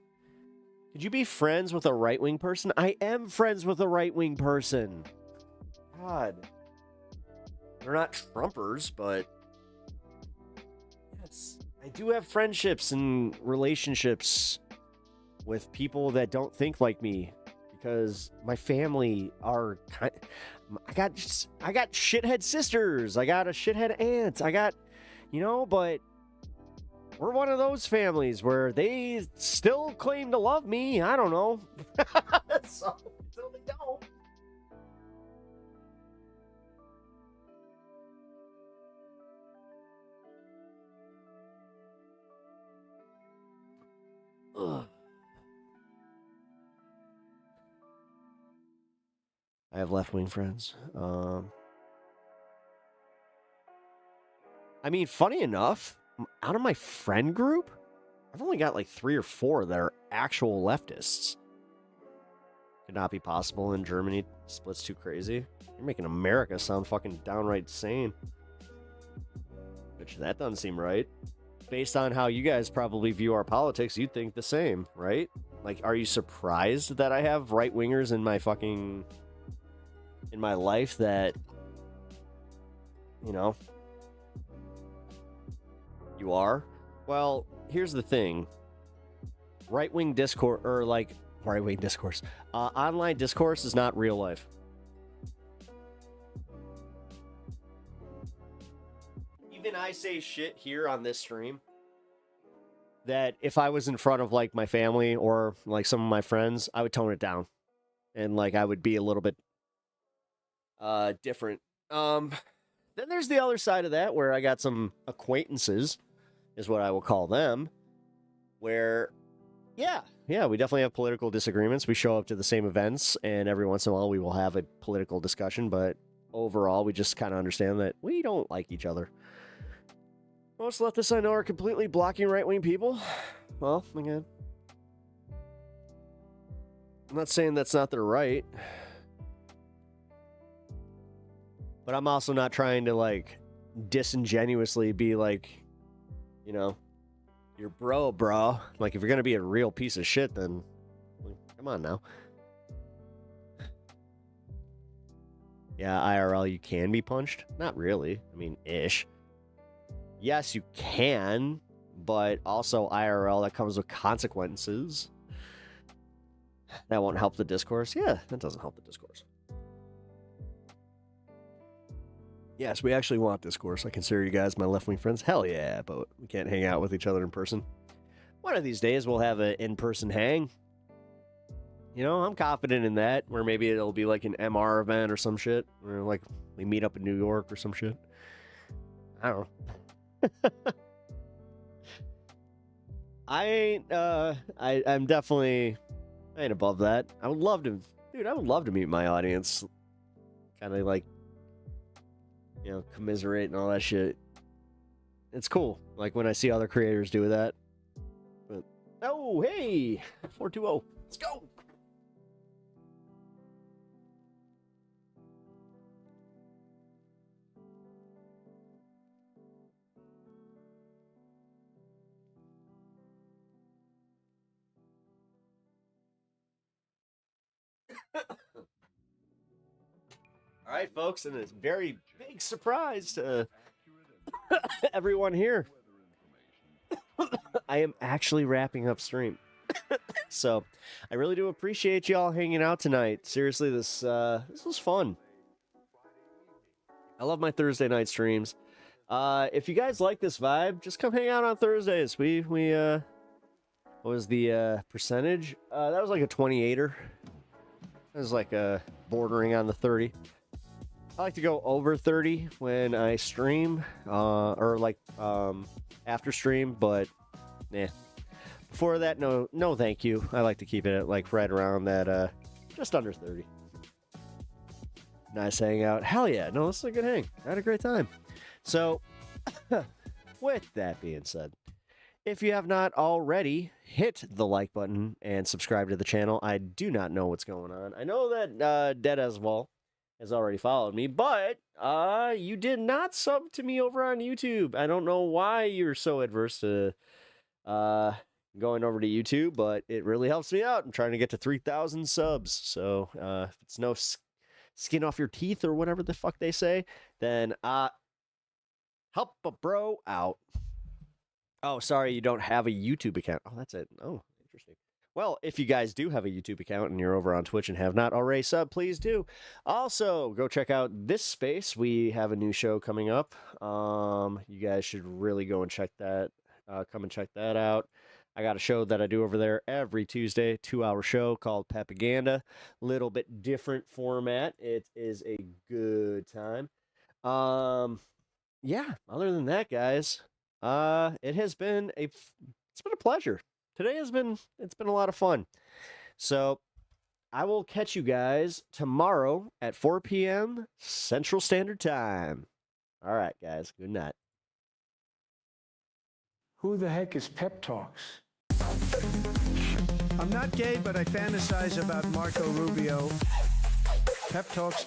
Could you be friends with a right-wing person? I am friends with a right-wing person. God. They're not Trumpers, but... yes. I do have friendships and relationships with people that don't think like me. Because my family are kind... I got shithead sisters. I got a shithead aunt. I got... you know, but we're one of those families where they still claim to love me. I don't know. So, until they don't. Ugh. I have left-wing friends. I mean, funny enough, out of my friend group, I've only got like 3 or 4 that are actual leftists. Could not be possible in Germany. Split's too crazy. You're making America sound fucking downright sane. Which that doesn't seem right. Based on how you guys probably view our politics, you'd think the same, right? Like, are you surprised that I have right-wingers in my fucking... in my life that... you know... you are? Well, here's the thing. Right-wing discourse, or like, right-wing discourse. Online discourse is not real life. Even I say shit here on this stream that if I was in front of like my family or like some of my friends, I would tone it down. And like I would be a little bit different. then there's the other side of that where I got some acquaintances, is what I will call them, where, yeah, we definitely have political disagreements. We show up to the same events, and every once in a while we will have a political discussion, but overall we just kind of understand that we don't like each other. Most leftists I know are completely blocking right-wing people. Well, again, I'm not saying that's not their right, but I'm also not trying to, like, disingenuously be like, you know, you're bro. Like, if you're going to be a real piece of shit, then, like, come on now. Yeah, IRL, you can be punched? Not really. I mean, ish. Yes, you can, but also IRL, that comes with consequences. That won't help the discourse? Yeah, that doesn't help the discourse. Yes, we actually want discourse. I consider you guys my left-wing friends. Hell yeah, but we can't hang out with each other in person. One of these days, we'll have an in-person hang. You know, I'm confident in that, where maybe it'll be like an MR event or some shit. Or like we meet up in New York or some shit. I don't know. I'm definitely, I ain't above that. I would love to, dude, I would love to meet my audience. Kind of like, you know, commiserate and all that shit. It's cool. Like when I see other creators do that. But, oh, hey, 420. Let's go. All right, folks, and it's a very big surprise to everyone here. I am actually wrapping up stream. So, I really do appreciate y'all hanging out tonight. Seriously, this was fun. I love my Thursday night streams. If you guys like this vibe, just come hang out on Thursdays. We what was the percentage? That was like a 28er. That was like bordering on the 30. I like to go over 30 when I stream, or like after stream, but nah. Before that, no thank you. I like to keep it at like right around that, just under 30. Nice hangout. Hell yeah. No, this is a good hang. I had a great time. So, with that being said, if you have not already, hit the like button and subscribe to the channel. I do not know what's going on. I know that Dead as Well has already followed me, but you did not sub to me over on YouTube. I don't know why you're so adverse to going over to YouTube, but it really helps me out. I'm trying to get to 3,000 subs. So if it's no skin off your teeth or whatever the fuck they say, then help a bro out. Oh, sorry, you don't have a YouTube account. Oh, that's it. Oh, interesting. Well, if you guys do have a YouTube account and you're over on Twitch and have not already subbed, please do. Also, go check out this space. We have a new show coming up. You guys should really go and check that. Come and check that out. I got a show that I do over there every Tuesday, 2-hour show called Pepaganda. Little bit different format. It is a good time. Yeah, other than that, guys, it's been a pleasure. Today it's been a lot of fun. So I will catch you guys tomorrow at 4 p.m. Central Standard Time. All right, guys. Good night. Who the heck is PepTalks? I'm not gay, but I fantasize about Marco Rubio. PepTalks.